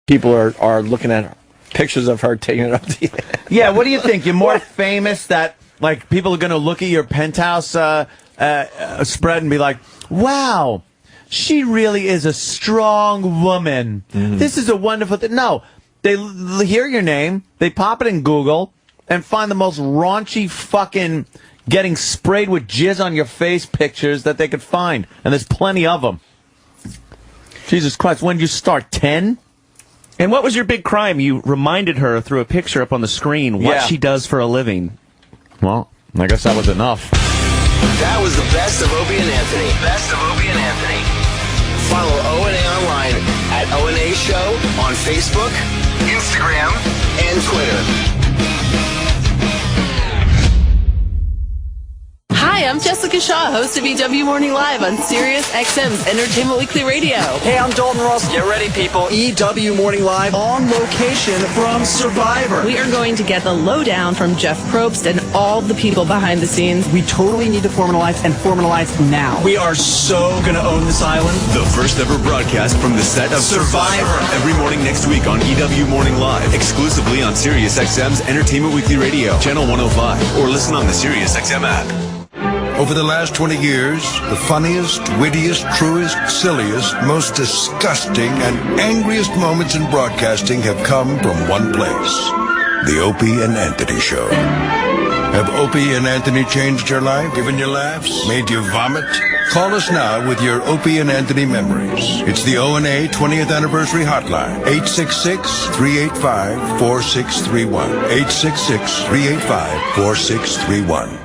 people are looking at pictures of her taking it up the Yeah, what do you think? You're more famous that, like, people are going to look at your penthouse spread and be like, wow, she really is a strong woman. This is a wonderful thing. No, they hear your name, they pop it in Google, and find the most raunchy fucking getting sprayed with jizz on your face pictures that they could find. And there's plenty of them. Jesus Christ, when did you start? 10? And what was your big crime? You reminded her through a picture up on the screen what she does for a living. Well, I guess that was enough. That was the best of Opie and Anthony. Best of Opie and Anthony. Follow O&A online at O&A Show on Facebook, Instagram, and Twitter. Hi, I'm Jessica Shaw, host of EW Morning Live on Sirius XM's Entertainment Weekly Radio. Hey, I'm Dalton Ross. Get ready, people. EW Morning Live on location from Survivor. We are going to get the lowdown from Jeff Probst and all the people behind the scenes. We totally need to formalize and formalize now. We are so going to own this island. The first ever broadcast from the set of Survivor. Every morning next week on EW Morning Live. Exclusively on Sirius XM's Entertainment Weekly Radio, Channel 105. Or listen on the Sirius XM app. Over the last 20 years, the funniest, wittiest, truest, silliest, most disgusting, and angriest moments in broadcasting have come from one place. The Opie and Anthony Show. Have Opie and Anthony changed your life, given you laughs, made you vomit? Call us now with your Opie and Anthony memories. It's the O&A 20th Anniversary Hotline. 866-385-4631. 866-385-4631.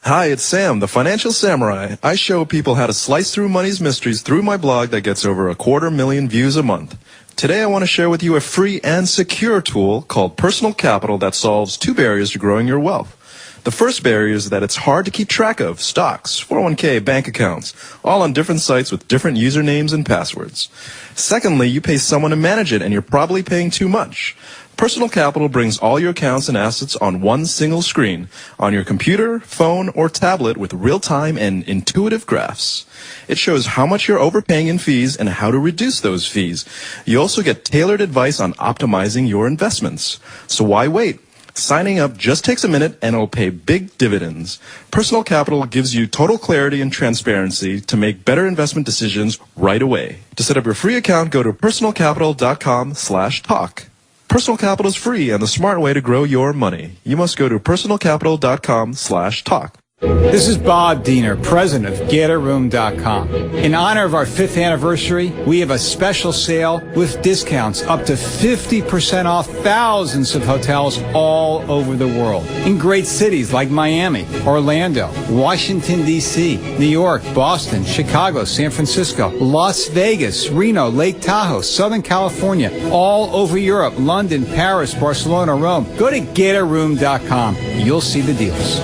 Hi, it's Sam, the Financial Samurai. I show people how to slice through money's mysteries through my blog that gets over 250,000 views a month. Today I want to share with you a free and secure tool called Personal Capital that solves 2 barriers to growing your wealth. The first barrier is that it's hard to keep track of stocks, 401k, bank accounts, all on different sites with different usernames and passwords. Secondly, you pay someone to manage it and you're probably paying too much. Personal Capital brings all your accounts and assets on one single screen, on your computer, phone, or tablet with real-time and intuitive graphs. It shows how much you're overpaying in fees and how to reduce those fees. You also get tailored advice on optimizing your investments. So why wait? Signing up just takes a minute and it'll pay big dividends. Personal Capital gives you total clarity and transparency to make better investment decisions right away. To set up your free account, go to personalcapital.com/talk. Personal Capital is free and the smart way to grow your money. You must go to personalcapital.com/talk. This is Bob Diener, president of GetARoom.com. In honor of our 5th anniversary, we have a special sale with discounts up to 50% off thousands of hotels all over the world. In great cities like Miami, Orlando, Washington, D.C., New York, Boston, Chicago, San Francisco, Las Vegas, Reno, Lake Tahoe, Southern California, all over Europe, London, Paris, Barcelona, Rome. Go to GetARoom.com. You'll see the deals.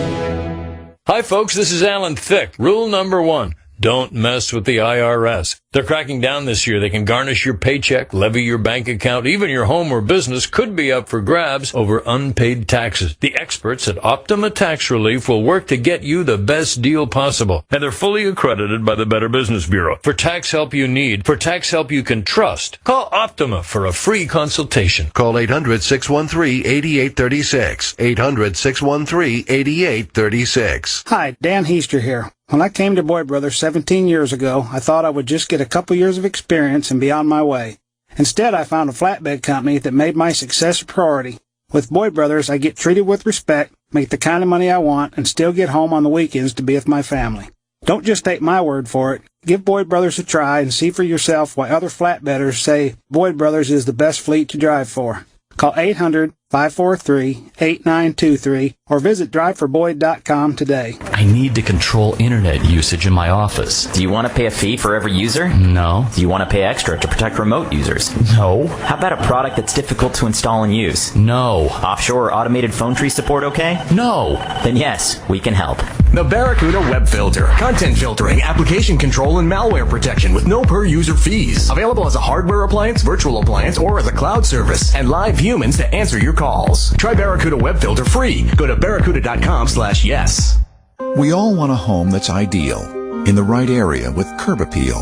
Hi, folks. This is Alan Thicke. Rule number 1. Don't mess with the IRS. They're cracking down this year. They can garnish your paycheck, levy your bank account, even your home or business could be up for grabs over unpaid taxes. The experts at Optima Tax Relief will work to get you the best deal possible. And they're fully accredited by the Better Business Bureau. For tax help you need, for tax help you can trust, call Optima for a free consultation. Call 800-613-8836. 800-613-8836. Hi, Dan Heaster here. When I came to Boyd Brothers 17 years ago, I thought I would just get a couple years of experience and be on my way. Instead, I found a flatbed company that made my success a priority. With Boyd Brothers, I get treated with respect, make the kind of money I want, and still get home on the weekends to be with my family. Don't just take my word for it. Give Boyd Brothers a try and see for yourself why other flatbedders say Boyd Brothers is the best fleet to drive for. Call 800-543-8923 or visit driveforboyd.com today. I need to control internet usage in my office. Do you want to pay a fee for every user? No. Do you want to pay extra to protect remote users? No. How about a product that's difficult to install and use? No. Offshore or automated phone tree support okay? No. Then yes, we can help. The Barracuda Web Filter. Content filtering, application control, and malware protection with no per-user fees. Available as a hardware appliance, virtual appliance, or as a cloud service. And live humans to answer your calls. Try Barracuda Web Filter free. Go to barracuda.com/yes. We all want a home that's ideal, in the right area with curb appeal.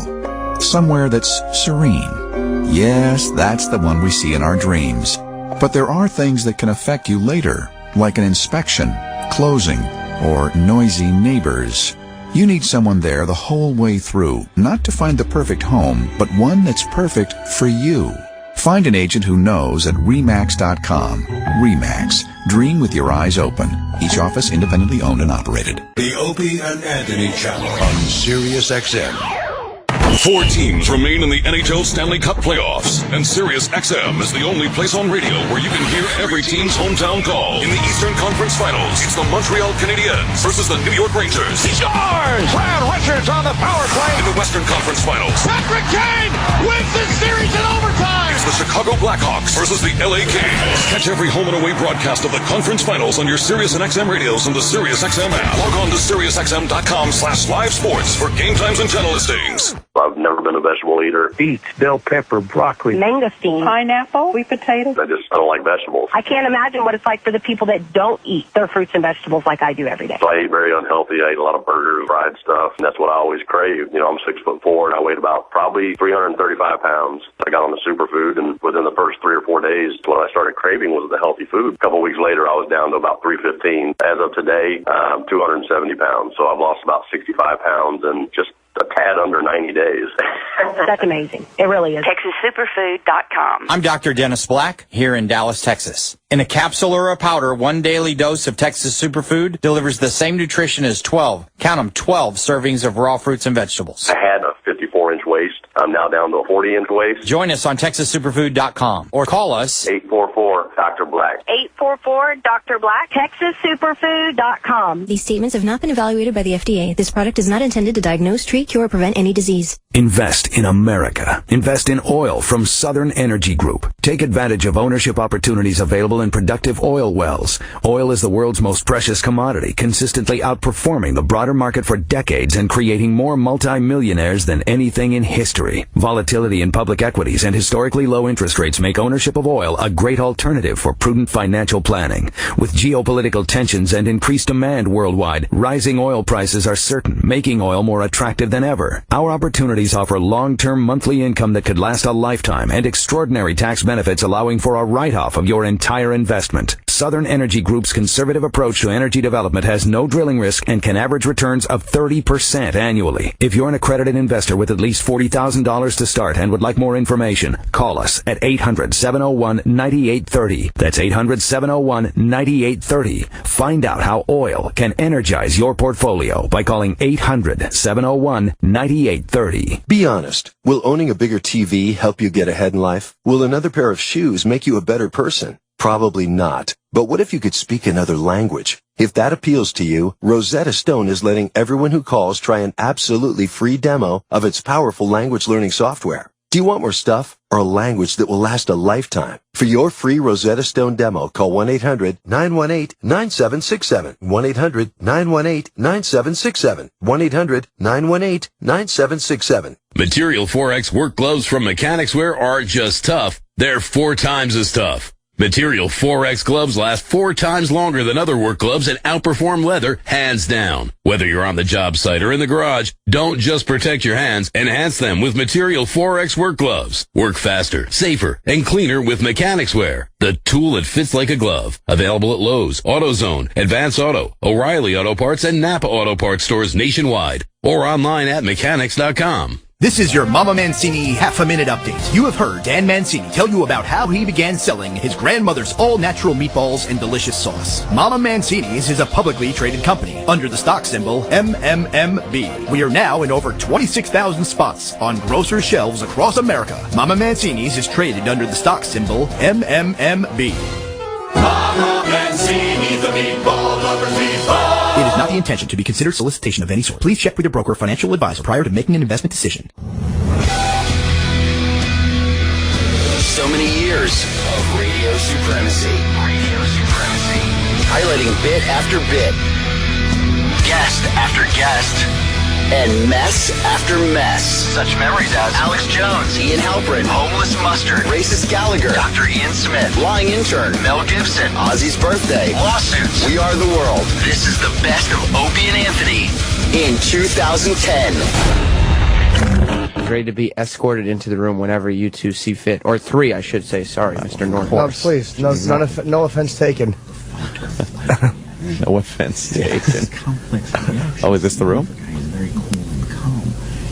somewhere that's serene. Yes, that's the one we see in our dreams. But there are things that can affect you later, like an inspection, closing, or noisy neighbors. You need someone there the whole way through, not to find the perfect home, but one that's perfect for you. Find an agent who knows at RE/MAX.com. RE/MAX. Dream with your eyes open. Each office independently owned and operated. The Opie and Anthony Channel on Sirius XM. 4 teams remain in the NHL Stanley Cup playoffs, and Sirius XM is the only place on radio where you can hear every team's hometown call. In the Eastern Conference Finals, it's the Montreal Canadiens versus the New York Rangers. He scores! Brad Richards on the power play. In the Western Conference Finals, Patrick Kane wins the series in overtime. It's the Chicago Blackhawks versus the LA Kings. Catch every home and away broadcast of the Conference Finals on your Sirius and XM radios and the Sirius XM app. Log on to SiriusXM.com/live sports for game times and channel listings. I've never been a vegetable eater. Beets, bell pepper, broccoli, mangosteen, pineapple, sweet potato. I don't like vegetables. I can't imagine what it's like for the people that don't eat their fruits and vegetables like I do every day. So I eat very unhealthy. I eat a lot of burgers, fried stuff, and that's what I always crave. I'm 6'4", and I weighed about probably 335 pounds. I got on the superfood, and within the first 3 or 4 days, what I started craving was the healthy food. A couple of weeks later, I was down to about 315. As of today, I'm 270 pounds. So I've lost about 65 pounds and just a tad under 90 days. That's amazing. It really is. TexasSuperfood.com. I'm Dr. Dennis Black here in Dallas, Texas. In a capsule or a powder, 1 daily dose of Texas Superfood delivers the same nutrition as 12 servings of raw fruits and vegetables. I had a 54-inch waist. I'm now down to a 40-inch waist. Join us on TexasSuperfood.com or call us 844-Dr. Black. 844-Dr. Black. TexasSuperfood.com. These statements have not been evaluated by the FDA. This product is not intended to diagnose, treat, cure, or prevent any disease. Invest in America. Invest in oil from Southern Energy Group. Take advantage of ownership opportunities available in productive oil wells. Oil is the world's most precious commodity, consistently outperforming the broader market for decades and creating more multimillionaires than anything in history. Volatility in public equities and historically low interest rates make ownership of oil a great alternative for prudent financial planning. With geopolitical tensions and increased demand worldwide, rising oil prices are certain, making oil more attractive than ever. Our opportunities offer long-term monthly income that could last a lifetime and extraordinary tax benefits allowing for a write-off of your entire investment. Southern Energy Group's conservative approach to energy development has no drilling risk and can average returns of 30% annually. If you're an accredited investor with at least $40,000 to start and would like more information, call us at 800-701-9830. That's 800-701-9830. Find out how oil can energize your portfolio by calling 800-701-9830. Be honest. Will owning a bigger TV help you get ahead in life? Will another pair of shoes make you a better person? Probably not. But what if you could speak another language? If that appeals to you, Rosetta Stone is letting everyone who calls try an absolutely free demo of its powerful language learning software. Do you want more stuff or a language that will last a lifetime? For your free Rosetta Stone demo, call 1-800-918-9767. 1-800-918-9767. 1-800-918-9767. Material 4X work gloves from Mechanics Wear aren't just tough, they're 4 times as tough. Material 4X gloves last 4 times longer than other work gloves and outperform leather, hands down. Whether you're on the job site or in the garage, don't just protect your hands, enhance them with Material 4X work gloves. Work faster, safer, and cleaner with Mechanics Wear, the tool that fits like a glove. Available at Lowe's, AutoZone, Advance Auto, O'Reilly Auto Parts, and Napa Auto Parts stores nationwide, or online at mechanics.com. This is your Mama Mancini half-a-minute update. You have heard Dan Mancini tell you about how he began selling his grandmother's all-natural meatballs and delicious sauce. Mama Mancini's is a publicly traded company under the stock symbol MMMB. We are now in over 26,000 spots on grocery shelves across America. Mama Mancini's is traded under the stock symbol MMMB. Mama Mancini, the meatball lover's meatball. It is not the intention to be considered solicitation of any sort. Please check with your broker or financial advisor prior to making an investment decision. So many years of radio supremacy. Highlighting bit after bit, guest after guest, and mess after mess. Such memories as Alex Jones, Ian Halprin, Homeless Mustard, Racist Gallagher, Dr. Ian Smith, Lying Intern, Mel Gibson, Ozzy's birthday, lawsuits. We Are the World. This is the best of Opie and Anthony in 2010. ready to be escorted into the room whenever you two see fit. Or 3, I should say. Sorry, Mr. North. No, please. No offense taken. No offense taken. Oh, is this the room? Very cool and calm.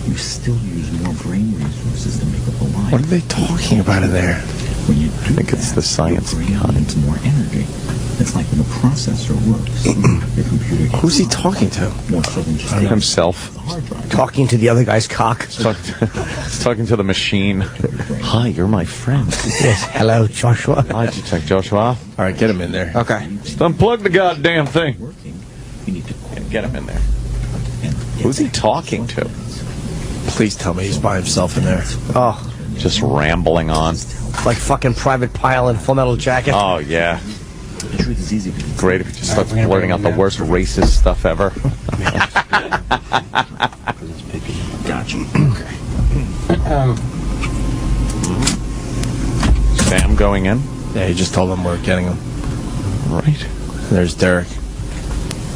You still use more brain resources to make up a lie. What are they talking about in there? When you I think it's the science behind it. More energy. It's like when the processor works. The computer. Who's he talking to? Himself. Talking to the other guy's cock. He's talking to the machine. Hi, you're my friend. Yes. Hello, Joshua. Hi, did you check Joshua? All right, get him in there. Okay. Just unplug the goddamn thing. Get him in there. Who's he talking to? Please tell me he's by himself in there. Oh. Just rambling on. Like fucking Private Pile in Full Metal Jacket. Oh, yeah. Great if you just start blurting out the worst racist stuff ever. Gotcha. Sam going in? Yeah, he just told them we're getting him. Right. There's Derek.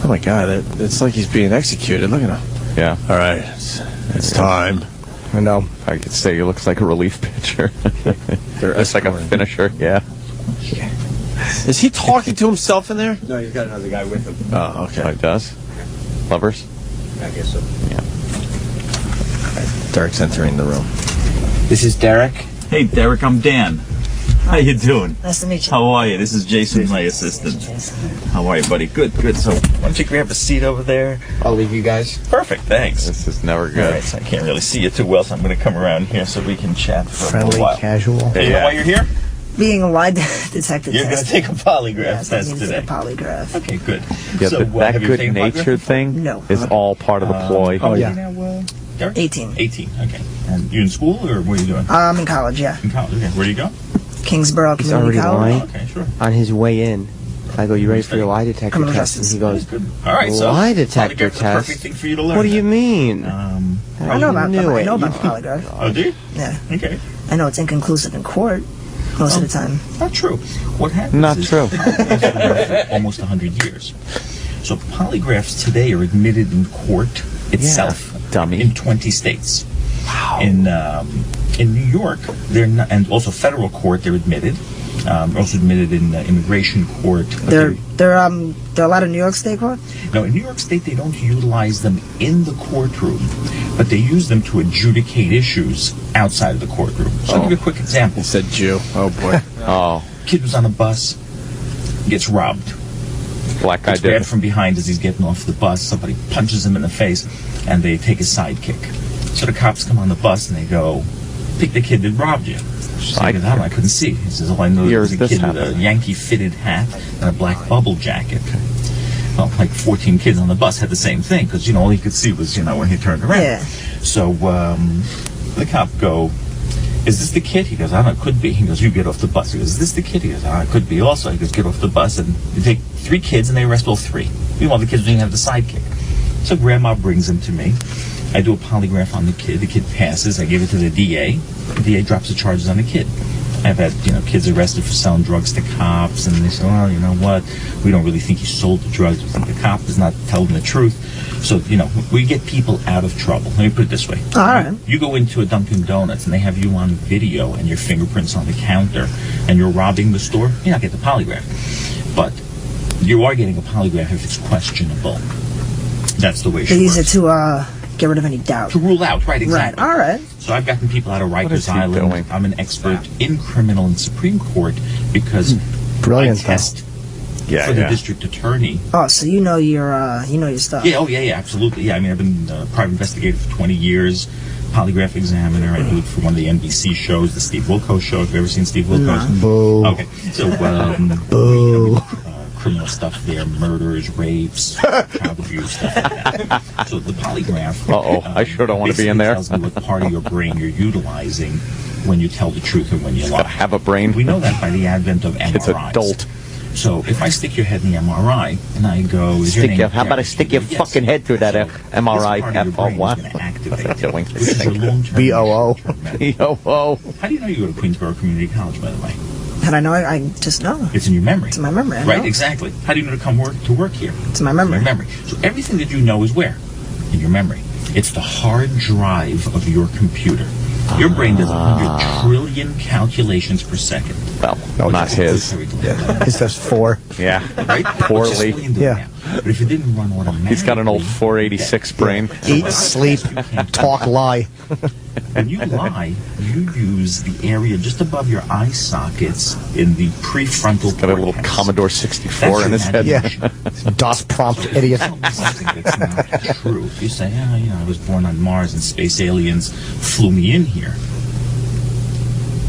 Oh my God, it's like he's being executed. Look at him. Yeah. All right, it's time. I know. I could say he looks like a relief pitcher. It's like a finisher. Yeah. Is he talking to himself in there? No, he's got another guy with him. Oh, okay. Oh, he does? Lovers? I guess so. Yeah. Right, Derek's entering the room. This is Derek. Hey, Derek, I'm Dan. How you doing? Nice to meet you. How are you? This is Jason, my assistant. How are you, buddy? Good, good. So, why don't you grab a seat over there? I'll leave you guys. Perfect, thanks. This is never good. All right, so I can't really see you too well, so I'm going to come around here so we can chat for a little while. Casual. Hey, you know why you're here? Being a lie detector You're going to take a polygraph test today. A polygraph. Okay, good. Yeah, So, that have you taken a polygraph good-natured thing No. is all part of the ploy. How old yeah. are you now, Derek? 18. 18, okay. And you in school, or what are you doing? I'm in college, yeah. In college, okay. Where do you go? Kingsborough He's Community already College. lying. Okay, sure. On his way in, I go, you ready for your lie detector Criminal test? justice. And he goes, All right, so lie detector polygraph's the perfect test? thing for you to learn. What do you mean? I know about polygraph. Oh, do you? Yeah. Okay. I know it's inconclusive in court most of the time. Not true. What happens Not is true. for almost 100 years. So polygraphs today are admitted in court itself, dummy. in 20 states. Wow. In New York, they're not, and also federal court, they're admitted. Also admitted in immigration court. There are a lot of New York State court? No, in New York State, they don't utilize them in the courtroom, but they use them to adjudicate issues outside of the courtroom. So I'll give you a quick example. He said Jew. Oh, boy. Oh. Kid was on a bus, gets robbed. Black guy Gets did grabbed it. from behind as he's getting off the bus. Somebody punches him in the face, and they take his sidekick. So the cops come on the bus, and they go, I think the kid that robbed you. I couldn't see. He says, all I know is a kid with a Yankee fitted hat and a black bubble jacket. Well, like 14 kids on the bus had the same thing, because, all he could see was, when he turned around. Yeah. So the cop go, is this the kid? He goes, I don't know, it could be. He goes, you get off the bus. He goes, is this the kid? He goes, it could be also. He goes, get off the bus. And they take 3 kids, and they arrest all 3. Meanwhile, the kids didn't have the sidekick. So Grandma brings him to me. I do a polygraph on the kid. The kid passes. I give it to the DA. The DA drops the charges on the kid. I've had, kids arrested for selling drugs to cops, and they say, well, you know what? We don't really think he sold the drugs. We think the cop is not telling the truth. So, we get people out of trouble. Let me put it this way. All right. You go into a Dunkin' Donuts, and they have you on video and your fingerprints on the counter, and you're robbing the store, you're not getting the polygraph. But you are getting a polygraph if it's questionable. That's the way she They use works. it to get rid of any doubt. To rule out, right, exactly. Right, all right. So I've gotten people out of What is Rikers he Island. doing? I'm an expert in criminal and Supreme Court because Brilliant, I test for the district attorney. Oh, so you know your stuff. Yeah, yeah, absolutely. Yeah, I mean, I've been a private investigator for 20 years, polygraph examiner. I do it for one of the NBC shows, the Steve Wilkos show. Have you ever seen Steve Wilkos? Boo. Okay, so Boo. criminal stuff there, murders, rapes, child abuse, stuff like that. So the polygraph. I sure don't want to be in there. Tells me what part of your brain you're utilizing when you tell the truth and when you lie. Have a brain. We know that by the advent of MRIs. It's adult. So if I stick your head in the MRI and I go, is your name How about I stick your fucking head through that MRI? What? What's that doing? B-O-O. B-O-O. How do you know you go to Queensborough Community College, by the way? How do I know? I just know. It's in your memory. It's in my memory. I Right, know. exactly. How do you know to come to work here? It's in my memory. So everything that you know is where? In your memory. It's the hard drive of your computer. Your brain does 100 trillion calculations per second. Well, not his. His does 4. Yeah. Right? Poorly. Yeah. But if it didn't run automatically... He's got an old 486 brain. Eat, sleep, talk, lie. When you lie, you use the area just above your eye sockets in the prefrontal cortex. Got a little Commodore 64 in his head. Yeah. DOS prompt idiot. Something that's not true. You say, I was born on Mars and space aliens flew me in here.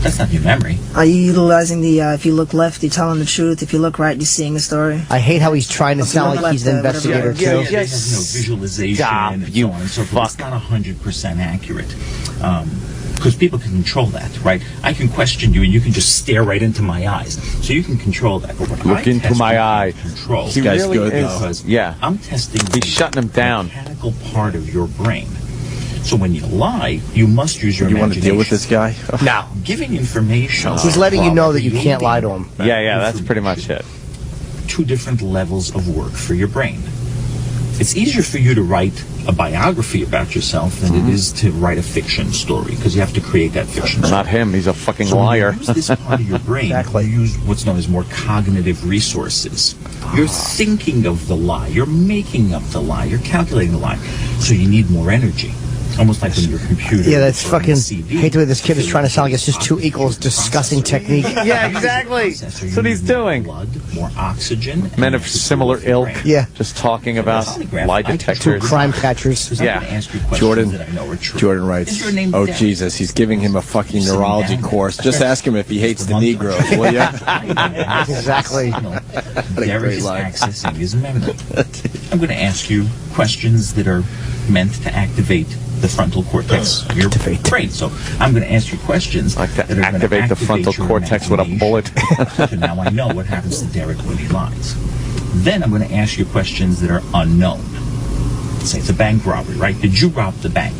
That's not your memory. Are you utilizing the, if you look left, you're telling the truth. If you look right, you're seeing the story? I hate how he's trying to sound like he's an investigator, too. It has visualization and so on and so forth. It's not 100% accurate. Because people can control that, right? I can question you and you can just stare right into my eyes. So you can control that. But what Look into my eye. Control. He really is. Because I'm testing He's shutting him down. mechanical part of your brain. So when you lie, you must use your You want to imagination. deal with this guy? No. Giving information. He's letting you know that you can't lie to him. Yeah, that's pretty much it. 2 different levels of work for your brain. It's easier for you to write a biography about yourself than it is to write a fiction story, because you have to create that fiction story. Not him. He's a fucking So when liar. you use this part of your brain, you use what's known as more cognitive resources. You're thinking of the lie. You're making up the lie. You're calculating the lie. So you need more energy. Almost like when your computer... Yeah, that's or fucking... CD. hate the way this kid is trying to sound like it's just 2 equals disgusting technique. Yeah, exactly. That's what he's doing. Blood, more oxygen. Men of similar ilk. Yeah. Just talking about lie detectors. 2 crime catchers. Yeah. Jordan Jordan writes, Is your name oh Derek? Jesus, he's giving him a fucking neurology course. Just ask him if he hates the Negroes, will ya? Exactly. Derek is accessing his memory. I'm going to ask you questions that are meant to activate the frontal cortex of your brain. So I'm going to ask you questions like that to are going to activate the frontal your cortex with a bullet. So now I know what happens to Derek when he lies. Then I'm going to ask you questions that are unknown. Say it's a bank robbery, right? Did you rob the bank?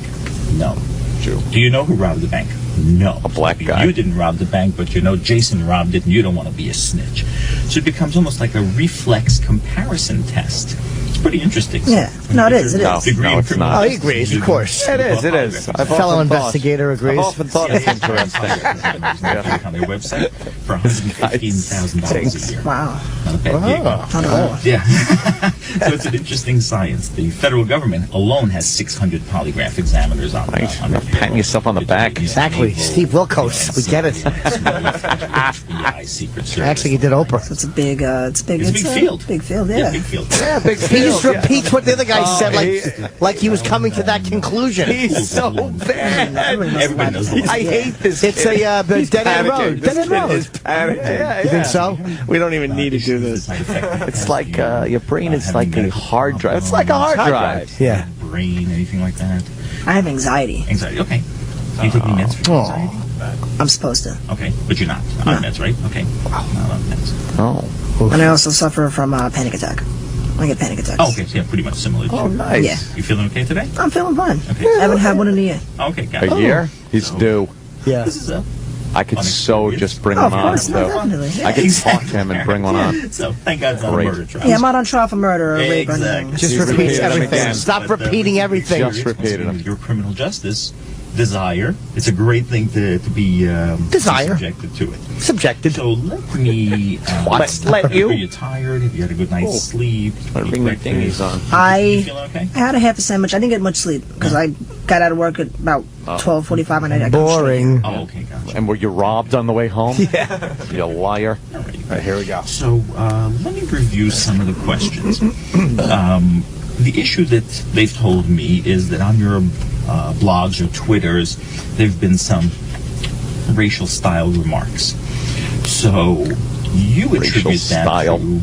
No. Jew. Do you know who robbed the bank? No. A black guy. You didn't rob the bank, but you know Jason robbed it, and you don't want to be a snitch. So it becomes almost like a reflex comparison test. It's pretty interesting. Yeah. No, it is. It is. No, it's not. Oh, he agrees, of course. It is. It is. I've Fellow often thought- investigator agrees. I've often thought it's interesting. On their website for $115,000 a year. Wow. Not a bad gig. Not at all. Yeah. So it's an interesting science. The federal government alone has 600 polygraph examiners on Nice. on You're their patting yourself on the back. Exactly. Steve Wilkos. We get it. FBI, Secret Service. Actually, he did Oprah. So it's a big, It's a big field. Big field, Yeah, yeah. big field. Yeah, big He field. just repeats what the other guy said, he- like he was coming to that conclusion. He's so bad. Everybody knows the I hate this. It's kid. a He's dead end panicking. road. This Dead end kid road. is panicking. Yeah, You think so? We don't even need to do this. It's like your brain is like a hard drive. It's like a hard drive. Yeah. Brain, anything like that. I have anxiety. Anxiety. Okay. Do you take any meds for your anxiety? I'm supposed to. Okay, but you're not on meds, right? Okay. Not on meds. Oh. And I also suffer from a panic attack. I get panic attacks. Oh, okay. So yeah, pretty much similar. Oh, nice. Yeah. You feeling okay today? I'm feeling fine. Okay. I haven't had one in a year. Okay, got A it. year? He's due. Yeah. This is a I could so just bring Oh, him of on. course, So definitely. I could talk to him and bring one on. So thank God it's not a Great. murder trial. Yeah, I'm not on trial for murder or rape or anything. Exactly. Just Repeat repeats them everything. again. Stop But, repeating everything. Just repeated them. Your criminal justice desire. It's a great thing to be Desire. subjected to it. Subjected. So let me. Let you? Are you tired? Have you had a good night's sleep? Ring your thingies on. You feeling okay? I had a half a sandwich. I didn't get much sleep because I got out of work at about 12:45 and I got Boring. Oh, okay, gotcha. And were you robbed on the way home? Yeah. You liar. All right, here we go. So let me review some of the questions. The issue that they've told me is that on your blogs or Twitters, there have been some racial style remarks. So you attribute Racial that style. to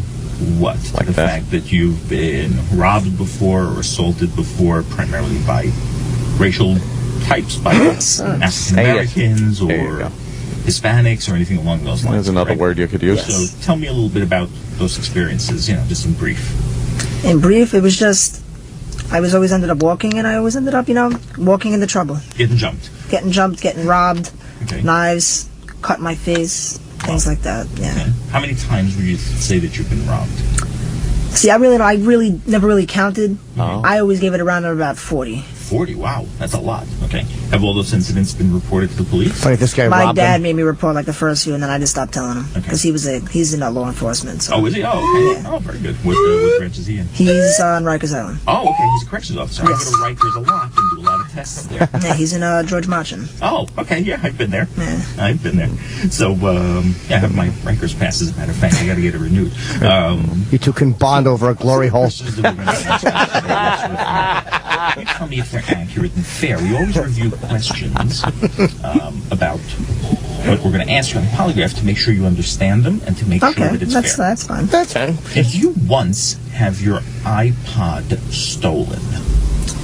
what? Like the that. fact that you've been robbed before or assaulted before, primarily by racial types, by African Americans There you or go. Hispanics or anything along those lines. There's another correct? word you could use. So tell me a little bit about those experiences, just in brief. In brief, it was just, I was always ended up walking, and I always ended up, walking into trouble. Getting jumped. Getting jumped, getting robbed, Okay. knives, cut my face, things like that, yeah. Okay. How many times would you say that you've been robbed? See, I really never really counted. Oh. I always gave it around about 40. 40. Wow, that's a lot. Okay. Have all those incidents been reported to the police? Funny, this guy My robbed dad him. made me report like the first few, and then I just stopped telling him because he's in law enforcement. So. Oh, is he? Oh, okay. Oh, very good. What branch is he in? He's on Rikers Island. Oh, okay. He's a corrections officer. Yes. I go to Rikers a lot and do a lot of tests there. Yeah, he's in George Marchand. Oh, okay. Yeah, I've been there. Yeah. I've been there. So, I have my Rikers pass, as a matter of fact. I got to get it renewed. You two can bond over a glory hole. You tell me if they're accurate and fair. We always review questions about what we're going to answer on the polygraph to make sure you understand them and to make sure that it's fair. That's fine. That's fine. Did you once have your iPod stolen?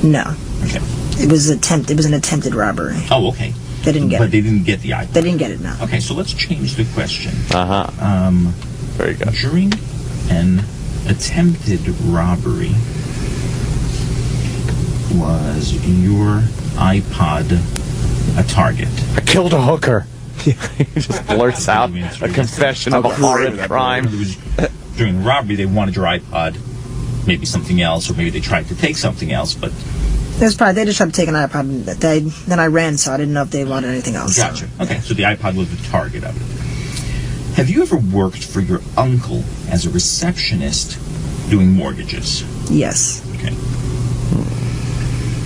No. Okay. It was an attempted robbery. Oh, okay. They didn't get it. But they didn't get the iPod. They didn't get it, no. Okay, so let's change the question. Very good. During an attempted robbery, was your iPod a target? I killed a hooker. He just blurts out a confession of a horrid crime. During the robbery, they wanted your iPod, maybe something else, or maybe they tried to take something else, but... They just tried to take an iPod. Then I ran, so I didn't know if they wanted anything else. Gotcha. Okay, so the iPod was the target of it. Have you ever worked for your uncle as a receptionist doing mortgages? Yes. Okay.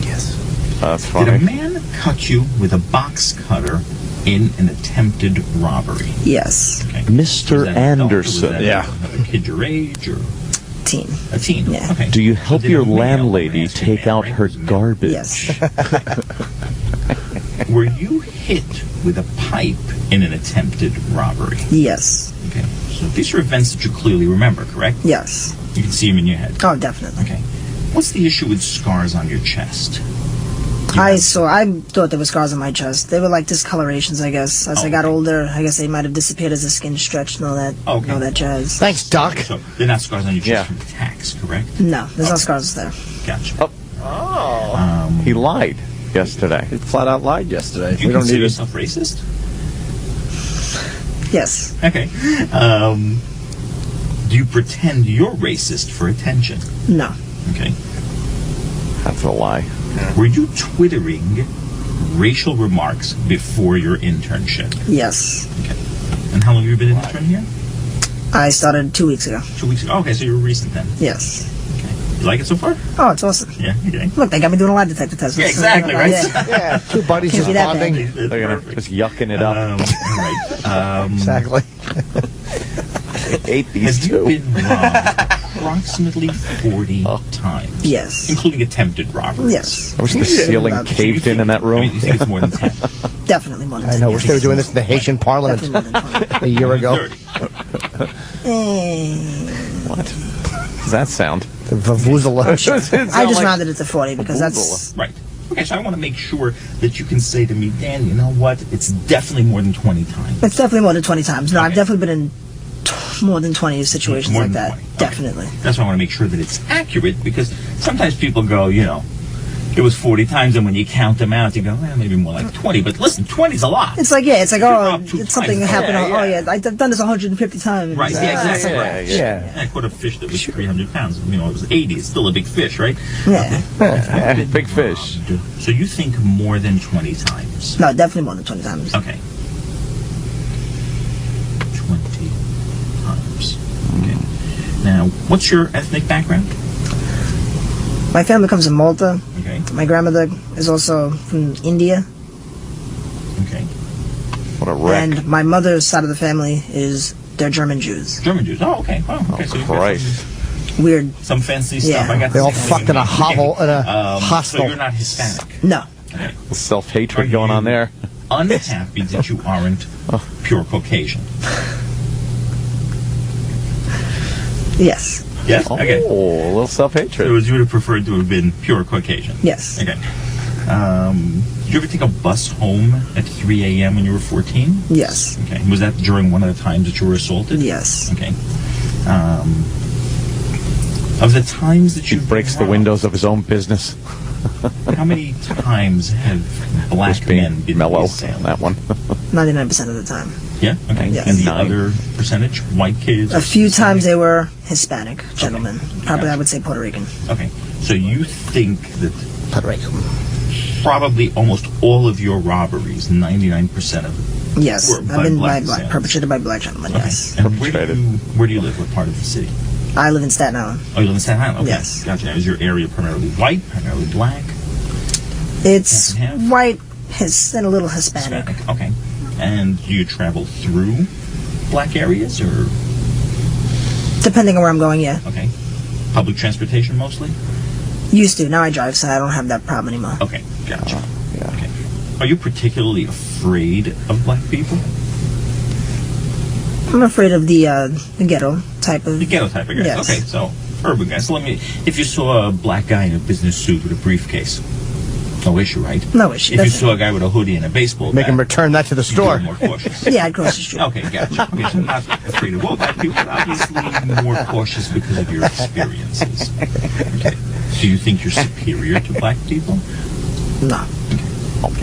Yes. That's funny. Did a man cut you with a box cutter in an attempted robbery? Yes. Okay. Mr. Anderson. A kid your age or teen? A teen. Yeah. Okay. Do you help did your a male landlady master take man, out right? her garbage? Yes. Were you hit with a pipe in an attempted robbery? Yes. Okay. So these are events that you clearly remember, correct? Yes. You can see them in your head. Oh, definitely. Okay. What's the issue with scars on your chest? I thought there were scars on my chest. They were like discolorations, I guess. As I got older, I guess they might have disappeared as the skin stretched and all that, all that jazz. Thanks, Doc. So they're not scars on your chest from attacks, correct? No, there's no scars there. Gotcha. He lied yesterday. He flat out lied yesterday. Do you consider yourself racist? Yes. Okay. Do you pretend you're racist for attention? No. Okay. That's a lie. Were you twittering racial remarks before your internship? Yes. Okay. And how long have you been an intern here? I started 2 weeks ago. 2 weeks ago. Okay, so you're recent then. Yes. Okay. You like it so far? Oh, it's awesome. Yeah. Okay. Look, they got me doing a lie detector test. Yeah, exactly, right? Yeah, two buddies Can't just be that bonding. bad. They're gonna just yucking it up. Right. Exactly. Ate these Have you been robbed approximately 40 times? Yes. Including attempted robberies? Yes. Was the ceiling caved in that room? I mean, you think it's more than 10? Definitely more than 10. I know. Wish they were doing this in the Haitian Parliament Definitely more than 20. a year ago. 30. What does that sound? The vuvuzela. I just rounded it to 40 because that's... Right. Okay, so I want to make sure that you can say to me, Dan, you know what? It's definitely more than 20 times. It's definitely more than 20 times. No, I've definitely been in more than 20 situations More like than that. 20. Okay. Definitely. That's why I want to make sure that it's accurate, because sometimes people go, you know, it was 40 times, and when you count them out, you go, well, maybe more like 20. But listen, 20's a lot. It's like, yeah, it's like, If you're oh, up 2 it's something times, happened. yeah, Oh, yeah, I've done this 150 times. Right, yeah, exactly. Yeah. I caught a fish that was 300 pounds. You know, it was 80. It's still a big fish, right? Yeah. Okay. Big fish. So you think more than 20 times? No, definitely more than 20 times. Okay. 20 times. Okay. Now, what's your ethnic background? My family comes from Malta. Okay. My grandmother is also from India. Okay. What a wreck. And my mother's side of the family they're German Jews. German Jews. Oh, okay. Oh, okay. So you've got Christ. Weird. some fancy Yeah. stuff. I got They the all same fucked thing. in a hovel in a So hostel. you're not Hispanic. No. Okay. Self-hatred going on there. Unhappy that you aren't pure Caucasian. Yes. Yes? Okay. Oh, a little self-hatred. So you would have preferred to have been pure Caucasian? Yes. Okay. Did you ever take a bus home at 3 a.m. when you were 14? Yes. Okay. Was that during one of the times that you were assaulted? Yes. Okay. Of the times that He you breaks the windows of his own business. how many times have black Just being men been mellow assailed? on that one. 99% of the time. Yeah? Okay. Yes. And the 9. other percentage? White kids? A few times they were Hispanic gentlemen. Probably I would say Puerto Rican. Okay. So you think that Puerto Rican. probably almost all of your robberies, 99% of it. Yes, were I've been black perpetrated by black gentlemen. Yes. And where do you live? What part of the city? I live in Staten Island. Oh, you live in Staten Island? Okay. Yes. Gotcha. Is your area primarily white, primarily black? It's Half and half? white, and a little Hispanic. Okay. And do you travel through black areas, or? Depending on where I'm going, yeah. Okay. Public transportation mostly? Used to. Now I drive, so I don't have that problem anymore. Okay, gotcha. Okay. Are you particularly afraid of black people? I'm afraid of the ghetto type of... The ghetto type of guys. Yes. Okay, so urban guys. So if you saw a black guy in a business suit with a briefcase, no issue, right? No issue. If you saw a guy with a hoodie and a baseball Make bat, him return that to the store. you'd be more cautious. Yeah, I'd cross the street. Okay, gotcha. Okay, so not afraid of all black people, but obviously more cautious because of your experiences. Okay. Do you think you're superior to black people? No.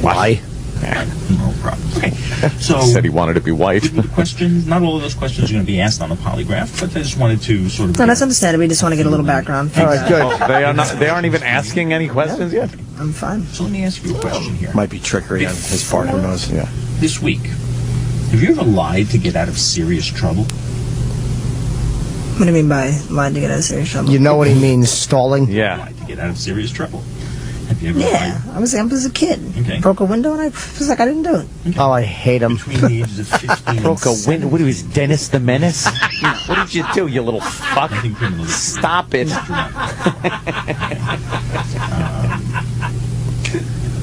Why? No problem. Okay. So Said he wanted to be white. the questions, not all of those questions are going to be asked on the polygraph, but I just wanted to sort of... No, that's understandable. We just want to get a little background. All right, good. Oh, they aren't even asking any questions yet? I'm fine. So let me ask you a question here. Might be trickery on his part, who knows? Yeah. This week, have you ever lied to get out of serious trouble? What do you mean by lying to get out of serious trouble? You know what he means, stalling? Yeah. Lied to get out of serious trouble. Have you ever Yeah, lied? I was a kid. Okay. Broke a window and I was like, I didn't do it. Oh, I hate him. Between the ages of 15 Broke a window. What was Dennis the Menace? What did you do, you little fuck? I think criminals... Stop it.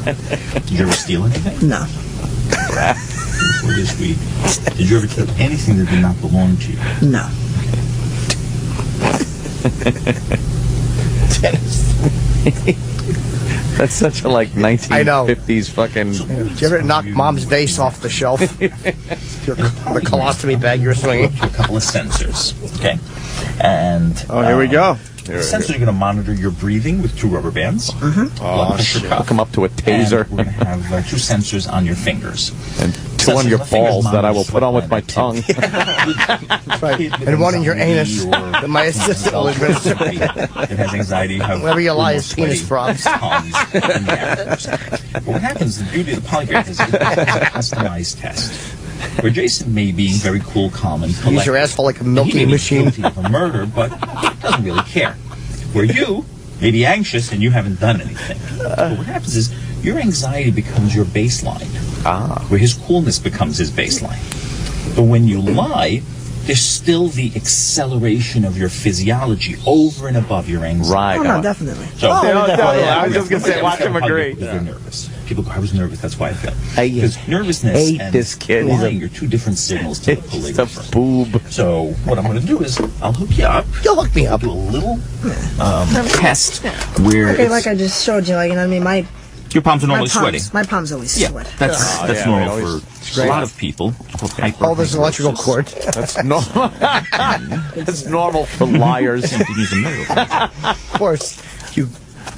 Did you ever steal anything? No. Before this week, did you ever take anything that did not belong to you? No. That's such a, like, 1950s fucking... Did you ever knock mom's vase off the shelf? The colostomy bag you're swinging? A couple of sensors, okay? And... Here we go. The sensors are going to monitor your breathing with 2 rubber bands. Oh, shit. I'll come up to a taser. And we're going to have 2 sensors on your fingers. And 2 on your balls that I will put on with my tongue. Right. And 1 in your anus that my assistant will administer. It has anxiety. Wherever you lie is penis frogs. But what happens, the beauty of the polygraph is it's a customized test. Where Jason may be very cool, calm, and collected. Use your asshole like a milking he may be machine. guilty of a murder, but doesn't really care. Where you may be anxious and you haven't done anything. But what happens is your anxiety becomes your baseline. Where his coolness becomes his baseline. But when you lie, there's still the acceleration of your physiology over and above your anxiety. Oh, no, definitely. So, definitely. I was just going to say, watch him agree. You're nervous. People go, I was nervous, that's why I failed. I Because nervousness hate and this kid. lying are 2 different signals to the He's a polygrapher. boob. So what I'm going to do is I'll hook you up. You'll hook me up. Do a little test where Okay, it's- like I just showed you, like, you know what I mean? your palms are normally my palms, sweaty. My palms always sweat. That's normal for a lot of people. Oh, there's an electrical cord. That's normal. That's normal for liars. Of course. You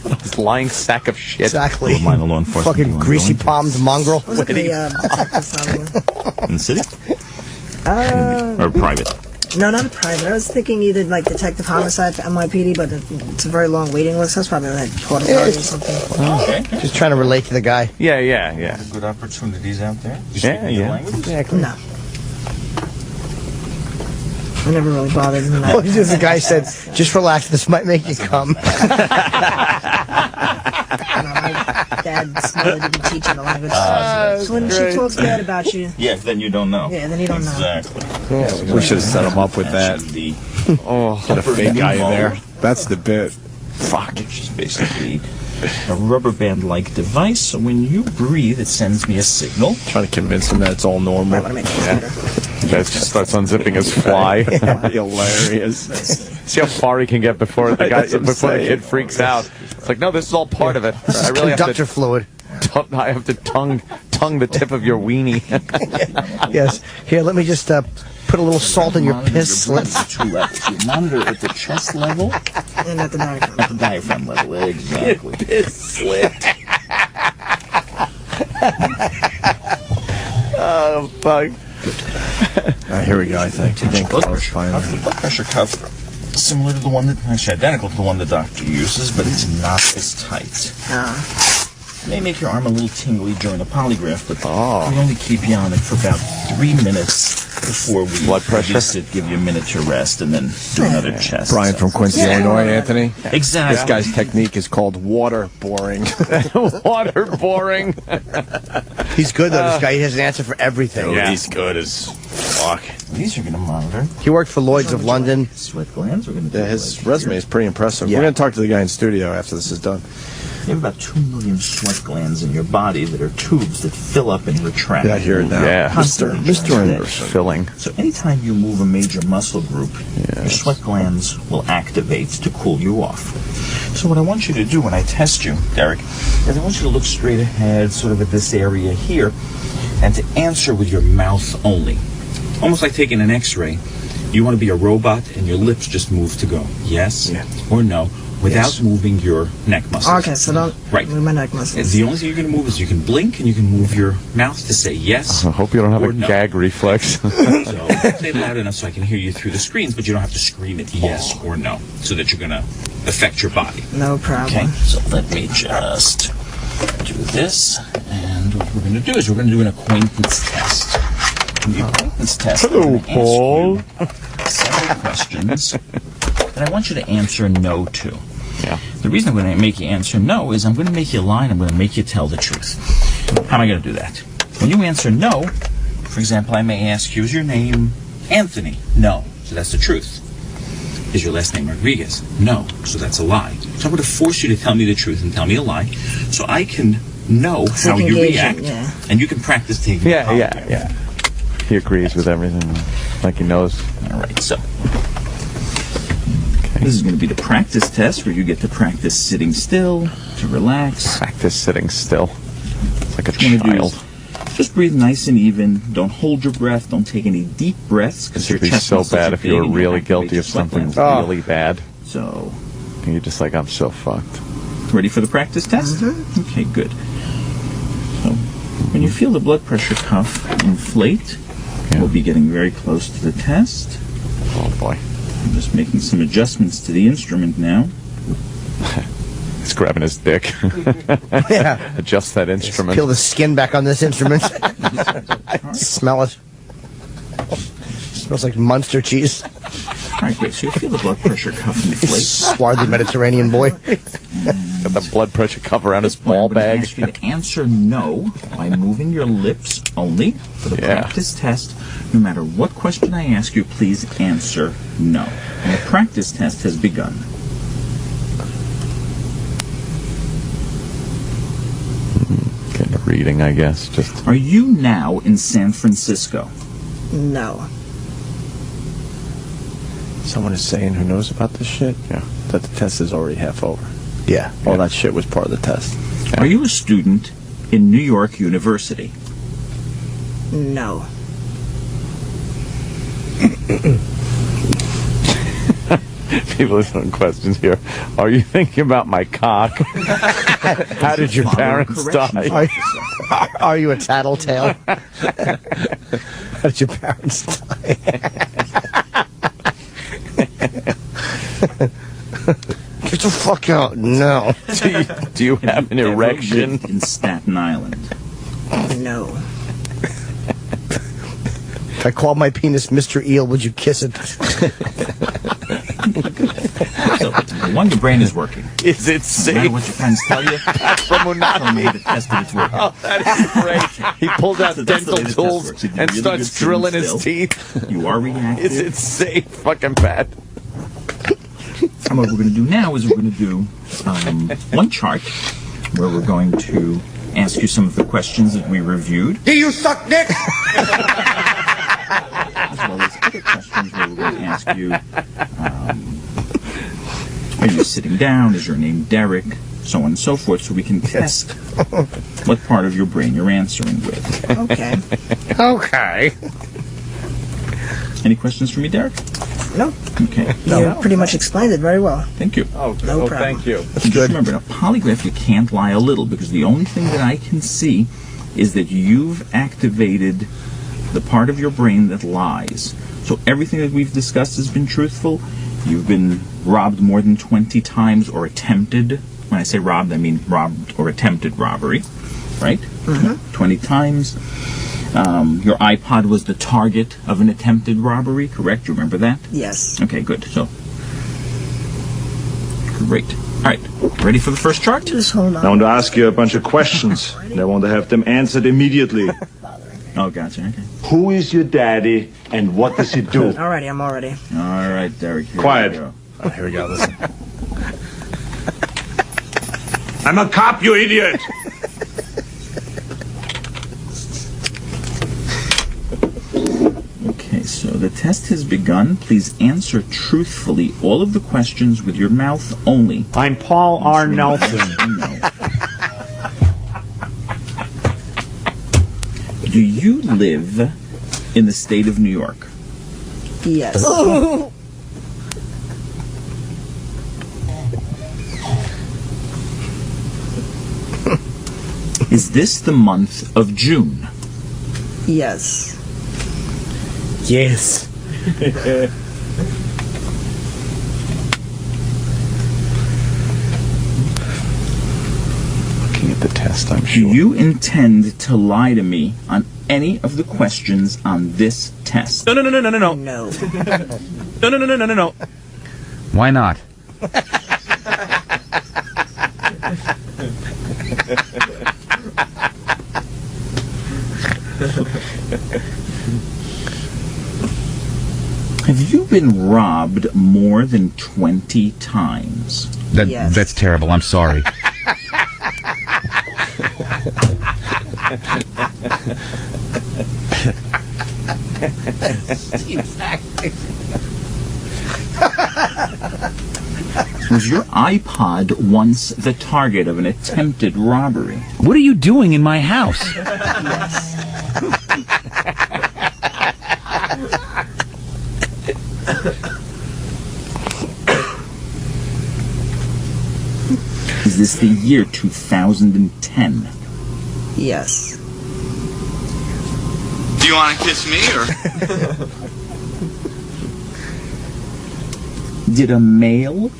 This lying sack of shit. exactly. Mind the law enforcement. Fucking greasy palmed mongrel. I was looking at the In the city? uh, Or private? no, not a private. I was thinking either like detective homicide for NYPD, but it's a very long waiting list. That's probably like Port Authority or something. Okay. Just trying to relate to the guy. Yeah. Good opportunities out there. You Yeah, speak other yeah. languages? No. I never really bothered him. Well, just the guy said, just relax, this might make you come. My dad's mother didn't teach him the language. So when she talks bad about you, Yeah, then you don't know. yeah, then you don't know. Exactly. We should have set him up with that. The Get a fake guy in there. That's the bit. fuck, which is basically a rubber band-like device. So when you breathe, it sends me a signal. Trying to convince him that it's all normal. That just starts unzipping his fly. Hilarious. See how far he can get before the guy, before the kid freaks out. It's like, no, this is all part of it. I really have Conductor to. fluid. I have to tongue the tip of your weenie. Yes. Here, let me just put a little salt in your piss slit. 2 levels. You monitor at the chest level And at the diaphragm. at the diaphragm level. Exactly. Piss slit. Oh, fuck. Here we go, I think. Blood pressure cuff, similar to the one that, actually identical to the one the doctor uses, but it's not as tight. may make your arm a little tingly during a polygraph, but we only keep you on it for about 3 minutes before we blood pressure. Give you a minute to rest and then do another chest. Brian from Quincy, Illinois, Anthony. Exactly. This guy's technique is called water boring. Water boring. He's good though. This guy, he has an answer for everything. Yeah. He's good as fuck. These are going to monitor. He worked for Lloyd's of London. Sweat glands. We're going to Yeah, his resume is pretty impressive. Yeah. We're going to talk to the guy in studio after this is done. You have about 2 million sweat glands in your body that are tubes that fill up and retract. Yeah, I hear it now. Yeah. Mr. Anderson. Filling. So anytime you move a major muscle group, your sweat glands will activate to cool you off. So what I want you to do when I test you, Derek, is I want you to look straight ahead, sort of at this area here, and to answer with your mouth only. Almost like taking an x-ray. You want to be a robot and your lips just move to go yes or no without moving your neck muscles. Okay, so don't move my neck muscles. The only thing you're going to move is you can blink and you can move your mouth to say yes. I hope you don't have a no. gag reflex. So say it loud enough so I can hear you through the screens, but you don't have to scream it yes or no, so that you're going to affect your body. No problem. Okay, so let me just do this, and what we're going to do is we're going to do an acquaintance test. In the acquaintance test, Hello, Paul. Several questions that I want you to answer no to. Yeah. The reason I'm going to make you answer no is I'm going to make you lie and I'm going to make you tell the truth. How am I going to do that? When you answer no, for example, I may ask you, is your name Anthony? No. So that's the truth. Is your last name Rodriguez? No. So that's a lie. So I'm going to force you to tell me the truth and tell me a lie so I can know how you react. Yeah. And you can practice taking Yeah. He agrees with everything, like he knows. All right, so this is going to be the practice test where you get to practice sitting still, to relax. Practice sitting still. It's like a What you wanna do child. is just breathe nice and even. Don't hold your breath. Don't take any deep breaths because This your would be chest so muscles bad are if you were big and really activate guilty your of sweat something glands. really bad. So, And you're just like, I'm so fucked. ready for the practice test? Okay, good. So, when you feel the blood pressure cuff inflate, we'll be getting very close to the test. Oh boy. I'm just making some adjustments to the instrument now. He's grabbing his dick. Yeah. Adjust that instrument. Peel the skin back on this instrument. Smell it. Smells like Munster cheese. All right, great. So you feel the blood pressure cuff inflate. Swarthy Mediterranean boy. Got the blood pressure cuff around his ball I'm going bag. to ask you to answer no by moving your lips only for the practice test. No matter what question I ask you, please answer no. And the practice test has begun. Getting a reading, I guess. Just Are you now in San Francisco? No. Someone is saying who knows about this shit? Yeah. That the test is already half over. Yeah. All that shit was part of the test. Are you a student in New York University? No. people are throwing questions here. Are you thinking about my cock? How did your parents die? Are you a tattletale? How did your parents die? Get the fuck out now. Do you have an erection? In Staten Island? No. If I called my penis Mr. Eel, would you kiss it? So, one, your brain is working. Is it safe? No matter what your friends tell you, from Unedited. the test that it's working. Oh, that is great. He pulled out So that's the dental way the test tools works. You do and really starts good drilling sitting his still. teeth. You are reactive. Is it safe? Fucking bad. And what we're going to do now is we're going to do one chart where we're going to ask you some of the questions that we reviewed. Do you suck dick? As well as other questions where we're going to ask you, are you sitting down? Is your name Derek? So on and so forth, so we can test what part of your brain you're answering with. Okay. Okay. Any questions for me, Derek? No. Okay. You pretty much explained it very well. Thank you. Oh, No problem. thank you. Just remember, in a polygraph, you can't lie a little, because the only thing that I can see is that you've activated the part of your brain that lies. So everything that we've discussed has been truthful. You've been robbed more than 20 times or attempted When I say robbed, I mean robbed or attempted robbery, right? 20 times. Your iPod was the target of an attempted robbery, correct? You remember that? Yes. Okay, good. So, great. All right, ready for the first chart? Just hold on. I want to ask you a bunch of questions, and I want to have them answered immediately. Oh, gotcha. Okay. Who is your daddy, and what does he do? Alrighty, I'm all ready. All right, Derek. Quiet. Here we go. Listen. I'm a cop, you idiot! Okay, so the test has begun. Please answer truthfully all of the questions with your mouth only. I'm Paul R. Nelson. Do you live in the state of New York? Yes. Is this the month of June? Yes. Yes. Looking at the test, I'm Do sure. you intend to lie to me on any of the questions on this test? No. No. No. Why not? Have you been robbed more than 20 times? That's terrible. I'm sorry. Was your iPod once the target of an attempted robbery? What are you doing in my house? Is this the year 2010? Yes. Do you want to kiss me, or? Did a male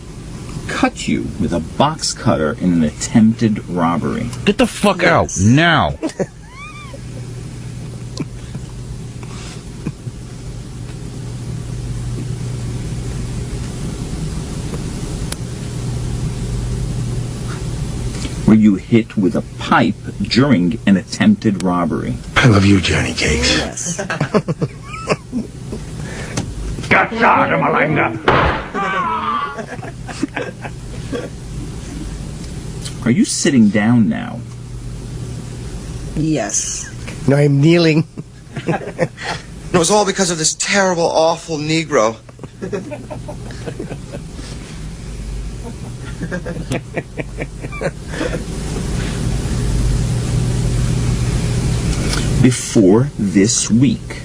cut you with a box cutter in an attempted robbery? Get the fuck out now. Were you hit with a pipe during an attempted robbery? I love you, Johnny Cakes. Yes. Cazzata, malanga! Are you sitting down now? Yes. No, I'm kneeling. It was all because of this terrible, awful Negro. Before this week,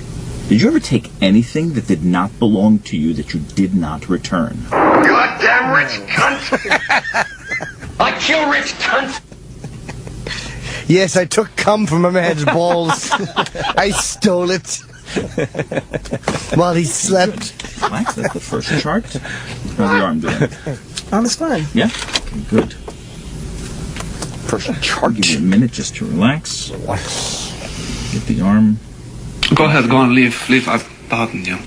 did you ever take anything that did not belong to you that you did not return? Goddamn rich cunt! I kill rich cunt! Yes, I took cum from a man's balls. I stole it while he slept. Relax, that's the first chart. How's the arm doing? Arm is fine. Yeah? Okay, good. First chart. Give you a minute just to relax. Get the arm. Go ahead, go on, leave. I pardon you.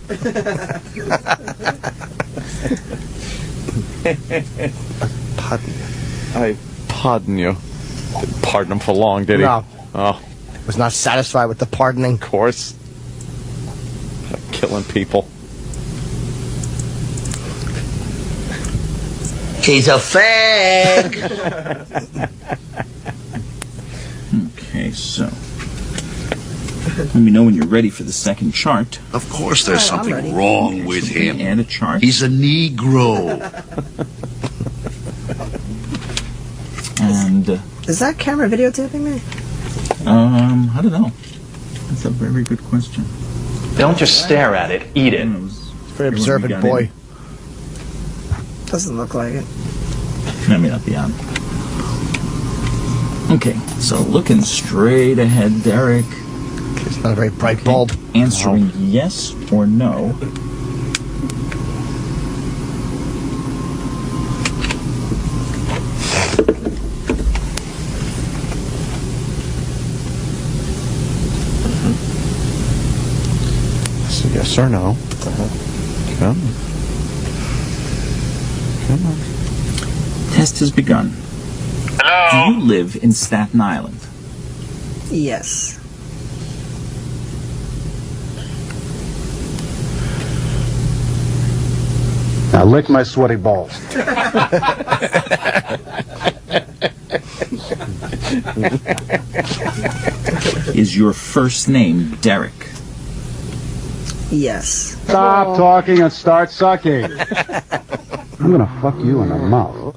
I pardon you. Didn't pardon him for long, did he? No. Oh. Was not satisfied with the pardoning. Of course. Killing people. He's a fag. Okay, so let me know when you're ready for the second chart. Of course there's I'm ready. something wrong with him. And a chart. He's a Negro. And Is that camera videotaping me? I don't know. That's a very good question. Don't just stare at it, eat it. Very observant boy. Doesn't look like it. That may not be on. Okay, so looking straight ahead, Derek. It's not a very bright bulb. Answering yes or no. Yes or no? Come on. Come on. Test has begun. Hello? Do you live in Staten Island? Yes. Now lick my sweaty balls. Is your first name Derek? Yes. Stop talking and start sucking. I'm gonna fuck you in the mouth.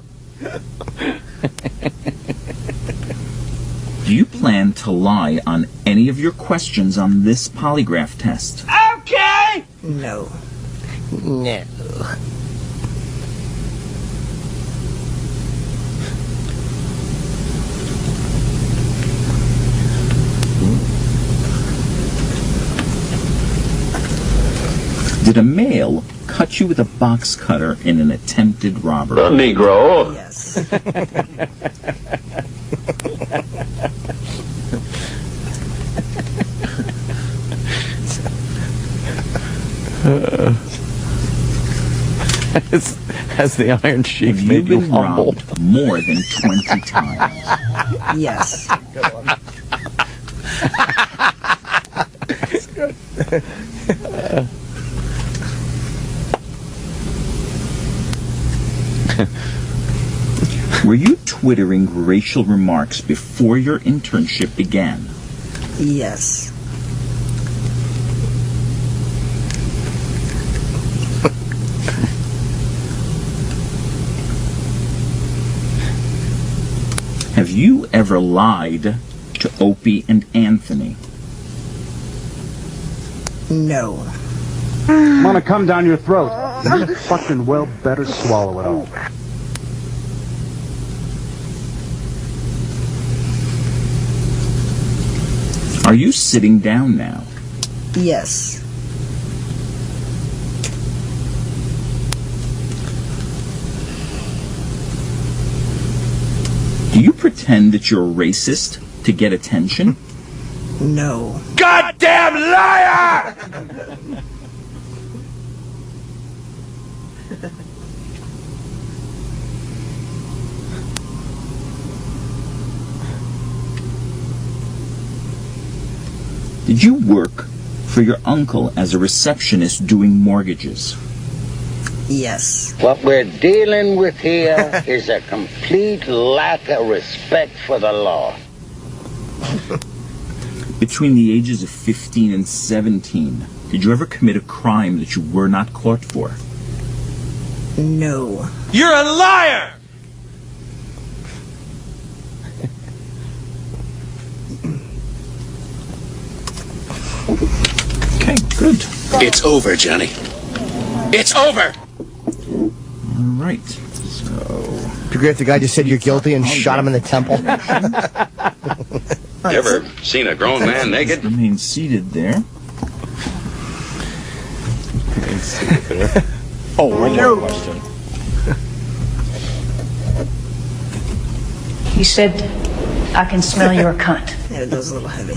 Do you plan to lie on any of your questions on this polygraph test? Okay! No. No. Did a male cut you with a box cutter in an attempted robbery? A Negro. Yes. Has the Iron Sheik Have you made you been humble? robbed more than 20 times? Yes. Good one. Were you twittering racial remarks before your internship began? Yes. Have you ever lied to Opie and Anthony? No. I'm gonna come down your throat. You fucking well better swallow it all. Are you sitting down now? Yes. Do you pretend that you're a racist to get attention? No. Goddamn liar! Did you work for your uncle as a receptionist doing mortgages? Yes. What we're dealing with here is a complete lack of respect for the law. Between the ages of 15 and 17, did you ever commit a crime that you were not caught for? No. You're a liar! Okay, good. It's over, Johnny. It's over! All right. So, It'd be great if the guy just said you're guilty and shot him in the temple. You ever seen a grown man naked? Remain seated there. Oh, one more question. He said, I can smell your cunt. Yeah, it does a little heavy.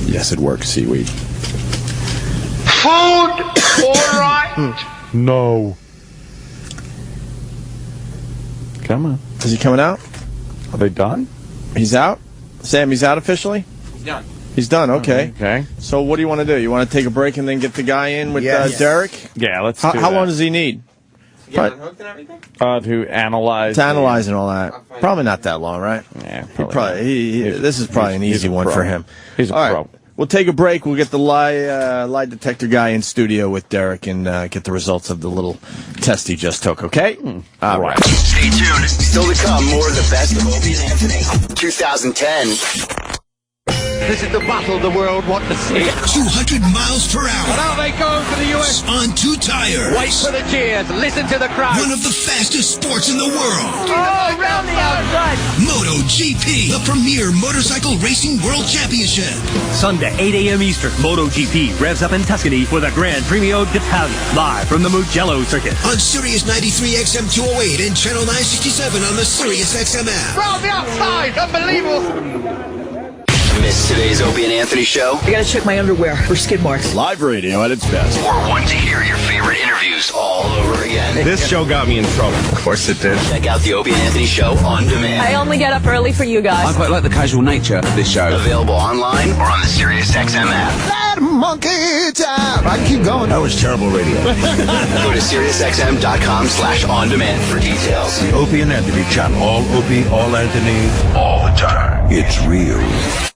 Yes, it works, seaweed. Food, all right? No. Come on. Is he coming out? Are they done? He's out? Sam, he's out officially? He's done. He's done, okay. Okay. So what do you want to do? You want to take a break and then get the guy in with Yes. Derek? Yeah, let's How do how that. long does he need? Get unhooked and everything? To analyze. To analyze and all that. Probably not that long, right? Yeah, This is probably an easy one for him. He's a All pro. right. We'll take a break. We'll get the lie detector guy in studio with Derek and get the results of the little test he just took, okay? All right. Stay tuned. Still to come, more of the best of Opie and Anthony. 2010. This is the battle the world want to see. 200 miles per hour. And out they go for the US. On 2 tires. Wait for the cheers. Listen to the crowd. One of the fastest sports in the world. Oh, round the outside. MotoGP, the premier motorcycle racing world championship. Sunday, 8 a.m. Eastern, MotoGP revs up in Tuscany for the Gran Premio d'Italia, live from the Mugello circuit. On Sirius 93 XM 208 and Channel 967 on the Sirius XM app. Round the outside. Unbelievable. Miss today's Opie and Anthony show? I gotta check my underwear for skid marks. Live radio at its best. Or want to hear your favorite interviews all over again? This show got me in trouble. Of course it did. Check out the Opie and Anthony show on demand. I only get up early for you guys. I quite like the casual nature of this show. Available online or on the Sirius XM app. That monkey time. I can keep going. That was terrible radio. Go to SiriusXM.com/on-demand for details. The Opie and Anthony channel. All Opie, all Anthony, all the time. It's real.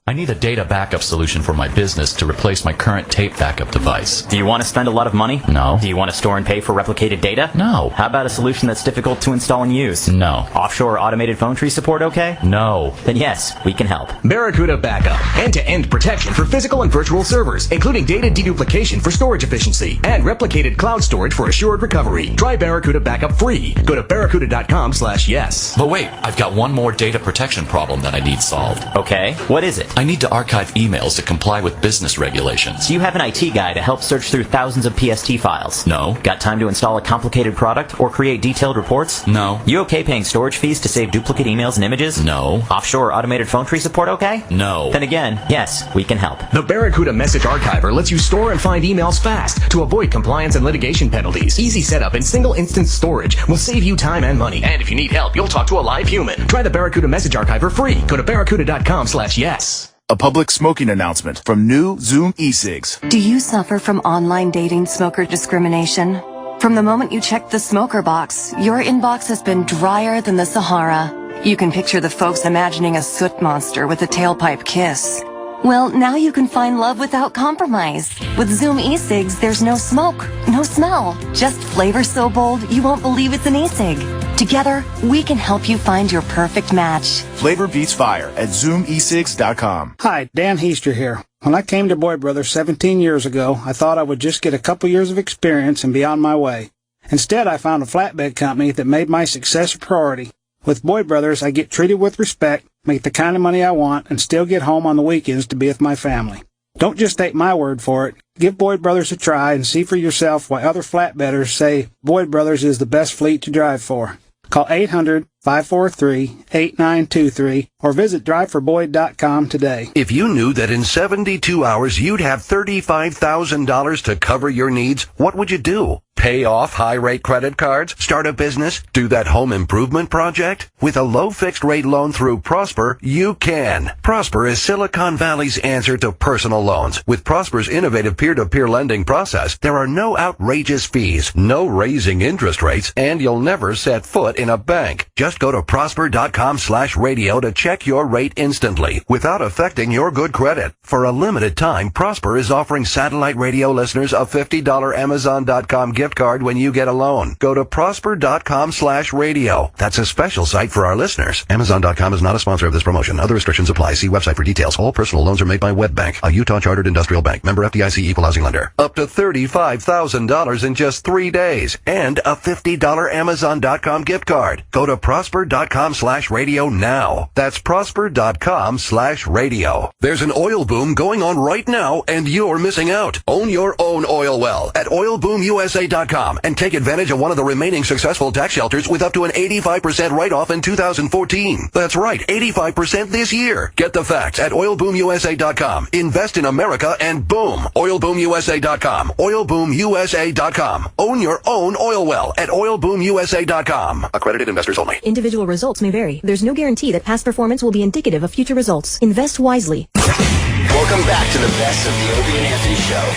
I need a data backup solution for my business to replace my current tape backup device. Do you want to spend a lot of money? No. Do you want to store and pay for replicated data? No. How about a solution that's difficult to install and use? No. Offshore automated phone tree support okay? No. Then yes, we can help. Barracuda Backup. End-to-end protection for physical and virtual servers, including data deduplication for storage efficiency and replicated cloud storage for assured recovery. Try Barracuda Backup free. Go to barracuda.com/yes. But wait, I've got one more data protection problem that I need solved. Okay, what is it? I need to archive emails to comply with business regulations. Do you have an IT guy to help search through thousands of PST files? No. Got time to install a complicated product or create detailed reports? No. You okay paying storage fees to save duplicate emails and images? No. Offshore automated phone tree support okay? No. Then again, yes, we can help. The Barracuda Message Archiver lets you store and find emails fast to avoid compliance and litigation penalties. Easy setup and single instance storage will save you time and money. And if you need help, you'll talk to a live human. Try the Barracuda Message Archiver free. Go to barracuda.com/yes. A public smoking announcement from new Zoom e-cigs. Do you suffer from online dating smoker discrimination? From the moment you checked the smoker box, your inbox has been drier than the Sahara. You can picture the folks imagining a soot monster with a tailpipe kiss. Well, now you can find love without compromise. With Zoom e-cigs, there's no smoke, no smell, just flavor so bold you won't believe it's an e-cig. Together, we can help you find your perfect match. Flavor beats fire at ZoomE6.com. Hi, Dan Heaster here. When I came to Boyd Brothers 17 years ago, I thought I would just get a couple years of experience and be on my way. Instead, I found a flatbed company that made my success a priority. With Boyd Brothers, I get treated with respect, make the kind of money I want, and still get home on the weekends to be with my family. Don't just take my word for it. Give Boyd Brothers a try and see for yourself why other flatbedders say Boyd Brothers is the best fleet to drive for. Call 800-543-8923 or visit driveforboyd.com today. If you knew that in 72 hours you'd have $35,000 to cover your needs, what would you do? Pay off high-rate credit cards? Start a business? Do that home improvement project? With a low fixed-rate loan through Prosper, you can. Prosper is Silicon Valley's answer to personal loans. With Prosper's innovative peer-to-peer lending process, there are no outrageous fees, no raising interest rates, and you'll never set foot in a bank. Just go to prosper.com/radio to check your rate instantly without affecting your good credit. For a limited time, Prosper is offering satellite radio listeners a $50 Amazon.com gift card when you get a loan. Go to prosper.com/radio. That's a special site for our listeners. Amazon.com is not a sponsor of this promotion. Other restrictions apply. See website for details. All personal loans are made by WebBank, a Utah chartered industrial bank. Member FDIC equal housing lender. Up to $35,000 in just 3 days. And a $50 Amazon.com gift card. Go to prosper.com/radio now. That's prosper.com/radio. There's an oil boom going on right now, and you're missing out. Own your own oil well at oilboomusa.com and take advantage of one of the remaining successful tax shelters with up to an 85% write-off in 2014. That's right, 85% this year. Get the facts at oilboomusa.com. Invest in America and boom, oilboomusa.com. oilboomusa.com. Own your own oil well at oilboomusa.com. Accredited investors only. Individual results may vary. There's no guarantee that past performance will be indicative of future results. Invest wisely. Welcome back to the best of the Opie and Anthony Show.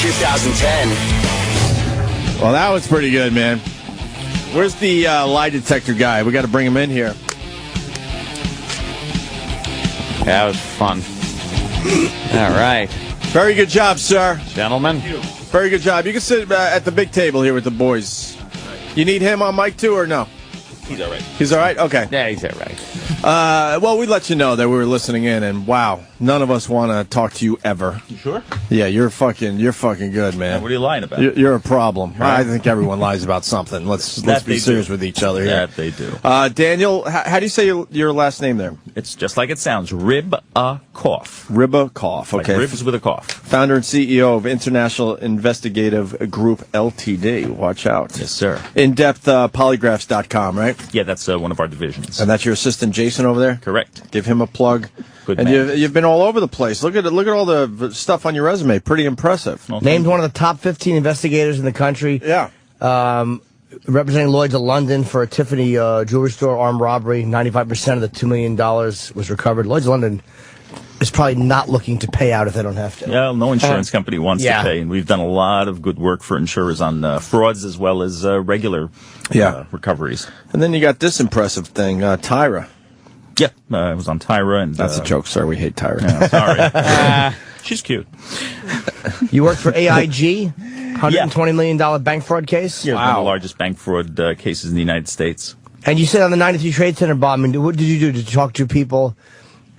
2010. Well, that was pretty good, man. Where's the lie detector guy? We got to bring him in here. That was fun. All right. Very good job, sir. Gentlemen. Very good job. You can sit at the big table here with the boys. You need him on mic too, or no? He's all right. He's all right? Okay. Yeah, he's all right. Well, we let you know that we were listening in, and wow. None of us want to talk to you ever. You sure? Yeah, you're fucking good, man. What are you lying about? You're a problem. I think everyone lies about something. Let's be serious with each other here. That they do. Daniel, how do you say your last name there? It's just like it sounds. Ribakoff. Ribakoff, okay. Like ribs with a cough. Founder and CEO of International Investigative Group Ltd. Watch out. Yes, sir. In-depth polygraphs.com, right? Yeah, that's one of our divisions. And that's your assistant Jason over there? Correct. Give him a plug. Good and man. you've been all over the place. Look at all the stuff on your resume. Pretty impressive. Well, named one of the top 15 investigators in the country. Yeah. Representing Lloyd's of London for a Tiffany jewelry store armed robbery. 95% of the $2 million was recovered. Lloyd's of London is probably not looking to pay out if they don't have to. Yeah, no insurance company wants to pay, and we've done a lot of good work for insurers on frauds as well as regular recoveries. And then you got this impressive thing, Tyra. Yeah, I was on Tyra. And that's a joke, sir. We hate Tyra. Yeah, sorry. She's cute. You worked for AIG? $120 million bank fraud case? Yeah, one of the largest bank fraud cases in the United States. And you said on the 93 Trade Center bombing, what did you do? Did you talk to people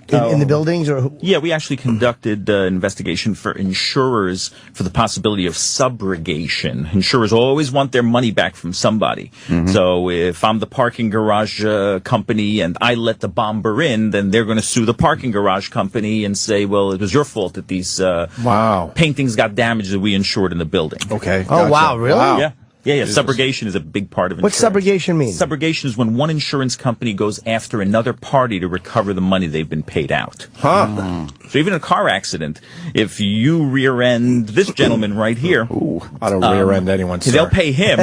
in the buildings? Yeah, we actually conducted an investigation for insurers for the possibility of subrogation. Insurers always want their money back from somebody. Mm-hmm. So if I'm the parking garage company and I let the bomber in, then they're going to sue the parking garage company and say, well, it was your fault that these paintings got damaged that we insured in the building. Okay. Oh, wow, really? Wow. Yeah. Yeah. Subrogation is a big part of insurance. What's subrogation mean? Subrogation is when one insurance company goes after another party to recover the money they've been paid out. Huh. So even in a car accident, if you rear-end this gentleman right here... Ooh, I don't rear-end anyone, sir. They'll pay him.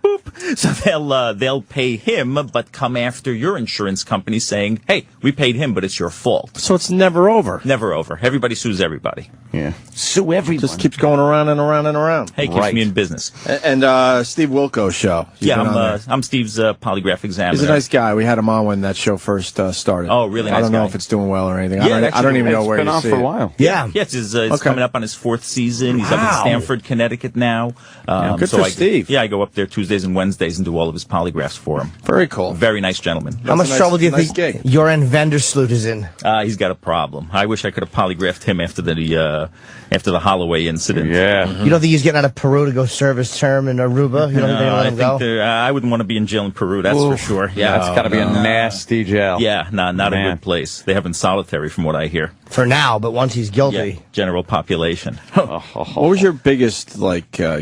Boop. So they'll pay him, but come after your insurance company saying, hey, we paid him, but it's your fault. So it's never over. Never over. Everybody sues everybody. Yeah. Sue everyone. Just keeps going around and around and around. Hey, keeps me in business. And Steve Wilko's show. I'm Steve's polygraph examiner. He's a nice guy. We had him on when that show first started. Oh, really nice I don't know guy. if it's doing well or anything. Yeah, I don't even know where it's been on for a while. Yeah. Yes, it's coming up on his 4th season. He's up in Stamford, Connecticut now. Good for Steve. Yeah, I go up there Tuesdays and Wednesdays and do all of his polygraphs for him. Very cool. Very nice gentleman. How much trouble do you think your end Vandersloot is in? He's got a problem. I wish I could have polygraphed him after the Holloway incident. Yeah. Mm-hmm. You don't think he's getting out of Peru to go serve his term in Aruba? You don't think they let him go? I wouldn't want to be in jail in Peru, that's for sure. Yeah, that's got to be a nasty jail. Yeah, not a good place. They have him solitary from what I hear. For now, but once he's guilty. Yeah, general population. What was your biggest,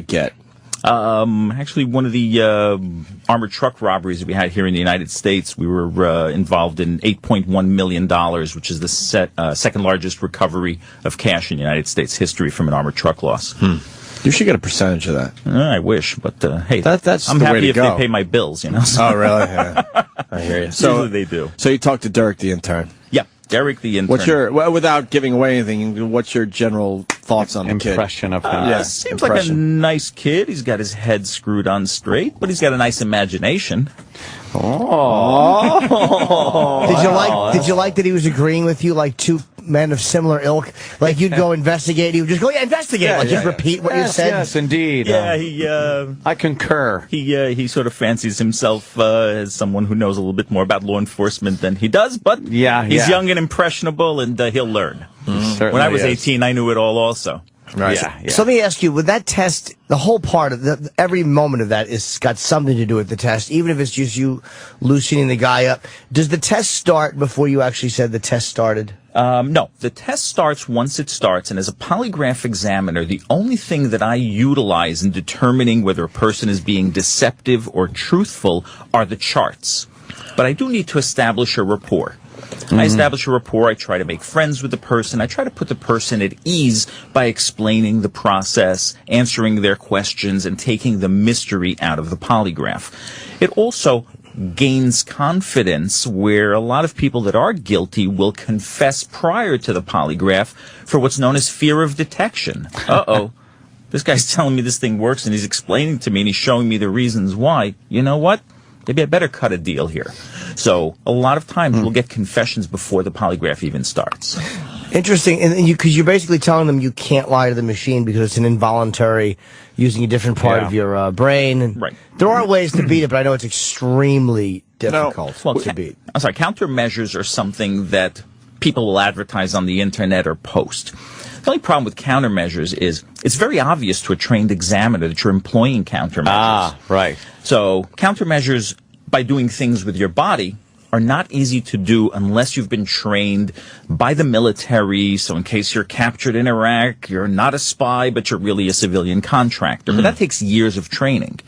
get? Actually, one of the armored truck robberies that we had here in the United States, we were involved in $8.1 million, which is the second largest recovery of cash in the United States history from an armored truck loss. You should get a percentage of that. I wish, but hey, that's I'm the way happy to if go. they pay my bills, you know. Oh, really? Yeah. I hear you. So usually they do. So you talked to Derek the intern. Yeah, Derek the intern. Without giving away anything, what's your general thoughts on the kid? Impression of him. Yeah, seems like a nice kid. He's got his head screwed on straight, but he's got a nice imagination. Oh. Did you like that he was agreeing with you like two men of similar ilk? Like you'd go investigate, he would just go, investigate. Just repeat what you said. Yes, indeed. Yeah, I concur. He sort of fancies himself as someone who knows a little bit more about law enforcement than he does, but he's young and impressionable, and he'll learn. Mm-hmm. When I was 18, I knew it all also. Right. Yeah. So let me ask you, with that test, the whole part of every moment of that is got something to do with the test, even if it's just you loosening the guy up. Does the test start before you actually said the test started? No, the test starts once it starts, and as a polygraph examiner, the only thing that I utilize in determining whether a person is being deceptive or truthful are the charts. But I do need to establish a rapport. I establish a rapport. I try to make friends with the person. I try to put the person at ease by explaining the process, answering their questions, and taking the mystery out of the polygraph. It also gains confidence where a lot of people that are guilty will confess prior to the polygraph for what's known as fear of detection. Uh-oh. This guy's telling me this thing works, and he's explaining to me, and he's showing me the reasons why. You know what? Maybe I better cut a deal here. So a lot of times we'll get confessions before the polygraph even starts. Interesting, and because you're basically telling them you can't lie to the machine because it's an involuntary, using a different part of your brain. And right. There are ways to beat it, but I know it's extremely difficult to beat. I'm sorry, countermeasures are something that people will advertise on the internet or post. The only problem with countermeasures is it's very obvious to a trained examiner that you're employing countermeasures. Ah, right. So countermeasures, by doing things with your body, are not easy to do unless you've been trained by the military. So in case you're captured in Iraq, you're not a spy, but you're really a civilian contractor. But that takes years of training.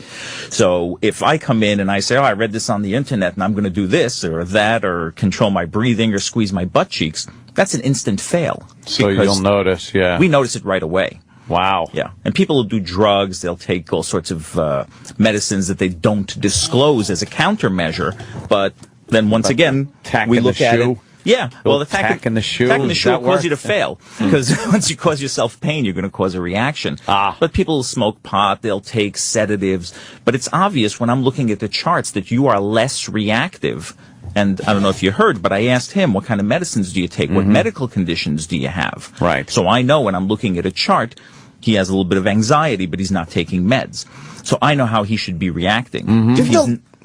So if I come in and I say, I read this on the internet and I'm going to do this or that or control my breathing or squeeze my butt cheeks, that's an instant fail. So you'll notice, yeah. We notice it right away. Wow. Yeah. And people will do drugs. They'll take all sorts of medicines that they don't disclose as a countermeasure, but then once again, we look at it. Yeah, well, the tack in the shoe will cause you to fail because once you cause yourself pain, you're going to cause a reaction. But people will smoke pot, they'll take sedatives, but it's obvious when I'm looking at the charts that you are less reactive. And I don't know if you heard, but I asked him, what kind of medicines do you take? What medical conditions do you have? Right. So I know when I'm looking at a chart, he has a little bit of anxiety, but he's not taking meds. So I know how he should be reacting.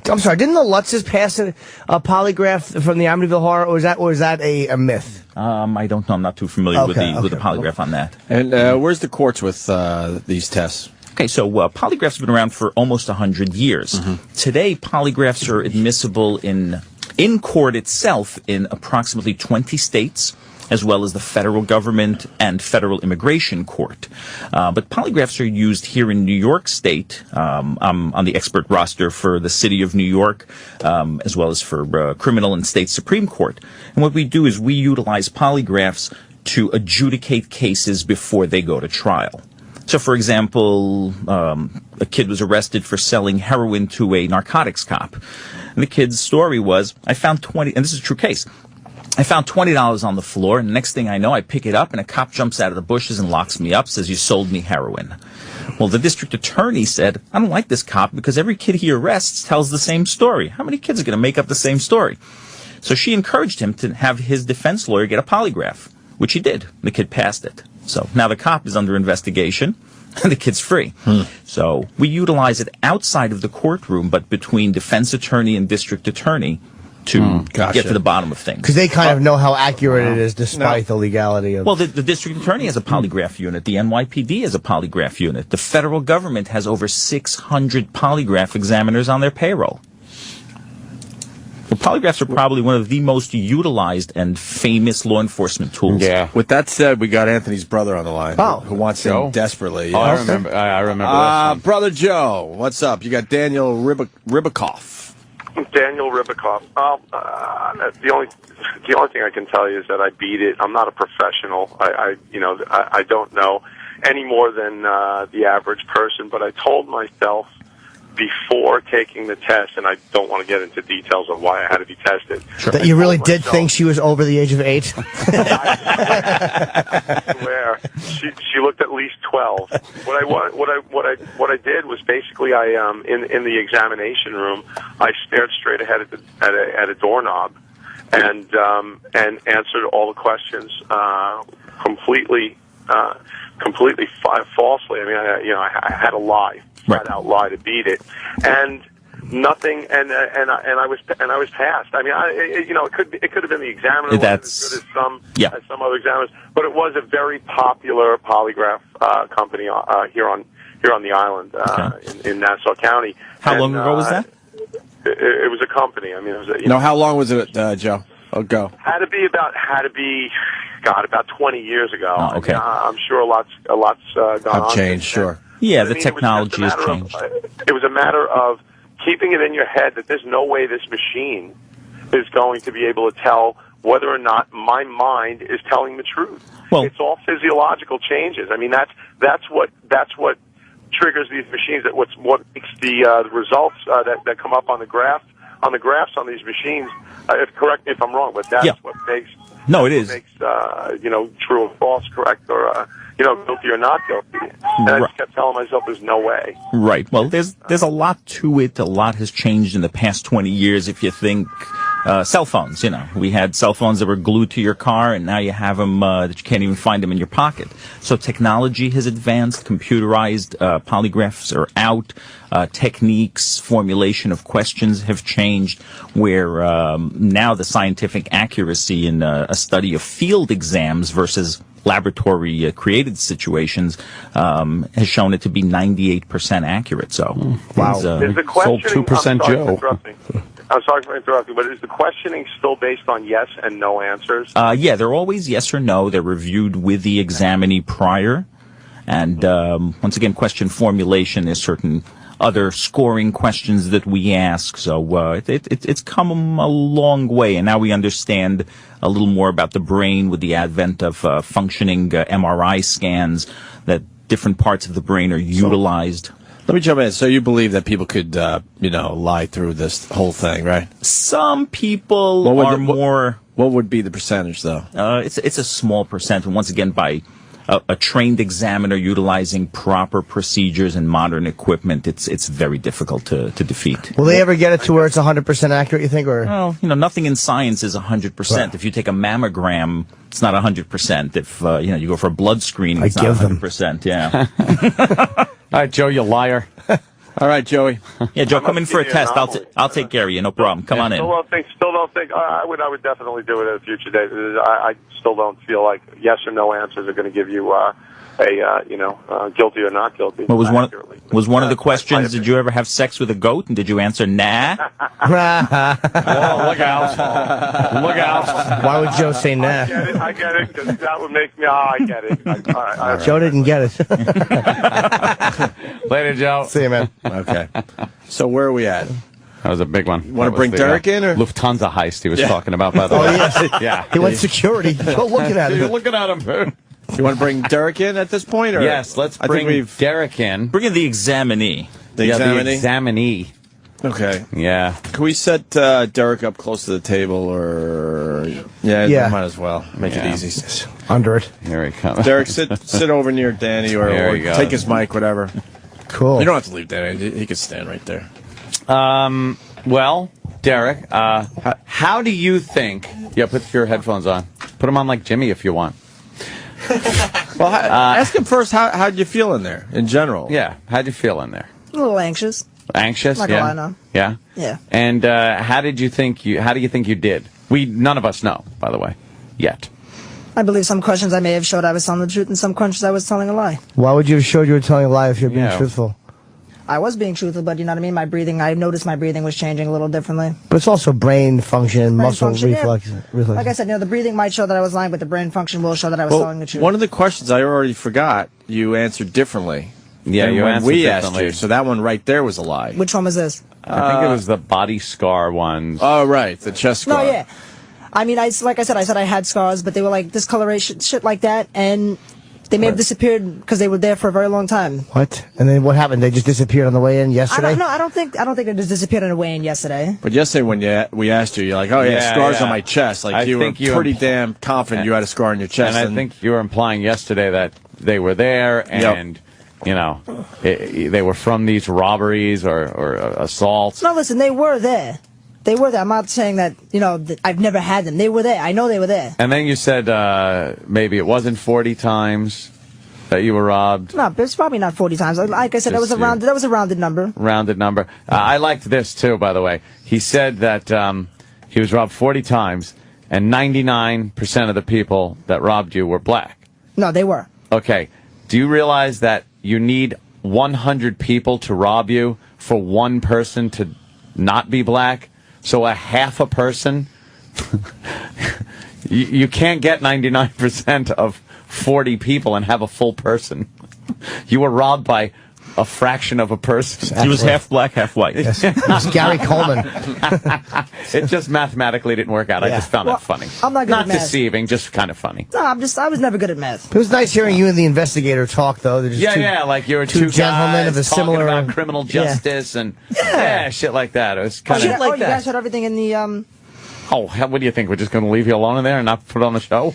I'm sorry, didn't the Lutzes pass a polygraph from the Amityville Horror, or is that a myth? I don't know. I'm not too familiar with the polygraph on that. And where's the courts with these tests? Okay, so polygraphs have been around for almost 100 years. Today, polygraphs are admissible in court itself in approximately 20 states, as well as the federal government and federal immigration court. But polygraphs are used here in New York State. I'm on the expert roster for the city of New York, as well as for criminal and state Supreme Court. And what we do is we utilize polygraphs to adjudicate cases before they go to trial. So, for example, a kid was arrested for selling heroin to a narcotics cop. And the kid's story was, I found 20, and this is a true case, I found $20 on the floor, and the next thing I know, I pick it up, and a cop jumps out of the bushes and locks me up, says, you sold me heroin. Well, the district attorney said, I don't like this cop because every kid he arrests tells the same story. How many kids are going to make up the same story? So she encouraged him to have his defense lawyer get a polygraph, which he did. The kid passed it. So now the cop is under investigation, and the kid's free. So we utilize it outside of the courtroom, but between defense attorney and district attorney to get to the bottom of things. Because they kind of know how accurate it is despite the legality of... Well, the district attorney has a polygraph unit. The NYPD has a polygraph unit. The federal government has over 600 polygraph examiners on their payroll. Well, polygraphs are probably one of the most utilized and famous law enforcement tools. Yeah. With that said, we got Anthony's brother on the line. Who wants him desperately. Oh, I remember this. Brother Joe, what's up? You got Daniel Ribicoff. Daniel Ribicoff. The only thing I can tell you is that I beat it. I'm not a professional. I don't know any more than the average person. But I told myself before taking the test, and I don't want to get into details of why I had to be tested. That you really did think she was over the age of 8? I swear, she looked at least 12. What I did was basically in the examination room, I stared straight ahead at a doorknob, and answered all the questions completely falsely. I mean, I had a lie. Flat out lie to beat it, and nothing, and I was passed. I mean, it could have been the examiner wasn't as good as some other examiners, but it was a very popular polygraph company here on the island in Nassau County. How long ago was that? It was a company. I mean, it was how long was it, Joe? Oh, go. Had to be about 20 years ago. Oh, okay. I'm sure a lot's gone on. Have changed, sure. Yeah, the technology has changed. It was a matter of keeping it in your head that there's no way this machine is going to be able to tell whether or not my mind is telling the truth. Well, it's all physiological changes. I mean, that's what triggers these machines. That what makes the results that come up on the graphs on these machines. Correct me if I'm wrong, but that's what makes. No, it is. Makes true or false, correct, or guilty or not guilty. And I just kept telling myself, "There's no way." Right. Well, there's a lot to it. A lot has changed in the past 20 years. If you think cell phones. You know, we had cell phones that were glued to your car, and now you have them that you can't even find them in your pocket. So technology has advanced. Computerized polygraphs are out. Techniques, formulation of questions have changed, where now the scientific accuracy in a study of field exams versus laboratory created situations has shown it to be 98% accurate. So, wow. Is the questioning, 2% Joe. I'm sorry for interrupting, but is the questioning still based on yes and no answers? Yeah, they're always yes or no. They're reviewed with the examinee prior. And once again, question formulation is certain other scoring questions that we ask. So it's come a long way, and now we understand a little more about the brain with the advent of functioning MRI scans, that different parts of the brain are utilized. Let me jump in. So you believe that people could, lie through this whole thing, right? Some people are more... What would be the percentage, though? It's a small percent, and once again, by a trained examiner utilizing proper procedures and modern equipment, it's very difficult to defeat. Will they ever get it to where it's 100% accurate, you think? Or well, nothing in science is 100%. Right. If you take a mammogram, it's not 100%. If you go for a blood screening, it's not 100%. Yeah. All right, Joe, you liar. All right, Joey. Yeah, Joe, come in for a test. I'll take care of you. No problem. Come on in. Still don't think. I would definitely do it at a future date. I still don't feel like yes or no answers are going to give you guilty or not guilty. Well, was one of the questions, did you ever have sex with a goat? And did you answer nah? Oh, look out. Look out. Why would Joe say nah? I get it, because that would make me, I get it. All right. Joe didn't get it. Later, Joe. See you, man. Okay. So where are we at? That was a big one. Want to bring Derek in? Or? Lufthansa heist he was talking about, by the way. Yes. Yeah. He went security. Go looking at him. You're looking at him. You want to bring Derek in at this point? Or? Yes, let's bring Derek in. Bring in the examinee. The examinee. Okay. Yeah. Can we set Derek up close to the table, or yeah. Might as well make it easy. Under it. Here he comes. Derek, sit over near Danny, or take his mic, whatever. Cool. You don't have to leave Danny. He can stand right there. Well, Derek, how do you think? Yeah, put your headphones on. Put them on like Jimmy if you want. Well, ask him first. How'd you feel in there, in general? Yeah. How'd you feel in there? A little anxious. Anxious? Not gonna lie, no. Yeah. Yeah. And how do you think you did? None of us know, by the way, yet. I believe some questions I may have showed I was telling the truth, and some questions I was telling a lie. Why would you have showed you were telling a lie if you're being truthful? I was being truthful, but you know what I mean? I noticed my breathing was changing a little differently. But it's also brain function, muscle reflex. Like I said, the breathing might show that I was lying, but the brain function will show that I was telling the truth. One of the questions I already forgot, you answered differently. Yeah, you answered we differently. Asked you, so that one right there was a lie. Which one was this? I think it was the body scar one. Oh, right, the chest scar. No, yeah. I mean, like I said I had scars, but they were like discoloration, shit like that, and they may have disappeared because they were there for a very long time. What? And then what happened? They just disappeared on the way in yesterday? I don't think they just disappeared on the way in yesterday. But yesterday when we asked you, you're like, oh yeah, scars on my chest. Like you were pretty damn confident you had a scar on your chest. And I think you were implying yesterday that they were there and they were from these robberies or assaults. No, listen, they were there. They were there. I'm not saying that, that I've never had them. They were there. I know they were there. And then you said maybe it wasn't 40 times that you were robbed. No, it's probably not 40 times. Like I said, that was a rounded number. Rounded number. I liked this, too, by the way. He said that he was robbed 40 times, and 99% of the people that robbed you were black. No, they were. Okay. Do you realize that you need 100 people to rob you for one person to not be black? So a half a person, you can't get 99% of 40 people and have a full person. You were robbed by a fraction of a person. He was half black, half white. Yes. It was Gary Coleman. It just mathematically didn't work out. I just found that funny. I'm not good at math. Deceiving, just kind of funny. No, I was never good at math. It was nice hearing you and the investigator talk, though. Like you were two gentlemen of a similar talking about criminal justice and shit like that. It was kind of like you guys had everything in the Oh, what do you think? We're just going to leave you alone in there and not put on the show?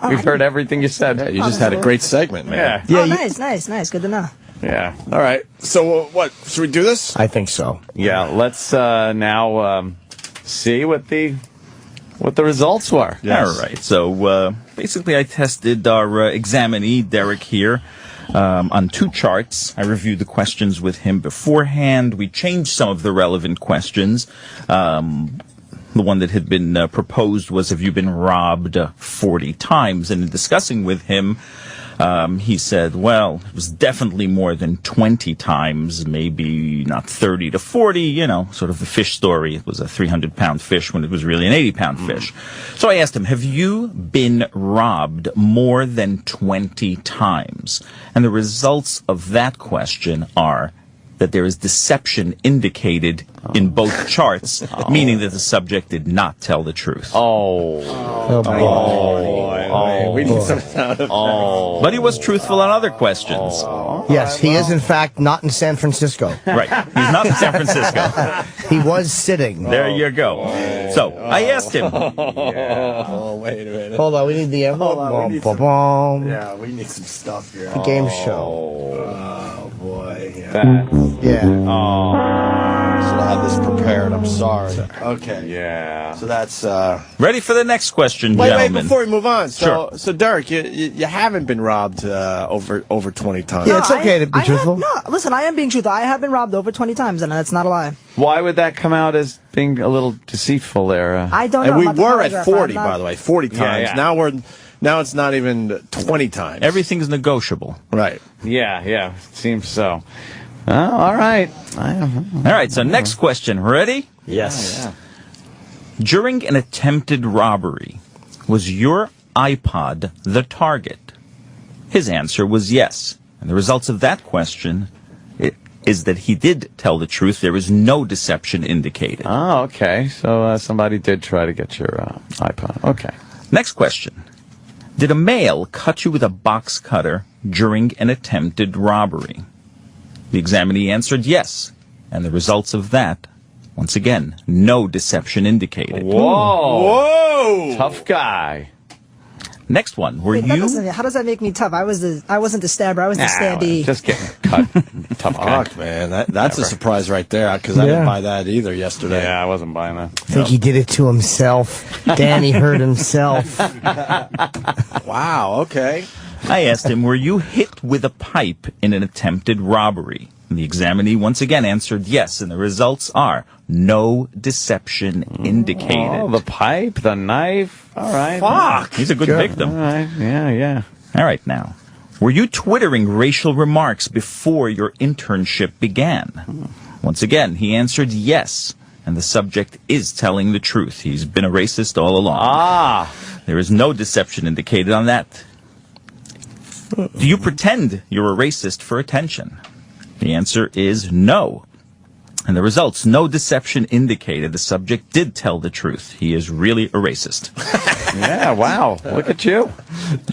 We've heard everything you said. Yeah, you just had a great segment, man. Yeah. Nice. Good to know. Yeah. All right. So what? Should we do this? I think so. Yeah. Let's now see what the what the results were. Yes. All right. So basically, I tested our examinee, Derek, here on 2 charts. I reviewed the questions with him beforehand. We changed some of the relevant questions. The one that had been proposed was, have you been robbed 40 times? And in discussing with him, he said, well, it was definitely more than 20 times, maybe not 30 to 40, you know, sort of the fish story. It was a 300-pound fish when it was really an 80-pound fish. So I asked him, have you been robbed more than 20 times? And the results of that question are that there is deception indicated in both charts, meaning that the subject did not tell the truth. We need some sound effects. But he was truthful on other questions. Yes, he is in fact not in San Francisco. Right, he's not in San Francisco. He was sitting. There you go. So I asked him. Oh, wait a minute. Hold on, we need the envelope. Yeah, we need some stuff here. The game show. Oh, boy. Yeah. Should have had this prepared. I'm sorry. Okay. Yeah. So that's ready for the next question, wait, gentlemen. before we move on. Sure. So Derek, you haven't been robbed over 20 times. Yeah, it's okay to be truthful. Listen, I am being truthful. I have been robbed over 20 times, and that's not a lie. Why would that come out as being a little deceitful there? I don't know. And we about the were at polygraph. 40, by the way, 40 times. Yeah. Now it's not even 20 times. Everything's negotiable. Right. Yeah, seems so. Oh, all right. All right, so next question. Ready? Yes. During an attempted robbery, was your iPod the target? His answer was yes. And the results of that question is that he did tell the truth. There is no deception indicated. Oh, okay. So somebody did try to get your iPod. Okay. Next question. Did a male cut you with a box cutter during an attempted robbery? The examinee answered yes. And the results of that, once again, no deception indicated. Whoa! Tough guy. Next one. How does that make me tough? I wasn't the stabber. I was the stabbee. Just getting cut. Tough guy. Fuck, man. That's a surprise right there, because I didn't buy that either yesterday. Yeah, I wasn't buying that. I think he did it to himself. Danny hurt himself. Wow, okay. I asked him, were you hit with a pipe in an attempted robbery? And the examinee once again answered yes, and the results are no deception indicated. Oh, the pipe, the knife. All right. Fuck! He's a good victim. All right, yeah. All right, now. Were you twittering racial remarks before your internship began? Once again, he answered yes, and the subject is telling the truth. He's been a racist all along. There is no deception indicated on that. Do you pretend you're a racist for attention? The answer is no. And the results, no deception indicated. The subject did tell the truth. He is really a racist. Yeah, wow. Look at you.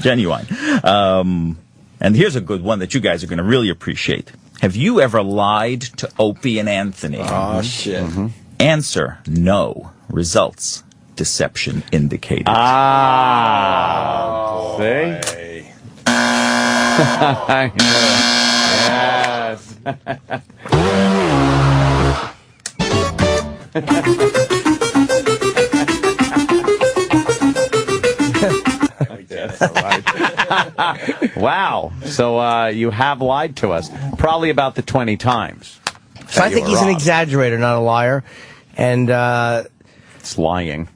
Genuine. And here's a good one that you guys are going to really appreciate. Have you ever lied to Opie and Anthony? Oh, shit. Answer, no. Results, deception indicated. See? Yes. Wow. So you have lied to us. Probably about the 20 times. So I think he's an exaggerator, not a liar. And it's lying.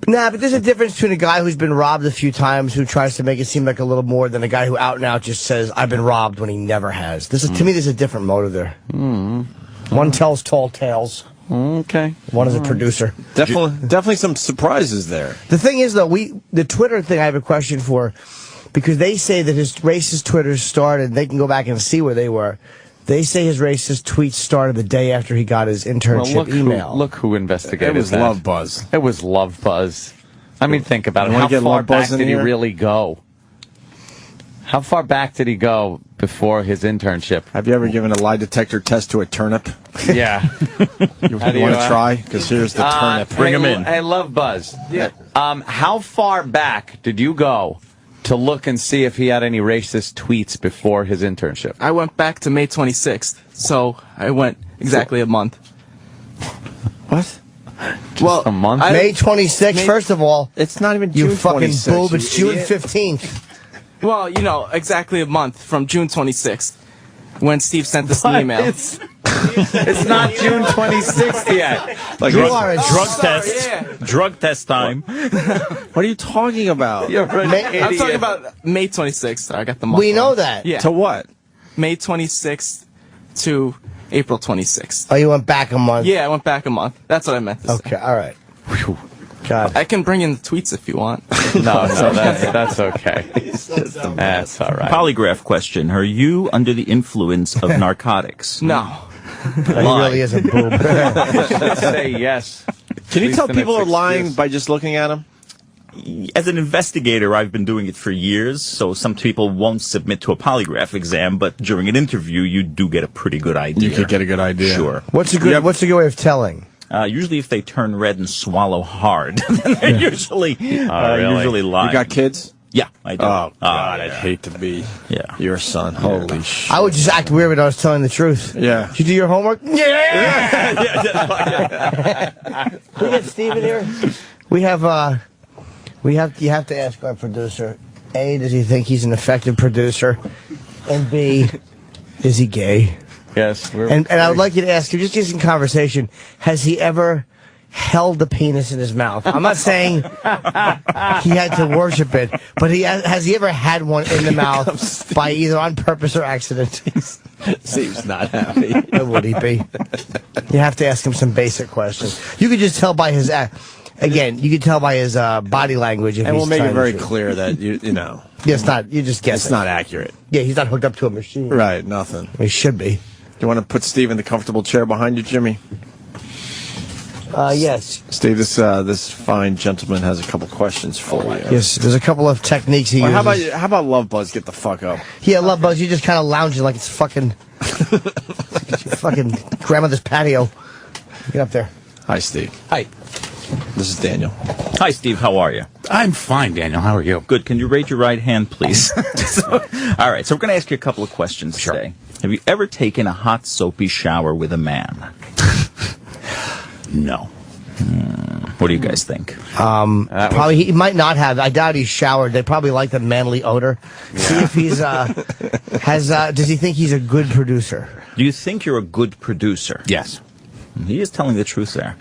Nah, but there's a difference between a guy who's been robbed a few times who tries to make it seem like a little more than a guy who out and out just says, I've been robbed, when he never has. To me, there's a different motive there. One tells tall tales. Okay. One is a producer. Definitely some surprises there. The thing is, though, the Twitter thing I have a question for, because they say that his racist Twitters started, they can go back and see where they were. They say his racist tweets started the day after he got his internship email. Look who investigated it was that. Love Buzz. It was Love Buzz. I mean, think about it. You How wanna get far Love Buzz back in did he here? really go? How far back did he go before his internship? Have you ever given a lie detector test to a turnip? Yeah. You want to try? Because here's the turnip. Bring him in. Hey, Love Buzz. Yeah. How far back did you go to look and see if he had any racist tweets before his internship? I went back to May 26th, so I went exactly a month. What? Well, a month. May 26th. First of all, it's not even you June fucking 26th, boob. you It's June idiot. 15th. Well, you know, exactly a month from June 26th when Steve sent us the email. It's not June 26th yet. Like, You are a Drug sorry, test. yeah. Drug test time. What are you talking about? You're an idiot. I'm talking about May 26th. I got the month We know wrong. that. Yeah. To what? May 26th to April 26th. Oh, you went back a month. Yeah, I went back a month. That's what I meant to say. Okay. All right. God. I can bring in the tweets if you want. No, that's okay. That's all right. Polygraph question. Are you under the influence of narcotics? No. He really is a boob. Say yes. Can you Please tell the people are next lying excuse. by just looking at them? As an investigator, I've been doing it for years, so some people won't submit to a polygraph exam, but during an interview, you do get a pretty good idea. You could get a good idea. Sure. What's a good way of telling? Usually if they turn red and swallow hard, then they're usually really? lying. You got kids? Yeah, I do. Oh, God, yeah. I'd hate to be Yeah. your son. Holy shit. I would just act weird when I was telling the truth. Yeah. Did you do your homework? Yeah. Yeah. We get Steven here. You have to ask our producer, A, does he think he's an effective producer? And B, is he gay? Yes. And I would like you to ask him, just in conversation, has he ever held a penis in his mouth? I'm not saying he had to worship it, but has he ever had one in the mouth by either on purpose or accident? Steve's not happy. Would he be? You have to ask him some basic questions. You could just tell by his again. You could tell by his body language. If And he's we'll make it telling very the truth. clear that, you know. Yeah, it's not. You just guess. It's not accurate. Yeah, he's not hooked up to a machine. Right, nothing. He should be. You want to put Steve in the comfortable chair behind you, Jimmy? Yes. Steve, this fine gentleman has a couple questions for you. Yes, there's a couple of techniques he Well, uses. how about Love Buzz? Get the fuck up. Yeah, Love Buzz, you just kind of lounging like it's fucking grandmother's patio. Get up there. Hi, Steve. Hi. This is Daniel. Hi, Steve. How are you? I'm fine, Daniel. How are you? Good. Can you raise your right hand, please? All right. So we're going to ask you a couple of questions today. Have you ever taken a hot, soapy shower with a man? No. What do you guys think? Probably he might not have. I doubt he showered. They probably like the manly odor. See if he's does he think he's a good producer? Do you think you're a good producer? Yes. He is telling the truth there.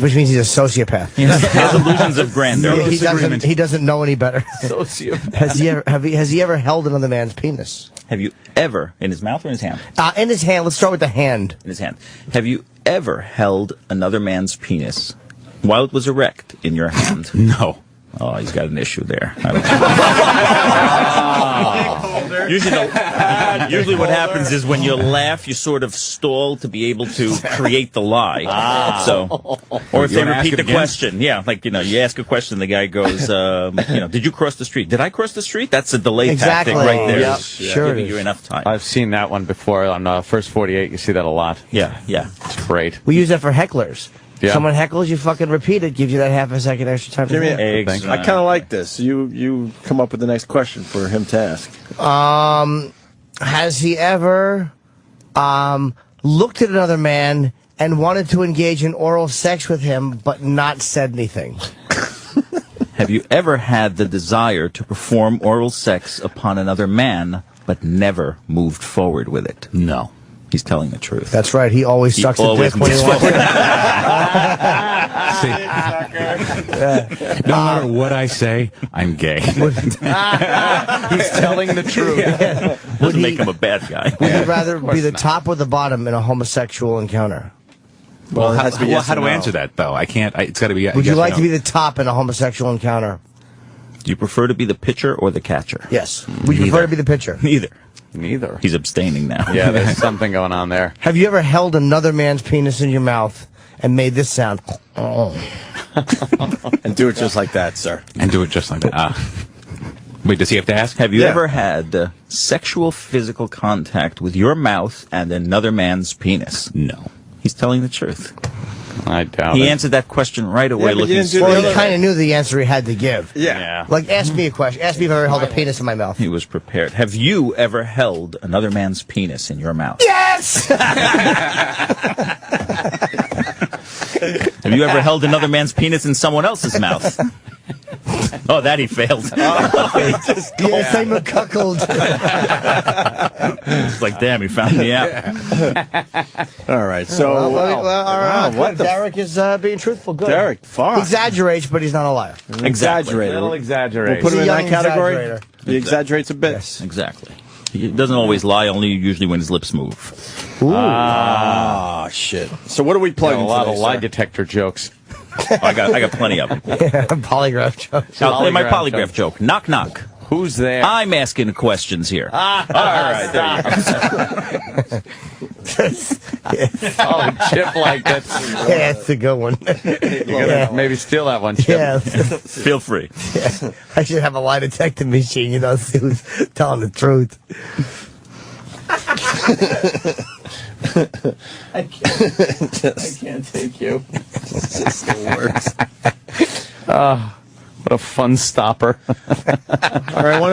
Which means he's a sociopath. He has illusions of grandeur. He doesn't know any better. Sociopath. Has he ever held another man's penis? Have you ever, in his mouth or in his hand? In his hand. Let's start with the hand. In his hand. Have you ever held another man's penis while it was erect in your hand? No. Oh, he's got an issue there. Usually what happens is when you laugh, you sort of stall to be able to create the lie. Or if they repeat the question. Yeah, like, you ask a question, the guy goes, did you cross the street? Did I cross the street? That's a delay tactic right there. Yep. Sure. Giving you enough time. I've seen that one before on First 48. You see that a lot. Yeah. It's great. We use that for hecklers. Yeah. Someone heckles, you fucking repeat it, gives you that half a second extra time. Jimmy, to I kind of like this. You come up with the next question for him to ask. Has he ever looked at another man and wanted to engage in oral sex with him but not said anything? Have you ever had the desire to perform oral sex upon another man but never moved forward with it? No. He's telling the truth. That's right. He always sucks a dick when he wants. No matter what I say, I'm gay. He's telling the truth. Doesn't make him a bad guy. Would you rather be the top or the bottom in a homosexual encounter? Well, how do I answer that, though? I can't. It's got to be. Would you like to be the top in a homosexual encounter? Do you prefer to be the pitcher or the catcher? Yes. Would you prefer to be the pitcher? Neither. He's abstaining now. Yeah, there's something going on there. Have you ever held another man's penis in your mouth and made this sound? Oh. And do it just like that, sir. And do it just like that. Wait, does he have to ask? Have you ever had sexual physical contact with your mouth and another man's penis? No. He's telling the truth. I doubt He it. answered that question right away. but you didn't do Well, the he kind of knew the answer he had to give. Yeah. Like, ask me a question. Ask me if I ever held a penis in my mouth. He was prepared. Have you ever held another man's penis in your mouth? Yes! Have you ever held another man's penis in someone else's mouth? Oh, that he failed. Yes, I'm a cuckold. It's like, damn, he found me out. All right, so all right. what the Derek is being truthful. Good. Derek, far. He exaggerates, but he's not a liar. Exaggerator. Little exaggerate. We'll put him in that young category. exaggerator. He exaggerates a bit. Yes. Exactly. He doesn't always lie, only usually when his lips move. Ah, shit. So what are we plugging? A lot today, of lie sir? detector jokes. I got plenty of them. Polygraph jokes. I'll play my polygraph joke. Knock, knock. Who's there? I'm asking the questions here. All right, there you go. Oh, Chip like that. Yeah, that's a good one. You're gonna maybe steal that one, Chip. Yeah. Feel free. Yeah. I should have a lie detector machine, see who's telling the truth. I can't take you. This is the worst. What a fun stopper. All right, why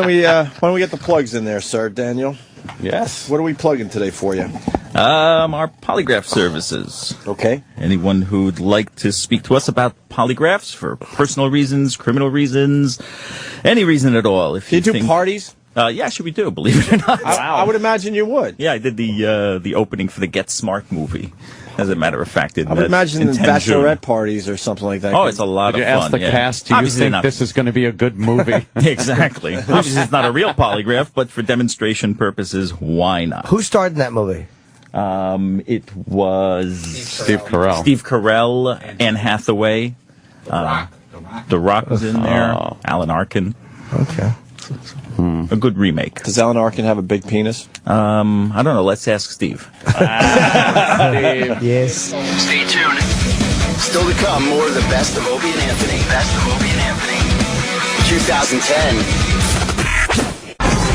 don't we get the plugs in there, sir, Daniel? Yes. What are we plugging today for you? Our polygraph services. Okay. Anyone who'd like to speak to us about polygraphs for personal reasons, criminal reasons, any reason at all. If you do parties? Yeah, actually we do, believe it or not. I would imagine you would. Yeah, I did the opening for the Get Smart movie. As a matter of fact, I would imagine the bachelorette parties or something like that. Oh, it's a lot Did of you fun. ask the yeah. cast, do you Obviously think not. this is going to be a good movie? Exactly. Obviously, it's not a real polygraph, but for demonstration purposes, why not? Who starred in that movie? It was Steve Carell. Steve Carell, Anne Hathaway. The Rock was in there. Alan Arkin. Okay. A good remake. Does Alan Arkin have a big penis? I don't know. Let's ask Steve. Steve. Yes. Stay tuned. Still to come, more of the best of Opie and Anthony. Best of Opie and Anthony. 2010.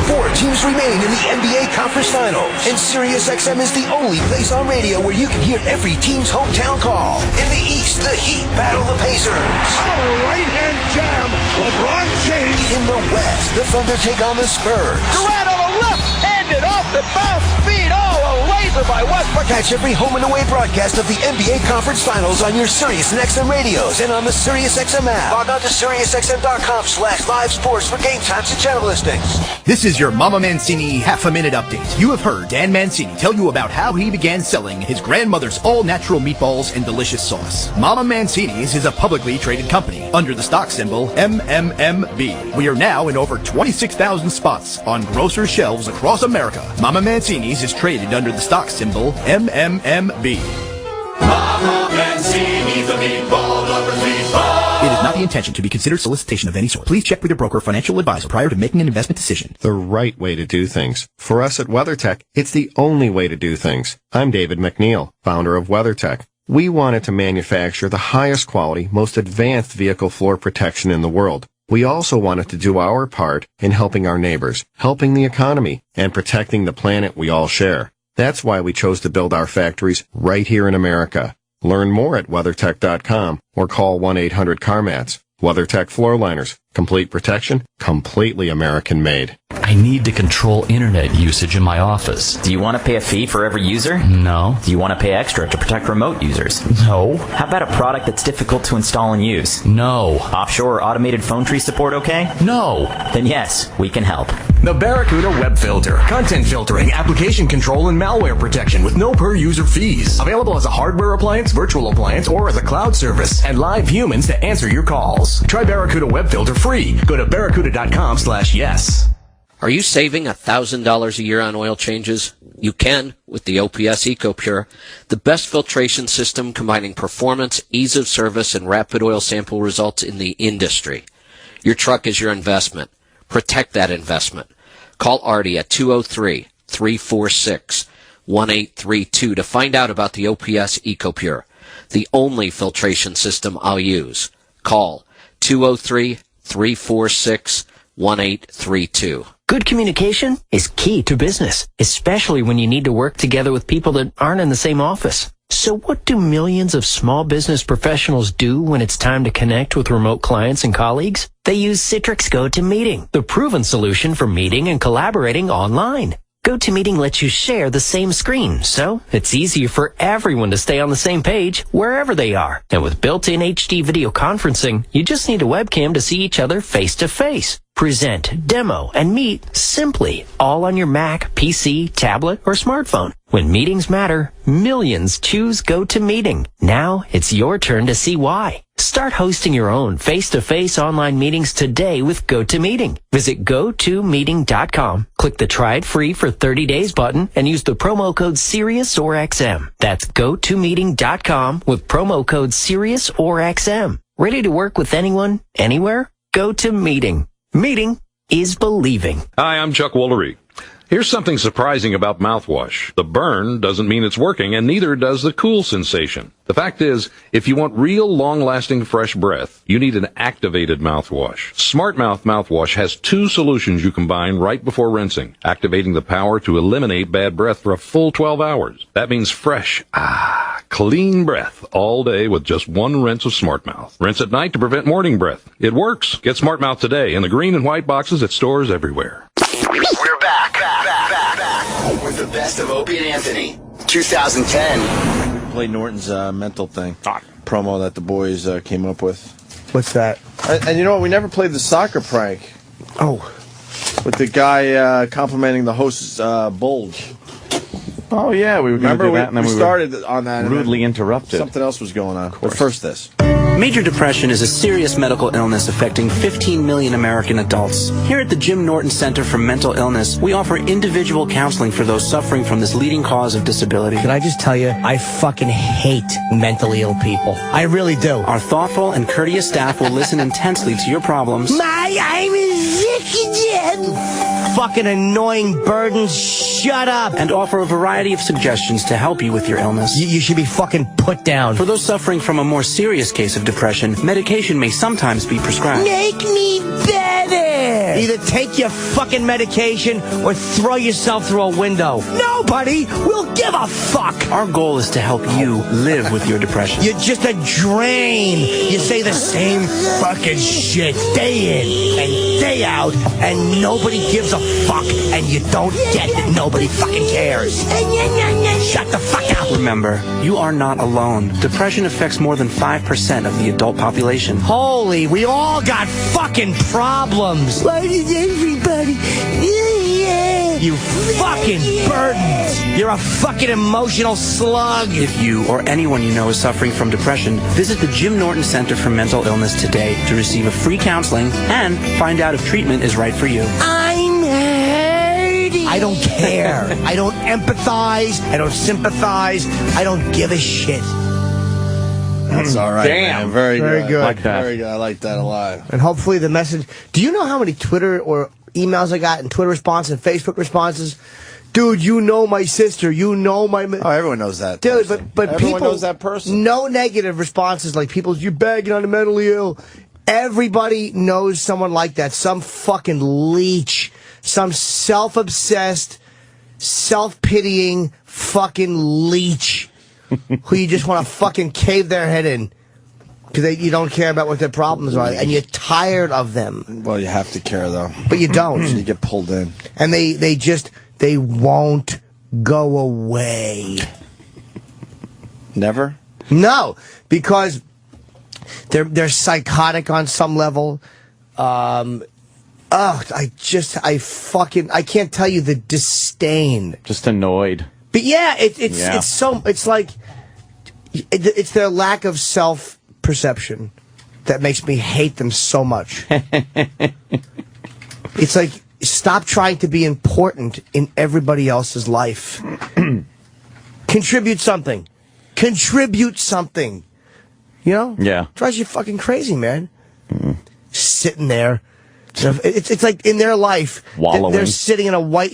4 teams remain in the NBA Conference Finals, and SiriusXM is the only place on radio where you can hear every team's hometown call. In the East, the Heat battle the Pacers. Right-hand jam, LeBron James. In the West, the Thunder take on the Spurs. Durant on the left-handed off the bounce speed. Oh, a laser by Westbrook. Catch every home and away broadcast of the NBA Conference Finals on your SiriusXM radios and on the SiriusXM app. Log on to SiriusXM.com/live sports for game times and channel listings. This is your Mama Mancini half-a-minute update. You have heard Dan Mancini tell you about how he began selling his grandmother's all-natural meatballs and delicious sauce. Mama Mancini's is a publicly traded company under the stock symbol MMMB. We are now in over 26,000 spots on grocer shelves across America. Mama Mancini's is traded under the stock symbol MMMB. Mama Mancini's a meatball lover's meatball. It is not the intention to be considered solicitation of any sort. Please check with your broker or financial advisor prior to making an investment decision. The right way to do things. For us at WeatherTech, it's the only way to do things. I'm David McNeil, founder of WeatherTech. We wanted to manufacture the highest quality, most advanced vehicle floor protection in the world. We also wanted to do our part in helping our neighbors, helping the economy, and protecting the planet we all share. That's why we chose to build our factories right here in America. Learn more at WeatherTech.com or call 1-800-CarMats. WeatherTech Floor Liners. Complete protection, completely American-made. I need to control internet usage in my office. Do you want to pay a fee for every user? No. Do you want to pay extra to protect remote users? No. How about a product that's difficult to install and use? No. Offshore or automated phone tree support okay? No. Then yes, we can help. The Barracuda Web Filter. Content filtering, application control, and malware protection with no per-user fees. Available as a hardware appliance, virtual appliance, or as a cloud service. And live humans to answer your calls. Try Barracuda Web Filter free. Go to barracuda.com/yes. Are you saving $1,000 a year on oil changes? You can with the OPS EcoPure, the best filtration system combining performance, ease of service, and rapid oil sample results in the industry. Your truck is your investment. Protect that investment. Call Artie at 203-346-1832 to find out about the OPS EcoPure, the only filtration system I'll use. Call 203-346-1832. Good communication is key to business, especially when you need to work together with people that aren't in the same office. So what do millions of small business professionals do when it's time to connect with remote clients and colleagues? They use Citrix GoToMeeting, the proven solution for meeting and collaborating online. GoToMeeting lets you share the same screen, so it's easier for everyone to stay on the same page wherever they are. And with built-in HD video conferencing, you just need a webcam to see each other face-to-face. Present, demo, and meet simply, all on your Mac, PC, tablet, or smartphone. When meetings matter, millions choose GoToMeeting. Now it's your turn to see why. Start hosting your own face-to-face online meetings today with GoToMeeting. Visit GoToMeeting.com, click the Try It Free for 30 days button, and use the promo code SiriusOrXM. That's GoToMeeting.com with promo code SiriusOrXM. Ready to work with anyone, anywhere? GoToMeeting. Meeting is believing. Hi, I'm Chuck Woolery. Here's something surprising about mouthwash. The burn doesn't mean it's working, and neither does the cool sensation. The fact is, if you want real, long-lasting, fresh breath, you need an activated mouthwash. Smart Mouth mouthwash has two solutions you combine right before rinsing, activating the power to eliminate bad breath for a full 12 hours. That means fresh, clean breath all day with just one rinse of Smart Mouth. Rinse at night to prevent morning breath. It works. Get Smart Mouth today in the green and white boxes at stores everywhere. We're back with the best of Opie and Anthony. 2010. Play Norton's mental thing. Promo that the boys came up with. What's that? And you know what? We never played the soccer prank. Oh. With the guy complimenting the host's bulge. Oh, yeah, we were going to do that, and then we started on that. Rudely interrupted. Something else was going on. But first this. Major depression is a serious medical illness affecting 15 million American adults. Here at the Jim Norton Center for Mental Illness, we offer individual counseling for those suffering from this leading cause of disability. Can I just tell you, I fucking hate mentally ill people. I really do. Our thoughtful and courteous staff will listen intensely to your problems. I'm sick again. Fucking annoying burdens. Shut up. And offer a variety of suggestions to help you with your illness. You should be fucking put down. For those suffering from a more serious case of depression, medication may sometimes be prescribed. Make me better. Either take your fucking medication or throw yourself through a window. Nobody will give a fuck. Our goal is to help you live with your depression. You're just a drain. You say the same fucking shit day in and day out, and nobody gives a fuck, and you don't get that nobody fucking cares. Shut the fuck up. Remember, you are not alone. Depression affects more than 5% of the adult population. Holy, we all got fucking problems. Why does everybody? You fucking burdens. You're a fucking emotional slug. If you or anyone you know is suffering from depression, visit the Jim Norton Center for Mental Illness today to receive a free counseling and find out if treatment is right for you. I'm hurting. I don't care. I don't empathize. I don't sympathize. I don't give a shit. That's all right. Damn. Man. Very good. Like that. Very good. I like that a lot. And hopefully the message... Do you know how many Twitter or emails I got and Twitter responses and Facebook responses? Dude, you know my sister. You know my... Oh, everyone knows that. Dude, person. but everyone people... knows that person. No negative responses like people, you're bagging on the mentally ill. Everybody knows someone like that. Some fucking leech. Some self-obsessed, self-pitying fucking leech who you just want to fucking cave their head in because you don't care about what their problems are, and you're tired of them. Well, you have to care, though. But you don't. You get pulled in. And they won't go away. Never? No, because they're psychotic on some level. I can't tell you the disdain. Just annoyed. But yeah, it's like it's their lack of self-perception that makes me hate them so much. It's like, stop trying to be important in everybody else's life. Contribute something. Contribute something. You know? Yeah. Drives you fucking crazy, man. Sitting there. It's like in their life, wallowing. They're sitting in a white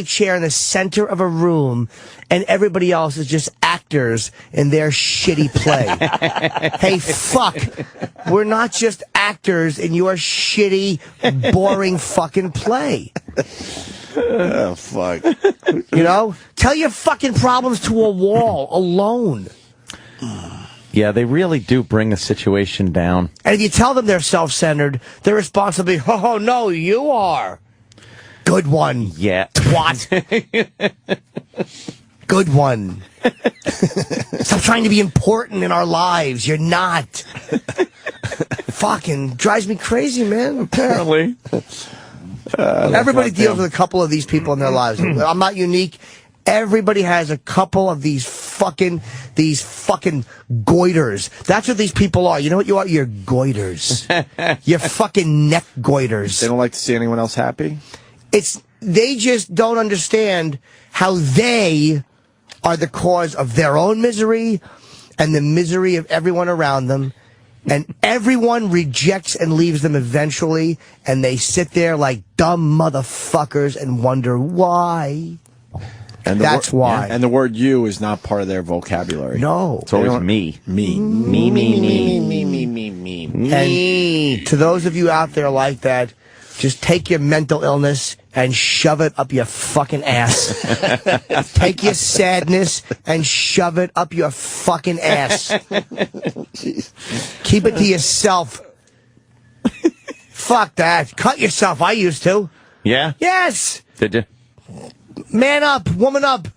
chair in the center of a room, and everybody else is just actors in their shitty play. Hey, fuck. We're not just actors in your shitty, boring fucking play. Oh, fuck. You know? Tell your fucking problems to a wall alone. Yeah, they really do bring the situation down. And if you tell them they're self-centered, their response will be, oh, no, you are. Good one. Yeah. Twat. Good one. Stop trying to be important in our lives. You're not. Fucking drives me crazy, man. Apparently. Everybody deals with a couple of these people in their lives. I'm not unique. Everybody has a couple of these fucking goiters. That's what these people are. You know what you are? You're goiters. You're fucking neck goiters. They don't like to see anyone else happy? They just don't understand how they are the cause of their own misery and the misery of everyone around them. And everyone rejects and leaves them eventually, and they sit there like dumb motherfuckers and wonder why. And that's why. And the word "you" is not part of their vocabulary. No. It's always me. Me. And to those of you out there like that, just take your mental illness and shove it up your fucking ass. Take your sadness and shove it up your fucking ass. Keep it to yourself. Fuck that. Cut yourself. I used to. Yeah? Yes. Did you? Man up. Woman up.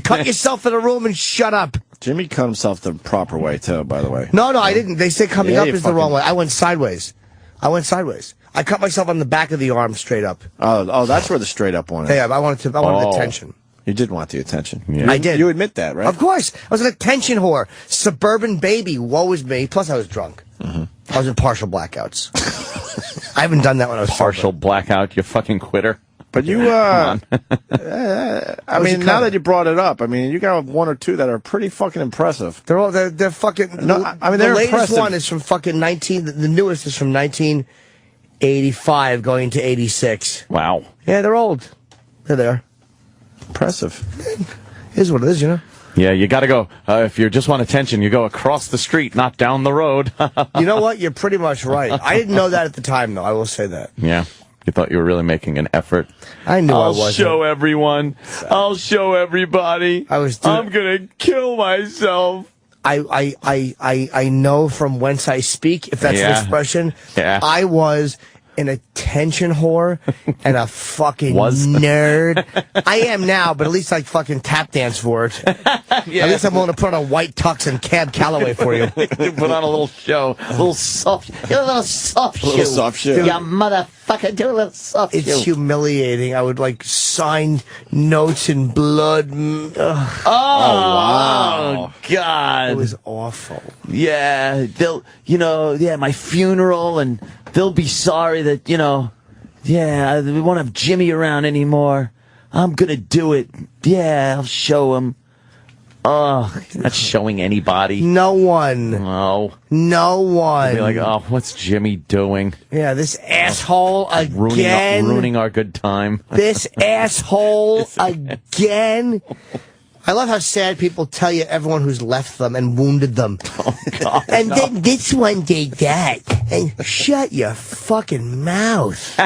Cut yourself in a room and shut up. Jimmy cut himself the proper way, too, by the way. No, I didn't. They say coming up is the wrong way. I went sideways. I cut myself on the back of the arm straight up. Oh, that's where the straight up one is. Yeah, I wanted attention. You did want the attention. Yeah. I did. You admit that, right? Of course. I was an attention whore. Suburban baby. Woe is me. Plus, I was drunk. I was in partial blackouts. I haven't done that when I was partial blackout, you fucking quitter. But you, I mean, now that you brought it up, I mean, you got one or two that are pretty fucking impressive. They're fucking. No, I mean, they're the latest impressive. one is from fucking The newest is from 1985, going to 86. Wow. Yeah, they're old. They're there. Impressive. Is what it is, you know. Yeah, you got to go. If you just want attention, you go across the street, not down the road. You know what? You're pretty much right. I didn't know that at the time, though. I will say that. Yeah. You thought you were really making an effort. I knew I wasn't. I'll show everyone. I'll show everybody. I'm gonna kill myself. I know from whence I speak, if that's an expression. Yeah. I was an attention whore and a fucking nerd. I am now, but at least I fucking tap dance for it. At least I'm willing to put on a white tux and Cab Calloway for you. Put on a little show. A little soft. Do a little soft show. A little soft show. You motherfucker. Do a little soft show. It's humiliating. I would like sign notes in blood. Oh, wow. God. It was awful. Yeah, my funeral, and they'll be sorry that, we won't have Jimmy around anymore. I'm gonna do it. Yeah, I'll show him. Oh, not showing anybody. No one. No. No one. They'll be like, oh, what's Jimmy doing? Yeah, this asshole again. Ruining our good time. This asshole again. I love how sad people tell you everyone who's left them and wounded them. Oh, God. And then this one did that. And shut your fucking mouth.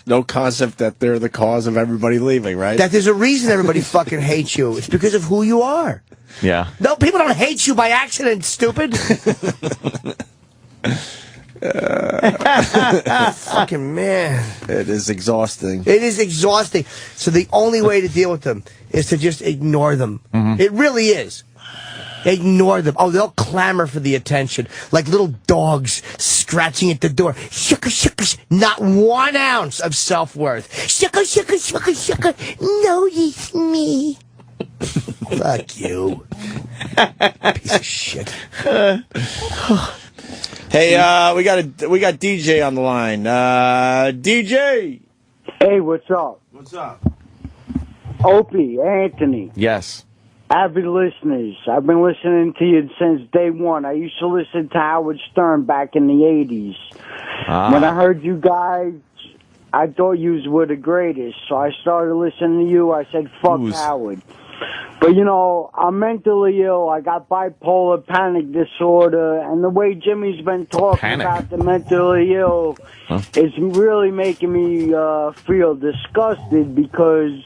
No concept that they're the cause of everybody leaving, right? That there's a reason everybody fucking hates you. It's because of who you are. Yeah. No, people don't hate you by accident, stupid. Fucking man. It is exhausting. It is exhausting. So the only way to deal with them is to just ignore them. It really is. Ignore them. Oh, they'll clamor for the attention like little dogs scratching at the door. Shucka, shucka, not 1 ounce of self-worth. Shucka, shucka, shucka, shucka. Notice me. Fuck you. Piece of shit. Hey, we got DJ on the line. DJ. Hey, what's up? What's up? Opie, Anthony. Yes. Avid listeners. I've been listening to you since day one. I used to listen to Howard Stern back in the 80s. When I heard you guys, I thought you were the greatest. So I started listening to you. I said, fuck Howard. But, I'm mentally ill. I got bipolar panic disorder. And the way Jimmy's been talking about the mentally ill, it's really making me feel disgusted because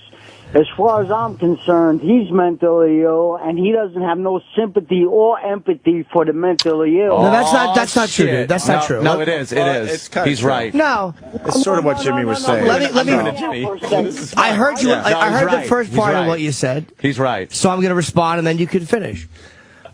As far as I'm concerned, he's mentally ill, and he doesn't have no sympathy or empathy for the mentally ill. No, that's not true, dude. That's not true. No, it is. It is. He's right. No, it's sort of what Jimmy was saying. Let me. I heard you. I heard the first part of what you said. He's right. So I'm going to respond, and then you can finish.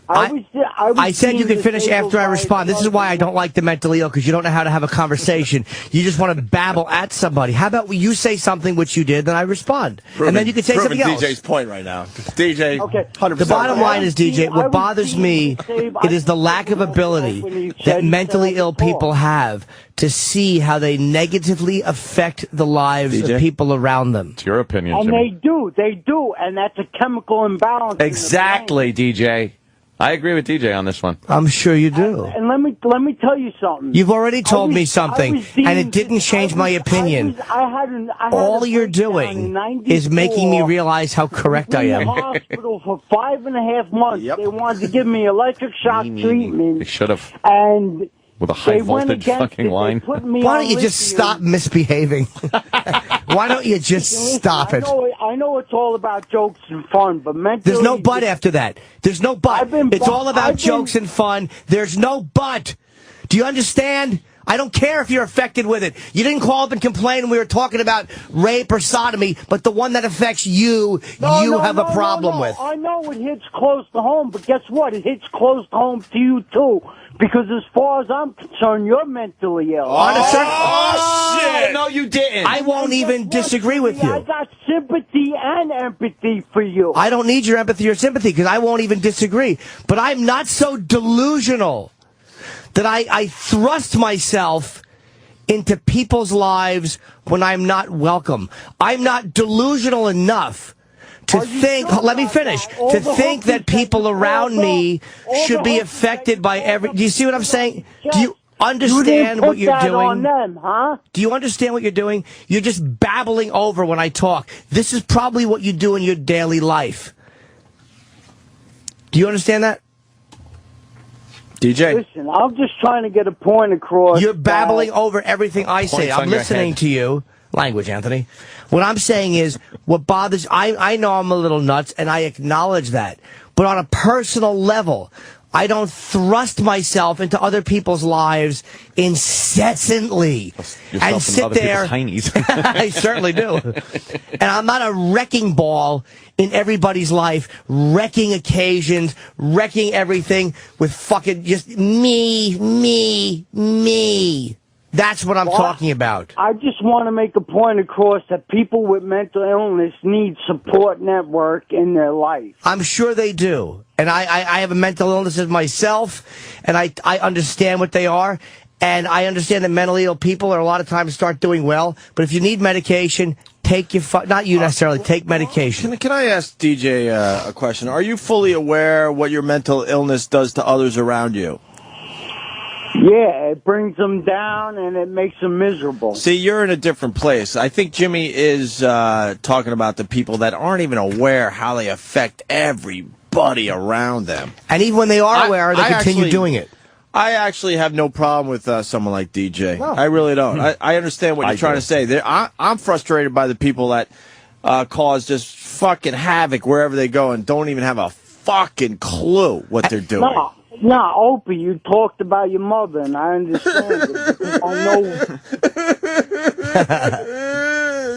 I said you could finish after I respond. This is why I don't like the mentally ill, because you don't know how to have a conversation. You just want to babble at somebody. How about you say something, which you did, then I respond. And then you can say something else. DJ's point right now. DJ, okay. 100%. The bottom line is, DJ, what bothers me, it is the lack of ability that mentally ill people have to see how they negatively affect the lives of people around them. It's your opinion, And Jimmy. they do, and that's a chemical imbalance. Exactly, DJ. I agree with DJ on this one. I'm sure you do. And let me tell you something. You've already told me something, and it didn't change my opinion. All you're doing is making me realize how correct I am. I was in the hospital for 5.5 months. They wanted to give me electric shock treatment. They should have. And with a high voltage fucking line. Why don't you just stop misbehaving? Why don't you just stop it? I know it's all about jokes and fun, but mentally... There's no but after that. There's no but. It's all about jokes and fun. There's no but. Do you understand? I don't care if you're affected with it. You didn't call up and complain when we were talking about rape or sodomy, but the one that affects you, you have a problem with. I know it hits close to home, but guess what? It hits close to home to you, too. Because as far as I'm concerned, you're mentally ill. Shit! No, you didn't. I won't even disagree with you. I got sympathy and empathy for you. I don't need your empathy or sympathy because I won't even disagree. But I'm not so delusional that I thrust myself into people's lives when I'm not welcome. I'm not delusional enough to think, let me finish, to think that people around me should be affected by every... Do you see what I'm saying? Do you understand what you're doing? Do you understand what you're doing? You're just babbling over when I talk. This is probably what you do in your daily life. Do you understand that? DJ? Listen, I'm just trying to get a point across. You're babbling over everything I say. I'm listening to you. Language, Anthony. What I'm saying is, what bothers... I know I'm a little nuts, and I acknowledge that. But on a personal level, I don't thrust myself into other people's lives incessantly and sit there. I certainly do. And I'm not a wrecking ball in everybody's life, wrecking occasions, wrecking everything with fucking just me. That's what I'm talking about. I just want to make a point across that people with mental illness need support network in their life. I'm sure they do. And I have a mental illness myself, and I understand what they are. And I understand that mentally ill people are a lot of times start doing well. But if you need medication, take your... not you necessarily, take medication. Can I ask DJ a question? Are you fully aware what your mental illness does to others around you? Yeah, it brings them down and it makes them miserable. See, you're in a different place. I think Jimmy is talking about the people that aren't even aware how they affect everybody around them. And even when they are aware, they continue doing it. I actually have no problem with someone like DJ. No. I really don't. I understand what you're trying to say. I'm frustrated by the people that cause just fucking havoc wherever they go and don't even have a fucking clue what they're doing. No, Opie, you talked about your mother, and I understand it because I know.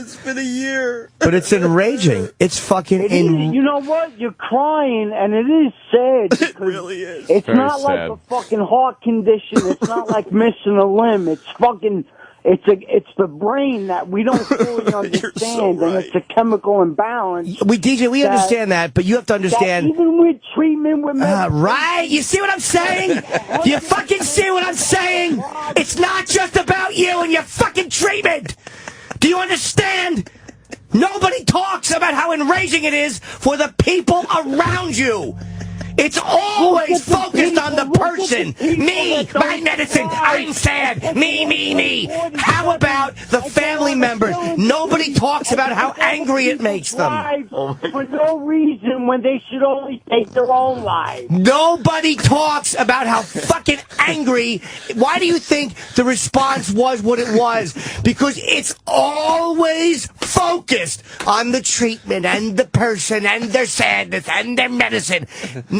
It's been a year. But it's enraging. It's fucking... You know what? You're crying, and it is sad. It really is. It's not like a fucking heart condition. It's not like missing a limb. It's fucking... It's the brain that we don't fully understand, and it's a chemical imbalance. DJ, we understand that, but you have to understand... even with treatment with medication... right? You see what I'm saying? You fucking see what I'm saying? It's not just about you and your fucking treatment! Do you understand? Nobody talks about how enraging it is for the people around you! It's always focused on the person. Me, my medicine, I'm sad. Me. How about the family members? Nobody talks about how angry it makes them. For no reason when they should only take their own lives. Nobody talks about how fucking angry. Why do you think the response was what it was? Because it's always focused on the treatment and the person and their sadness and their medicine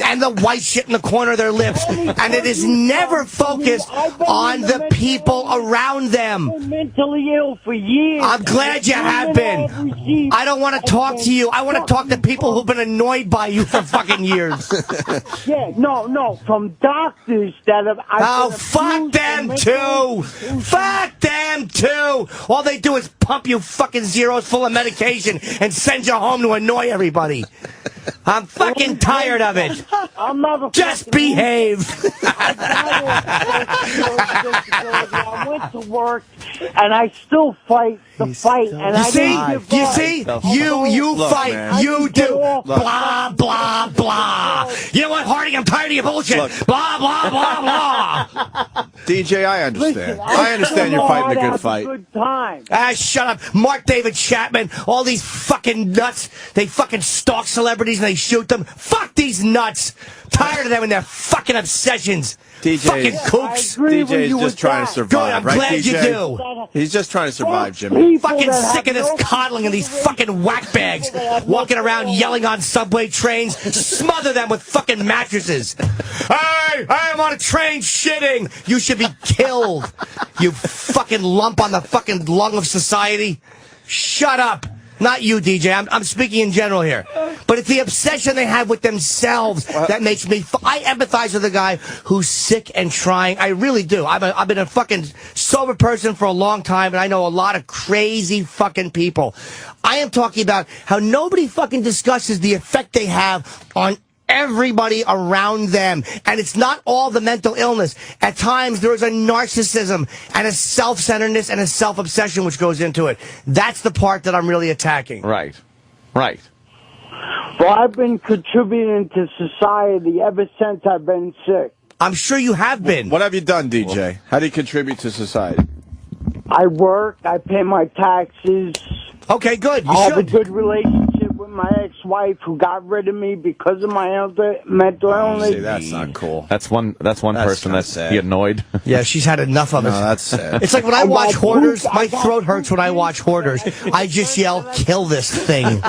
and the white shit in the corner of their lips. And it is never focused on the people around them. I've been mentally ill for years. I'm glad you have been. I don't want to talk to you. I want to talk to people who've been annoyed by you for fucking years. Yeah, no, from doctors that have... Oh, fuck them too! Fuck them too! All they do is pump you fucking zeros full of medication and send you home to annoy everybody. I'm fucking tired of it. I'm not Just behave. I went to work and I still fight the fight. And You see, you Look, fight, man. you do, blah, blah, blah. You know what, Hardy, I'm tired of your bullshit. Look. Blah, blah, blah, blah. DJ, I understand. Listen, I understand you're fighting a good have fight. Good time. Shut up. Mark David Chapman, all these fucking nuts, they fucking stalk celebrities and they shoot them. Fuck these nuts. Tired of them and their fucking obsessions. Fucking kooks. DJ is just trying to survive, Good, I'm right, glad DJ? you do. He's just trying to survive, Jimmy. Fucking sick of this coddling and these fucking whack bags walking around yelling on subway trains. Smother them with fucking mattresses. Hey, I'm on a train shitting. You should be killed. You fucking lump on the fucking lung of society. Shut up. Not you, DJ. I'm speaking in general here. But it's the obsession they have with themselves that makes me... I empathize with a guy who's sick and trying. I really do. I've been a fucking sober person for a long time, and I know a lot of crazy fucking people. I am talking about how nobody fucking discusses the effect they have on everybody around them. And it's not all the mental illness. At times, there is a narcissism and a self-centeredness and a self-obsession which goes into it. That's the part that I'm really attacking. Right. Well, I've been contributing to society ever since I've been sick. I'm sure you have been. What have you done, DJ? How do you contribute to society? I work, I pay my taxes. Okay, good. You I have a should. good relationship with my ex-wife who got rid of me because of my mental illness. See, that's not cool. That's one person that's sad. annoyed. Yeah, she's had enough of it. No, that's sad. It's like when I watch Hoarders, my throat hurts when I watch Hoarders. I just yell, kill this thing.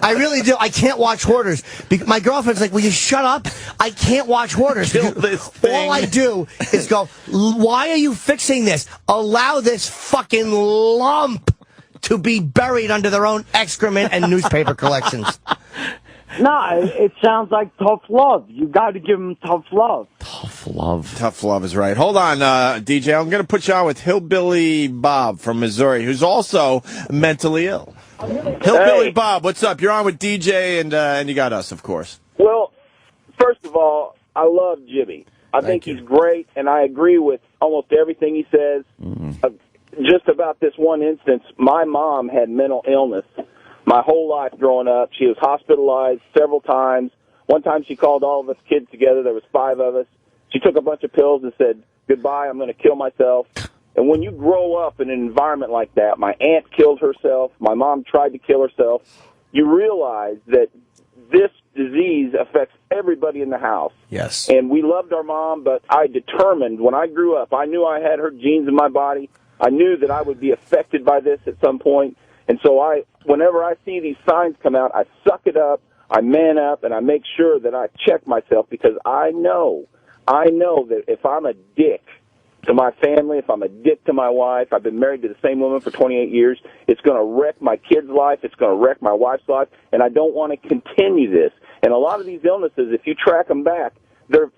I really do. I can't watch Hoarders. My girlfriend's like, will you shut up? I can't watch Hoarders. Kill this thing. All I do is go, why are you fixing this? Allow this fucking lump to be buried under their own excrement and newspaper collections. No, it sounds like tough love. You got to give them tough love. Tough love. Tough love is right. Hold on, DJ. I'm going to put you on with Hillbilly Bob from Missouri, who's also mentally ill. Hillbilly Bob, what's up? You're on with DJ, and you got us, of course. Well, first of all, I love Jimmy. I think he's great, and I agree with almost everything he says. Just about this one instance, my mom had mental illness my whole life growing up. She was hospitalized several times. One time she called all of us kids together. There was 5 of us. She took a bunch of pills and said, goodbye, I'm going to kill myself. And when you grow up in an environment like that, my aunt killed herself, my mom tried to kill herself, you realize that this disease affects everybody in the house. Yes. And we loved our mom, but I determined when I grew up, I knew I had her genes in my body. I knew that I would be affected by this at some point. And so whenever I see these signs come out, I suck it up, I man up, and I make sure that I check myself because I know that if I'm a dick to my family, if I'm a dick to my wife, I've been married to the same woman for 28 years, it's going to wreck my kid's life, it's going to wreck my wife's life, and I don't want to continue this. And a lot of these illnesses, if you track them back, they're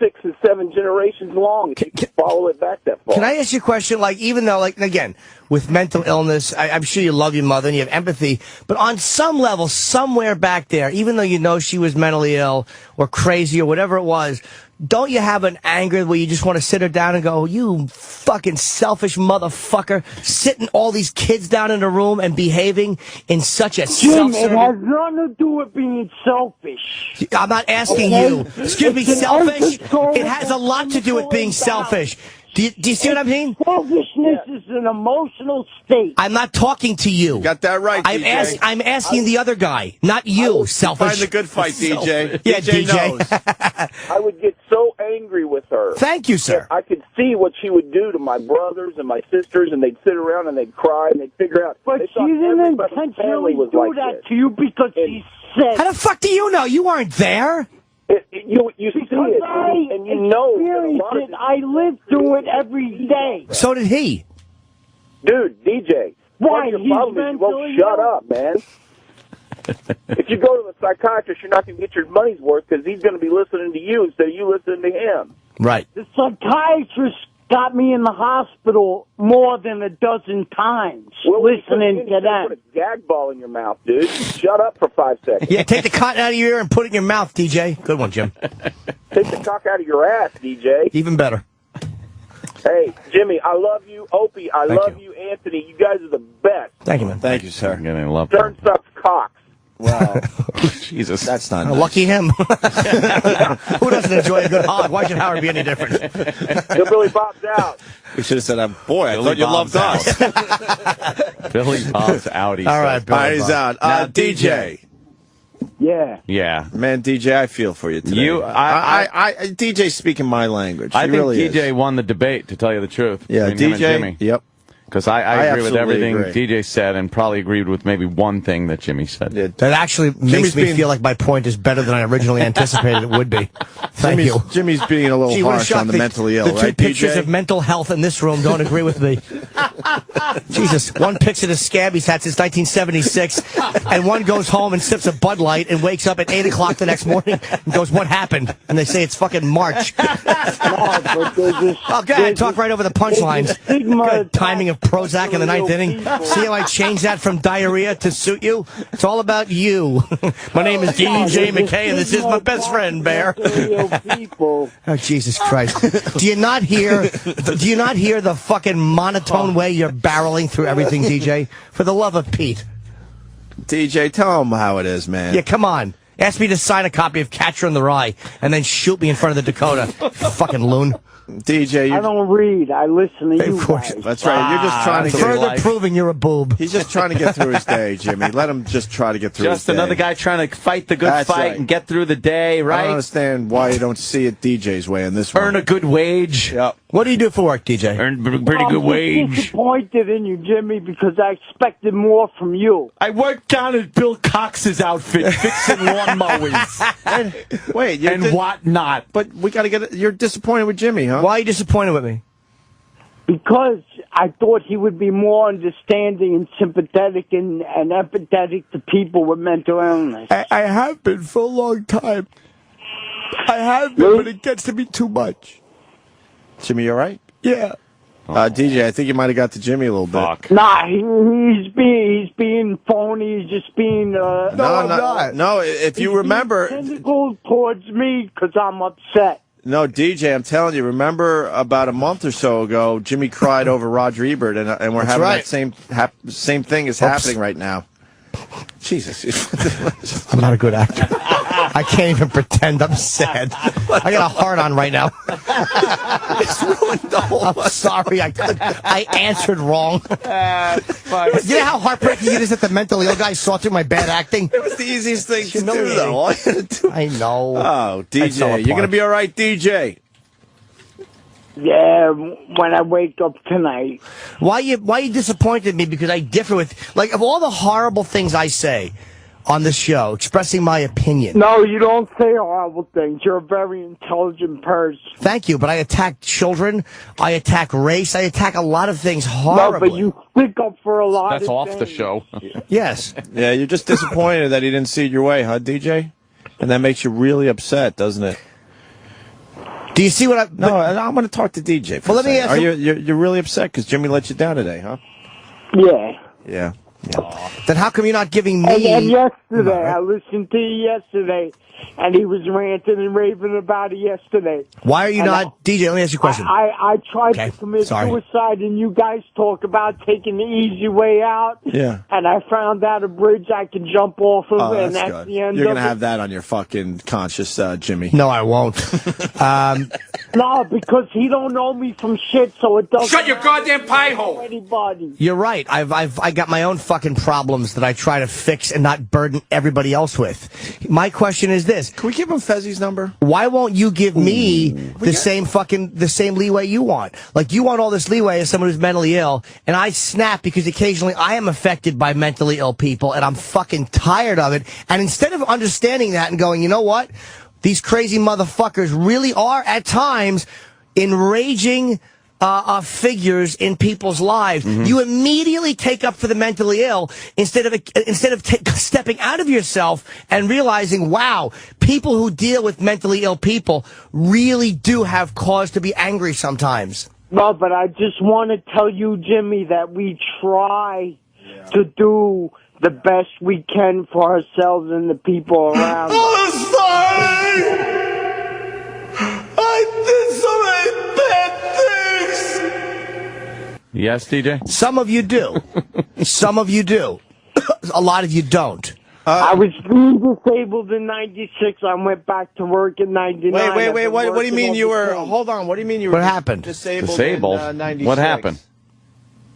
6 and 7 generations long if you can follow it back that far. Can I ask you a question? Like, even though, like, again, with mental illness, I'm sure you love your mother and you have empathy, but on some level, somewhere back there, even though you know she was mentally ill or crazy or whatever it was, don't you have an anger where you just want to sit her down and go, you fucking selfish motherfucker, sitting all these kids down in a room and behaving in such a Jim, it has nothing to do with being selfish. I'm not asking you. Excuse me, selfish? It has a lot to do with being selfish. Do you see what I mean? Selfishness is an emotional state. I'm not talking to you. Got that right, DJ. I'm asking the other guy, not you, selfish. Find the good fight, DJ. Yeah, DJ knows. I would get so angry with her. Thank you, sir. I could see what she would do to my brothers and my sisters, and they'd sit around and they'd cry and they'd figure out. But she didn't intentionally do that to you because she said. How the fuck do you know? You weren't there. You see it, and you know. It. I live through it every day. So did he. Dude, DJ. Why? Your problem is you won't shut up, man. If you go to the psychiatrist, you're not going to get your money's worth because he's going to be listening to you instead of you listening to him. Right. The psychiatrist got me in the hospital more than a dozen times listening to that. Put a gag ball in your mouth, dude. Shut up for 5 seconds. Yeah, take the cotton out of your ear and put it in your mouth, DJ. Good one, Jim. Take the cock out of your ass, DJ. Even better. Hey, Jimmy, I love you. Opie, I love you. Anthony, you guys are the best. Thank you, man. Thank you, sir. I'm going to love Stern sucks cocks. Wow. Jesus. That's not nice. Lucky him. Who doesn't enjoy a good hog? Why should Howard be any different? Billy Bob's out. We should have said, boy, I thought you loved us. Billy Bob's out. He All right, said. Billy He's Bob. out. Now, DJ. Yeah. Yeah. Man, DJ, I feel for you today. DJ's speaking my language. I He think really DJ is. won the debate, to tell you the truth. Yeah, between him and DJ. Jimmy. Yep. Because I agree with absolutely everything agree. DJ said, and probably agreed with maybe one thing that Jimmy said. Yeah. That actually makes me feel like my point is better than I originally anticipated it would be. Thank you. Jimmy's being a little Gee, what a harsh shock. on the mentally ill, The two right, pictures DJ? of mental health in this room don't agree with me. Jesus, one picture of scab he's had since 1976, and one goes home and sips a Bud Light and wakes up at 8 o'clock the next morning and goes, what happened? And they say it's fucking March. Oh, go ahead, talk right over the punchlines. Good timing of Prozac in the ninth inning. See how I changed that from diarrhea to suit you? It's all about you. My name is DJ McKay, and this is my best friend, Bear. Oh, Jesus Christ. Do you not hear the fucking monotone way you're barreling through everything, DJ? For the love of Pete. DJ, tell him how it is, man. Yeah, come on. Ask me to sign a copy of Catcher in the Rye and then shoot me in front of the Dakota. Fucking loon. DJ, I don't read. I listen to you guys. That's right. You're just trying to get further proving you're a boob. He's just trying to get through his day, Jimmy. Let him just try to get through his Just day. another guy trying to fight the good fight and get through the day, right? I don't understand why you don't see it DJ's way in this one. Earn a good wage. Yep. What do you do for work, DJ? Earn pretty good I'm wage. disappointed in you, Jimmy, because I expected more from you. I worked down at Bill Cox's outfit fixing lawnmowers Wait, and whatnot. But we got to get it. You're disappointed with Jimmy, huh? Why are you disappointed with me? Because I thought he would be more understanding and sympathetic and empathetic to people with mental illness. I have been for a long time. I have been, but it gets to be too much. Jimmy, you all right? Yeah. DJ, I think you might have got to Jimmy a little bit. Nah, he's being phony. He's just being. No, if you remember. Cynical towards me because I'm upset. No, DJ, I'm telling you, remember about a month or so ago, Jimmy cried over Roger Ebert, and we're That's having right. that same thing is happening right now. Jesus. I'm not a good actor. I can't even pretend I'm sad. I got a heart on right now. It's ruined the whole I'm sorry. I answered wrong. You know how heartbreaking it is that the mentally ill guy saw through my bad acting? It was the easiest thing to do, though. All you had to do. I know. Oh, DJ, you're going to be all right, DJ. Yeah, when I wake up tonight. Why you disappointed in me? Because I differ with, like, of all the horrible things I say on the show, expressing my opinion. No, you don't say horrible things. You're a very intelligent person. Thank you, but I attack children, I attack race, I attack a lot of things horribly. No, but you stick up for a lot That's of off things. the show. Yes. Yeah, you're just disappointed that he didn't see it your way, huh, DJ? And that makes you really upset, doesn't it? Do you see what I... No, I'm going to talk to DJ. Well, let me ask you. You're really upset because Jimmy let you down today, huh? Yeah. Yeah. Then how come you're not giving me... And yesterday, I listened to you yesterday, and he was ranting and raving about it yesterday. Why are you not... DJ, let me ask you a question. I tried to commit suicide, and you guys talk about taking the easy way out. Yeah. And I found out a bridge I can jump off of, and that's good. the end You're of going to it. have that on your fucking conscience, Jimmy. No, I won't. No, because he don't know me from shit, so it doesn't... Shut your goddamn pie hole! Anybody. You're right. I got my own fucking problems that I try to fix and not burden everybody else with. My question is this. Can we give him Fezzi's number? Why won't you give me the same leeway you want? Like, you want all this leeway as someone who's mentally ill, and I snap because occasionally I am affected by mentally ill people, and I'm fucking tired of it. And instead of understanding that and going, you know what? These crazy motherfuckers really are, at times, enraging figures in people's lives. You immediately take up for the mentally ill instead of stepping out of yourself and realizing, wow, people who deal with mentally ill people really do have cause to be angry sometimes. Well, but I just want to tell you, Jimmy, that we try to do the best we can for ourselves and the people around us. I'm sorry! I did so many bad things! Yes, DJ? Some of you do. Some of you do. A lot of you don't. I was disabled in 96. I went back to work in 99. Wait. What do you mean you were... Hold on. What do you mean you were... What happened? Disabled in 96? What happened?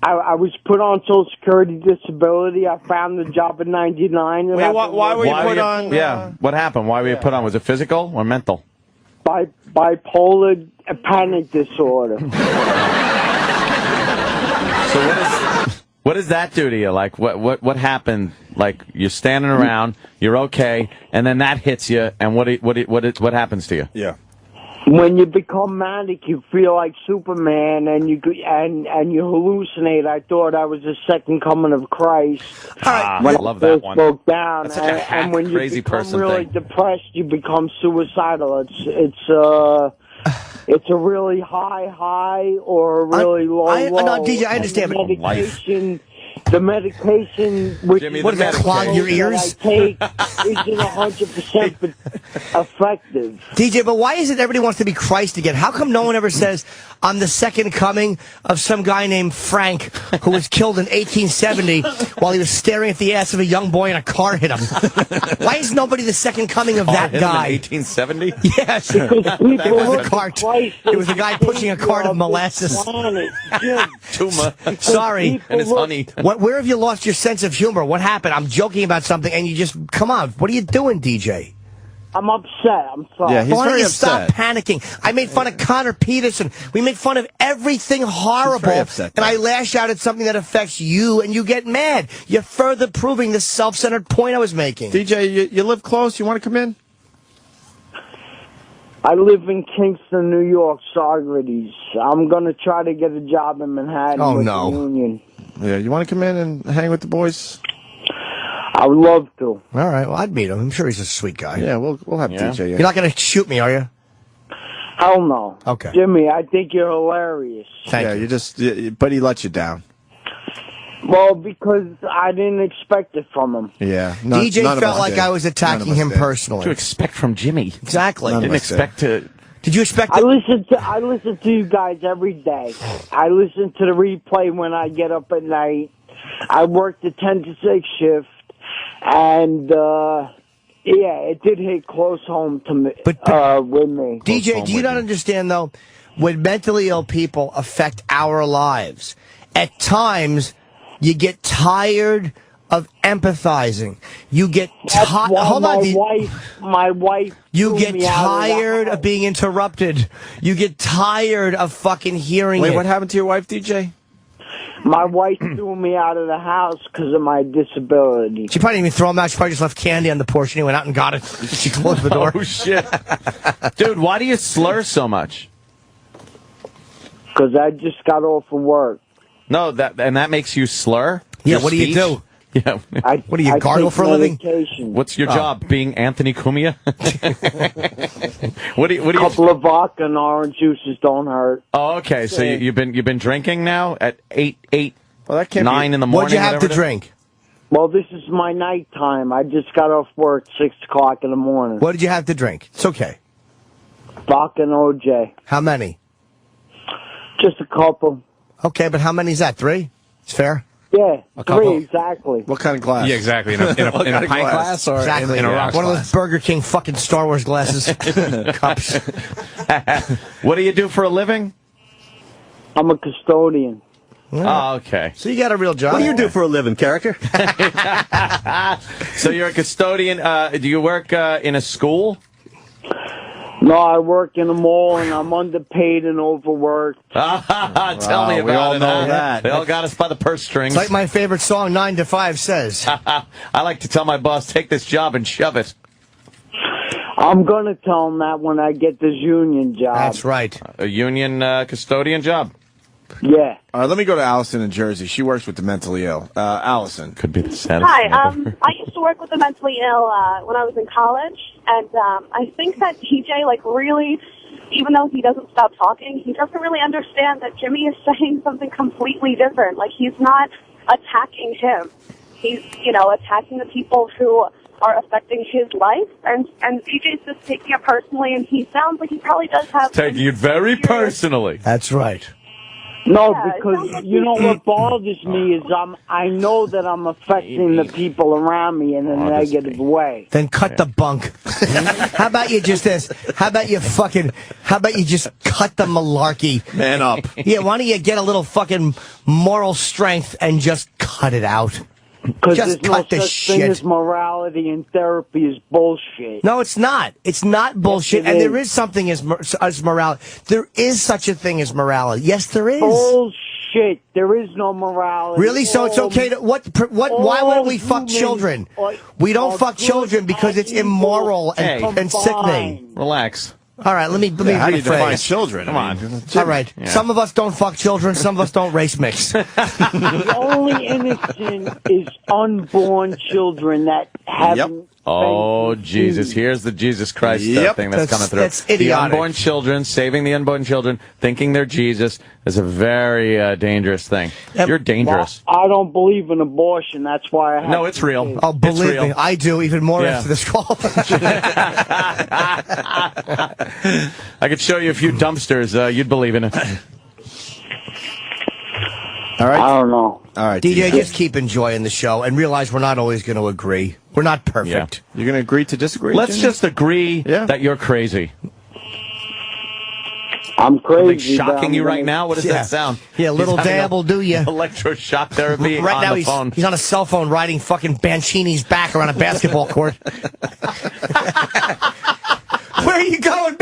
I was put on Social Security disability. I found the job in 99. Wait, why were you put on... What happened? Why were you put on? Was it physical or mental? Bipolar panic disorder. So what does that do to you? Like, what happened? Like, you're standing around, you're okay, and then that hits you, and what happens to you? Yeah. When you become manic, you feel like Superman, and you hallucinate. I thought I was the second coming of Christ. I love that one. Broke down, That's such a hack, and when you crazy become person really thing. depressed, you become suicidal. It's a really high or a really low. No, DJ, I understand, but the medication, which Jimmy, what does that clog your ears? I take isn't 100% effective. DJ, but why is it everybody wants to be Christ again? How come no one ever says, I'm the second coming of some guy named Frank who was killed in 1870 while he was staring at the ass of a young boy and a car hit him? Why is nobody the second coming of that guy? 1870? Yes. It was a guy pushing a cart of molasses. Sorry. And it's honey. Where have you lost your sense of humor? What happened? I'm joking about something and you just, come on. What are you doing, DJ? I'm upset. I'm sorry. Yeah, he's Why don't very you upset. stop panicking? I made fun of Connor Peterson. We make fun of everything horrible. upset, and I lash out at something that affects you, and you get mad. You're further proving the self-centered point I was making. DJ, you live close. You want to come in? I live in Kingston, New York, Socrates. I'm going to try to get a job in Manhattan with the union. Yeah, you want to come in and hang with the boys? I would love to. All right, well, I'd meet him. I'm sure he's a sweet guy. Yeah, we'll have DJ. Yeah. You're not going to shoot me, are you? Hell no. Okay. Jimmy, I think you're hilarious. Thank you. But he let you down. Well, because I didn't expect it from him. Yeah. DJ felt like I was attacking him personally. What do you expect from Jimmy? Exactly. Didn't expect to... Did you expect I listen to you guys every day. I listen to the replay when I get up at night. I work the 10 to 6 shift. And, it did hit close home to me, with me. DJ, do you not understand, though, when mentally ill people affect our lives, at times you get tired of empathizing. You get tired. Hold on. My wife. You get tired of being interrupted. You get tired of fucking hearing it. Wait, what happened to your wife, DJ? My wife threw me out of the house because of my disability. She probably didn't even throw him out. She probably just left candy on the porch and he went out and got it. She closed the door. Oh, shit. Dude, why do you slur so much? Because I just got off of work. No, that makes you slur? Yeah, Your what do you do? Yeah. What do you gargle for a living? What's your job? Being Anthony Cumia? What do you? A couple of vodka and orange juices don't hurt. Oh, okay. So you've been drinking now at 9 in the morning. What'd you have to drink? Well, this is my nighttime. I just got off work 6 o'clock in the morning. What did you have to drink? It's okay. Fucking OJ. How many? Just a couple. Okay, but how many is that? 3? It's fair? Yeah, A couple? 3 exactly. What kind of glass? Yeah, exactly. In a pint glass or Exactly. in a rocks One of glass? those Burger King fucking Star Wars glasses. Cups. What do you do for a living? I'm a custodian. Oh, okay. So you got a real job. What do you do for a living, character? So you're a custodian. Do you work in a school? No, I work in a mall, and I'm underpaid and overworked. Tell me about we all it. know huh? that. They all got us by the purse strings. It's like my favorite song, 9 to 5, says. I like to tell my boss, take this job and shove it. I'm going to tell him that when I get this union job. That's right. A union custodian job. Yeah. All right, let me go to Allison in Jersey. She works with the mentally ill. Allison. Could be the saddest. Hi, I used to work with the mentally ill when I was in college, and I think that TJ, like, really, even though he doesn't stop talking, he doesn't really understand that Jimmy is saying something completely different. Like, he's not attacking him. He's, attacking the people who are affecting his life, and TJ's just taking it personally, and he sounds like he probably does have... Taking it very personally. That's right. No, Yeah, because like you know what bothers me is I know that I'm affecting the people around me in a negative way. Then cut the bunk. How about you just this? How about you just cut the malarkey? Man up. Yeah, why don't you get a little fucking moral strength and just cut it out? Because Just there's no cut this such thing shit. as morality, and therapy is bullshit. No, it's not. It's not bullshit. Yes, it And is. there is something as morality. There is such a thing as morality. Yes, there is. Bullshit. There is no morality. Really? So it's okay to why wouldn't we fuck children? We don't fuck children because it's immoral and sickening. Relax. All right, let me How do you define rephrase. children? Come on. All right. Yeah. Some of us don't fuck children. Some of us don't race mix. The only innocent is unborn children that haven't. Oh, Jesus. Here's the Jesus Christ thing that's coming through. That's idiotic. The unborn children, saving the unborn children, thinking they're Jesus, is a very dangerous thing. You're dangerous. Well, I don't believe in abortion. That's why I have No, it's real. kids. Oh, believe real. me, I do even more Yeah. after this call. I could show you a few dumpsters. You'd believe in it. All right. I don't know. All right, DJ, just keep enjoying the show and realize we're not always going to agree. We're not perfect. You're going to agree to disagree? Let's Jimmy? just agree that you're crazy. I'm crazy. Like shocking you right now? What does that sound? Yeah, little He's having dab will do you. Electroshock therapy Right on now the phone. he's on a cell phone riding fucking Bancini's back around a basketball court. Where are you going,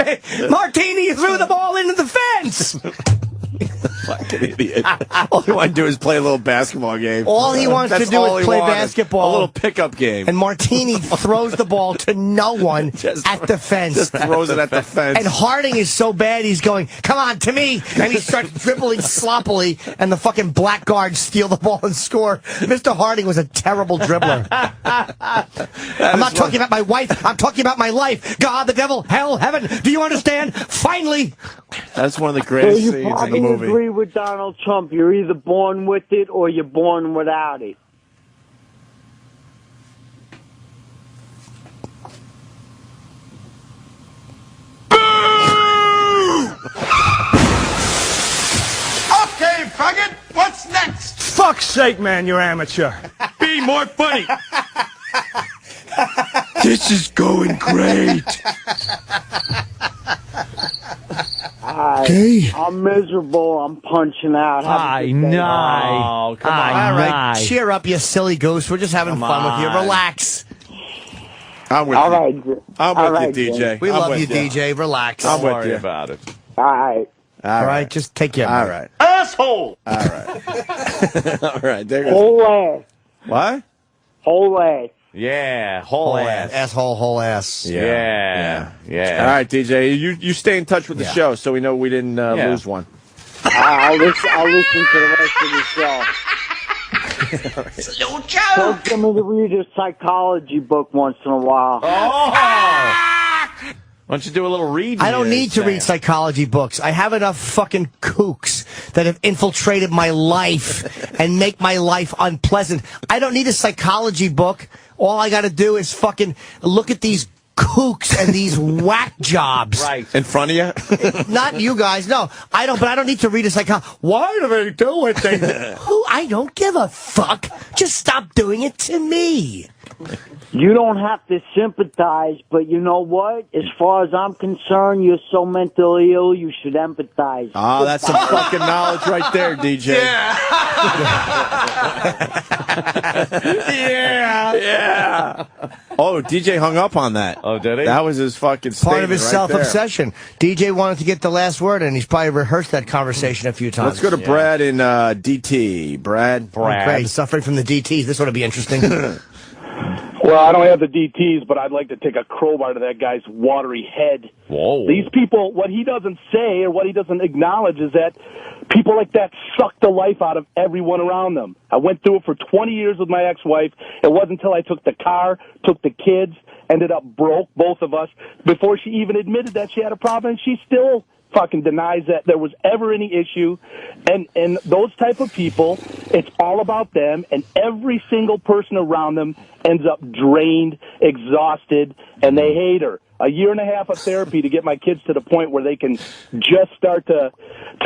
Martini? You threw the ball into the fence. Fucking idiot. All he wants to do is play a little basketball game. All he wants to That's do all is he play wanted. basketball. A little pickup game. And Martini throws the ball to no one at the fence. Just throws it at the fence. And Harding is so bad, he's going, come on, to me. And he starts dribbling sloppily, and the fucking black guards steal the ball and score. Mr. Harding was a terrible dribbler. I'm not talking about my wife. I'm talking about my life. God, the devil, hell, heaven. Do you understand? Finally. That's one of the So greatest you scenes in the probably movie. agree with Donald Trump. You're either born with it or you're born without it. Okay, faggot, what's next? Fuck's sake, man, you're amateur. Be more funny. This is going great. I'm miserable. I'm punching out. Have a good day. Oh, come on. All right, cheer up, you silly goose. We're just having fun with you. on. Relax. I'm with All you. right. I'm All with right, you, DJ. Jim. We I'm love with you, DJ. Relax. I'm Don't with worry you. about it. All right. All right, just take care. All right. Asshole! All right. All right. There goes. Whole ass. What? Whole ass. Yeah, whole ass. Asshole, whole ass. Yeah. All right, DJ. You stay in touch with the show so we know we didn't lose one. I'll listen to the rest of the show. Tell me to read a psychology book once in a while. Oh! Why don't you do a little reading? I don't need to read psychology books. I have enough fucking kooks that have infiltrated my life and make my life unpleasant. I don't need a psychology book. All I got to do is fucking look at these kooks and these whack jobs. Right. In front of you? Not you guys, no. I don't need to read a psychology. Why do they do what they do? I don't give a fuck. Just stop doing it to me. You don't have to sympathize, but you know what? As far as I'm concerned, you're so mentally ill, you should empathize. Oh, that's some fucking knowledge right there, DJ. Yeah. Oh, DJ hung up on that. Oh, did he? That was his fucking statement. Part of his self-obsession. DJ wanted to get the last word, and he's probably rehearsed that conversation a few times. Let's go to Brad in DT. Brad. Oh, great. Suffering from the DTs. This ought to be interesting. Well, I don't have the DTs, but I'd like to take a crowbar to that guy's watery head. Whoa. These people, what he doesn't say or what he doesn't acknowledge is that people like that suck the life out of everyone around them. I went through it for 20 years with my ex-wife. It wasn't until I took the car, took the kids, ended up broke, both of us, before she even admitted that she had a problem, and she still fucking denies that there was ever any issue. And those type of people, it's all about them, and every single person around them ends up drained, exhausted, and they hate her. A year and a half of therapy to get my kids to the point where they can just start to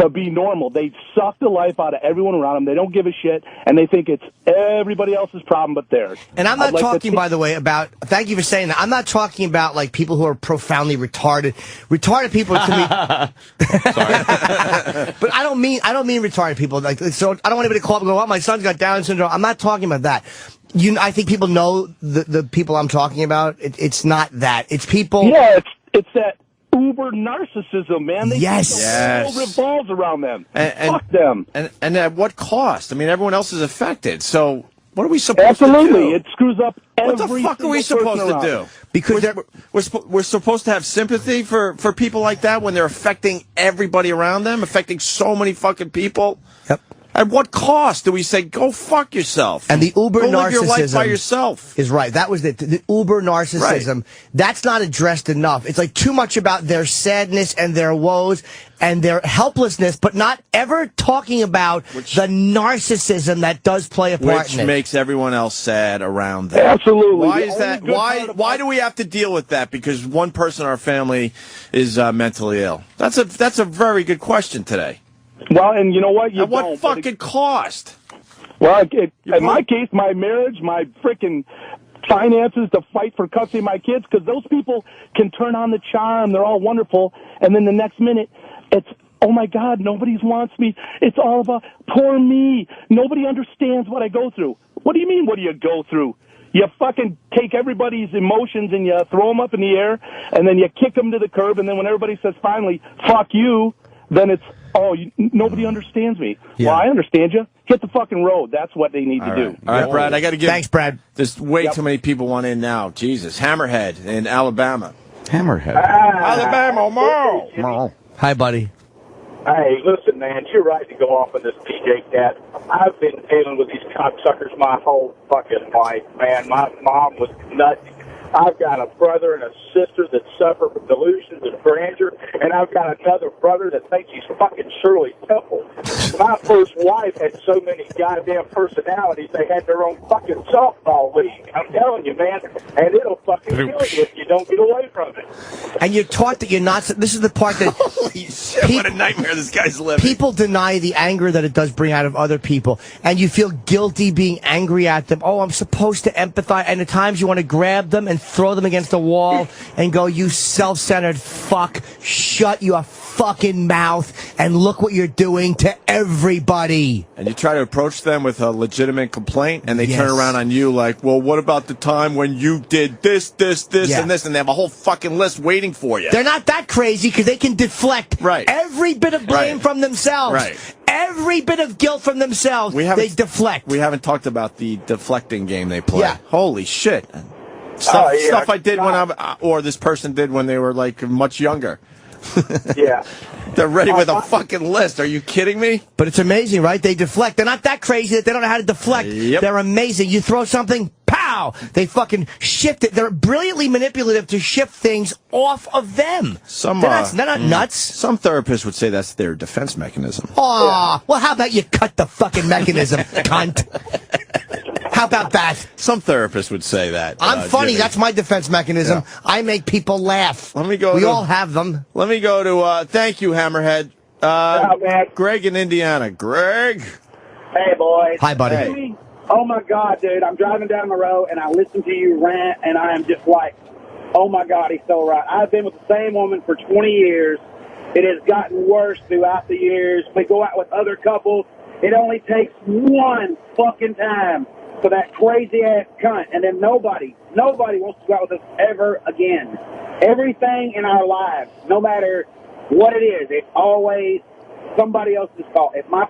be normal. They suck the life out of everyone around them. They don't give a shit, and they think it's everybody else's problem but theirs. And I'm not talking, by the way, about, thank you for saying that, I'm not talking about, like, people who are profoundly retarded. Retarded people to me... Sorry. But I don't mean retarded people. Like, so I don't want anybody to call up and go, oh, my son's got Down syndrome. I'm not talking about that. I think people know the people I'm talking about. It's not that. It's people... Yeah, it's that uber narcissism, man. They Yes. think the world revolves around them. And fuck them. And at what cost? I mean, everyone else is affected. So what are we supposed Absolutely. to do? It screws up What every the fuck are we single supposed person to around. do? Because we're supposed to have sympathy for people like that when they're affecting everybody around them, affecting so many fucking people. Yep. At what cost do we say, go fuck yourself? And the uber go narcissism live your life by yourself. Is right. That was the uber narcissism. Right. That's not addressed enough. It's like too much about their sadness and their woes and their helplessness, but not ever talking about the narcissism that does play a part in it. Which makes everyone else sad around them. Absolutely. Why is that? Why do we have to deal with that? Because one person in our family is mentally ill. That's a very good question today. Well, and you know what? At what fucking cost? Well, in my case, my marriage, my freaking finances to fight for custody of my kids, because those people can turn on the charm. They're all wonderful. And then the next minute, it's, oh, my God, nobody wants me. It's all about poor me. Nobody understands what I go through. What do you mean, what do you go through? You fucking take everybody's emotions and you throw them up in the air, and then you kick them to the curb, and then when everybody says finally, fuck you, then it's, nobody understands me. Yeah. Well, I understand you. Hit the fucking road. That's what they need to do. All right, Brad, I got to give... Thanks, Brad. There's way too many people want in now. Jesus. Hammerhead in Alabama. Hammerhead. Alabama, Mo. Hi, buddy. Hey, listen, man, you're right to go off on this DJ cat. I've been dealing with these cocksuckers my whole fucking life, man. My mom was nuts. I've got a brother and a sister that suffer from delusions of grandeur, and I've got another brother that thinks he's fucking Shirley Temple. My first wife had so many goddamn personalities, they had their own fucking softball league. I'm telling you, man, and it'll fucking kill you if you don't get away from it. And you're taught that you're not... This is the part that... Holy shit, what a nightmare this guy's living. People deny the anger that it does bring out of other people, and you feel guilty being angry at them. Oh, I'm supposed to empathize, and at times you want to grab them and throw them against the wall and go, you self-centered fuck, shut your fucking mouth and look what you're doing to everybody. And you try to approach them with a legitimate complaint, and they turn around on you like, well, what about the time when you did this, and this, and they have a whole fucking list waiting for you. They're not that crazy because they can deflect every bit of blame from themselves. Right. Every bit of guilt from themselves, they deflect. We haven't talked about the deflecting game they play. Yeah. Holy shit. Stuff I did when or this person did when they were like much younger. Yeah. They're ready with a fucking list. Are you kidding me? But it's amazing, right? They deflect. They're not that crazy that they don't know how to deflect. Yep. They're amazing. You throw something, pow! now they fucking shift it. They're brilliantly manipulative to shift things off of them. They're not nuts. Some therapists would say that's their defense mechanism. Aw, well, how about you cut the fucking mechanism, cunt? How about that? Some therapists would say that. I'm funny. Jimmy. That's my defense mechanism. Yeah. I make people laugh. Let me go. We all have them. Let me go to. Thank you, Hammerhead. Greg in Indiana. Greg. Hey, boys. Hi, buddy. Hey. Oh my God, dude! I'm driving down the road and I listen to you rant, and I am just like, oh my God, he's so right. I've been with the same woman for 20 years. It has gotten worse throughout the years. We go out with other couples. It only takes one fucking time for that crazy-ass cunt, and then nobody wants to go out with us ever again. Everything in our lives, no matter what it is, it's always somebody else's fault. If my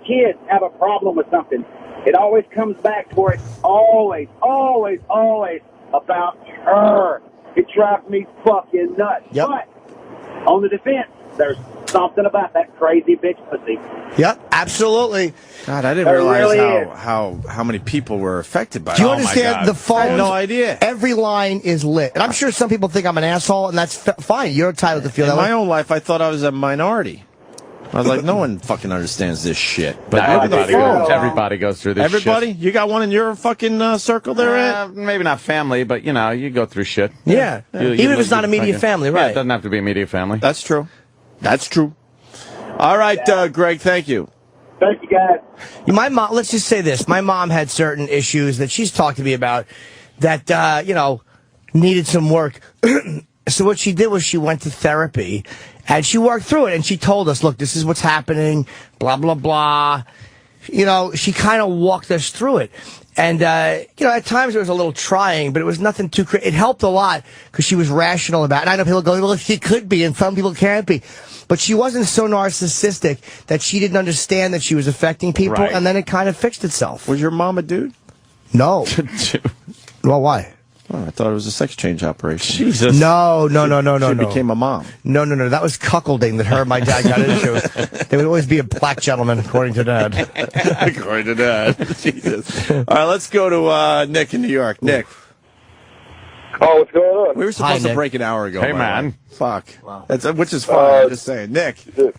kids have a problem with something, it always comes back to where it's always about her. It drives me fucking nuts. Yep. But on the defense, there's something about that crazy bitch pussy. Yep, absolutely. God, I didn't realize how many people were affected by it. Do you understand the phones? I had no idea. Every line is lit. And I'm sure some people think I'm an asshole, and that's fine. You're entitled to feel that way. In my own life, I thought I was a minority. I was like, no one fucking understands this shit. But everybody goes through this Everybody? shit. You got one in your fucking circle there, Ed? Maybe not family, but, you go through shit. Yeah. Even if it's not immediate family, right? Yeah, it doesn't have to be immediate family. That's true. That's true. All right, Greg, thank you. Thank you, guys. My mom, let's just say this. My mom had certain issues that she's talked to me about that, needed some work. So what she did was she went to therapy, and she worked through it, and she told us, look, this is what's happening, blah, blah, blah. She kind of walked us through it. And, at times it was a little trying, but it was nothing too crazy. It helped a lot because she was rational about it. And I know people go, well, she could be, and some people can't be. But she wasn't so narcissistic that she didn't understand that she was affecting people, and then it kind of fixed itself. Was your mom a dude? No. Well, why? Oh, I thought it was a sex change operation. Jesus. No. She became a mom. No. That was cuckolding that her and my dad got into. They would always be a black gentleman, according to Dad. According to Dad. Jesus. All right, let's go to Nick in New York. Nick. Oh, what's going on? We were supposed to break an hour ago. Hey, man. Fuck. Wow. Which is fine. I'm just saying. Nick. Yeah,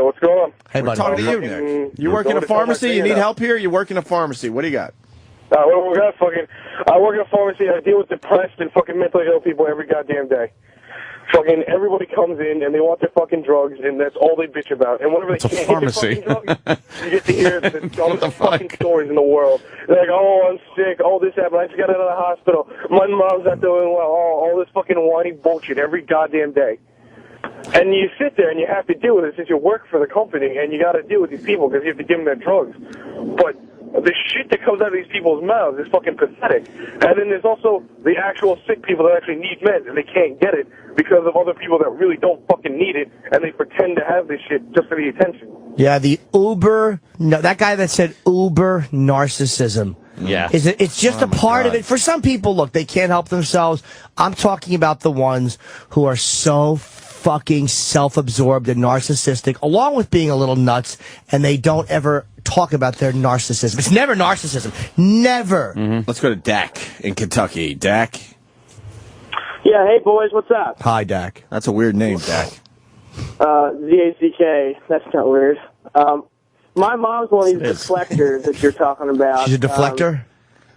what's going on? Hey, we're talking to you, Nick. You work in a pharmacy? You need help here? You work in a pharmacy. What do you got? I work in a pharmacy. I deal with depressed and fucking mentally ill people every goddamn day. Fucking everybody comes in and they want their fucking drugs, and that's all they bitch about. And whenever they can't get their fucking drugs, you get to hear all the fucking stories in the world. They're like, oh, I'm sick. Oh, this happened. I just got out of the hospital. My mom's not doing well. Oh, all this fucking whiny bullshit every goddamn day. And you sit there and you have to deal with it since you work for the company, and you got to deal with these people because you have to give them their drugs. But the shit that comes out of these people's mouths is fucking pathetic. And then there's also the actual sick people that actually need meds, and they can't get it because of other people that really don't fucking need it, and they pretend to have this shit just for the attention. Yeah, that guy that said uber narcissism. Yeah. It's just a part of it. For some people, look, they can't help themselves. I'm talking about the ones who are so fucking self-absorbed and narcissistic, along with being a little nuts, and they don't ever talk about their narcissism. It's never narcissism. Never. Mm-hmm. Let's go to Dak in Kentucky. Dak? Yeah, hey, boys, what's up? Hi, Dak. That's a weird name, Dak. Z-A-C-K. That's not weird. My mom's one of these deflectors that you're talking about. She's a deflector?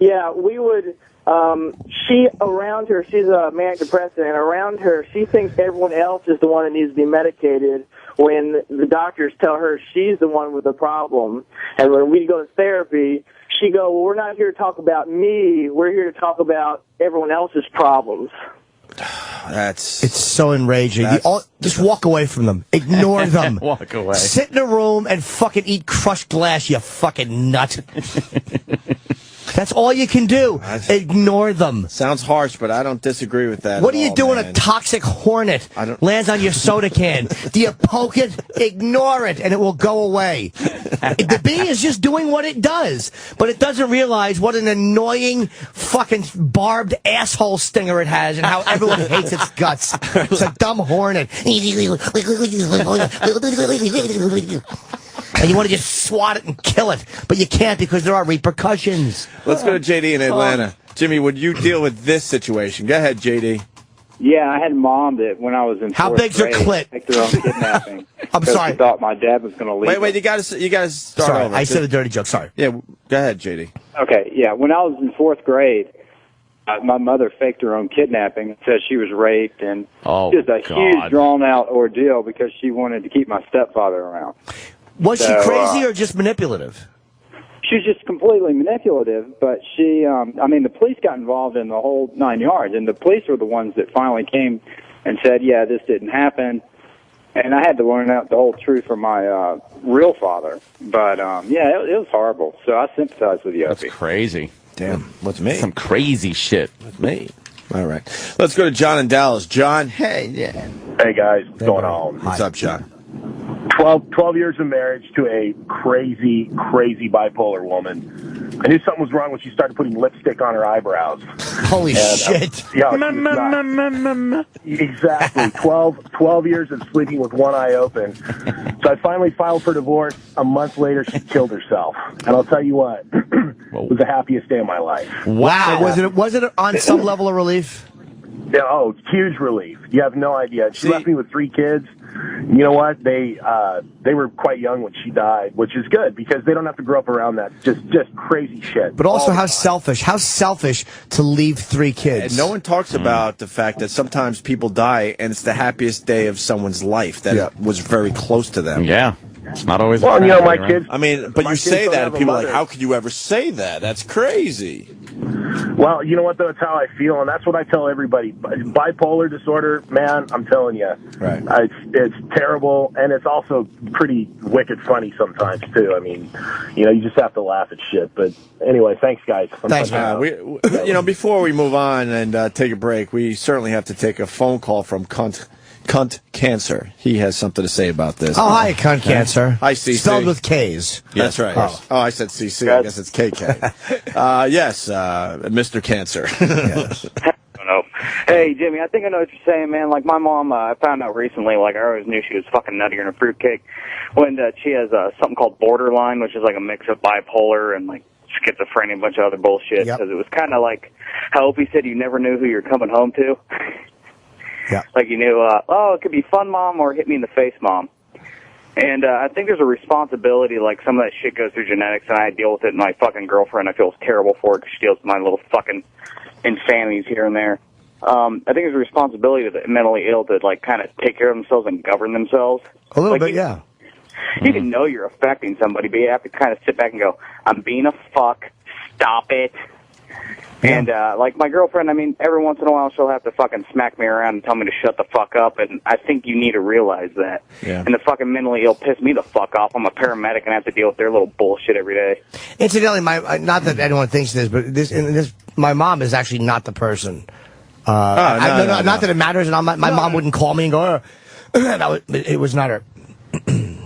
Yeah, we would... around her, she's a manic depressive, and around her, she thinks everyone else is the one that needs to be medicated when the doctors tell her she's the one with the problem. And when we go to therapy, she go, well, we're not here to talk about me. We're here to talk about everyone else's problems. It's so enraging. Just walk away from them. Ignore them. Walk away. Sit in a room and fucking eat crushed glass, you fucking nut. That's all you can do. Ignore them. Sounds harsh, but I don't disagree with that. What do you do when a toxic hornet lands on your soda can? Do you poke it? Ignore it, and it will go away. The bee is just doing what it does, but it doesn't realize what an annoying fucking barbed asshole stinger it has and how everyone hates its guts. It's a dumb hornet. And you want to just swat it and kill it, but you can't because there are repercussions. Let's go to JD in Atlanta. Jimmy, would you deal with this situation? Go ahead, JD. Yeah, I had a mom that when I was in How fourth big's her grade, clit? took her own kidnapping. I'm sorry. She thought my dad was going to leave. Wait, you got to start Sorry, over. I said a dirty joke. Sorry. Yeah, go ahead, JD. Okay, yeah. When I was in fourth grade, my mother faked her own kidnapping and said she was raped, and just a huge, drawn-out ordeal because she wanted to keep my stepfather around. Was she crazy or just manipulative? She was just completely manipulative, but she, the police got involved in the whole 9 yards, and the police were the ones that finally came and said, yeah, this didn't happen. And I had to learn out the whole truth from my real father. But, it was horrible. So I sympathize with you, Opie. That's crazy. Damn, what's me? Some crazy shit. What's me? All right. Let's go to John in Dallas. John, hey. Yeah. Hey, guys. What's going on? What's up, John? 12 years of marriage to a crazy bipolar woman. I knew something was wrong when she started putting lipstick on her eyebrows. Holy shit. Exactly. 12 years of sleeping with one eye open. So I finally filed for divorce. A month later, she killed herself. And I'll tell you what, it was the happiest day of my life. Wow. Was it on some level of relief? Yeah, huge relief. You have no idea. She left me with 3 kids. You know what? They were quite young when she died, which is good because they don't have to grow up around that just crazy shit. But also, how selfish to leave 3 kids. And no one talks about the fact that sometimes people die and it's the happiest day of someone's life that was very close to them. Yeah. It's not always. Well, my kids. I mean, but you say that, and people are like, "How could you ever say that? That's crazy." Well, you know what, though? It's how I feel, and that's what I tell everybody. Bipolar disorder, man, I'm telling you. Right. It's terrible, and it's also pretty wicked funny sometimes, too. I mean, you just have to laugh at shit. But anyway, thanks, guys. Thanks, man. Before we move on and take a break, we certainly have to take a phone call from Cunt Cancer. He has something to say about this. Oh, hi, Cunt Cancer. Hi, CC. Spelled with K's. That's right. Oh, I said CC. I guess it's KK. Yes, Mr. Cancer. Yes. I don't know. Hey, Jimmy, I think I know what you're saying, man. Like, my mom, I found out recently, like, I always knew she was fucking nuttier than a fruitcake, when she has something called borderline, which is like a mix of bipolar and, like, schizophrenia and a bunch of other bullshit. Because it was kind of like how Opie said you never knew who you're coming home to. Yeah. Like you knew, it could be fun mom or hit me in the face mom. And I think there's a responsibility, like some of that shit goes through genetics, and I deal with it, and my fucking girlfriend, I feel terrible for it because she deals with my little fucking infanities here and there. I think there's a responsibility to the mentally ill to, like, kind of take care of themselves and govern themselves. A little bit, yeah. You can know you're affecting somebody, but you have to kind of sit back and go, I'm being a fuck, stop it. And, like, my girlfriend, I mean, every once in a while she'll have to fucking smack me around and tell me to shut the fuck up, and I think you need to realize that. Yeah. And the fucking mentally ill piss me the fuck off. I'm a paramedic and I have to deal with their little bullshit every day. Incidentally, not that anyone thinks this, but my mom is actually not the person. Not that it matters, and my mom wouldn't call me and go, it was not her.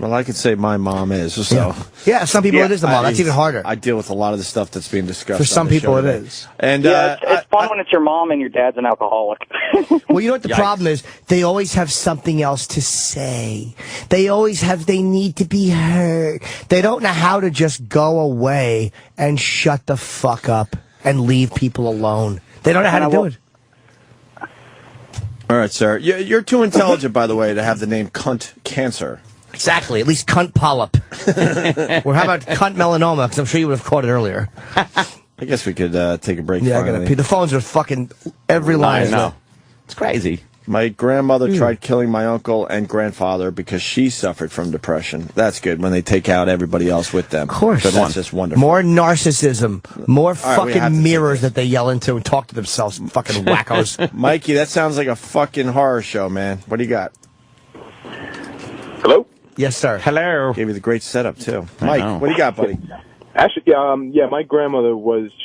Well, I could say my mom is. So yeah, some people it is the mom. That's even harder. I deal with a lot of the stuff that's being discussed. For some people, it is. And it's fun when it's your mom and your dad's an alcoholic. Well, you know what the problem is? They always have something else to say. They need to be heard. They don't know how to just go away and shut the fuck up and leave people alone. They don't know how to do it. All right, sir. You're too intelligent, by the way, to have the name Cunt Cancer. Exactly. At least cunt polyp. Or how about cunt melanoma? Because I'm sure you would have caught it earlier. I guess we could take a break. Yeah, I gotta pee. The phones are fucking every line. I know. It's crazy. My grandmother tried killing my uncle and grandfather because she suffered from depression. That's good when they take out everybody else with them. Of course. So that's just wonderful. More narcissism. More fucking mirrors that they yell into and talk to themselves. Fucking wackos. Mikey, that sounds like a fucking horror show, man. What do you got? Hello? Yes, sir. Hello. Gave you the great setup, too. Mike, what do you got, buddy? Actually, my grandmother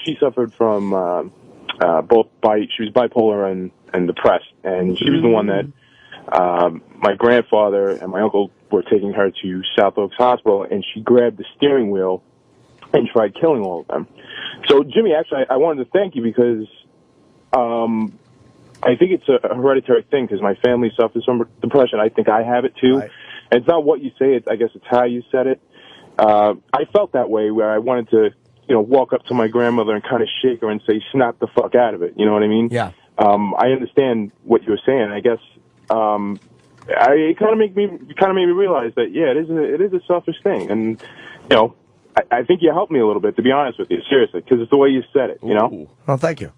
she suffered from she was bipolar and depressed, and she was the one that my grandfather and my uncle were taking her to South Oaks Hospital, and she grabbed the steering wheel and tried killing all of them. So, Jimmy, actually, I wanted to thank you because I think it's a hereditary thing because my family suffers from depression. I think I have it, too. Right. And it's not what you say, I guess it's how you said it. I felt that way where I wanted to, walk up to my grandmother and kind of shake her and say, snap the fuck out of it. You know what I mean? Yeah. I understand what you were saying. I guess, it kind of made me realize that, yeah, it is a selfish thing. And, I think you helped me a little bit, to be honest with you, seriously, because it's the way you said it, Well, thank you.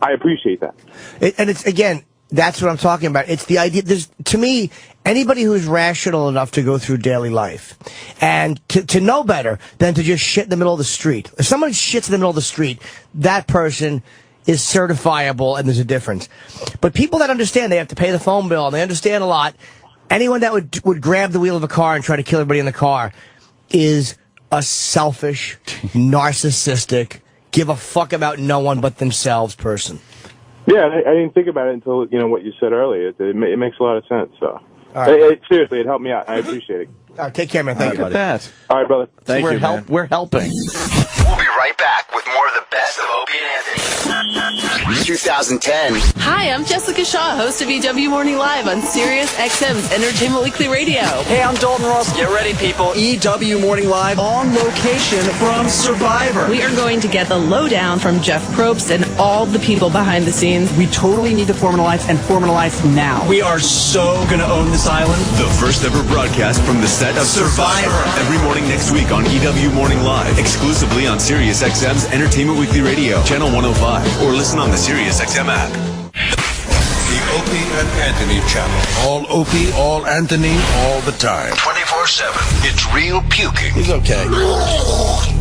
I appreciate that. And it's, again, that's what I'm talking about. It's the idea. To me, anybody who's rational enough to go through daily life and to know better than to just shit in the middle of the street. If someone shits in the middle of the street, that person is certifiable and there's a difference. But people that understand they have to pay the phone bill and they understand a lot, anyone that would grab the wheel of a car and try to kill everybody in the car is a selfish, narcissistic, give a fuck about no one but themselves person. Yeah, I didn't think about it until, what you said earlier. It makes a lot of sense, so. Right. Seriously, it helped me out. I appreciate it. All right, take care, man. Thank you, buddy. That. All right, brother. Thank you, man. We're helping. We'll be right back with more of the best of Opie and Anthony. 2010. Hi, I'm Jessica Shaw, host of EW Morning Live on Sirius XM's Entertainment Weekly Radio. Hey, I'm Dalton Ross. Get ready, people. EW Morning Live on location from Survivor. We are going to get the lowdown from Jeff Probst and all the people behind the scenes. We totally need to formalize and formalize now. We are so going to own this island. The first ever broadcast from the set of Survivor. Every morning next week on EW Morning Live. Exclusively on Sirius XM's Entertainment Weekly Radio, Channel 105. Or listen on the Sirius XM app. The Opie and Anthony channel. All Opie, all Anthony, all the time. 24/7. It's real puking. He's okay.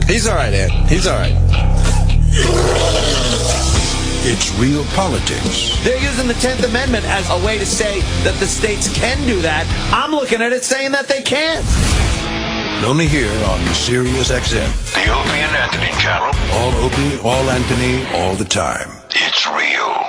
He's all right, Ed. He's all right. It's real politics. They're using the 10th Amendment as a way to say that the states can do that. I'm looking at it saying that they can't. Only here on Sirius XM. The Opie and Anthony channel. All Opie, all Anthony, all the time. It's real.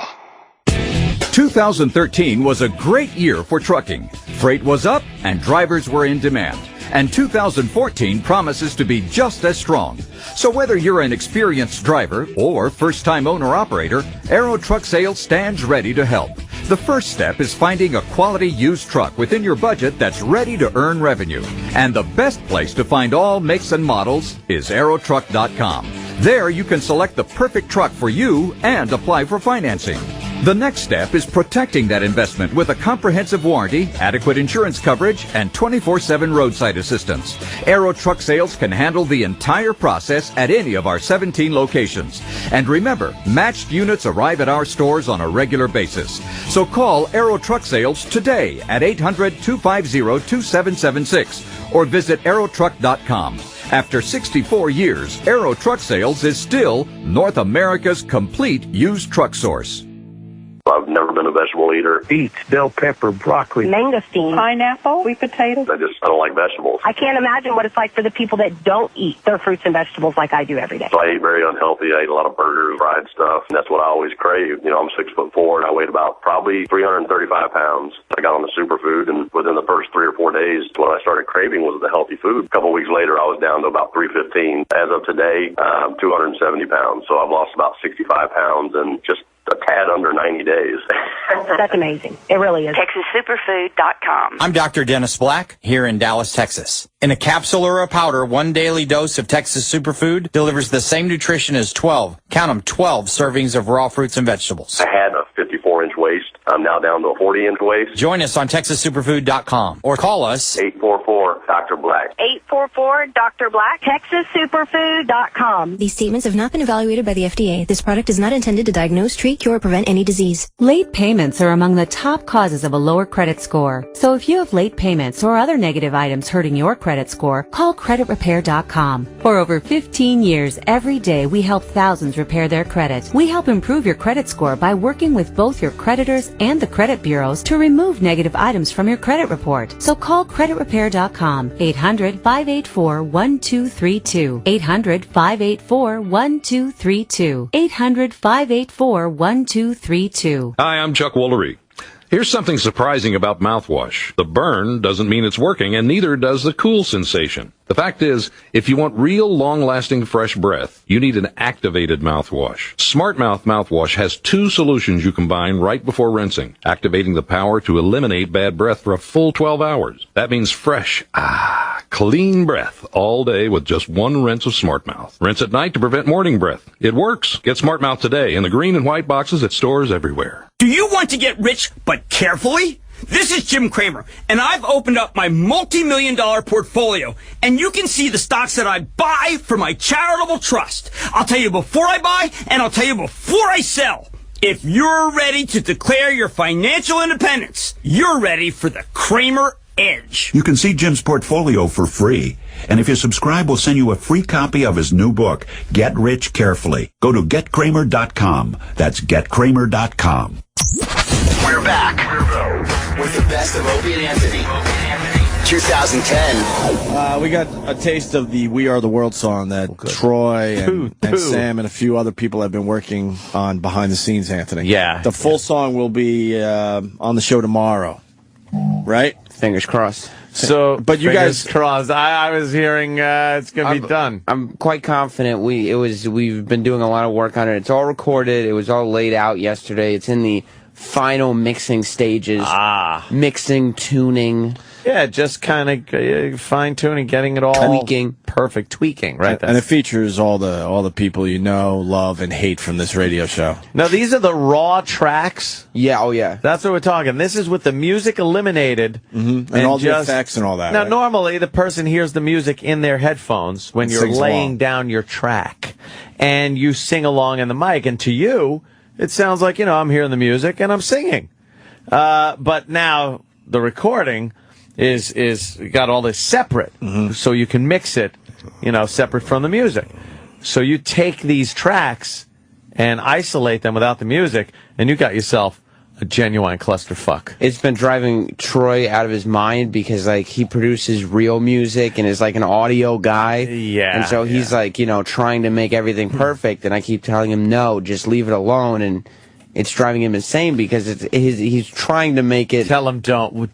2013 was a great year for trucking. Freight was up and drivers were in demand. And 2014 promises to be just as strong. So whether you're an experienced driver or first-time owner-operator, Aero Truck Sales stands ready to help. The first step is finding a quality used truck within your budget that's ready to earn revenue. And the best place to find all makes and models is aerotruck.com. There you can select the perfect truck for you and apply for financing. The next step is protecting that investment with a comprehensive warranty, adequate insurance coverage, and 24/7 roadside assistance. Aero Truck Sales can handle the entire process at any of our 17 locations. And remember, matched units arrive at our stores on a regular basis. So call Aero Truck Sales today at 800-250-2776 or visit aerotruck.com. After 64 years, Aero Truck Sales is still North America's complete used truck source. I've never been a vegetable eater. Beets, bell pepper, broccoli, mangosteen, pineapple, sweet potatoes. I don't like vegetables. I can't imagine what it's like for the people that don't eat their fruits and vegetables like I do every day. So I ate very unhealthy. I ate a lot of burgers, fried stuff, and that's what I always crave. I'm 6'4", and I weighed about probably 335 pounds. I got on the superfood, and within the first 3 or 4 days, what I started craving was the healthy food. A couple of weeks later, I was down to about 315. As of today, 270 pounds. So I've lost about 65 pounds and just a tad under 90 days. That's amazing. It really is. TexasSuperfood.com. I'm Dr. Dennis Black here in Dallas, Texas. In a capsule or a powder, 1 daily dose of Texas Superfood delivers the same nutrition as 12 servings of raw fruits and vegetables. I had a 54-inch waist. I'm now down to a 40-inch waist. Join us on TexasSuperfood.com or call us 844-Dr. Black. 844-Dr. Black. TexasSuperfood.com. These statements have not been evaluated by the FDA. This product is not intended to diagnose, treat, cure, or prevent any disease. Late payments are among the top causes of a lower credit score. So if you have late payments or other negative items hurting your credit score, call CreditRepair.com. For over 15 years, every day we help thousands repair their credit. We help improve your credit score by working with both your creditors and the credit bureaus to remove negative items from your credit report. So call CreditRepair.com. 800-584-1232. 800-584-1232. 800-584-1232. Hi, I'm Chuck Woolery. Here's something surprising about mouthwash. The burn doesn't mean it's working, and neither does the cool sensation. The fact is, if you want real long-lasting fresh breath, you need an activated mouthwash. Smart Mouth mouthwash has 2 solutions you combine right before rinsing, activating the power to eliminate bad breath for a full 12 hours. That means fresh, clean breath all day with just 1 rinse of Smart Mouth. Rinse at night to prevent morning breath. It works. Get Smart Mouth today in the green and white boxes at stores everywhere. Do you want to get rich, but carefully? This is Jim Cramer, and I've opened up my multi-million-dollar portfolio, and you can see the stocks that I buy for my charitable trust. I'll tell you before I buy, and I'll tell you before I sell. If you're ready to declare your financial independence, you're ready for the Cramer Edge. You can see Jim's portfolio for free. And if you subscribe, we'll send you a free copy of his new book, Get Rich Carefully. Go to getkramer.com. That's getkramer.com. We're back with the best of Opie and Anthony. 2010. We got a taste of the We Are the World song that Troy and Sam and a few other people have been working on behind the scenes, Anthony. Yeah. The full song will be on the show tomorrow, right? Fingers crossed. So, but you guys crossed. I was hearing it's gonna be done. I'm quite confident. We've been doing a lot of work on it. It's all recorded. It was all laid out yesterday. It's in the final mixing stages. Mixing, tuning. Yeah, just kind of fine-tuning, getting it all tweaking. Perfect tweaking, right? And it features all the people you know, love, and hate from this radio show. Now, these are the raw tracks? Yeah, oh yeah. That's what we're talking. This is with the music eliminated. And all the effects and all that. Now, right? normally, the person hears the music in their headphones when you're laying down your track. And you sing along in the mic. And to you, it sounds like, I'm hearing the music and I'm singing. But now, the recording is got all this separate, so you can mix it, separate from the music. So you take these tracks and isolate them without the music, and you got yourself a genuine clusterfuck. It's been driving Troy out of his mind because, he produces real music and is, an audio guy. Yeah. And so he's, trying to make everything perfect, and I keep telling him, no, just leave it alone, and it's driving him insane because he's trying to make it. Tell him don't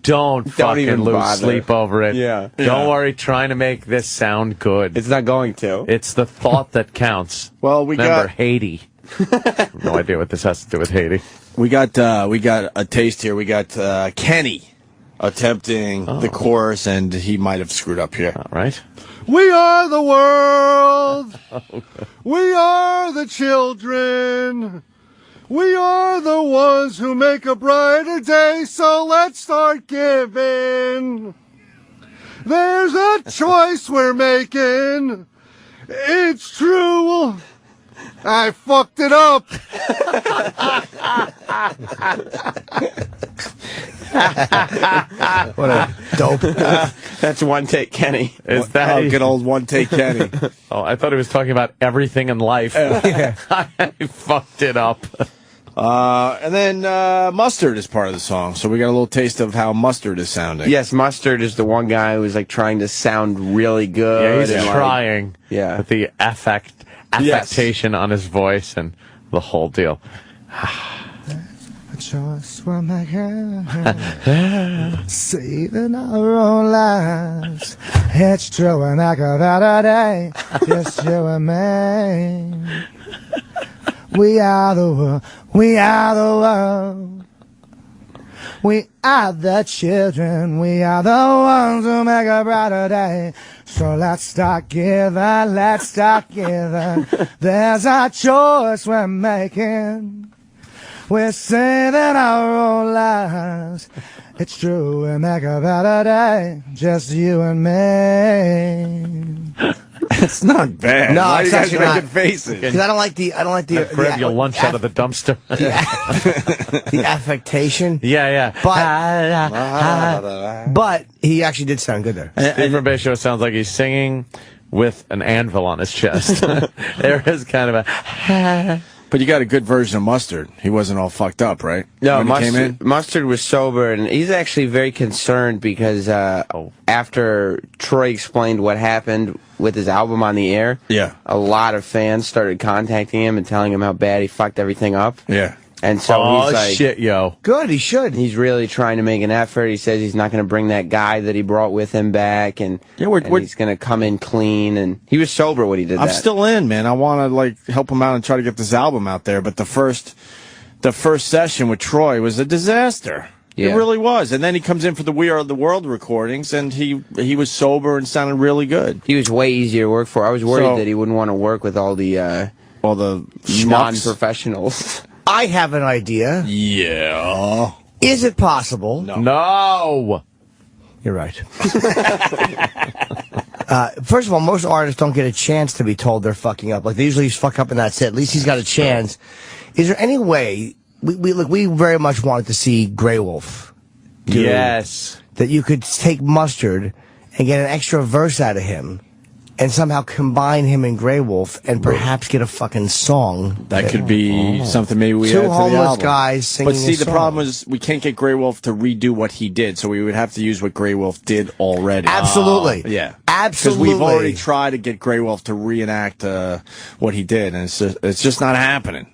fucking even lose bother. sleep over it. Yeah. Don't worry, trying to make this sound good. It's not going to. It's the thought that counts. Well, remember Haiti. No idea what this has to do with Haiti. We got a taste here. We got Kenny attempting the chorus, and he might have screwed up here. All right. We are the world. We are the children. We are the ones who make a brighter day, so let's start giving. There's a choice we're making. It's true. I fucked it up. What a dope. That's One Take Kenny. Is that good old One Take Kenny? Oh, I thought he was talking about everything in life. Yeah. I fucked it up. And then Mustard is part of the song, so we got a little taste of how Mustard is sounding. Yes, Mustard is the one guy who's trying to sound really good. Yeah, he's and, trying. Yeah, with the affectation on his voice and the whole deal. A choice we're making, saving our own lives. It's true, and I got out of day, just you and me. We are the world. We are the world. We are the children. We are the ones who make a brighter day. So let's start giving. Let's start giving. There's a choice we're making. We're saving our own lives. It's true, we make a better day. Just you and me. It's not bad. No, Why it's are you guys actually making not. faces? Because I don't like the. Grab your lunch out of the dumpster. The affectation. Yeah. But he actually did sound good there. Steve from Bay Show sounds like he's singing with an anvil on his chest. There is kind of a. But you got a good version of Mustard. He wasn't all fucked up, right? No, when he came in? Mustard was sober, and he's actually very concerned because after Troy explained what happened with his album on the air, yeah, a lot of fans started contacting him and telling him how bad he fucked everything up. Yeah. And so he's like, shit, yo. Good, he should. He's really trying to make an effort. He says he's not going to bring that guy that he brought with him back, and he's going to come in clean. And he was sober when he did that. I'm still in, man. I want to help him out and try to get this album out there. But the first session with Troy was a disaster. Yeah. It really was. And then he comes in for the We Are the World recordings, and he was sober and sounded really good. He was way easier to work for. I was worried that he wouldn't want to work with all the non-professionals. I have an idea. Yeah. Is it possible? No. You're right. First of all, most artists don't get a chance to be told they're fucking up. Like, they usually just fuck up and that's it. At least he's got a chance. Is there any way... We very much wanted to see Grey Wolf. Yes. That you could take Mustard and get an extra verse out of him and somehow combine him and Grey Wolf and perhaps get a fucking song. That could be something maybe we add Two to the homeless album. guys singing But see, a the song. problem is we can't get Grey Wolf to redo what he did, so we would have to use what Grey Wolf did already. Absolutely. Yeah. Absolutely. Because we've already tried to get Grey Wolf to reenact what he did, and it's just not happening.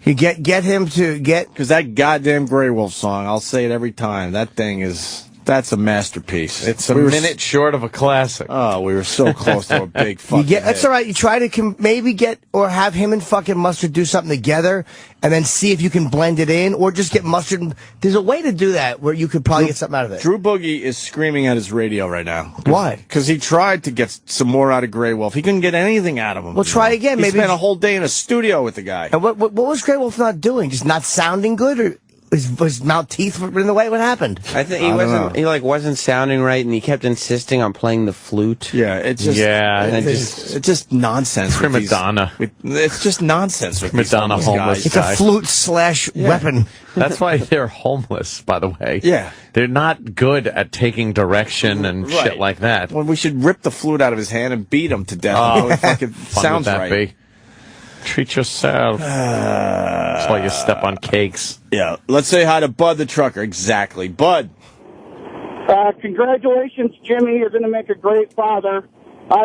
You get him to get... Because that goddamn Grey Wolf song, I'll say it every time, that's a masterpiece. It's a minute short of a classic. Oh, we were so close to a big fucking That's all right. You try to maybe get or have him and fucking Mustard do something together and then see if you can blend it in, or just get Mustard. There's a way to do that where you could probably get something out of it. Drew Boogie is screaming at his radio right now. Why? Because he tried to get some more out of Grey Wolf. He couldn't get anything out of him. Well, try again. He Maybe spent a whole day in a studio with the guy. And what was Grey Wolf not doing? Just not sounding good, or was mouth teeth in the way? What happened? I think he wasn't sounding right, and he kept insisting on playing the flute. Yeah, it's just it's just nonsense. Prima donna. It's just nonsense with Madonna these homeless guys. It's a flute / weapon. That's why they're homeless, by the way. Yeah. They're not good at taking direction and shit like that. Well, we should rip the flute out of his hand and beat him to death until he fucking sounds right. Be? Treat yourself. That's why you step on cakes. Yeah. Let's say hi to Bud the trucker. Exactly. Bud. Congratulations, Jimmy. You're going to make a great father.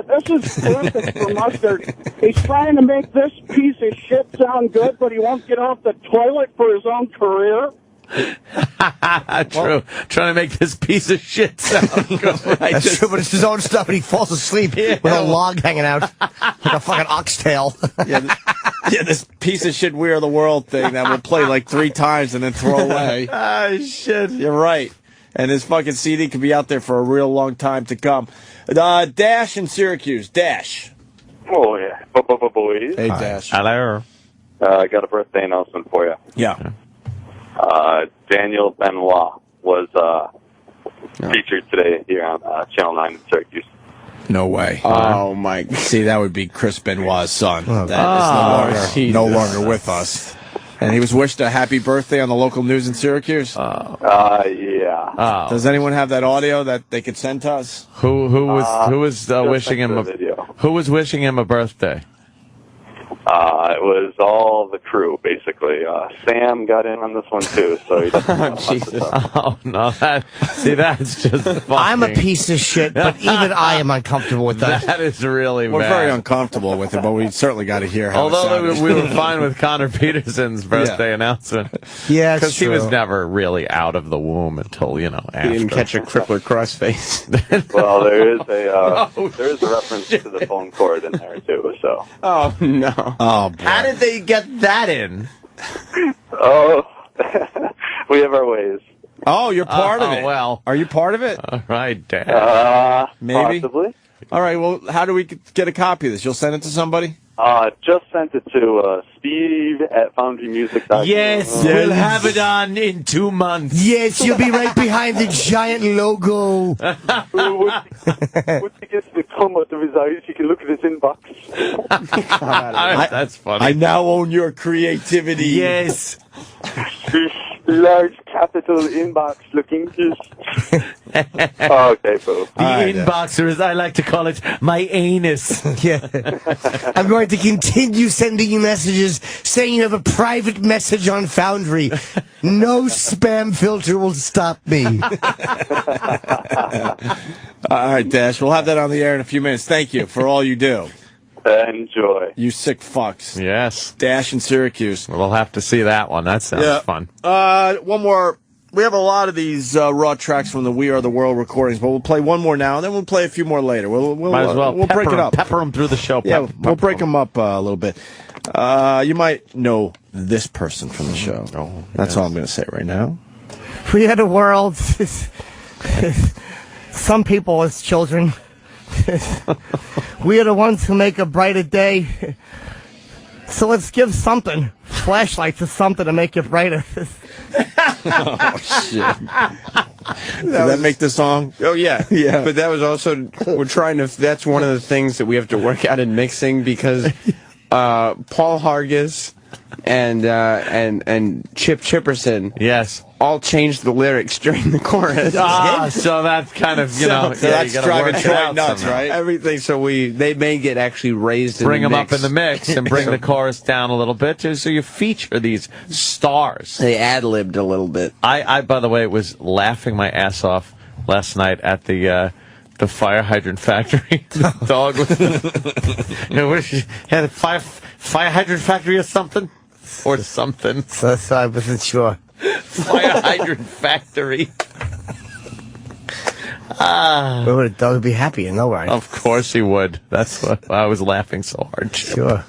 This is perfect for Mustard. He's trying to make this piece of shit sound good, but he won't get off the toilet for his own career. True. Trying to make this piece of shit sound good. Right? That's true, but it's his own stuff, and he falls asleep with a log hanging out like a fucking oxtail. This piece of shit We Are the World thing that we'll play like 3 times and then throw away. Shit. You're right. And his fucking CD could be out there for a real long time to come. Dash in Syracuse. Dash. Oh, yeah. Boys. Hey, Dash. Hello. I got a birthday announcement for you. Yeah. Daniel Benoit was featured today here on Channel 9 in Syracuse. No way. Oh, my God. See, that would be Chris Benoit's son. That is no longer with us. And he was wished a happy birthday on the local news in Syracuse? Yeah. Oh. Does anyone have that audio that they could send to us? Who was wishing him Who was wishing him a birthday? It was all the crew, basically. Sam got in on this one, too, so he doesn't Jesus. Oh, no. That's just fucking... I'm a piece of shit, but even I am uncomfortable with that. That is really We're bad. very uncomfortable with it, but we certainly got to hear how Although it we were fine with Connor Peterson's birthday announcement. Yeah, because he was never really out of the womb until, after. He didn't catch a crippler crossface. Well, there is a reference to the phone cord in there, too, so... Oh, no. Oh, boy. How did they get that in? Oh, we have our ways. Oh, you're part of it. Well. Are you part of it? All right, Dad. Maybe. Possibly. All right, well, how do we get a copy of this? You'll send it to somebody? Just sent it to Steve at FoundryMusic.com. Yes, we'll have it on in 2 months. Yes, you'll be right behind the giant logo. Once he gets the cum out of his eyes, you can look at his inbox. That's funny. I now own your creativity. Yes. Large capital inbox looking. Okay, boo. The inboxer, as I like to call it, my anus. Yeah. I'm going to continue sending you messages saying you have a private message on Foundry. No spam filter will stop me. All right, Dash. We'll have that on the air in a few minutes. Thank you for all you do. Enjoy. You sick fucks. Yes. Dash in Syracuse. We'll have to see that one. That sounds fun. One more. We have a lot of these raw tracks from the We Are the World recordings, but we'll play one more now, and then we'll play a few more later. Might as well. We'll break it up. Pepper them through the show. Yeah, we'll break them up a little bit. You might know this person from the show. That's all I'm going to say right now. We Are the World. Some people as children. We are the ones who make a brighter day. So let's give something. Flashlights or something to make it brighter. Oh, shit. Does that make the song? Oh, yeah. Yeah. But that was also, that's one of the things that we have to work out in mixing because Paul Hargis and Chip Chipperson. Yes. All changed the lyrics during the chorus. So that's kind of, so that's driving Troy nuts, right? Everything. So they may get actually raised in bring the them mix. up in the mix and bring the chorus down a little bit so you feature these stars. They ad-libbed a little bit. I by the way, was laughing my ass off last night at the fire hydrant factory. The dog was, had a fire hydrant factory or something. So I wasn't sure. Fire hydrant factory. Where would a dog be happy? You know, right? Of course he would. That's what I was laughing so hard. Sure.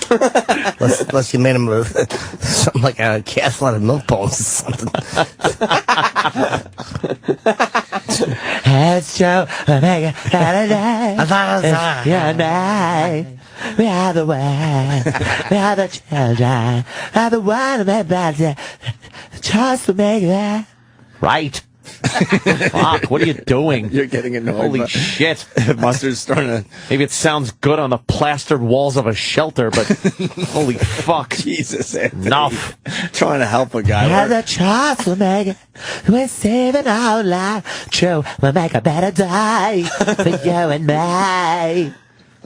Unless you made him something like a castle out of milk bones or something. It's Joe, Omega, Saturday. We are the one. We are the children. We are the one who made bad. Just to make that. Right. Fuck, what are you doing? You're getting annoyed. Holy shit. Mustard's starting to... Maybe it sounds good on the plastered walls of a shelter, but holy fuck. Jesus, Anthony. Enough. Trying to help a guy. We are the chance to make it. We're saving our life. True, we'll make a better day for you and me.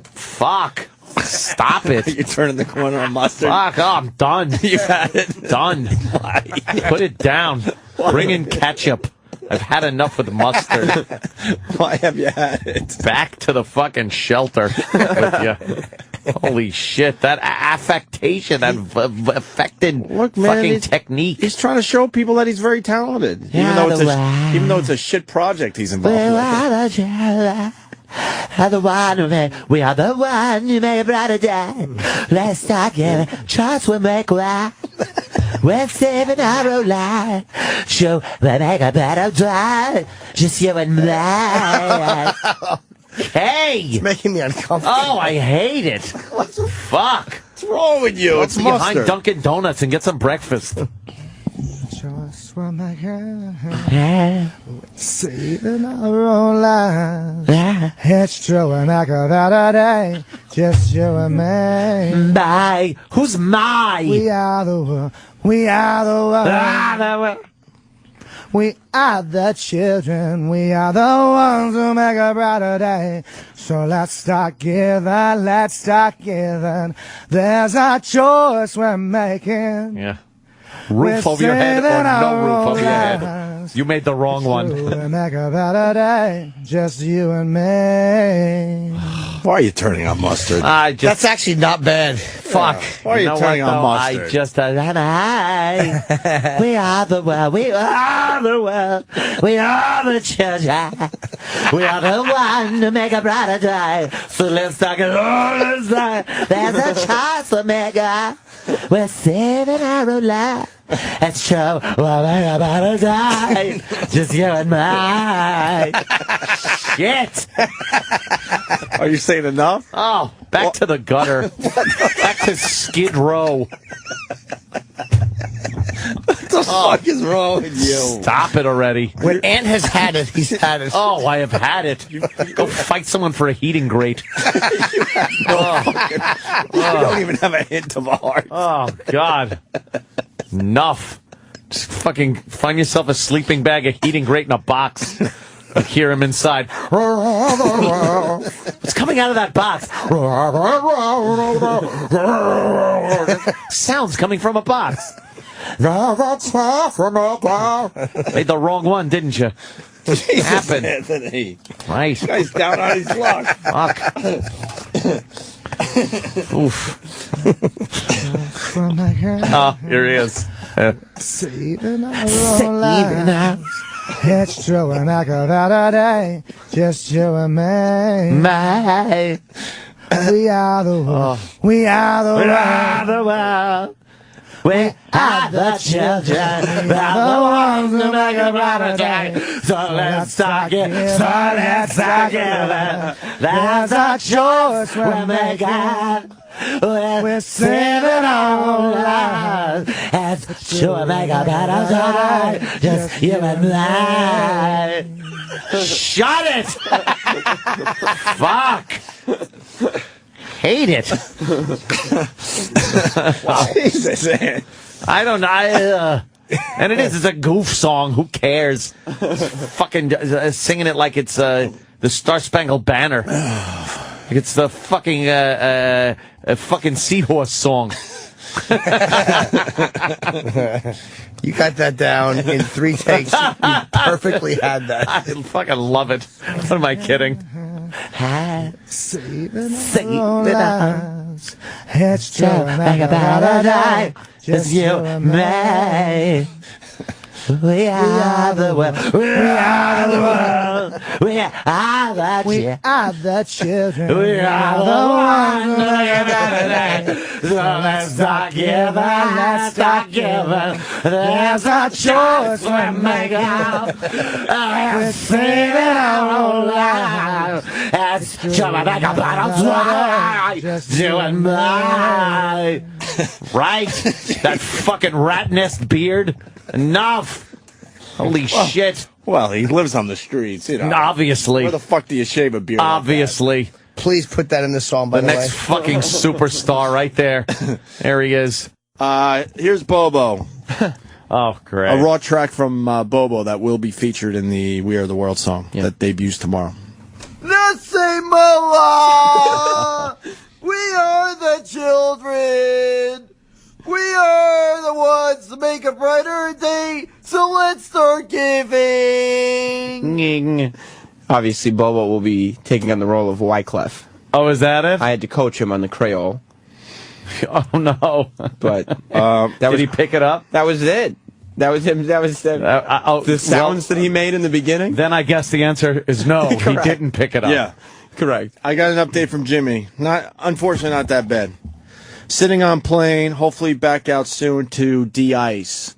Fuck. Stop it. You're turning the corner on Mustard. Fuck, I'm done. You had it. Done. Why? Put it down. Bring in ketchup. I've had enough with mustard. Why have you had it? Back to the fucking shelter with you. Holy shit, that affectation, that affected fucking technique. He's trying to show people that he's very talented. Even though it's a shit project he's involved with. We are the one who make a brighter day. Let's start giving chance we make right. We're saving our own life. Sure, we make a better day. Just you and me. Hey! It's making me uncomfortable. Oh, I hate it. Fuck. What's wrong with you? Let's It's be Mustard. behind Dunkin' Donuts and get some breakfast. Just what my God. Saving our own lives. It's true, and I got out of day. Just you and me. My. Who's my? We are the world. We are the world. We are the children. We are the ones who make a brighter day. So let's start giving. Let's start giving. There's a choice we're making. Yeah. Roof over your head or no roof over your head. You made the wrong one. Make a better day, just you and me. Why are you turning on Mustard? That's actually not bad. Fuck. Why are you turning on Mustard? I just... We are the world. We are the world. We are the children. We are the one to make a brighter day. So let's talk it all this time. There's a chance to make it. We're saving our own life. It's true. We'll make a better day. Just you and me. Shit. Are you saying enough? Oh, back to the gutter. Back to Skid Row. What the fuck is wrong with you? Stop it already. When Ant has had it, he's had it. Oh, I have had it. Go fight someone for a heating grate. You don't even have a hint of a heart. Oh, God. Enough. Just fucking find yourself a sleeping bag, a heating grate, in a box. I hear him inside. What's coming out of that box? Sounds coming from a box. Made the wrong one, didn't you? Jesus, Happened. Anthony. Right. This guy's down on his luck. Fuck. Oof. Oh, here he is. Saving our lives. It's true, and I got out of day. Just you and me. We are the world. We are the world. We are the children. We are the ones who make a brighter day. So let's start it. So let's start it. That's a choice we're making. We're saving our lives. It's sure make a better day. Just you and me. Shut it! Fuck! Hate it. Wow. Jesus. I don't know. And it's a goof song. Who cares? Fucking singing it like it's the Star Spangled Banner. Like it's the fucking Seahorse song. You got that down in 3 takes. You perfectly had that. I fucking love it. What am I kidding? Saving us. It's true, make a better day. Just you and me. We are the world. We are the world. We are the children. We are the ones who make a better day. So let's start giving. Let's start giving. There's a choice we're making. We're saving our own lives. It's to make a better day. Just you and me. Right? That fucking rat nest beard. Enough! Holy shit. Well, he lives on the streets, you know. Obviously. Where the fuck do you shave a beard? Obviously. Like Please put that in the song, by the way. The next fucking superstar right there. There he is. Here's Bobo. Oh, great. A raw track from Bobo that will be featured in the We Are the World song that debuts tomorrow. This ain't my law. We are the children. We are the ones to make a brighter day, so let's start giving. Obviously, Bobo will be taking on the role of Wyclef. Oh, is that it? I had to coach him on the Creole. Oh, no. But did he pick it up? That was it. That was him. That was the sounds that he made in the beginning. Then I guess the answer is no. He didn't pick it up. Yeah, correct. I got an update from Jimmy. Unfortunately, not that bad. Sitting on plane, hopefully back out soon to de-ice.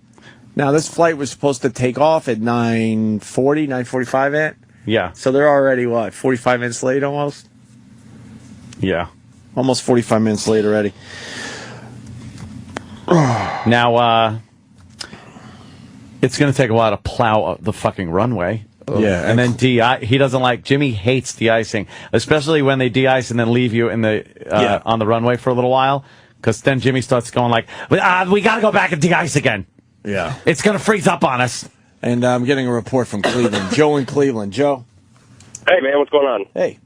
Now, this flight was supposed to take off at 9:40, 9:45 at? Yeah. So they're already, 45 minutes late almost? Yeah. Almost 45 minutes late already. Now, it's going to take a while to plow the fucking runway. Yeah. And then he doesn't like, Jimmy hates de-icing, especially when they de-ice and then leave you in the on the runway for a little while. Because then Jimmy starts going like, we got to go back and de-ice again. Yeah. It's going to freeze up on us. And I'm getting a report from Cleveland. Joe in Cleveland. Joe. Hey, man, what's going on? Hey.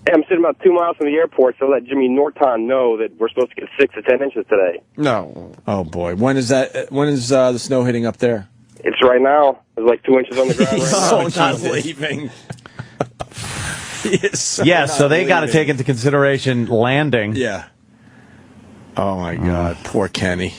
Hey, I'm sitting about 2 miles from the airport, so let Jimmy Norton know that we're supposed to get 6 to 10 inches today. No. Oh, boy. When is that? When is the snow hitting up there? It's right now. There's like 2 inches on the ground right now. He's not leaving. Yeah, so they got to take into consideration landing. Yeah. Oh, my God. Poor Kenny.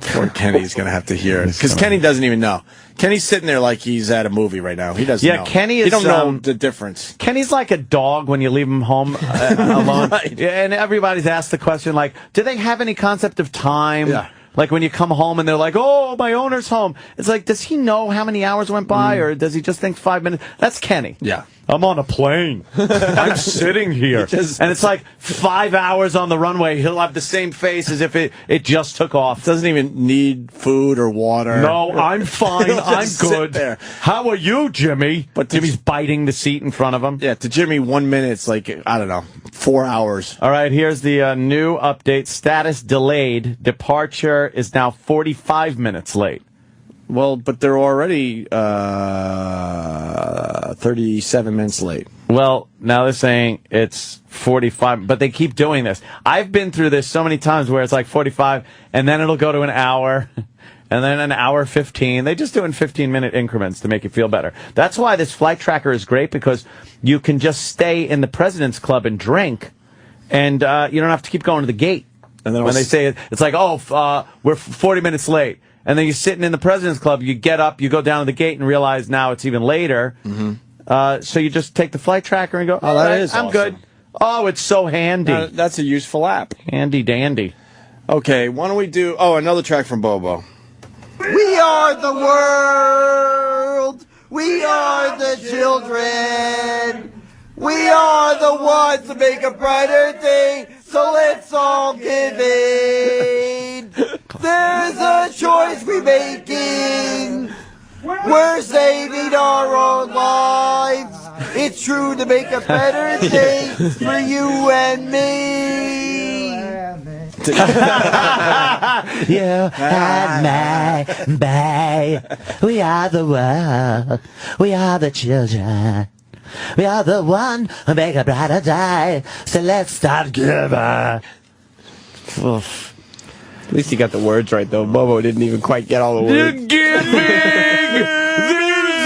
Poor Kenny's going to have to hear it. Because Kenny doesn't even know. Kenny's sitting there like he's at a movie right now. He doesn't know. Yeah, Kenny is... He don't know the difference. Kenny's like a dog when you leave him home alone. Right. And everybody's asked the question, like, do they have any concept of time? Yeah. Like when you come home and they're like, oh, my owner's home. It's like, does he know how many hours went by or does he just think 5 minutes? That's Kenny. Yeah. I'm on a plane. I'm sitting here. And it's like 5 hours on the runway. He'll have the same face as if it just took off. Doesn't even need food or water. No, I'm fine. I'm good. There. How are you, Jimmy? But Jimmy's biting the seat in front of him. Yeah, to Jimmy, 1 minute, it's like, I don't know, 4 hours. All right, here's the new update. Status delayed. Departure is now 45 minutes late. Well, but they're already 37 minutes late. Well, now they're saying it's 45, but they keep doing this. I've been through this so many times where it's like 45, and then it'll go to an hour, and then an hour 15. They just do it in 15-minute increments to make you feel better. That's why this flight tracker is great, because you can just stay in the President's Club and drink, and you don't have to keep going to the gate. And then when they say it, it's like, we're 40 minutes late. And then you're sitting in the President's Club, you get up, you go down to the gate and realize now it's even later. So you just take the flight tracker and go, oh, that is I'm awesome. good. Oh, it's so handy. That's a useful app. Handy dandy. Okay, why don't we do, another track from Bobo. We are the world. We are the children. We are the ones to make a brighter day. So let's all give in. There's a choice we're making. We're saving our own lives. It's true to make a better day for you and me. You and me, babe. We are the world. We are the children. We are the one who make a brighter day. So let's start giving. At least you got the words right, though. Bobo didn't even quite get all the words. There's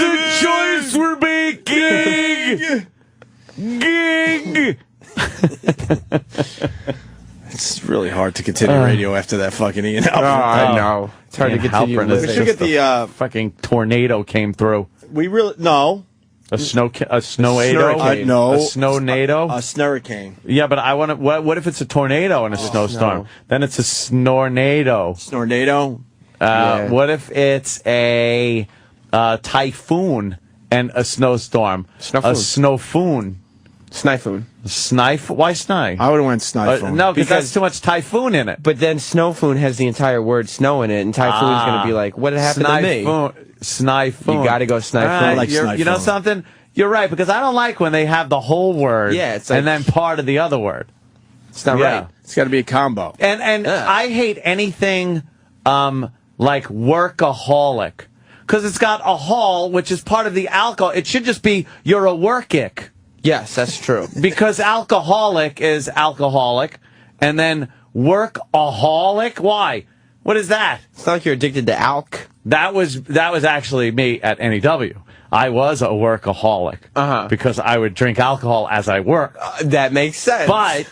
a choice we're making. Gig. It's really hard to continue radio after that fucking Ian Halpern. I know. It's hard to continue. We should get the fucking tornado came through. We really a snowado. no, a snownado. A snurricane. Yeah, but I want to. What if it's a tornado and a snowstorm? Then it's a snornado. Snornado. What if it's a typhoon and a snowstorm? A snowfoon. Snifoon. Snife? Why snife? I would have went snifoon. No, because that's too much typhoon in it. But then snowfoon has the entire word snow in it, and typhoon's going to be like, what happened to me? Snifoon. You got to go snifoon. I like snifoon. You know something? You're right, because I don't like when they have the whole word it's like, and then part of the other word. It's not right. It's got to be a combo. And I hate anything like workaholic, because it's got a hall, which is part of the alcohol. It should just be you're a workic. Yes, that's true. Because alcoholic is alcoholic, and then workaholic. Why? What is that? It's not like you're addicted to alk. That was actually me at NEW. I was a workaholic because I would drink alcohol as I work. That makes sense. But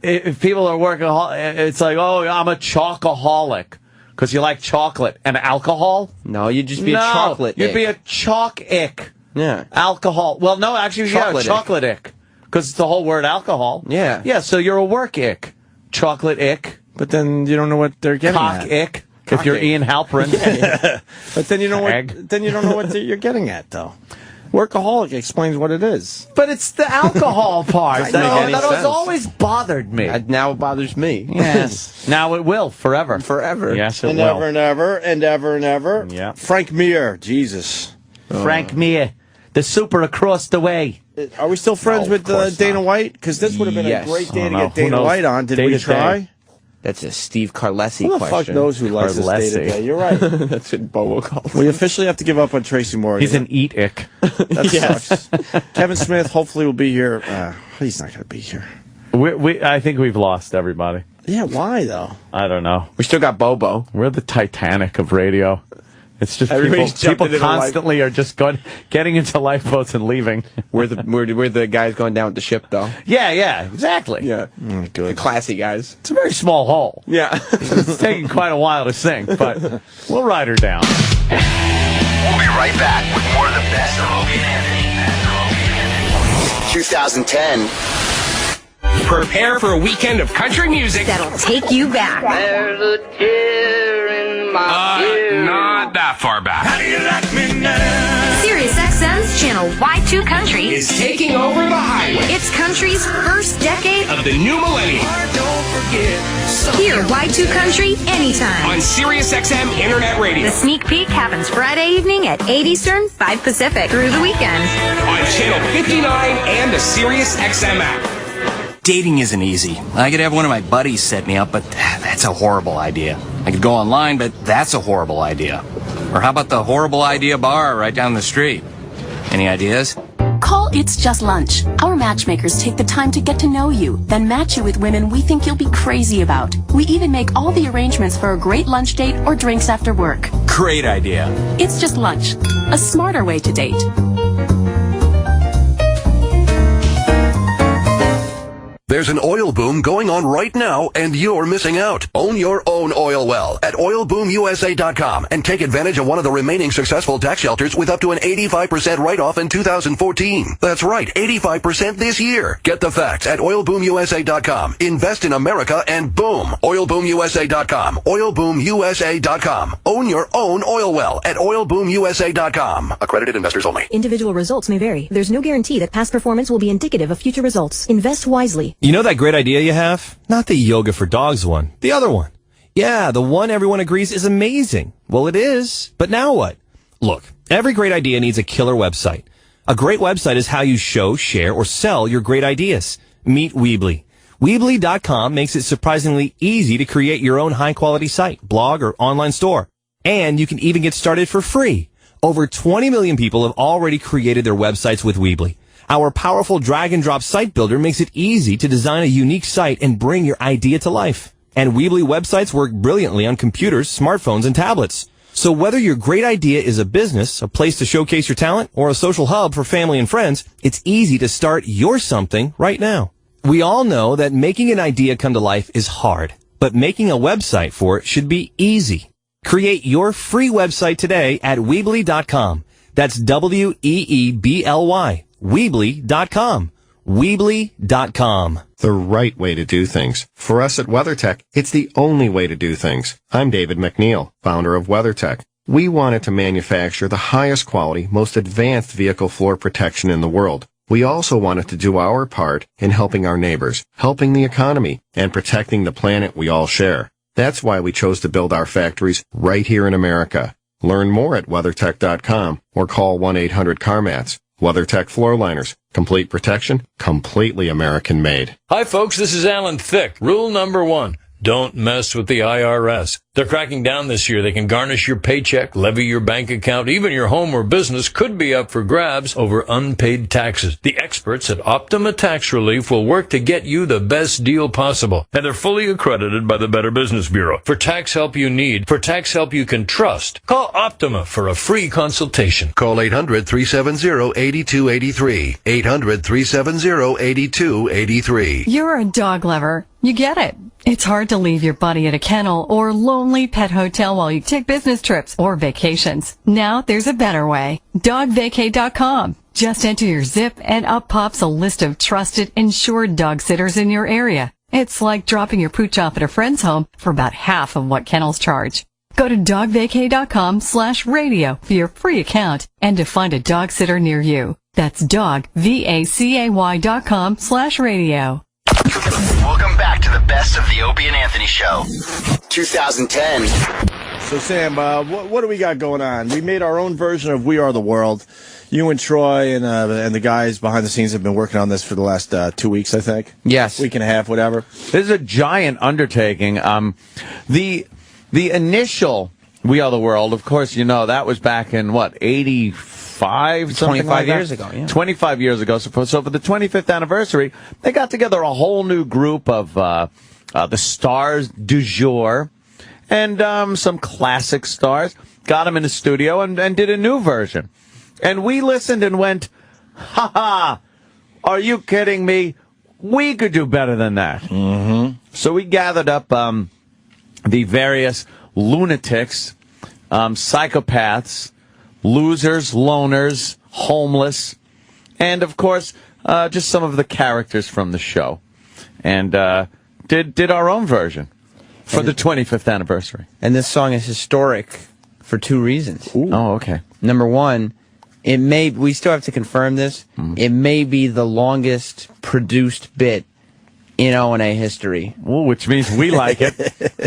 if people are workaholic, it's like, I'm a chocoholic because you like chocolate and alcohol. No, you'd just be a chocolate. You'd be a chalk-ick. Yeah. Alcohol. Well, no, actually, chocolate-ick. Because it's the whole word alcohol. Yeah. Yeah, so you're a work-ick. Chocolate-ick. But then you don't know what they're getting at. Cock-ick. If you're Ian Halpern. Yeah. But then you know you don't know what you're getting at, though. Workaholic explains what it is. But it's the alcohol part. that has always bothered me. Now it bothers me. Yes. Now it will. Forever. Forever. Yes, it and will. Ever and ever and ever and ever. Yeah. Frank Mir. Jesus. Frank Mir. The super across the way. Are we still friends with Dana White? Because this would have been a great day to get Dana White on. Did we try? That's a Steve Carlesi question. Who the fuck knows who likes this day to day? You're right. That's what Bobo calls. We officially have to give up on Tracy Morgan. He's an eat-ick. That sucks. Kevin Smith hopefully will be here. He's not going to be here. I think we've lost everybody. Yeah, why though? I don't know. We still got Bobo. We're the Titanic of radio. It's just people constantly are just getting into lifeboats and leaving. We're the guys going down with the ship, though. Yeah, exactly. Yeah, good. The classy guys. It's a very small hole. Yeah, it's taking quite a while to sink, but we'll ride her down. We'll be right back with more of the best of Opie and Anthony. 2010. Prepare for a weekend of country music that'll take you back. There's a tear in my ear. Not that far back. How do you like me now? Sirius XM's channel Y2 Country is taking over the highway. It's country's first decade of the new millennium. Don't forget. Hear Y2 Country anytime on Sirius XM Internet Radio. The sneak peek happens Friday evening at 8 Eastern, 5 Pacific through the weekend on channel 59 and the Sirius XM app. Dating isn't easy. I could have one of my buddies set me up, but that's a horrible idea. I could go online, but that's a horrible idea. Or how about the horrible idea bar right down the street? Any ideas? Call It's Just Lunch. Our matchmakers take the time to get to know you, then match you with women we think you'll be crazy about. We even make all the arrangements for a great lunch date or drinks after work. Great idea. It's Just Lunch. A smarter way to date. There's an oil boom going on right now, and you're missing out. Own your own oil well at oilboomusa.com and take advantage of one of the remaining successful tax shelters with up to an 85% write-off in 2014. That's right, 85% this year. Get the facts at oilboomusa.com. Invest in America and boom. Oilboomusa.com. Oilboomusa.com. Own your own oil well at oilboomusa.com. Accredited investors only. Individual results may vary. There's no guarantee that past performance will be indicative of future results. Invest wisely. You know that great idea you have? Not the yoga for dogs one. The other one. Yeah, the one everyone agrees is amazing. Well, it is. But now what? Look, every great idea needs a killer website. A great website is how you show, share, or sell your great ideas. Meet Weebly. Weebly.com makes it surprisingly easy to create your own high-quality site, blog, or online store. And you can even get started for free. Over 20 million people have already created their websites with Weebly. Our powerful drag-and-drop site builder makes it easy to design a unique site and bring your idea to life. And Weebly websites work brilliantly on computers, smartphones, and tablets. So whether your great idea is a business, a place to showcase your talent, or a social hub for family and friends, it's easy to start your something right now. We all know that making an idea come to life is hard, but making a website for it should be easy. Create your free website today at Weebly.com. That's Weebly. Weebly.com. Weebly.com. The right way to do things. For us at WeatherTech, it's the only way to do things. I'm David McNeil, founder of WeatherTech. We wanted to manufacture the highest quality, most advanced vehicle floor protection in the world. We also wanted to do our part in helping our neighbors, helping the economy, and protecting the planet we all share. That's why we chose to build our factories right here in America. Learn more at WeatherTech.com or call 1-800-CarMats. WeatherTech floor liners. Complete protection, completely American-made. Hi, folks. This is Alan Thicke. Rule number 1. Don't mess with the IRS. They're cracking down this year. They can garnish your paycheck, levy your bank account, even your home or business could be up for grabs over unpaid taxes. The experts at Optima Tax Relief will work to get you the best deal possible. And they're fully accredited by the Better Business Bureau. For tax help you need, for tax help you can trust, call Optima for a free consultation. Call 800-370-8283. 800-370-8283. You're a dog lover. You get it. It's hard to leave your buddy at a kennel or lonely pet hotel while you take business trips or vacations. Now there's a better way. DogVacay.com. Just enter your zip and up pops a list of trusted, insured dog sitters in your area. It's like dropping your pooch off at a friend's home for about half of what kennels charge. Go to dogvacay.com/radio for your free account and to find a dog sitter near you. That's dogvacay.com/radio. Welcome back to the best of the Opie and Anthony Show. 2010. So, Sam, what do we got going on? We made our own version of We Are the World. You and Troy and the guys behind the scenes have been working on this for the last 2 weeks, I think. Yes. Week and a half, whatever. This is a giant undertaking. The initial We Are the World, of course, you know, that was back in, 85? 25 years ago, yeah. 25 years ago. So for the 25th anniversary, they got together a whole new group of the stars du jour and some classic stars. Got them in the studio and did a new version. And we listened and went, ha ha, are you kidding me? We could do better than that. Mm-hmm. So we gathered up the various lunatics, psychopaths, losers, loners, homeless, and, of course, just some of the characters from the show. And did our own version for the 25th anniversary. And this song is historic for 2 reasons. Ooh. Oh, okay. Number one, we still have to confirm this, it may be the longest produced bit in O&A history. Ooh, which means we like it.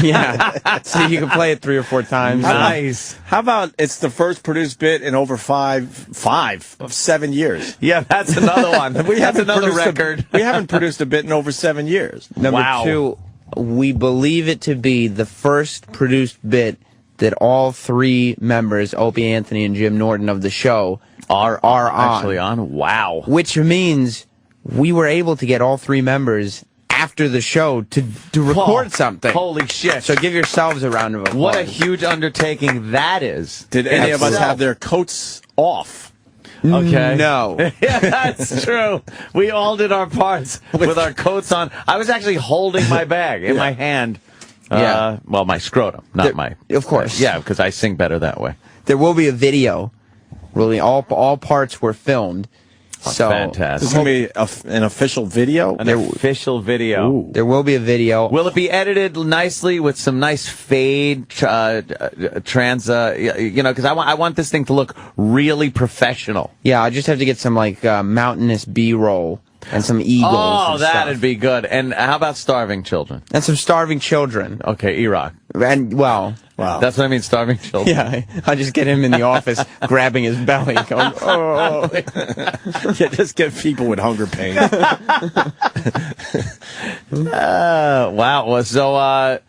Yeah. So you can play it 3 or 4 times. Nice. How about it's the first produced bit in over 7 years? Yeah, that's another one. That's another record. We haven't produced a bit in over 7 years. Number 2, we believe it to be the first produced bit that all 3 members, Opie, Anthony, and Jim Norton of the show, are actually on. Wow. Which means we were able to get all 3 members after the show to record something. Holy shit. So give yourselves a round of applause. What a huge undertaking that is. Did any of us have their coats off? Okay. No. Yeah, that's true. We all did our parts with our coats on. I was actually holding my bag in my hand. Yeah. Well, my scrotum, not my. Of course. Yeah, because I sing better that way. There will be a video. Really, all parts were filmed. So fantastic. This is going to be an official video? An official video. Ooh. There will be a video. Will it be edited nicely with some nice fade, because I want this thing to look really professional. Yeah, I just have to get some like mountainous B-roll and some eagles. Oh, and that'd stuff. be good. And how about starving children? And some starving children. Okay, E-Rock. And wow. That's what I mean, starving children. Yeah, I just get him in the office grabbing his belly, going, oh. Yeah, just get people with hunger pain. Wow. So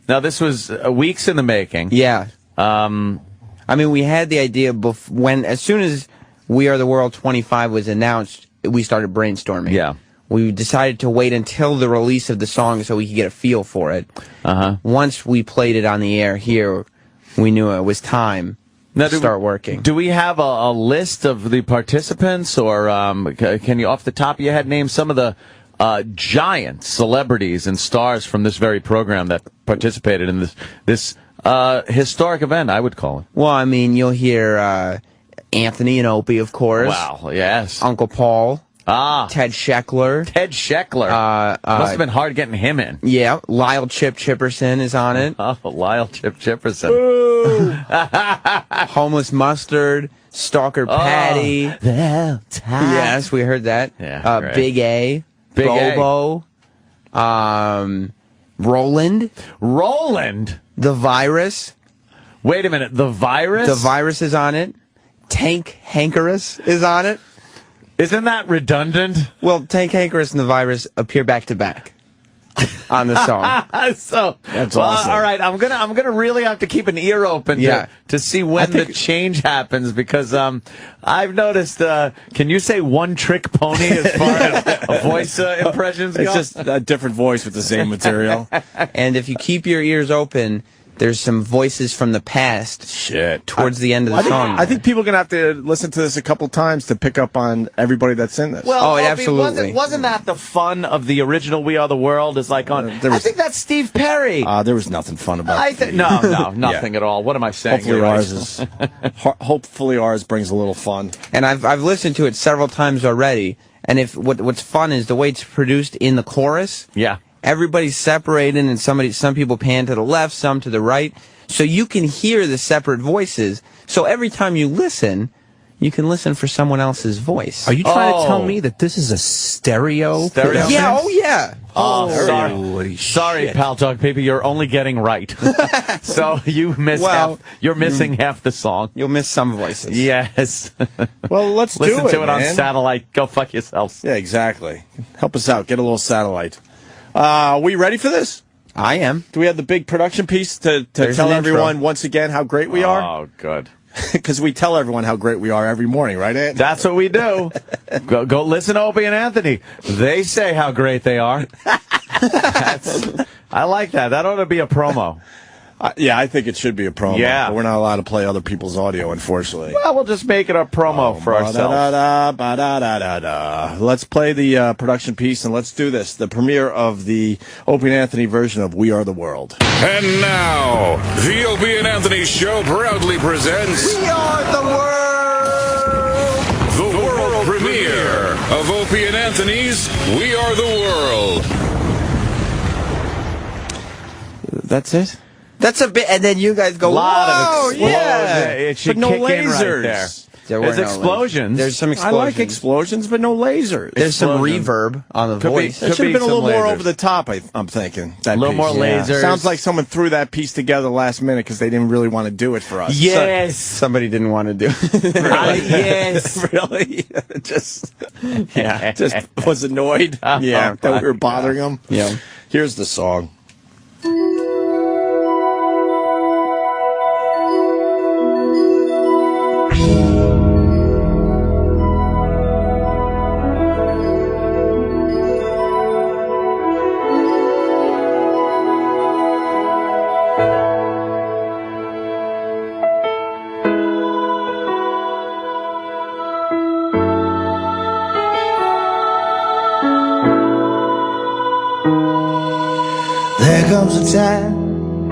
now this was weeks in the making. Yeah. I mean, we had the idea as soon as We Are the World 25 was announced, we started brainstorming. Yeah. We decided to wait until the release of the song so we could get a feel for it. Once we played it on the air here, we knew it was time to start working. Do we have a list of the participants, or can you, off the top of your head, name some of the giant celebrities and stars from this very program that participated in this historic event, I would call it? Well, I mean, you'll hear Anthony and Opie, of course. Wow, yes. Uncle Paul. Ted Scheckler. Must have been hard getting him in. Yeah, Lyle Chipperson is on it. Oh, Lyle Chipperson. Homeless Mustard, Stalker Patty. Yes, we heard that. Yeah, Big A. Big A. Bobo. Roland. The Virus. Wait a minute, the Virus? The Virus is on it. Tank Hankerus is on it. Isn't that redundant? Well, Tank Hankerus and the Virus appear back to back on the song. So that's awesome. All right, I'm gonna really have to keep an ear open to see when the change happens, because I've noticed. Can you say One Trick Pony as far as voice impressions go? It's just a different voice with the same material. And if you keep your ears open, there's some voices from the past towards the end of the song. I think people are going to have to listen to this a couple times to pick up on everybody that's in this. Well, Opie, absolutely. Wasn't that the fun of the original We Are the World? Is like on. I think that's Steve Perry. There was nothing fun about it. No, nothing at all. What am I saying? Hopefully ours brings a little fun. And I've listened to it several times already. And what's fun is the way it's produced in the chorus. Yeah. Everybody's separated, and some people pan to the left, some to the right. So you can hear the separate voices. So every time you listen, you can listen for someone else's voice. Are you trying to tell me that this is a stereo? Yeah, oh yeah. Sorry, Pal Talk People, you're only getting right. So you miss you're missing half the song. You'll miss some voices. Yes. Well, let's listen to it on man. satellite. Go fuck yourselves. Yeah, exactly. Help us out. Get a little satellite. Are we ready for this? I am. Do we have the big production piece to tell everyone once again how great we are? Oh, good. Because we tell everyone how great we are every morning, right, Ed? That's what we do. Go listen to Opie and Anthony. They say how great they are. I like that. That ought to be a promo. Yeah, I think it should be a promo. Yeah. But we're not allowed to play other people's audio, unfortunately. Well, we'll just make it a promo for ourselves. Let's play the production piece, and let's do this. The premiere of the Opie and Anthony version of We Are the World. And now, the Opie and Anthony Show proudly presents We Are the World! The world premiere of Opie and Anthony's We Are the World. That's it? That's a bit, and then you guys go, lot of yeah. It should but no kick in right lasers. there. There's explosions. There's some explosions. I like explosions, but no lasers. There's some reverb on the voice. It should have been a little more over the top, I'm thinking. A little more lasers. Sounds like someone threw that piece together last minute because they didn't really want to do it for us. Yes. Somebody didn't want to do it. Really? Yes. Really? just was annoyed. That we were bothering them. Yeah. Here's the song. a time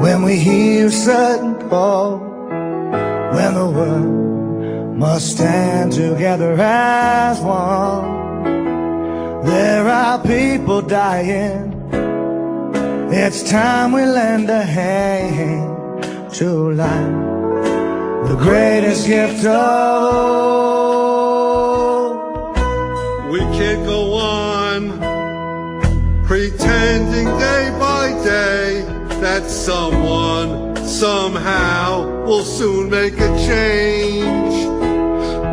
when we hear a sudden call, when the world must stand together as one. There are people dying. It's time we lend a hand to life, the greatest gift of all. We can't go on pretending day by day that someone somehow will soon make a change.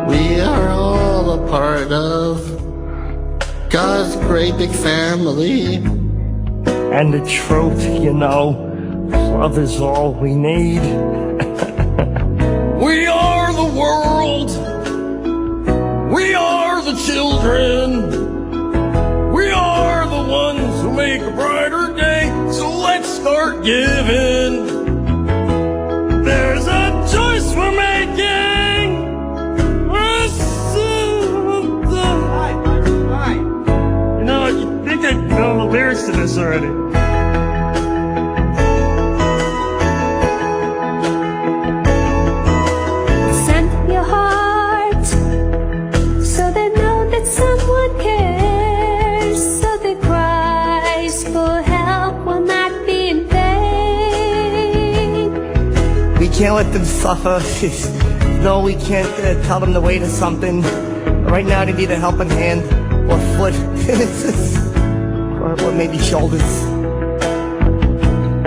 We are all a part of God's great big family. And the truth, you know, love is all we need. We are the world. We are the children. We are the ones who make a brighter day. So let's start giving. There's a choice we're making. You know, you think I know the lyrics to this already. Send your heart so they know that someone cares, so the cries for help will not be in vain. We can't let them suffer. No, we can't tell them to wait or something. Right now they need a helping hand or foot. or maybe shoulders.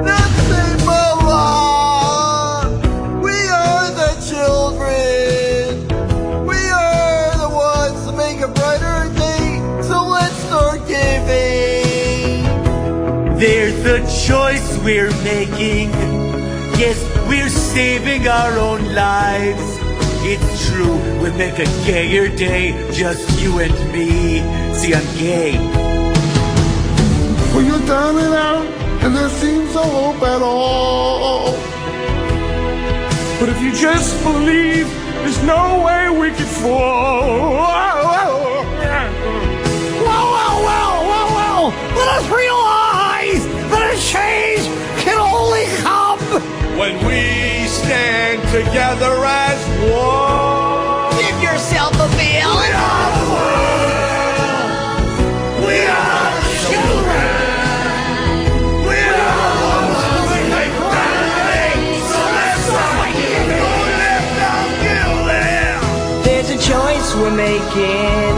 Nothing but love. We are the children. We are the ones to make a brighter day. So let's start giving. There's a choice we're making. Yes, we're saving our own lives. It's true, we'll make a gayer day, just you and me. See, I'm gay. When you're down and out, and there seems no hope at all. But if you just believe, there's no way we could fall. Whoa. Let us realize that a change can only come when we stand together as one. Give yourself a feel. We are the world. We are the children. We are the ones who make a brighter day. So let's start giving. Lift up, giving. There's a choice we're making.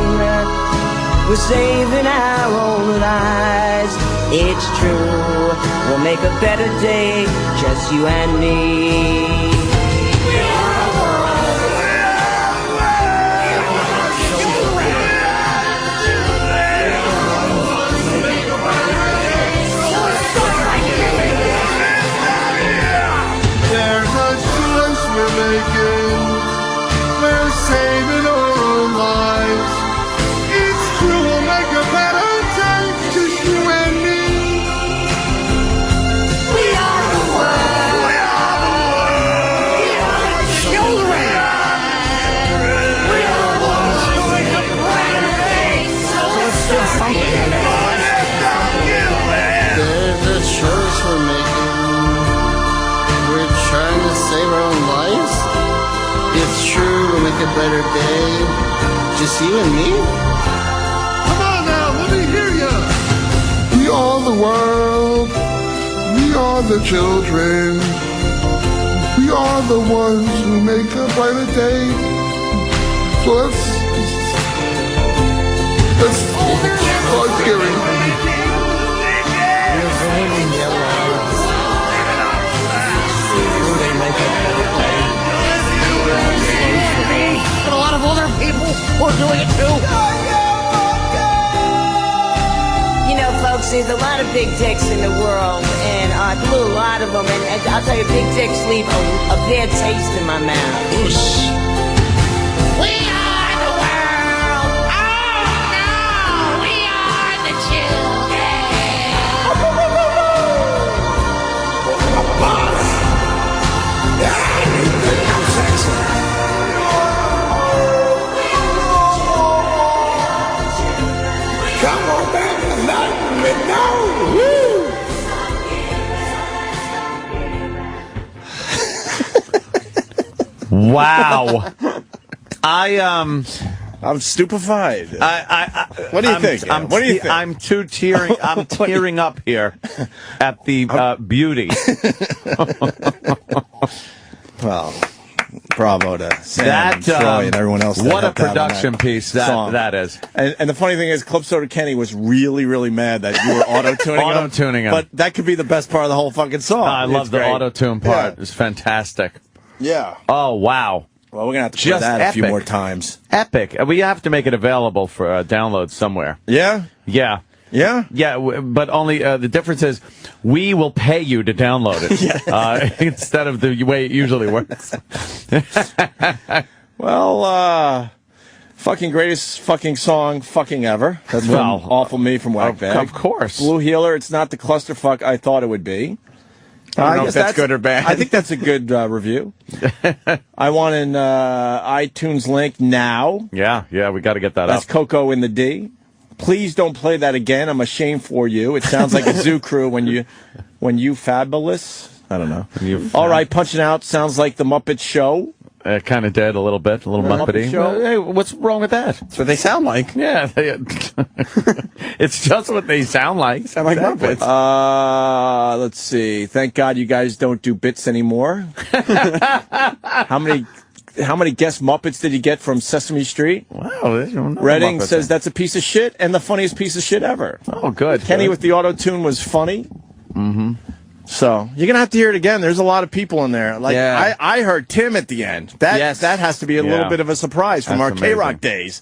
We're saving our own lives. It's true, we'll make a better day, just you and me. We are the world. We are the world. We are the children. We are the ones who make a brighter day. So let's start giving. There's a choice we're making. We're saving our own lives. It's true, we'll make a better day, just you and me. There's a choice we're making. We're trying to save our own lives. It's true, we'll make a better day. Just you and me? Come on now, let me hear ya. We are the world. We are the children. We are the ones who make a brighter day. So let's start giving. And a lot of other people are doing it too. You know, folks, there's a lot of big dicks in the world, and I blew a lot of them, and I'll tell you, big dicks leave a bad taste in my mouth. We are the world. Oh, no. We are the Come on back and let me know. Woo! Wow. I'm stupefied. What do you think? What do you think? I'm tearing up here at the beauty. Well, bravo to Sam and Troy and everyone else. What a production piece that is. And the funny thing is, Club Soda Kenny was really, really mad that you were auto-tuning him. But that could be the best part of the whole fucking song. I love the auto-tune part. Yeah. It's fantastic. Yeah. Oh, wow. Well, we're going to have to play that a few more times. Epic. We have to make it available for download somewhere. Yeah? Yeah. Yeah? Yeah, but only the difference is we will pay you to download it instead of the way it usually works. Well, fucking greatest fucking song fucking ever. That's from Awful Me from Whackbag. Of course. Blue Healer, it's not the clusterfuck I thought it would be. I don't know if that's good or bad. I think that's a good review. I want an iTunes link now. Yeah, we got to get that That's up. Coco in the D. Please don't play that again. I'm ashamed for you. It sounds like a Zoo Crew when you fabulous. I don't know. All right, Punching Out sounds like the Muppet Show. Kind of dead a little bit, a little Muppety. Hey, what's wrong with that? That's what they sound like. Yeah, it's just what they sound like. Sound like Muppets. Let's see. Thank God you guys don't do bits anymore. How many guest Muppets did you get from Sesame Street? Wow. Redding says that's a piece of shit and the funniest piece of shit ever. Oh, good. Kenny with the auto-tune was funny. Mm-hmm. So you're gonna have to hear it again. There's a lot of people in there. Like I heard Tim at the end. That has to be a little bit of a surprise from our K-Rock days.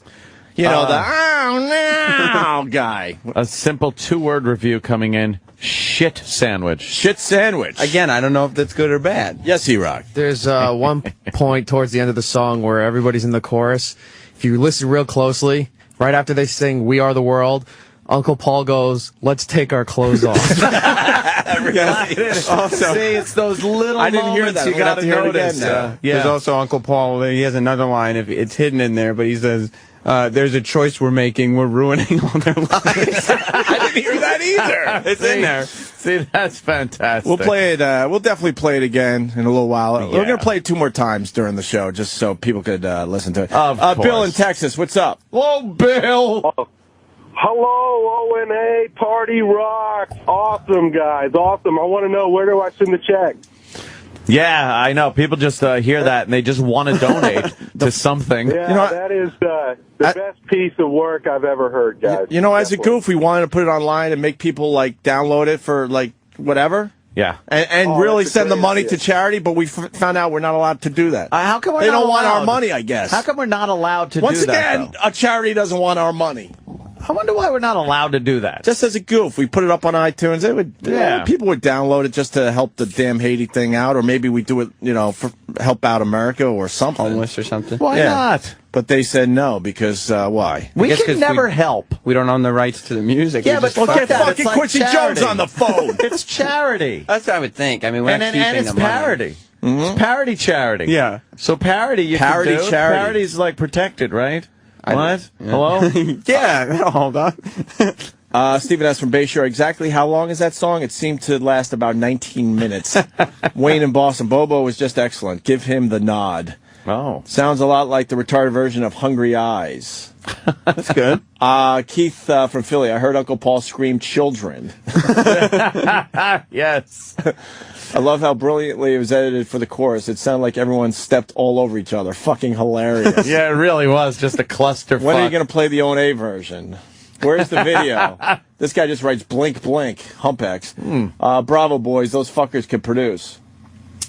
You know, the oh no guy. A simple 2-word review coming in. Shit sandwich. Shit sandwich. Again, I don't know if that's good or bad. Yes, E-Rock. There's one point towards the end of the song where everybody's in the chorus. If you listen real closely, right after they sing "We Are the World," Uncle Paul goes, "Let's take our clothes off." See, it's those little I didn't hear moments that. you got to notice. There's also Uncle Paul. He has another line. If it's hidden in there, but he says, "There's a choice we're making. We're ruining all their lives." I didn't hear that either. It's in there. See, that's fantastic. We'll play it. We'll definitely play it again in a little while. We're gonna play it 2 more times during the show, just so people could listen to it. Of course. Bill in Texas, what's up? Whoa, Bill. Hello, O&A, Party Rock. Awesome, guys. Awesome. I want to know, where do I send the check? Yeah, I know. People just hear that and they just want to donate to something. Yeah, that is the best piece of work I've ever heard, guys. You know, as a goof, we wanted to put it online and make people, like, download it for, like, whatever. Yeah. And really send the money to charity, but we found out we're not allowed to do that. How come they don't want our money, I guess. How come we're not allowed to Once do that? again, a charity doesn't want our money. I wonder why we're not allowed to do that. Just as a goof, we put it up on iTunes. It would, people would download it just to help the damn Haiti thing out, or maybe we do it, for help out America or something. Homeless or something. Why not? But they said no because why? We can never help. We don't own the rights to the music. Yeah, but get fucking Quincy Jones on the phone. It's charity. That's what I would think. I mean, we're not keeping it's the money. parody. Mm-hmm. It's parody charity. Yeah. So parody you Parody can do. charity. Parody's like protected, right? What? Yeah. Hello? Yeah, hold on. Stephen S. from Bayshore, exactly how long is that song? It seemed to last about 19 minutes. Wayne in Boston, Bobo was just excellent. Give him the nod. Oh. Sounds a lot like the retarded version of Hungry Eyes. That's good. Keith from Philly, I heard Uncle Paul scream children. Yes. I love how brilliantly it was edited for the chorus. It sounded like everyone stepped all over each other. Fucking hilarious. Yeah, it really was just a cluster. When are you going to play the O&A version? Where's the video? This guy just writes blink, blink, humpbacks. Bravo, boys. Those fuckers could produce.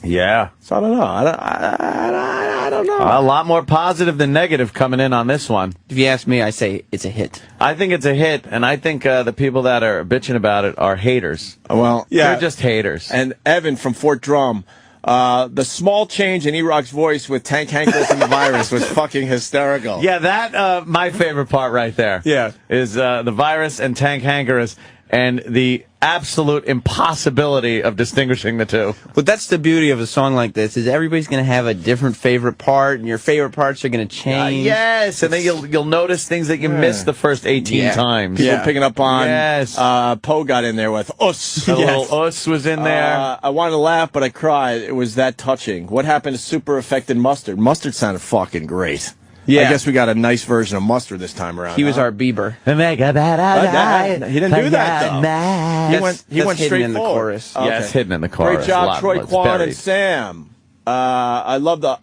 Yeah. So I don't know. I don't know. A lot more positive than negative coming in on this one. If you ask me, I say it's a hit. I think it's a hit, and I think the people that are bitching about it are haters. Well, yeah. They're just haters. And Evan from Fort Drum, the small change in E-Rock's voice with Tank Hankers and the virus was fucking hysterical. Yeah, that, my favorite part right there. Yeah. Is the virus and Tank Hankers. and the absolute impossibility of distinguishing the two. But that's the beauty of a song like this, is everybody's going to have a different favorite part, and your favorite parts are going to change. Yes, and then you'll notice things that you missed the first 18 times. People picking up on. Yes. Poe got in there with us. A little us was in there. I wanted to laugh, but I cried. It was that touching. What happened to Super Affected Mustard? Mustard sounded fucking great. Yeah. I guess we got a nice version of Mustard this time around. He was our Bieber. He didn't do that, though. He went straight in the forward. chorus. Okay. Yes, hidden in the chorus. Great job, Troy It's Quan buried. and Sam. I love the.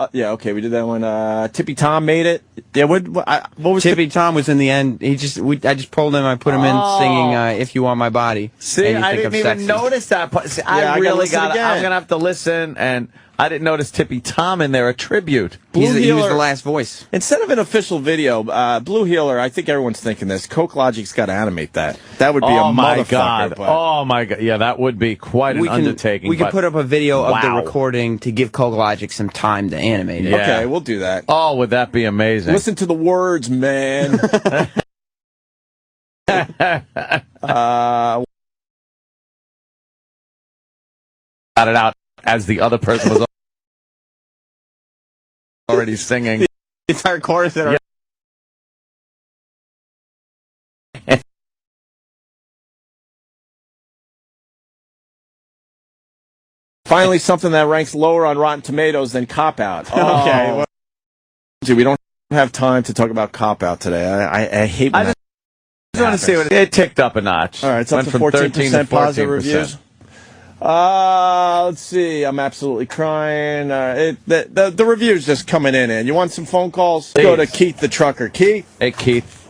We did that one. Tippy Tom made it. Yeah, what was Tippy Tom was in the end. I just pulled him. I put him in singing "If You Want My Body." See, I didn't even notice that part. See, I really got. I'm gonna have to listen, and I didn't notice Tippy Tom in there. A tribute. He was the last voice. Instead of an official video, Blue Healer, I think everyone's thinking this. Coke Logic's got to animate that. That would be a motherfucker. God. Oh my god! Yeah, that would be quite an undertaking. We can put up a video of the recording to give Coke Logic some time to animate it. Yeah. Okay, we'll do that. Oh, would that be amazing? Listen to the words, man. Got it out as the other person was already singing. The entire chorus. Finally, something that ranks lower on Rotten Tomatoes than Cop Out. Okay. Well, we don't have time to talk about Cop Out today. I hate when I just want to see what it ticked up a notch. All right, it's up Went to from 14% positive 14%. reviews. Let's see. I'm absolutely crying. The review's just coming in. And you want some phone calls? Please. Go to Keith the Trucker. Keith? Hey, Keith.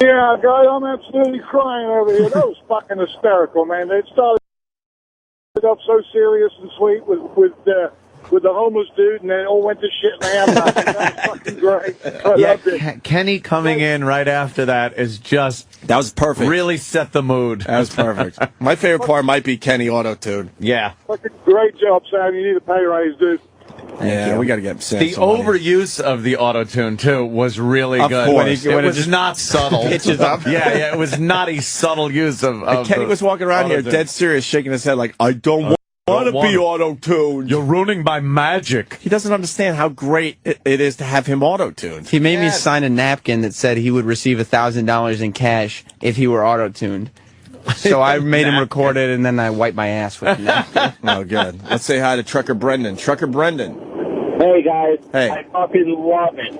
Yeah, guy, I'm absolutely crying over here. That was fucking hysterical, man. It started up so serious and sweet with the homeless dude, and then it all went to shit in the hammer. That was fucking great. I loved it. Kenny coming in right after that is just... That was perfect. Really set the mood. That was perfect. My favorite part might be Kenny Auto-Tune. Yeah. Fucking great job, Sam. You need a pay raise, dude. Yeah, we got to get Sam The some money. overuse of the auto-tune, too, was really Of good. course. It was not subtle. Pitches up. Yeah, it was not a subtle use of Kenny was walking around here auto-tune. dead serious, shaking his head like, I don't want to be auto-tuned. You're ruining my magic. He doesn't understand how great it is to have him auto-tuned. He made me sign a napkin that said he would receive $1,000 in cash if he were auto-tuned. So I made him record it, and then I wiped my ass with the napkin. Oh, good. Let's say hi to Trucker Brendan. Trucker Brendan. Hey, guys. Hey. I fucking love it.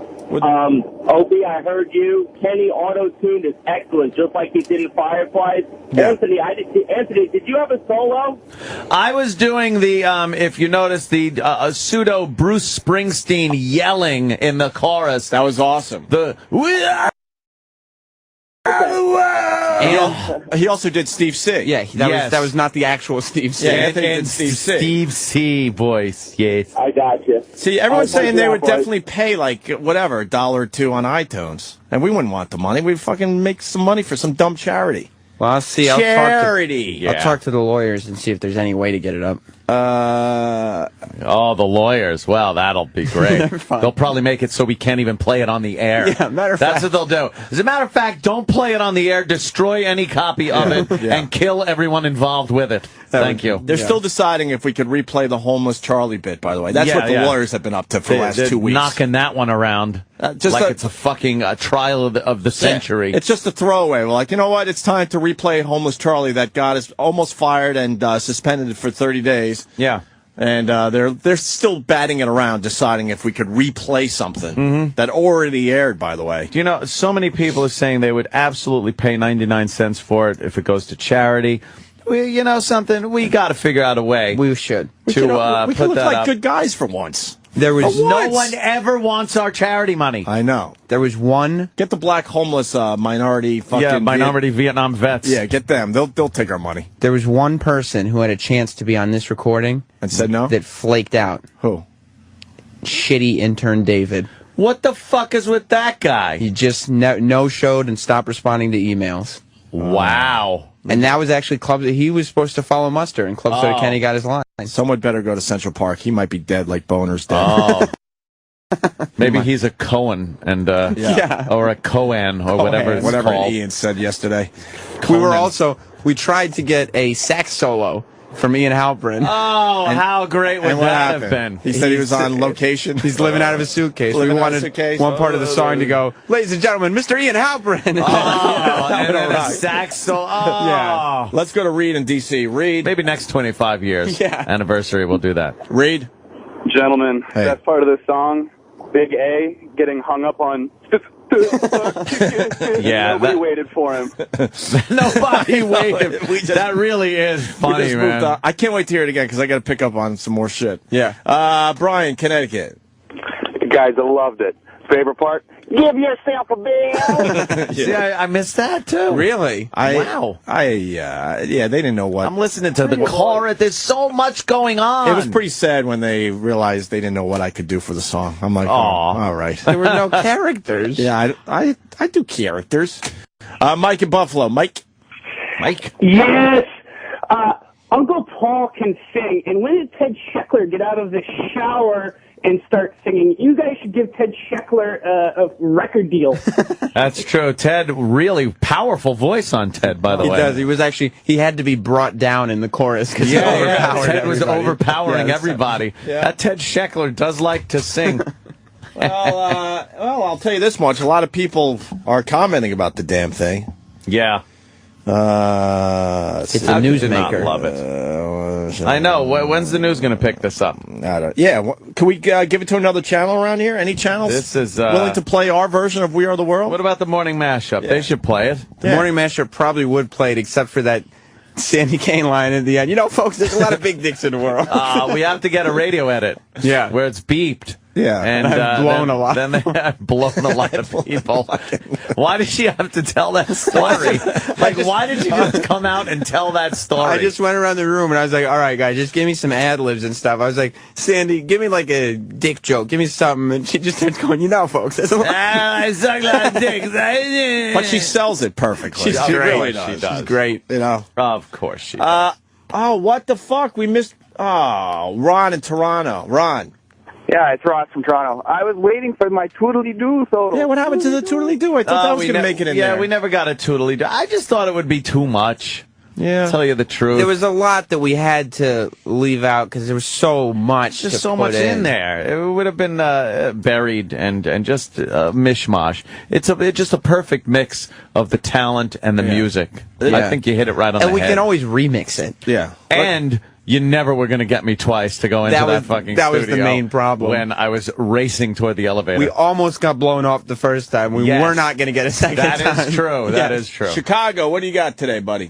Opie, I heard you. Kenny auto-tuned is excellent, just like he did in Fireflies. Yeah. Anthony, did you have a solo? I was doing the, if you notice, the pseudo Bruce Springsteen yelling in the chorus. That was awesome. We are And he also did Steve C. Yeah, that was not the actual Steve C. Yeah, Anthony did Steve C. Steve C. voice, yes. I got you. See, everyone's saying they would definitely pay, like, whatever, $1 or $2 on iTunes. And we wouldn't want the money. We'd fucking make some money for some dumb charity. Well, I'll see. Charity. I'll talk to the lawyers and see if there's any way to get it up. The lawyers. Well, that'll be great. They'll probably make it so we can't even play it on the air. Yeah, matter of That's fact. what they'll do. As a matter of fact, don't play it on the air. Destroy any copy of it and kill everyone involved with it. Thank you. They're still deciding if we could replay the homeless Charlie bit, by the way. That's what the lawyers have been up to for the last 2 weeks. Knocking that one around like it's a fucking trial of the century. It's just a throwaway. We're like, you know what? It's time to replay Homeless Charlie that got us almost fired and suspended for 30 days. Yeah. And they're still batting it around, deciding if we could replay something that already aired, by the way. You know, so many people are saying they would absolutely pay 99 cents for it if it goes to charity. You know something? We got to figure out a way. We should. We could put look that like up. good guys for once. There was No one ever wants our charity money. I know. There was one. Get the black homeless minority fucking minority Vietnam vets. Yeah, get them. They'll take our money. There was one person who had a chance to be on this recording and said no. That flaked out. Who? Shitty intern David. What the fuck is with that guy? He just no-showed and stopped responding to emails. Wow. And that was actually Club. He was supposed to follow muster, and Club Soda Kenny got his line. Someone better go to Central Park. He might be dead like Boner's dead. Maybe he's a Cohen and or a Cohen or whatever it's whatever called. Ian said yesterday. We tried to get a sax solo from Ian Halperin. Oh, how great would And what that have happened? been? He said he was on location. He's living out of a suitcase. We Living out of a wanted suitcase. one part of the song to go, ladies and gentlemen, Mr. Ian Halperin. And then a sax solo. Oh. Yeah. Let's go to Reed in D.C. Reed. Maybe next 25 years anniversary, we'll do that. Reed. Gentlemen, Hey. that part of the song, Big A, getting hung up on. Nobody waited for him. Nobody waited. That really is funny, We just man. moved on. I can't wait to hear it again because I got to pick up on some more shit. Yeah. Brian, Connecticut. Guys, I loved it. Favorite part? Give yourself a bell. See, I missed that too. Really? Wow. Yeah, they didn't know what. I'm listening to the chorus. There's so much going on. It was pretty sad when they realized they didn't know what I could do for the song. I'm like, oh, all right. There were no characters. Yeah, I do characters. Mike in Buffalo. Mike. Yes. Uncle Paul can sing. And when did Ted Sheckler get out of the shower and start singing? You guys should give Ted Sheckler a record deal. That's true. Ted, really powerful voice on Ted, by the way. He does. He was actually, he had to be brought down in the chorus because he overpowered Ted was everybody. overpowering Yes. everybody. Yeah. That Ted Sheckler does like to sing. Well, I'll tell you this much. A lot of people are commenting about the damn thing. Yeah. It's a I did newsmaker. not love it. I know. When's the news going to pick this up? Can we give it to another channel around here? Any channels? This is willing to play our version of We Are the World? What about the morning mashup? They should play it. The morning mashup probably would play it, except for that Sandy Kane line at the end. You know, folks, there's a lot of big dicks in the world. We have to get a radio edit. Yeah. Where it's beeped. Yeah. And I've blown a lot. Then they have blown a lot of people. Why did she have to tell that story? Why did you just come out and tell that story? I just went around the room and I was like, all right, guys, just give me some ad-libs and stuff. I was like, Sandy, give me like a dick joke. Give me something. And she just starts going, you know, folks, there's a lot. I suck a lot of dicks. But she sells it perfectly. She's She great. really does. She does. She's great. You know? Of course she does. What the fuck? We missed... Oh, Ron in Toronto. Ron. Yeah, it's Ross from Toronto. I was waiting for my toodly-doo solo. Yeah, what happened to the toodly-doo? I thought that was going to make it in there. Yeah, we never got a toodly-doo. I just thought it would be too much. Yeah. Tell you the truth. There was a lot that we had to leave out because there was so much. Just to so put much in there. It would have been buried and just mishmash. It's just a perfect mix of the talent and the music. I think you hit it right on the head. And we can always remix it. Yeah. And you never were going to get me twice to go into that fucking studio. That was the main problem. When I was racing toward the elevator. We almost got blown off the first time. We were not going to get a second time. That is true. That is true. Chicago, what do you got today, buddy?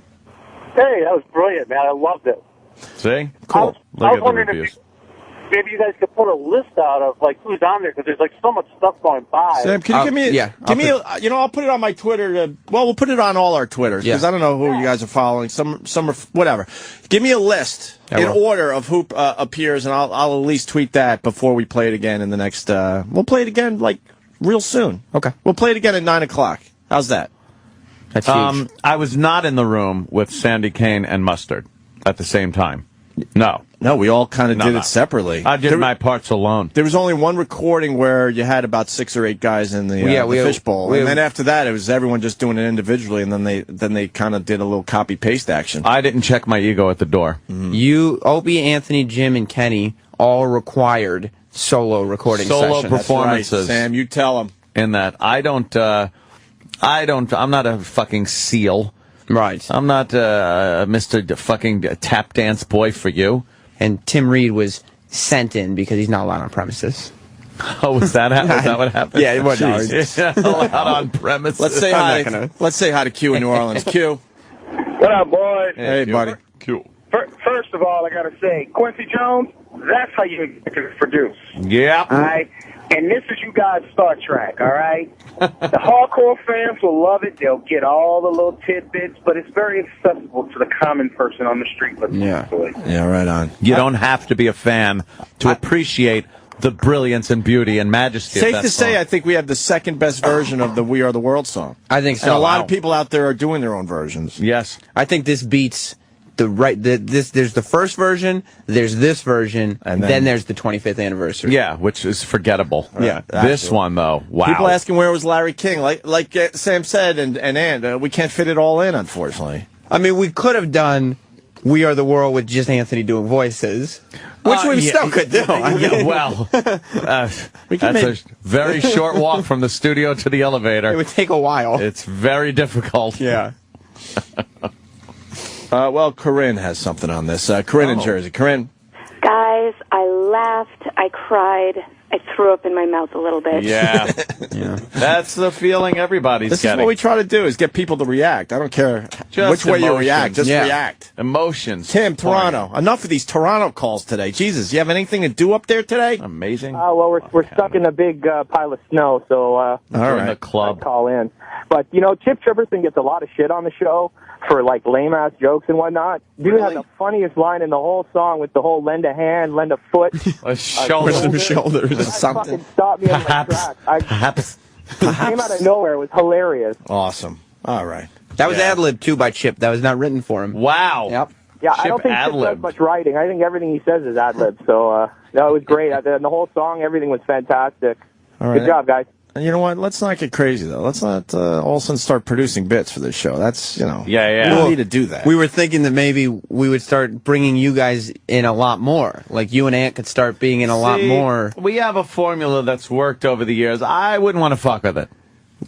Hey, that was brilliant, man. I loved it. See? Cool. I was wondering if maybe you guys could put a list out of like who's on there because there's like so much stuff going by. Sam, can you give me I'll put it on my Twitter. We'll put it on all our Twitters because I don't know who you guys are following. Some are whatever. Give me a list in order of who appears, and I'll at least tweet that before we play it again in the next. We'll play it again like real soon. Okay. We'll play it again at 9 o'clock. How's that? That's huge. I was not in the room with Sandy Kane and Mustard at the same time. No, we all kind of did it separately. I did my parts alone. There was only one recording where you had about 6 or 8 guys in the fishbowl, and then after that, it was everyone just doing it individually, and then they kind of did a little copy paste action. I didn't check my ego at the door. You, Opie, Anthony, Jim, and Kenny all required solo recording Solo sessions. performances. That's right, Sam, you tell them. In that, I'm not a fucking seal. Right. I'm not Mr. fucking tap dance boy for you. And Tim Reed was sent in because he's not allowed on premises. Oh, was that what happened? Yeah, it was. Allowed on premises. Let's say hi to Q in New Orleans. Q. What up, boys? Hey, buddy. Q. First of all, I got to say, Quincy Jones, that's how you produce. Yeah. All right? And this is you guys' Star Trek, all right? The hardcore fans will love it. They'll get all the little tidbits, but it's very accessible to the common person on the street listening to it. Yeah, right on. You don't have to be a fan to appreciate the brilliance and beauty and majesty Safe of that to say, song. I think we have the second best version of the We Are the World song. I think so. And a lot of people out there are doing their own versions. Yes. I think this beats there's the first version, there's this version, and then there's the 25th anniversary. Yeah, which is forgettable. Yeah. This one, though, wow. People asking where was Larry King. Like Sam said, and we can't fit it all in, unfortunately. I mean, we could have done We Are the World with just Anthony doing voices, which we still could do. That's a very short walk from the studio to the elevator. It would take a while. It's very difficult. Yeah. Well, Corinne has something on this. Corinne in Jersey. Corinne. Guys, I laughed, I cried, I threw up in my mouth a little bit. Yeah. That's the feeling everybody's This getting. is what we try to do, is get people to react. I don't care which way you react. Just react. Emotions. Tim, Toronto. Enough of these Toronto calls today. Jesus, you have anything to do up there today? Amazing. Well, we're stuck in a big pile of snow, so all right. The club. I call in. But, you know, Chip Triverson gets a lot of shit on the show for, like, lame-ass jokes and whatnot. Dude had the funniest line in the whole song with the whole lend a hand, lend a foot. A shoulder. Some shoulders or something. Fucking stopped me in my tracks. Perhaps. It came out of nowhere. It was hilarious. Awesome. All right. That was ad-lib, too, by Chip. That was not written for him. Wow. Yep. Yeah, I don't think Chip does much writing. I think everything he says is ad-lib. So, no, it was great. The whole song, everything was fantastic. All right. Good job, guys. You know what? Let's not get crazy, though. Let's not all of a sudden start producing bits for this show. That's, Yeah. We don't need to do that. We were thinking that maybe we would start bringing you guys in a lot more. Like, you and Ant could start being in a lot more. We have a formula that's worked over the years. I wouldn't want to fuck with it.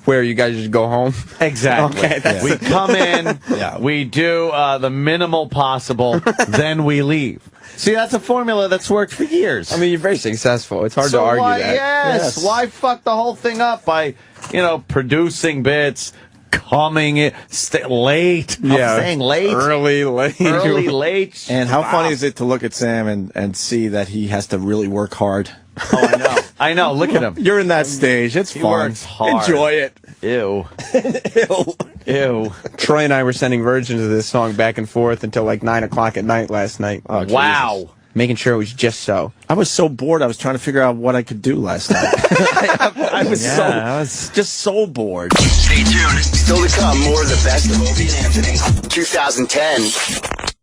Where you guys just go home? Exactly. Okay, we come in, we do the minimal possible, then we leave. See, that's a formula that's worked for years. I mean, you're very successful. It's hard to argue that. Yes. Why fuck the whole thing up by, producing bits, coming in, late. I'm saying late. Early, late. Early, late. And how funny is it to look at Sam and see that he has to really work hard? Oh, I know. I know. Look at him. You're in that stage. It's He fun. works hard. Enjoy it. Ew. Ew. Troy and I were sending versions of this song back and forth until like 9 o'clock at night last night. Oh, wow. Jesus. Making sure it was just so. I was so bored. I was trying to figure out what I could do last night. I was just so bored. Stay tuned. Still to come, more of the best of Opie and Anthony. 2010.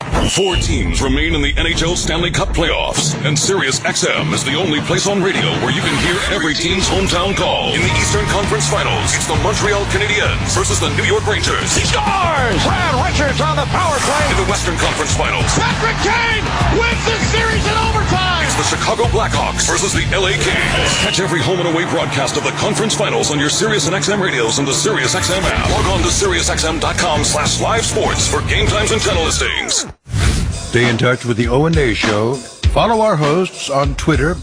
4 teams remain in the NHL Stanley Cup playoffs, and Sirius XM is the only place on radio where you can hear every team's hometown call. In the Eastern Conference Finals, it's the Montreal Canadiens versus the New York Rangers. He scores! Brad Richards on the power play. In the Western Conference Finals, Patrick Kane wins the series in overtime. it's the Chicago Blackhawks versus the LA Kings. Catch every home and away broadcast of the Conference Finals on your Sirius and XM radios and the Sirius XM app. Log on to SiriusXM.com/live sports for game times and channel listings. Stay in touch with the O&A Show. Follow our hosts on Twitter.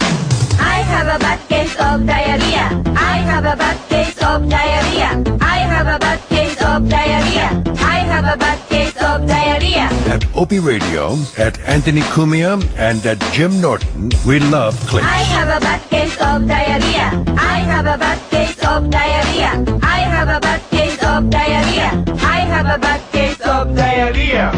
I have a bad case of diarrhea. I have a bad case of diarrhea. I have a bad case of diarrhea. I have a bad case of diarrhea. At Opie Radio, at Anthony Cumia, and at Jim Norton. We love clicks. I have a bad case of diarrhea. I have a bad case of diarrhea. I have a bad case of diarrhea. I have a bad case of diarrhea.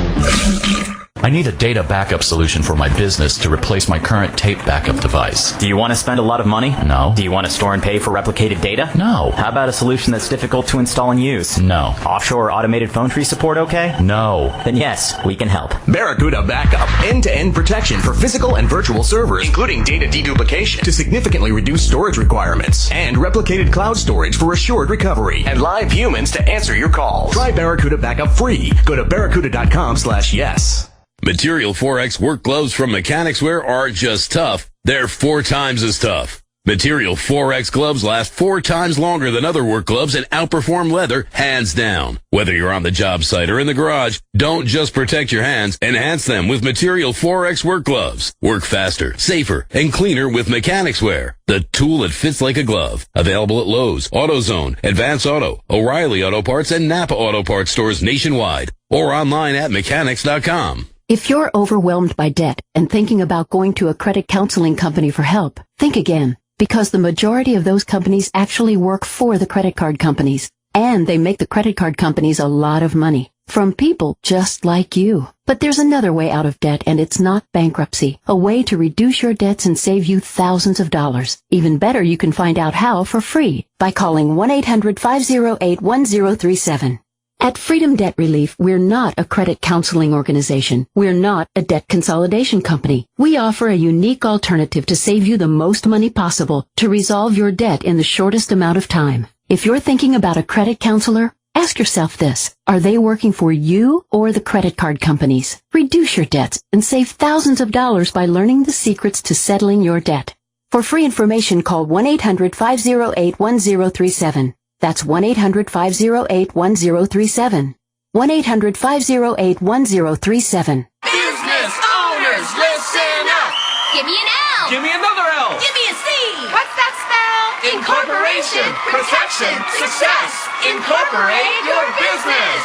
I need a data backup solution for my business to replace my current tape backup device. Do you want to spend a lot of money? No. Do you want to store and pay for replicated data? No. How about a solution that's difficult to install and use? No. Offshore automated phone tree support okay? No. Then yes, we can help. Barracuda Backup. End-to-end protection for physical and virtual servers, including data deduplication to significantly reduce storage requirements, and replicated cloud storage for assured recovery, and live humans to answer your calls. Try Barracuda Backup free. Go to barracuda.com/yes. Material 4X work gloves from Mechanics Wear are just tough. They're 4 times as tough. Material 4X gloves last 4 times longer than other work gloves and outperform leather, hands down. Whether you're on the job site or in the garage, don't just protect your hands, enhance them with Material 4X work gloves. Work faster, safer, and cleaner with Mechanics Wear, the tool that fits like a glove. Available at Lowe's, AutoZone, Advance Auto, O'Reilly Auto Parts, and Napa Auto Parts stores nationwide, or online at mechanics.com. If you're overwhelmed by debt and thinking about going to a credit counseling company for help, think again, because the majority of those companies actually work for the credit card companies, and they make the credit card companies a lot of money from people just like you. But there's another way out of debt, and it's not bankruptcy, a way to reduce your debts and save you thousands of dollars. Even better, you can find out how for free by calling 1-800-508-1037. At Freedom Debt Relief, we're not a credit counseling organization. We're not a debt consolidation company. We offer a unique alternative to save you the most money possible to resolve your debt in the shortest amount of time. If you're thinking about a credit counselor, ask yourself this. Are they working for you or the credit card companies? Reduce your debts and save thousands of dollars by learning the secrets to settling your debt. For free information, call 1-800-508-1037. That's 1-800-508-1037. 1-800-508-1037. Business owners, listen up. Give me an L. Give me another L. Give me a C. What's that spell? Incorporation, protection, success. Incorporate your business.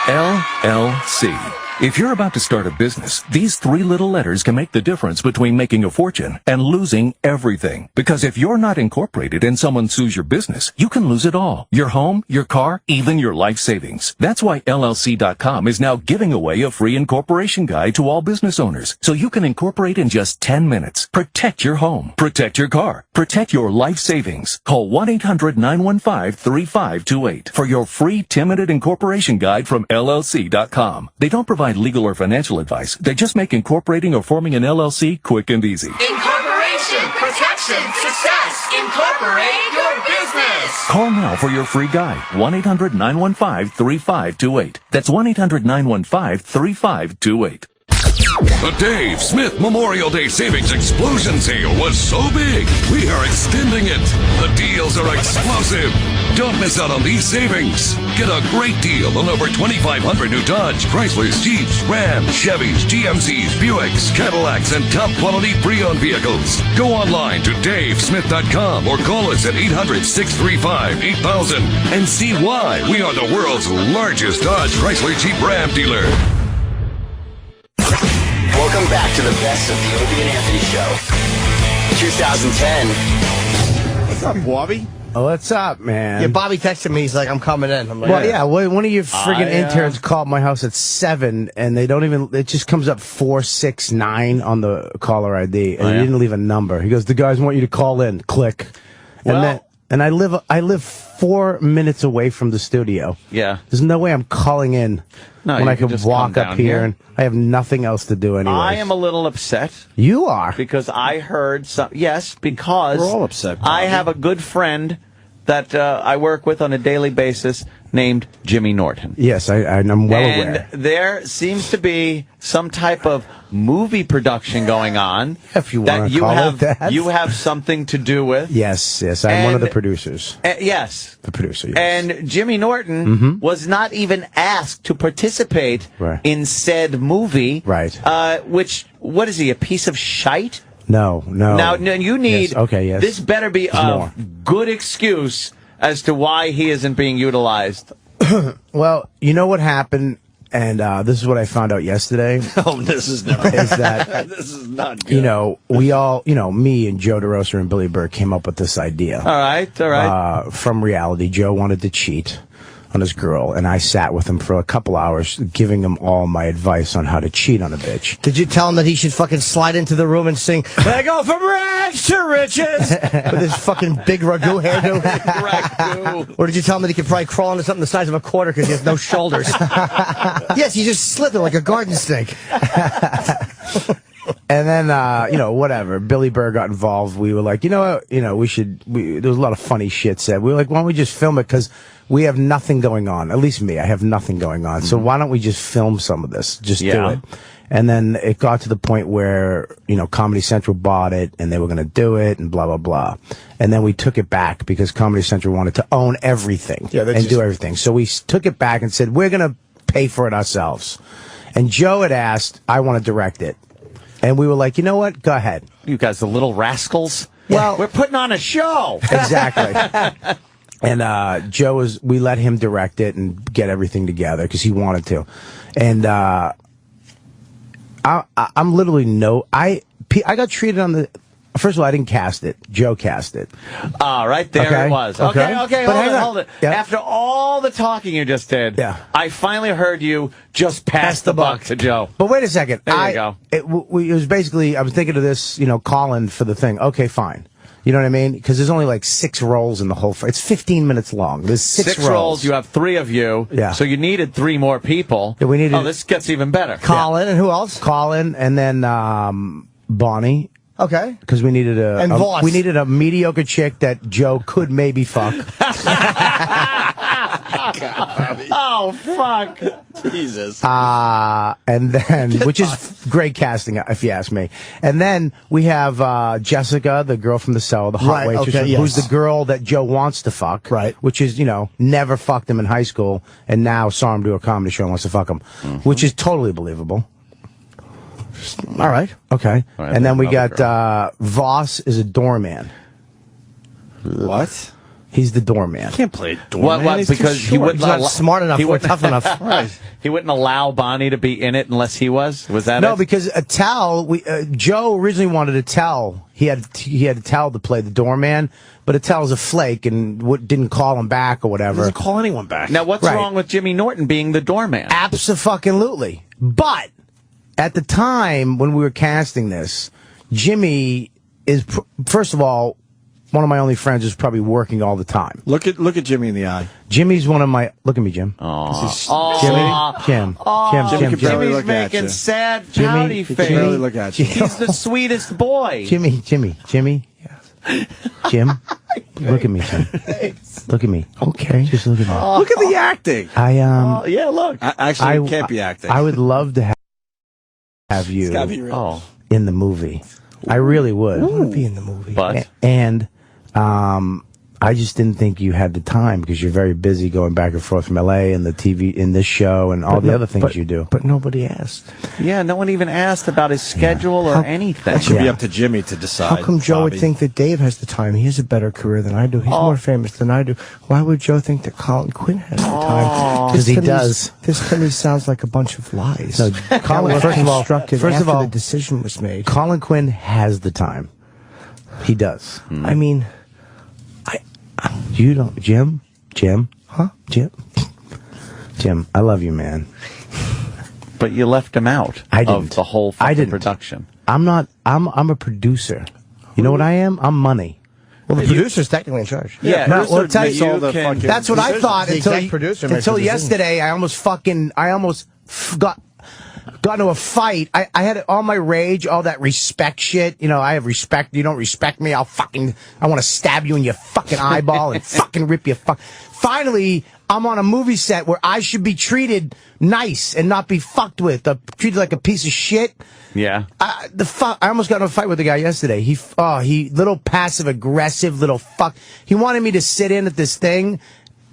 LLC. If you're about to start a business, these 3 little letters can make the difference between making a fortune and losing everything. Because if you're not incorporated and someone sues your business, you can lose it all. Your home, your car, even your life savings. That's why LLC.com is now giving away a free incorporation guide to all business owners. So you can incorporate in just 10 minutes. Protect your home. Protect your car. Protect your life savings. Call 1-800-915-3528 for your free 10-minute incorporation guide from LLC.com. They don't provide legal or financial advice. They just make incorporating or forming an LLC quick and easy. Incorporation, protection, success. Incorporate your business. Call now for your free guide. 1-800-915-3528. That's 1-800-915-3528. The Dave Smith Memorial Day Savings Explosion Sale was so big, we are extending it. The deals are explosive. Don't miss out on these savings. Get a great deal on over 2,500 new Dodge, Chryslers, Jeeps, Rams, Chevys, GMCs, Buicks, Cadillacs, and top-quality pre-owned vehicles. Go online to davesmith.com or call us at 800-635-8000 and see why we are the world's largest Dodge, Chrysler, Jeep, Ram dealer. Welcome back to the best of the Opie and Anthony Show. 2010. What's up, Bobby? Oh, what's up, man? Yeah, Bobby texted me. He's like, I'm coming in. I'm like, well, yeah. One of your friggin' interns called my house at 7, and they don't even. It just comes up 469 on the caller ID, and he didn't leave a number. He goes, "The guys want you to call in." Click, and I live 4 minutes away from the studio. Yeah, there's no way I'm calling in when I could walk up here, and I have nothing else to do anyway. I am a little upset. You are? Because I heard some. Yes, because we're all upset, Bobby. I have a good friend that I work with on a daily basis named Jimmy Norton. Yes, I'm well aware. And there seems to be some type of movie production going on. If you want to call it that. You have something to do with. Yes, I'm one of the producers. Yes. The producer, yes. And Jimmy Norton was not even asked to participate in said movie. Right. What is he, a piece of shite? No. Now, you need... Yes. This better be a good excuse as to why he isn't being utilized. Well, you know what happened, and this is what I found out yesterday. Oh, this is never... Is that... this is not good. You know, we all... You know, me and Joe Deroza and Billy Burke came up with this idea. All right. From reality, Joe wanted to cheat on his girl, and I sat with him for a couple hours giving him all my advice on how to cheat on a bitch. Did you tell him that he should fucking slide into the room and sing, I go from rags to riches, with his fucking big ragu hairdo? Ragu. Or did you tell him that he could probably crawl into something the size of a quarter because he has no shoulders? Yes, he just slid there like a garden snake. And then, whatever. Billy Burr got involved. We were like, we should. There was a lot of funny shit said. We were like, why don't we just film it? Because we have nothing going on. At least me, I have nothing going on. So why don't we just film some of this? Just do it. And then it got to the point where, Comedy Central bought it and they were going to do it and blah, blah, blah. And then we took it back because Comedy Central wanted to own everything and do everything. So we took it back and said, we're going to pay for it ourselves. And Joe had asked, I want to direct it. And we were like, you know what? Go ahead. You guys, the little rascals. Well, we're putting on a show. Exactly. And we let him direct it and get everything together because he wanted to. And I'm literally I got treated on the. First of all, I didn't cast it. Joe cast it. Right there it was. Okay, hold it. Yeah. After all the talking you just did, I finally heard you just pass the buck to Joe. But wait a second. There you go. It was basically, I was thinking of this, Colin for the thing. Okay, fine. You know what I mean? Because there's only like 6 rolls in the whole. It's 15 minutes long. There's 6 rolls. You have 3 of you. Yeah. So you needed 3 more people. Yeah, we needed. Oh, this gets even better. Colin and who else? Colin and then Bonnie. Okay. Because we needed And Voss. we needed a mediocre chick that Joe could maybe fuck. Oh, fuck. Jesus. And then, which is great casting, if you ask me. And then we have Jessica, the girl from the cell, the hot waitress, who's the girl that Joe wants to fuck. Right. Which is, never fucked him in high school, and now saw him do a comedy show and wants to fuck him, which is totally believable. All right. Okay. All right, And then we another got Voss is a doorman. What? He's the doorman. Can't play a doorman. What, because he wouldn't He's not smart enough or tough enough. Right. He wouldn't allow Bonnie to be in it unless he was? Was that No, it? because Joe originally wanted Attell. He had Attell to play the doorman, but Attell's a flake and didn't call him back or whatever. Doesn't call anyone back. Now, what's wrong with Jimmy Norton being the doorman? Abso-fucking-lutely. But at the time when we were casting this, Jimmy is, first of all, one of my only friends who's probably working all the time. Look at Jimmy in the eye. Jimmy's one of my. Look at me, Jim. Jim. Jimmy's making sad pouty face. Can barely look at you. He's the sweetest boy. Jimmy. Jim, look at me, Jim. Look at me. Okay, just look at me. Look at the acting. Yeah, look. Actually, you can't be acting. I would love to have you in the movie. I really would. I want to be in the movie. But And I just didn't think you had the time because you're very busy going back and forth from L.A. and the TV in this show and all the other things you do. But nobody asked. yeah, no one even asked about his schedule or anything. That should be up to Jimmy to decide. How come Joe would think that Dave has the time? He has a better career than I do. He's more famous than I do. Why would Joe think that Colin Quinn has the time? Because he does. This to me sounds like a bunch of lies. No, Colin, first of all, the decision was made. Colin Quinn has the time. He does. I mean, You don't, Jim, huh? Jim, I love you, man. But you left him out of the whole fucking production. I'm not. I'm a producer. You know what I am? I'm money. Well, the producer's technically in charge. Yeah, well, I'll tell you, that's what I thought until yesterday. I almost got into a fight. I had all my rage, all that respect shit. I have respect. You don't respect me, I want to stab you in your fucking eyeball and fucking rip your Finally, I'm on a movie set where I should be treated nice and not be fucked with. Treated like a piece of shit. Yeah. I almost got in a fight with the guy yesterday. He little passive aggressive little fuck. He wanted me to sit in at this thing.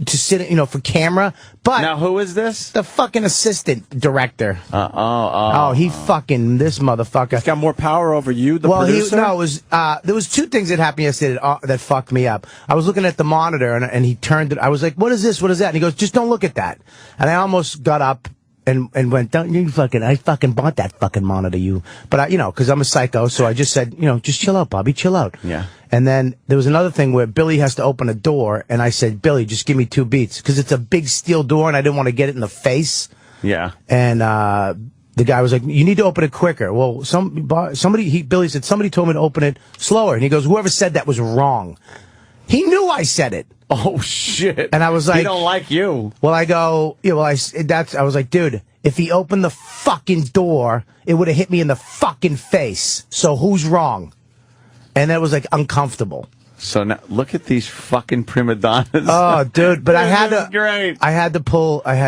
To sit, for camera. But now, who is this? The fucking assistant director. He fucking this motherfucker. He's got more power over you, the producer? There was 2 things that happened yesterday that fucked me up. I was looking at the monitor and he turned it. I was like, "What is this? What is that?" And he goes, "Just don't look at that." And I almost got up and went, "Don't you I fucking bought that fucking monitor, you." But because I'm a psycho, so I just said, "Just chill out, Bobby, chill out." Yeah. And then there was another thing where Billy has to open a door, and I said, "Billy, just give me 2 beats," because it's a big steel door, and I didn't want to get it in the face. Yeah. And the guy was like, "You need to open it quicker." Well, Billy said, "Somebody told me to open it slower," and he goes, "Whoever said that was wrong." He knew I said it. Oh shit! And I was like, "He don't like you." Well, I go, I was like, dude, if he opened the fucking door, it would have hit me in the fucking face. So who's wrong? And that was like uncomfortable. So now look at these fucking prima donnas. Oh, dude! But I had to. Great. I had to pull way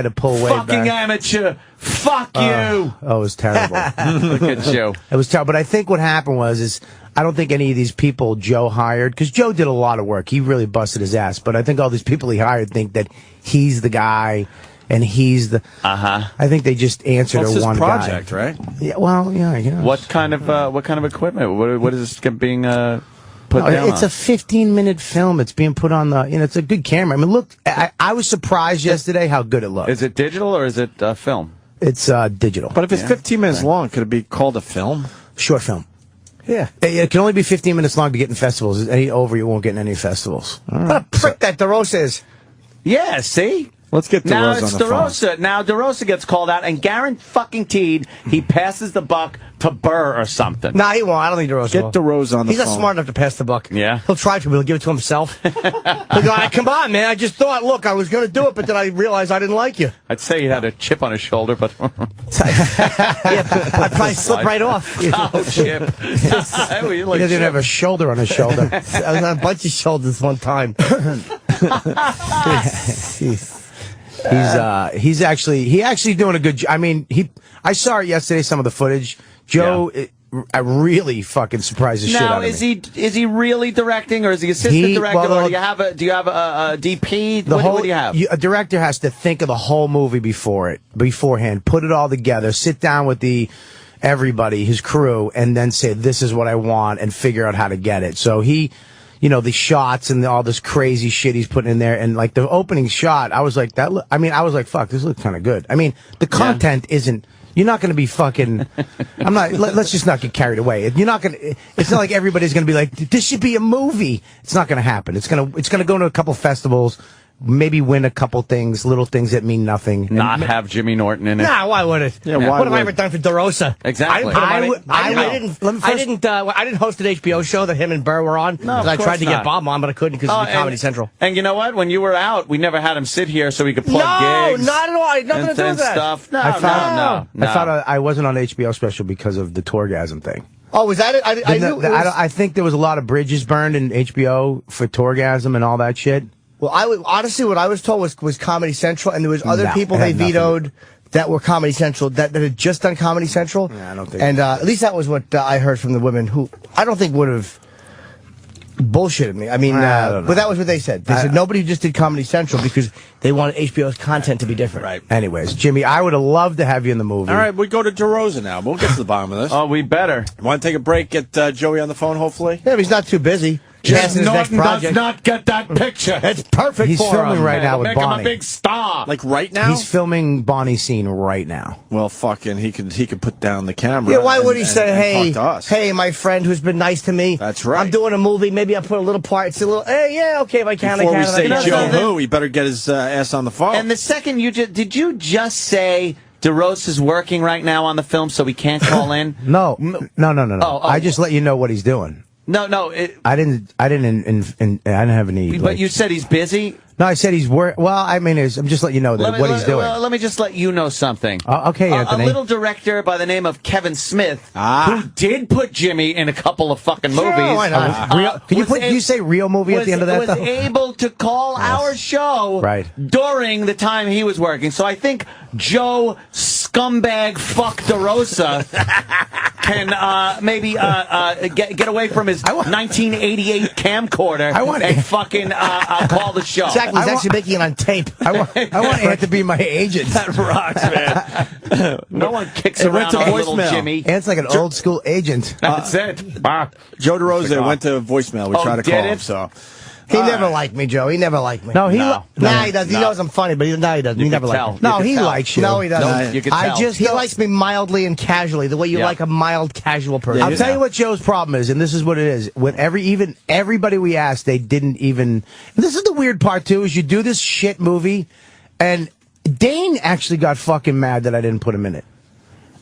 fucking back. Amateur. Fuck you. Oh, it was terrible. Look at Joe. It was terrible. But I think what happened was I don't think any of these people Joe hired, because Joe did a lot of work. He really busted his ass. But I think all these people he hired think that he's the guy. And he's the. I think they just answered to one project, guy. Right? Yeah. Well, yeah. I guess. What kind of equipment? What is this being put down? It's a 15-minute film. It's being put on the. It's a good camera. I mean, look. I was surprised yesterday how good it looked. Is it digital or is it film? It's digital. But if it's 15 minutes long, could it be called a film? Short film. Yeah. It can only be 15 minutes long to get in festivals. Any over, you won't get in any festivals. What a prick that Deroza is. Yeah. See. Let's get Deroza now it's on the phone. Deroza. Now Deroza gets called out, and Garen fucking Teed, he passes the buck to Burr or something. Nah, he won't. I don't think Deroza will. Get Deroza on the phone. He's not smart enough to pass the buck. Yeah. He'll try to, but he'll give it to himself. He'll go, come on, man. I just thought, look, I was going to do it, but then I realized I didn't like you. I'd say he had a chip on his shoulder, but... I'd probably slip right off. Oh, chip. He doesn't even have a shoulder on his shoulder. I was on a bunch of shoulders one time. He's actually doing a good job. I mean, I saw it yesterday, some of the footage. Joe, I really fucking surprised the shit out of me. Now, is he really directing, or is he assistant director, or do you have a DP? What do you have? A director has to think of the whole movie beforehand, put it all together, sit down with everybody, his crew, and then say, this is what I want, and figure out how to get it. So he, the shots and all this crazy shit he's putting in there, and like the opening shot, I was like, fuck, this looks kind of good. I mean, the content isn't. You're not going to be fucking. Let's just not get carried away. You're not going to. It's not like everybody's going to be like, this should be a movie. It's not going to happen. It's going to go to a couple festivals, maybe win a couple things, little things that mean nothing. Not have Jimmy Norton in it. Nah, why would it? Yeah, what have I ever done for Deroza? Exactly. I didn't host an HBO show that him and Burr were on. No, I tried to get Bob on, but I couldn't because of Comedy Central. And you know what? When you were out, we never had him sit here so he could plug gigs. No, not at all. I had nothing to do with that. Stuff. No. I found out I wasn't on the HBO special because of the Tourgasm thing. Oh, was that it? I think there was a lot of bridges burned in HBO for Tourgasm and all that shit. Well, honestly, what I was told was Comedy Central, and there was other people they vetoed that were Comedy Central, that had just done Comedy Central. Yeah, I don't think. And at least that was what I heard from the women, who I don't think would have bullshitted me. I mean, but that was what they said. They said nobody just did Comedy Central because they wanted HBO's content to be different. Right. Anyways, Jimmy, I would have loved to have you in the movie. All right, we go to Deroza now. We'll get to the bottom of this. Oh, we better. Want to take a break? Get Joey on the phone, hopefully? Yeah, if he's not too busy. Just Norton does not get that picture. It's perfect. He's filming right now with Bonnie. Make him a big star. Like right now? He's filming Bonnie's scene right now. Well, fucking, he could put down the camera. Yeah, why would he say, hey, my friend who's been nice to me. That's right. I'm doing a movie. Maybe I'll put a little part. It's a little, hey, yeah, okay, if I can, Before I can. Before we say Joe who, he better get his ass on the phone. And the second did you just say DeRosa is working right now on the film so he can't call in? No. I just let you know what he's doing. No. I didn't have any. But you said he's busy? No, I said he's Well, I mean, I'm just letting you know what he's doing. Let me just let you know something. Okay, Anthony. A little director by the name of Kevin Smith, who did put Jimmy in a couple of fucking movies. Why not? Can you say real movie at the end of that, was able to call our show during the time he was working. So I think Joe Scumbag Fuck DeRosa can maybe get away from his 1988 camcorder and fucking call the show. Exactly. He's actually making it on tape. I want Ant to be my agent. That rocks, man. No one kicks around our little Jimmy. Ant's like an old school agent. That's it. Joe DeRosa went to voicemail. We tried to call him, so... He never liked me, Joe. He never liked me. No, he does. He knows I'm funny, but he doesn't. He never liked me. No, he likes you. No, he doesn't. You can tell. He likes me mildly and casually, the way you like a mild, casual person. I'll tell you what Joe's problem is, and this is what it is. With everybody we asked, they didn't even. And this is the weird part too, is you do this shit movie, and Dane actually got fucking mad that I didn't put him in it.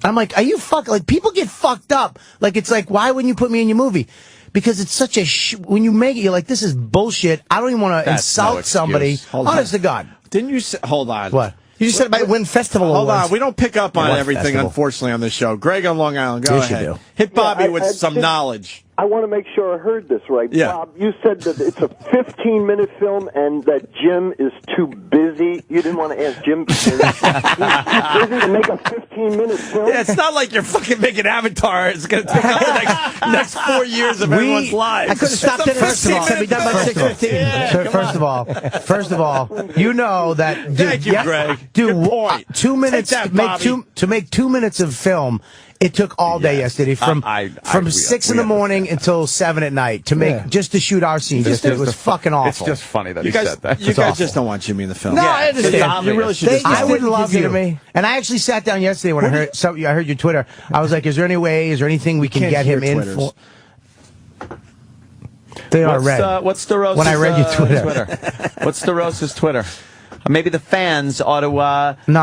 I'm like, are you like people get fucked up? Like it's like, why wouldn't you put me in your movie? Because it's such a when you make it, you're like, this is bullshit. I don't even want to insult somebody. Honest to God. Didn't you say, hold on. What? You just said about win festival awards. Hold on. We don't pick up on everything, unfortunately, on this show. Greg on Long Island, go ahead. You do. Hit Bobby with some knowledge. I want to make sure I heard this right. Yeah. Bob, you said that it's a 15-minute film and that Jim is too busy. You didn't want to ask Jim. He's too busy to make a 15-minute film? Yeah, it's not like you're fucking making Avatar. It's going to take up the next 4 years of everyone's lives. I could have stopped it at 6 and be done by 6:15. First of all, you know that. Thank you, Greg. Dude, good point. 2 minutes to make 2 minutes of film. It took all day yesterday, from 6 in the morning until 7 at night to make just to shoot our scene. It was fucking awful. It's just funny that you said that. You guys just don't want Jimmy in the film. No, I understand. You really should. I would love you. And I actually sat down yesterday when I heard your Twitter. I was like, is there anything we can get him in for? They are red. What's DeRosa's when I read your Twitter. What's DeRosa's Twitter? maybe the fans ought to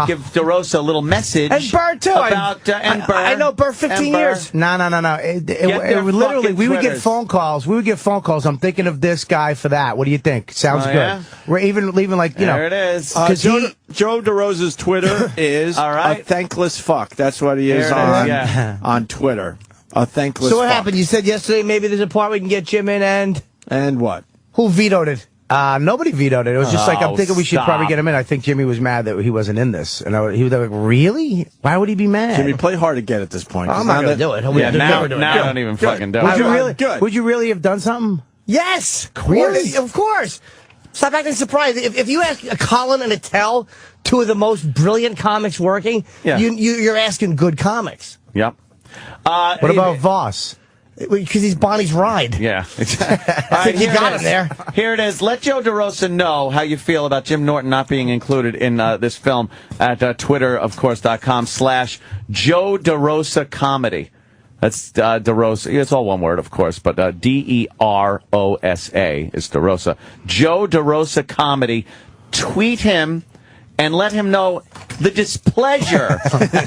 give Deroza a little message. And Burr, too. About, and Burr. I know Burr 15 years. No. Literally, we would get phone calls. I'm thinking of this guy for that. What do you think? Sounds good. Yeah? We're even like, you know. There it is. Joe DeRosa's Twitter is a thankless fuck. That's what he is on Twitter. A thankless fuck. So what happened? You said yesterday maybe there's a part we can get Jim in And what? Who vetoed it? Nobody vetoed it. It was just like, I'm thinking we should probably get him in. I think Jimmy was mad that he wasn't in this. And he was like, really? Why would he be mad? Jimmy, play hard to get at this point. I'm not going to do it. Now I don't even fucking do it. Would you really have done something? Yes. Really? Of course. Stop acting surprised. If you ask Colin and Attell, two of the most brilliant comics working, you're asking good comics. Yep. What about Voss? Because he's Bonnie's ride. Yeah. All right, you got him there. Here it is. Let Joe DeRosa know how you feel about Jim Norton not being included in this film at Twitter, of course.com/Joe DeRosa Comedy. That's DeRosa. It's all one word, of course, but DeRosa is DeRosa. Joe DeRosa Comedy. Tweet him and let him know the displeasure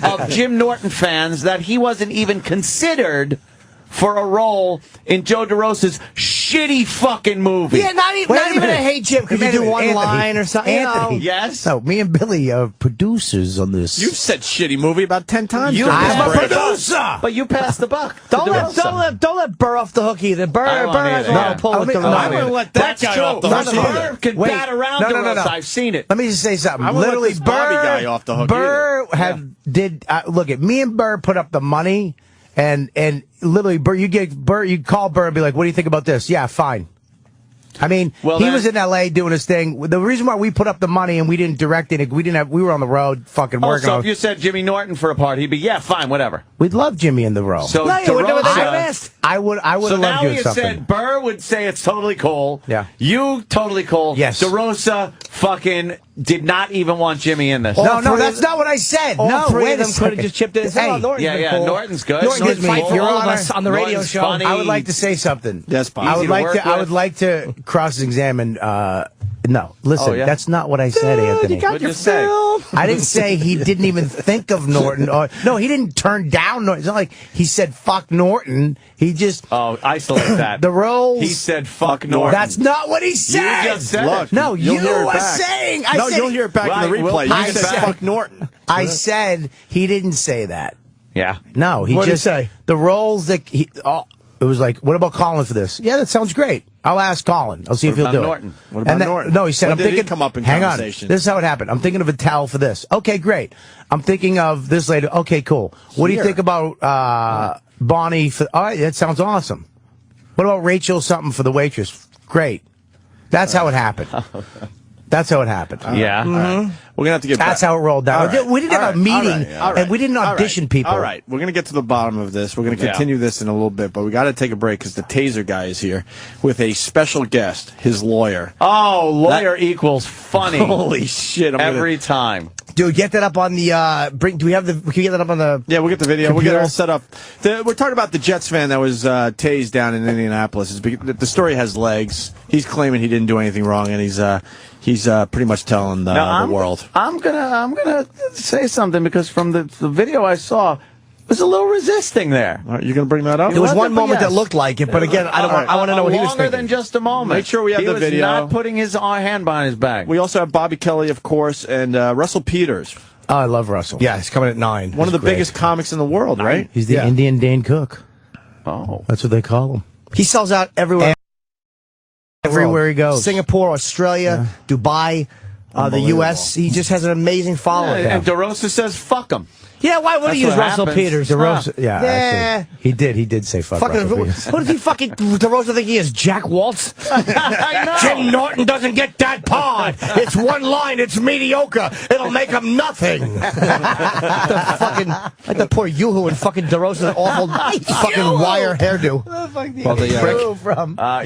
of Jim Norton fans that he wasn't even considered for a role in Joe DeRosa's shitty fucking movie. Yeah, not even a hate Jim because you do one line or something. Anthony. Yes? No, me and Billy are producers on this. You've said shitty movie about 10 times. I'm a producer! But you passed the buck. Don't let Burr off the hook either. Burr has a lot of pull with the I'm going to let that guy off the hook. Burr can bat around DeRosa. I've seen it. Let me just say something. I'm Literally, let this Bobby guy off the hook. Burr look at me and Burr put up the money. And literally, Burr, you call Burr and be like, what do you think about this? Yeah, fine. I mean, he was in L.A. doing his thing. The reason why we put up the money and we didn't direct it, we were on the road fucking working. So if you said Jimmy Norton for a part, he'd be, yeah, fine, whatever. We'd love Jimmy in the role. So I would have loved you in something. Said Burr would say it's totally cool. Yeah. You totally cool. Yes. DeRosa fucking did not even want Jimmy in this. No, that's not what I said. All three of them could have just chipped in. Hey, Norton's good. Norton's fight for all of us on the radio show. Funny. I would like to say something. Yes, Bob. I would like to cross-examine. No, listen, that's not what I said, Anthony. What'd you say? I didn't say he didn't even think of Norton. No, he didn't turn down Norton. It's not like he said fuck Norton. He just isolate that. The roles. He said fuck Norton. That's not what he said. You just said it. No, you were saying. You'll hear it back in the replay. You said fuck Norton. I said he didn't say that. Yeah. No, he What just did he say? The roles that he. It was like, what about Colin for this? Yeah, that sounds great. I'll ask Colin. I'll see if he'll do Norton? it. What about Norton? No, he said, When I'm did he thinking. come up in hang conversation? on. This is how it happened. I'm thinking of Attell for this. Okay, great. I'm thinking of this later. Okay, cool. What do you think about Bonnie? All right, that sounds awesome. What about Rachel something for the waitress? Great. That's how it happened. That's how it happened. Yeah. Right. We're going to have to get That's back. how it rolled down. Right. We didn't have a meeting, and we didn't audition people. All right. We're going to get to the bottom of this. We're going to continue this in a little bit, but we got to take a break because the taser guy is here with a special guest, his lawyer. Oh, lawyer equals funny. Holy shit. Every time. Dude, get that up on the, can we get that up on the Yeah, we'll get the video. computer? We'll get it all set up. We're talking about the Jets fan that was tased down in Indianapolis. The story has legs. He's claiming he didn't do anything wrong, and he's pretty much telling the world. I'm gonna say something because from the video I saw, there's a little resisting there. All right, you're going to bring that up? There was one moment that looked like it, but again, I want to know what he was thinking. Longer than just a moment. Make sure we have the video. He was not putting his hand behind his back. We also have Bobby Kelly, of course, and Russell Peters. Oh, I love Russell. Yeah, he's coming at 9. One of the biggest comics in the world, right? He's the Indian Dane Cook. Oh. That's what they call him. He sells out everywhere. Everywhere he goes. Singapore, Australia, Dubai, the U.S. He just has an amazing following. And DeRosa says, fuck him. Yeah, why would he use Russell Peters? DeRosa, yeah. He did say fuck Russell Peters. What does he fucking DeRosa think he is? Jack Waltz? I know. Jim Norton doesn't get that pod. It's one line. It's mediocre. It'll make him nothing. Like the poor Yoo-hoo and fucking DeRosa's awful fucking wire hairdo. Well,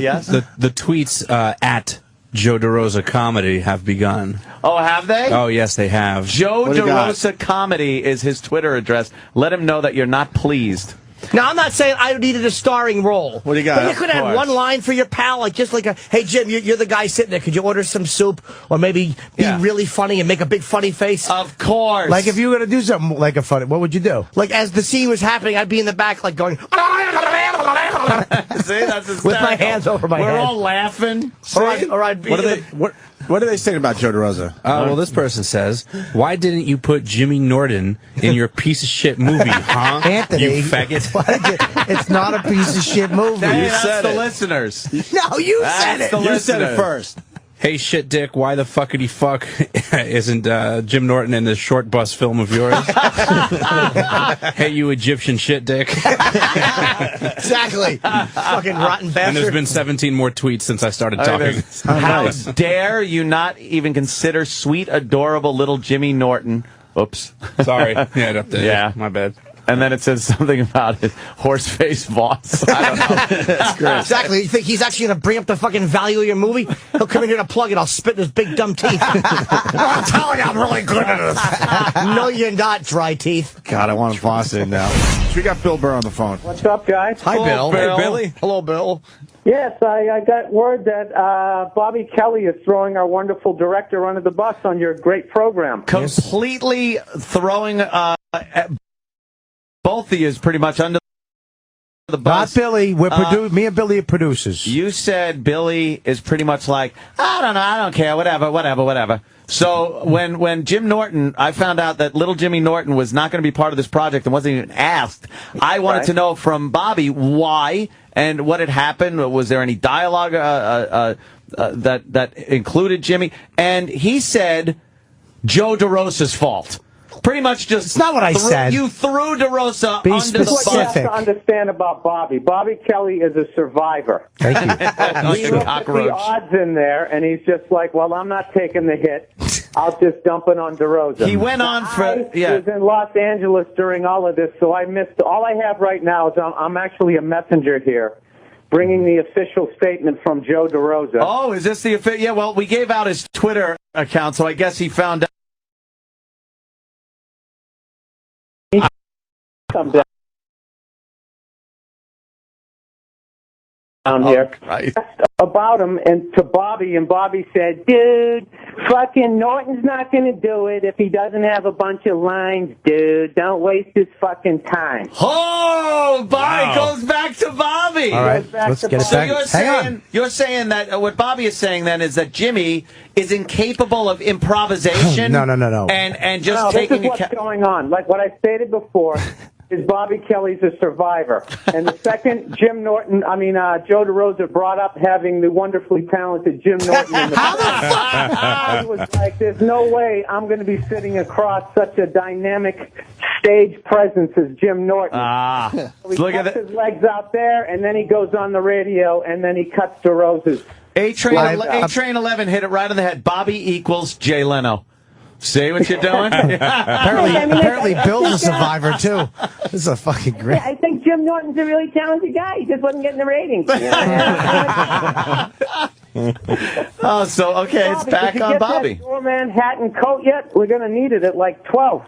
yes? The tweets at Joe DeRosa Comedy have begun. Oh, have they? Oh, yes, they have. Joe DeRosa Comedy is his Twitter address. Let him know that you're not pleased. Now, I'm not saying I needed a starring role. What do you got? But you could have one line for your pal, like just like a, hey, Jim, you're the guy sitting there. Could you order some soup? Or maybe be really funny and make a big funny face? Of course. Like if you were going to do something like a funny, what would you do? Like as the scene was happening, I'd be in the back like going... See, that's hysterical. With my hands over my head. We're all laughing. All right. What are they saying about Joe Deroza? Well, this person says, why didn't you put Jimmy Norton in your piece of shit movie, huh? Anthony, you faggot. It's not a piece of shit movie. That's the listeners. No, you said it. You said it first. Hey, shit dick, why the fuckity fuck isn't Jim Norton in this short bus film of yours? Hey, you Egyptian shit dick. Exactly. Fucking rotten bastard. And there's been 17 more tweets since I started talking. How dare you not even consider sweet, adorable little Jimmy Norton? Oops. Sorry. Yeah, my bad. And then it says something about his horse-faced boss. I don't know. That's great. Exactly. You think he's actually going to bring up the fucking value of your movie? He'll come in here to plug it. I'll spit in his big dumb teeth. I'm telling you, I'm really good at this. No, you're not, dry teeth. God, I want to boss in now. We got Bill Burr on the phone. What's up, guys? Hi, Bill. Bill. Billy. Hello, Bill. Yes, I got word that Bobby Kelly is throwing our wonderful director under the bus on your great program. Completely throwing both of you is pretty much under the bus. Not Billy. Me and Billy are producers. You said Billy is pretty much like, I don't know, I don't care, whatever. So when Jim Norton, I found out that little Jimmy Norton was not going to be part of this project and wasn't even asked. I wanted to know from Bobby why and what had happened. Was there any dialogue that included Jimmy? And he said Joe DeRosa's fault. Pretty much just... It's not what I said. You threw DeRosa under the bus. What you have to understand about Bobby. Bobby Kelly is a survivor. Thank you. He looked at the odds in there, and he's just like, well, I'm not taking the hit. I'll just dump it on DeRosa. He went on for... I was in Los Angeles during all of this, so I missed... All I have right now is I'm actually a messenger here, bringing the official statement from Joe DeRosa. Oh, is this the official... Yeah, well, we gave out his Twitter account, so I guess he found out. Come down here about him and to Bobby, and Bobby said, dude, fucking Norton's not going to do it if he doesn't have a bunch of lines, dude. Don't waste his fucking time. Oh, Bobby goes back to Bobby. All right, let's get it back. So you're saying that what Bobby is saying then is that Jimmy is incapable of improvisation. No. This And just taking is what's going on. Like what I stated before. Is Bobby Kelly's a survivor. And the second Joe DeRosa brought up having the wonderfully talented Jim Norton in the I was like, there's no way I'm going to be sitting across such a dynamic stage presence as Jim Norton. So he cuts his legs out there, and then he goes on the radio, and then he cuts DeRosa's. A-Train 11 hit it right on the head. Bobby equals Jay Leno. See what you're doing? Apparently Bill's a survivor, too. This is a fucking great... Yeah, I think Jim Norton's a really talented guy. He just wasn't getting the ratings. It's back on Bobby. That doorman hat and coat yet? We're going to need it at like 12.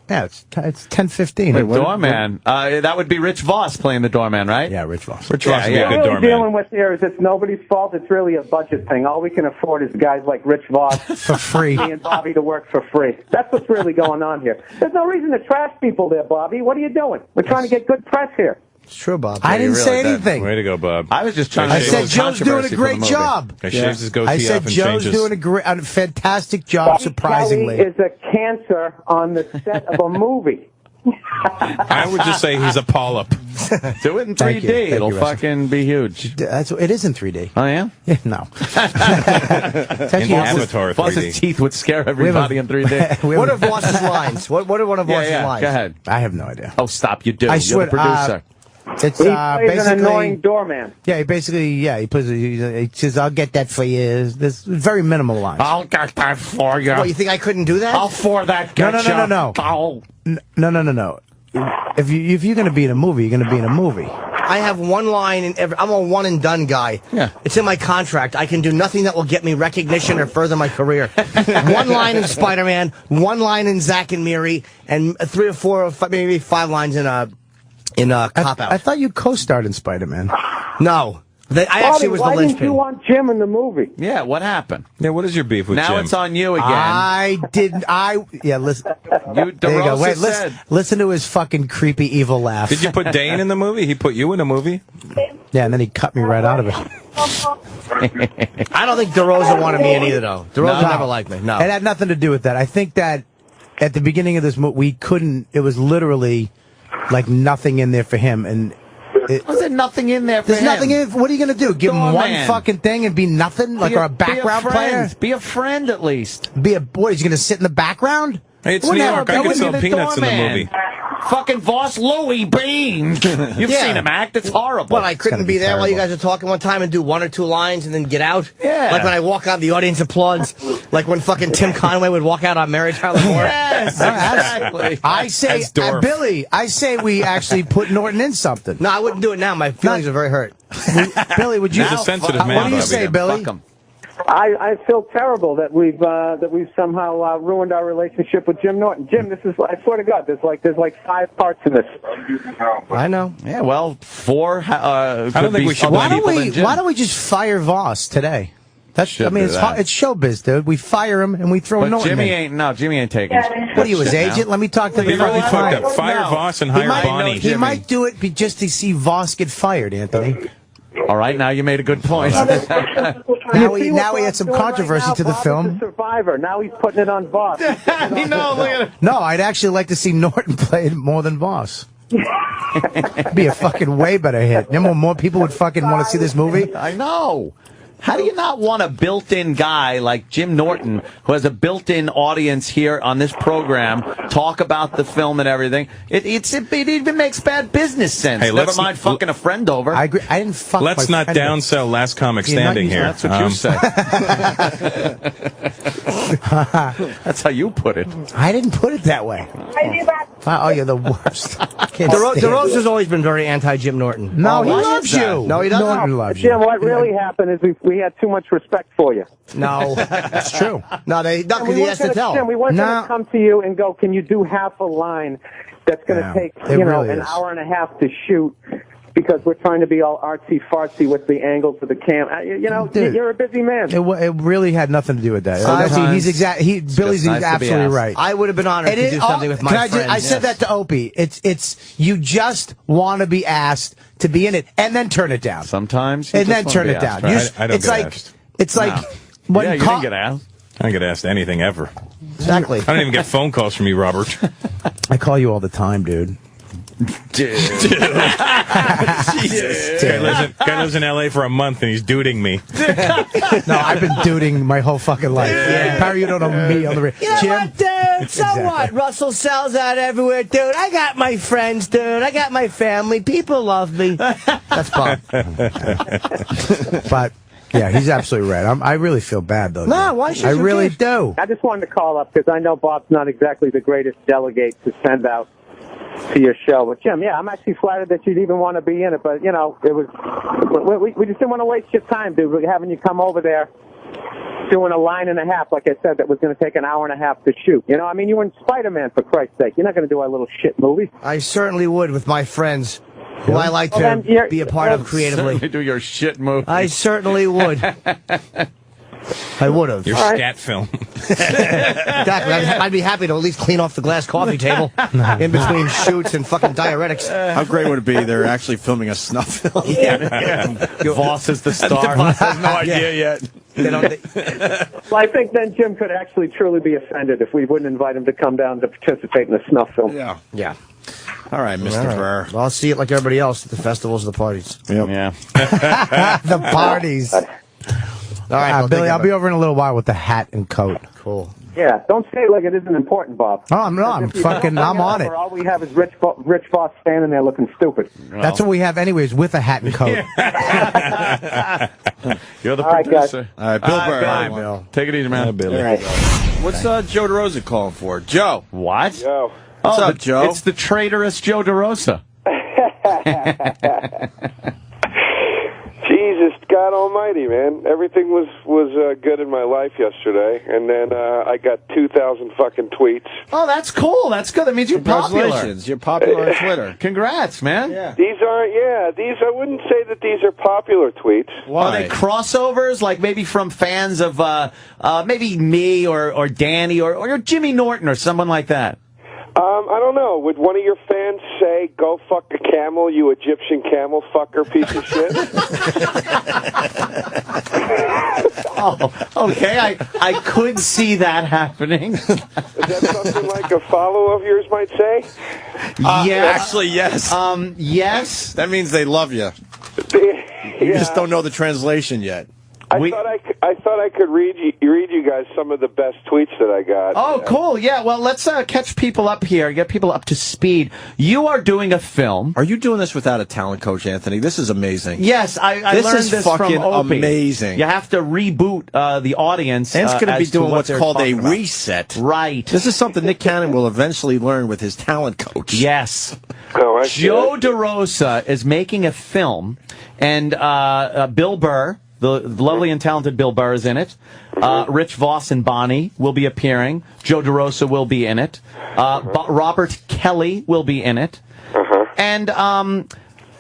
Yeah, it's 10:15. The doorman. That would be Rich Voss playing the doorman, right? Yeah, Rich Voss. Rich Voss would be a good What we're doorman. dealing with here is it's nobody's fault. It's really a budget thing. All we can afford is guys like Rich Voss for free, me and Bobby to work for free. That's what's really going on here. There's no reason to trash people there, Bobby. What are you doing? We're trying to get good press here. It's true, Bob. I didn't say anything. Way to go, Bob. I was just trying to I said Joe's doing a great job. He shaves his goatee I said off and Joe's changes. doing a fantastic job, Bobby surprisingly. Kelly is a cancer on the set of a movie. I would just say he's a polyp. Do it in 3D. Thank you, It'll Russell. fucking be huge. It is in 3D. Oh, yeah? Yeah, no. In Avatar 3D. Voss's teeth would scare everybody in 3D. What are Voss's lines? What are one of Voss's lines? Go ahead. I have no idea. Oh, stop. You do. I You're swear, the producer. It's He plays basically an annoying doorman. Yeah, he says, "I'll get that for you." There's very minimal lines. I'll get that for you. What, you think I couldn't do that? I'll for that No. No. If you're going to be in a movie, you're going to be in a movie. I have one line in every... I'm a one and done guy. Yeah. It's in my contract. I can do nothing that will get me recognition or further my career. One line in Spider-Man, one line in Zack and Miri, and 3 or 4 or 5, maybe 5 lines in in Cop Out. I thought you co-starred in Spider-Man. No. I actually was the Why didn't linchpin. you want Jim in the movie? Yeah, what happened? Yeah, what is your beef with Jim? Now it's on you again. Listen. There you go. Wait, said. listen to his fucking creepy evil laugh. Did you put Dane in the movie? He put you in a movie? Yeah, and then he cut me right out of it. I don't think Deroza wanted me in either, though. Deroza never liked me. No. It had nothing to do with that. I think that at the beginning of this movie, we couldn't. It was literally like nothing in there for him, and. Was there nothing in there for There's him? nothing in. What are you going to do? Give him one man. fucking thing and be nothing, like a background player? Be a friend at least. What? He's going to sit in the background? Hey, it's New York. I can sell peanuts in the movie. Fucking Boss Louie Bean. You've seen him act. It's horrible. Well, I couldn't be there while you guys are talking one time and do one or two lines and then get out. Yeah. Like when I walk out, the audience applauds. Like when fucking Tim Conway would walk out on Mary Tyler Moore. Yes, exactly. I say, Billy, I say we actually put Norton in something. No, I wouldn't do it now. My feelings are very hurt. Billy, would you? He's a sensitive man, What do you Bobby. say, Billy? I feel terrible that we've somehow ruined our relationship with Jim Norton. Jim, this is, I swear to God, there's like 5 parts in this. I know. Yeah, well, 4. I don't think we should. Why don't we just fire Voss today? It's showbiz, dude. We fire him and we throw But Norton Jimmy in. ain't taking. What are you, his agent? Let me talk to the really fucking fucked client. up. Fire Voss and hire Bonnie. He might do it just to see Voss get fired, Anthony. All right, now you made a good point. Now he had some controversy to the film. He's a survivor. Now he's putting it on Voss. Look at it. No, I'd actually like to see Norton play it more than Voss. Be a fucking way better hit. You know, more people would fucking want to see this movie. I know. How do you not want a built-in guy like Jim Norton, who has a built-in audience here on this program, talk about the film and everything? It even makes bad business sense. Hey, Never mind fucking a friend over. I agree. I didn't fuck. Let's my not friend downsell Last Comic Standing here. That's what you say. That's how you put it. I didn't put it that way. Oh, you're the worst. DeRosa's always been very anti-Jim Norton. No, he loves you. No, he doesn't. Norton loves you. Jim, what really happened is we had too much respect for you. No, it's true. No, because he has to tell. Jim, we weren't going to come to you and go, can you do half a line that's going to take really an is. hour and a half to shoot? Because we're trying to be all artsy-fartsy with the angles of the cam. Dude, you're a busy man. It really had nothing to do with that. Billy's nice absolutely right. I would have been honored to do something with my friends. I said that to Opie. It's you just want to be asked to be in it and then turn it down. Sometimes. And then turn it down. I don't get asked. It's like you didn't get asked. I don't get asked anything ever. Exactly. I don't even get phone calls from you, Robert. I call you all the time, dude. Jesus. Guy lives in L.A. for a month and he's duding me. No, I've been duding my whole fucking life. Apparently you don't know me on the radio. You know Jim? what, dude? So what? Russell sells out everywhere, dude. I got my friends, dude. I got my family. People love me. That's Bob. But yeah, he's absolutely right. I really feel bad though. No, dude. why should I you really kid? do. I just wanted to call up because I know Bob's not exactly the greatest delegate to send out to your show. But Jim, I'm actually flattered that you'd even want to be in it. But it was we just didn't want to waste your time, dude. We're having you come over there doing a line and a half, like I said, that was going to take an hour and a half to shoot. You were in Spider-Man, for Christ's sake. You're not going to do our little shit movie. I certainly would with my friends, who I like to be a part of creatively. Certainly do your shit movie. I certainly would. I would have. Your scat film. Exactly. I'd be happy to at least clean off the glass coffee table in between shoots and fucking diuretics. How great would it be? They're actually filming a snuff film. Voss is the star. Voss has no idea yet. Well, I think then Jim could actually truly be offended if we wouldn't invite him to come down to participate in the snuff film. Yeah. All right, Mr. Burr. Well, I'll see it like everybody else at the festivals and the parties. Yep. Yeah. The parties. All right, Billy, I'll be over in a little while with the hat and coat. Cool. Yeah, don't say it like it isn't important, Bob. Oh, I'm not. I'm on it. All we have is Rich Voss standing there looking stupid. That's what we have anyways, with a hat and coat. You're the All right, producer. All right, Bill Burr. Bye, Bill. Take it easy, man. Billy. All right. What's Joe DeRosa calling for? Joe. What? Yo. What's up, Joe? It's the traitorous Joe DeRosa. Jesus, God Almighty, man! Everything was good in my life yesterday, and then I got 2,000 fucking tweets. Oh, that's cool. That's good. That means you're popular. Congratulations, you're popular on Twitter. Congrats, man. Yeah. These aren't. Yeah, these. I wouldn't say that these are popular tweets. Why? Are they crossovers, like maybe from fans of maybe me or Danny or Jimmy Norton or someone like that? I don't know. Would one of your fans say, "Go fuck a camel, you Egyptian camel fucker piece of shit"? Oh, okay. I could see that happening. Is that something like a follow of yours might say? Yeah. Actually, yes. Yes. That means they love you. You just don't know the translation yet. I thought I could read you guys some of the best tweets that I got. Oh, cool. Yeah, well, let's catch people up here, get people up to speed. You are doing a film. Are you doing this without a talent coach, Anthony? This is amazing. Yes, I learned this fucking from Opie. amazing. You have to reboot the audience. And it's going to be doing what's called a about. reset. Right. This is something Nick Cannon will eventually learn with his talent coach. Yes. Oh, Joe Deroza is making a film, and Bill Burr, the lovely and talented Bill Burr, is in it. Rich Voss and Bonnie will be appearing. Joe DeRosa will be in it. Robert Kelly will be in it. And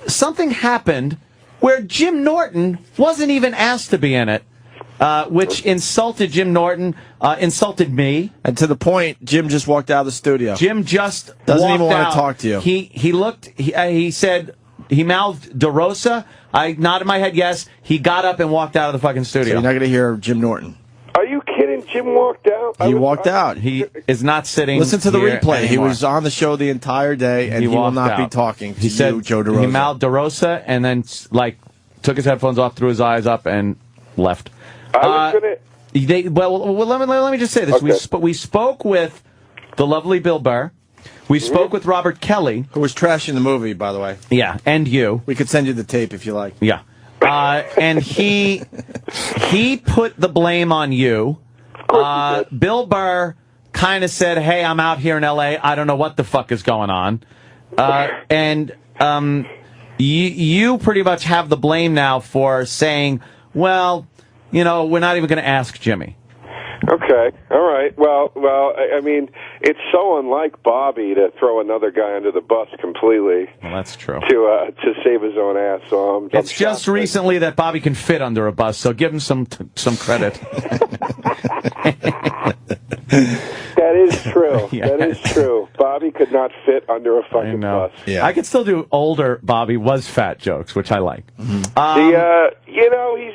something happened where Jim Norton wasn't even asked to be in it, which insulted Jim Norton, insulted me. And to the point, Jim just walked out of the studio. Jim just doesn't even want out. to talk to you. He looked, he said, he mouthed DeRosa. I nodded my head yes. He got up and walked out of the fucking studio. So you're not going to hear Jim Norton. Are you kidding? Jim walked out? He walked out. He is not sitting. Listen to the here replay. He anymore. was on the show the entire day, and he will not be talking to you, Joe DeRosa. He mouthed DeRosa and then took his headphones off, threw his eyes up, and left. I was going to... Let me just say this. Okay. We spoke with the lovely Bill Burr. We spoke with Robert Kelly, who was trashing the movie, by the way. Yeah, and you. We could send you the tape if you like. Yeah. And he put the blame on you. Bill Burr kind of said, "Hey, I'm out here in L.A. I don't know what the fuck is going on." And you pretty much have the blame now for saying, "Well, we're not even going to ask Jimmy." Okay, all right. Well, I mean, it's so unlike Bobby to throw another guy under the bus completely. Well, that's true. To save his own ass. So it's just recently that Bobby can fit under a bus, so give him some credit. That is true. Yes. That is true. Bobby could not fit under a fucking bus. Yeah. I could still do older Bobby was fat jokes, which I like. He's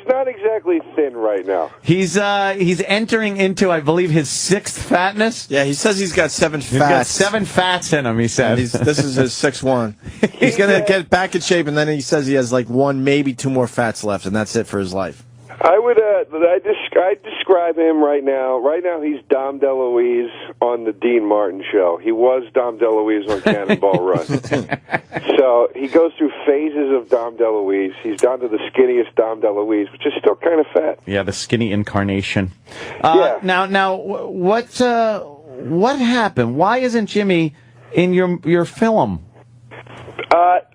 not exactly thin right now. He's entering into, I believe, his 6th fatness. Yeah, he says he's got 7 fats. He's got 7 fats in him, he said. This is his 6th one. He's going to get back in shape, and then he says he has like 1, maybe 2 more fats left, and that's it for his life. I would. I describe him right now. Right now, he's Dom DeLuise on the Dean Martin show. He was Dom DeLuise on Cannonball Run. So he goes through phases of Dom DeLuise. He's down to the skinniest Dom DeLuise, which is still kind of fat. Yeah, the skinny incarnation. Now, what happened? Why isn't Jimmy in your film?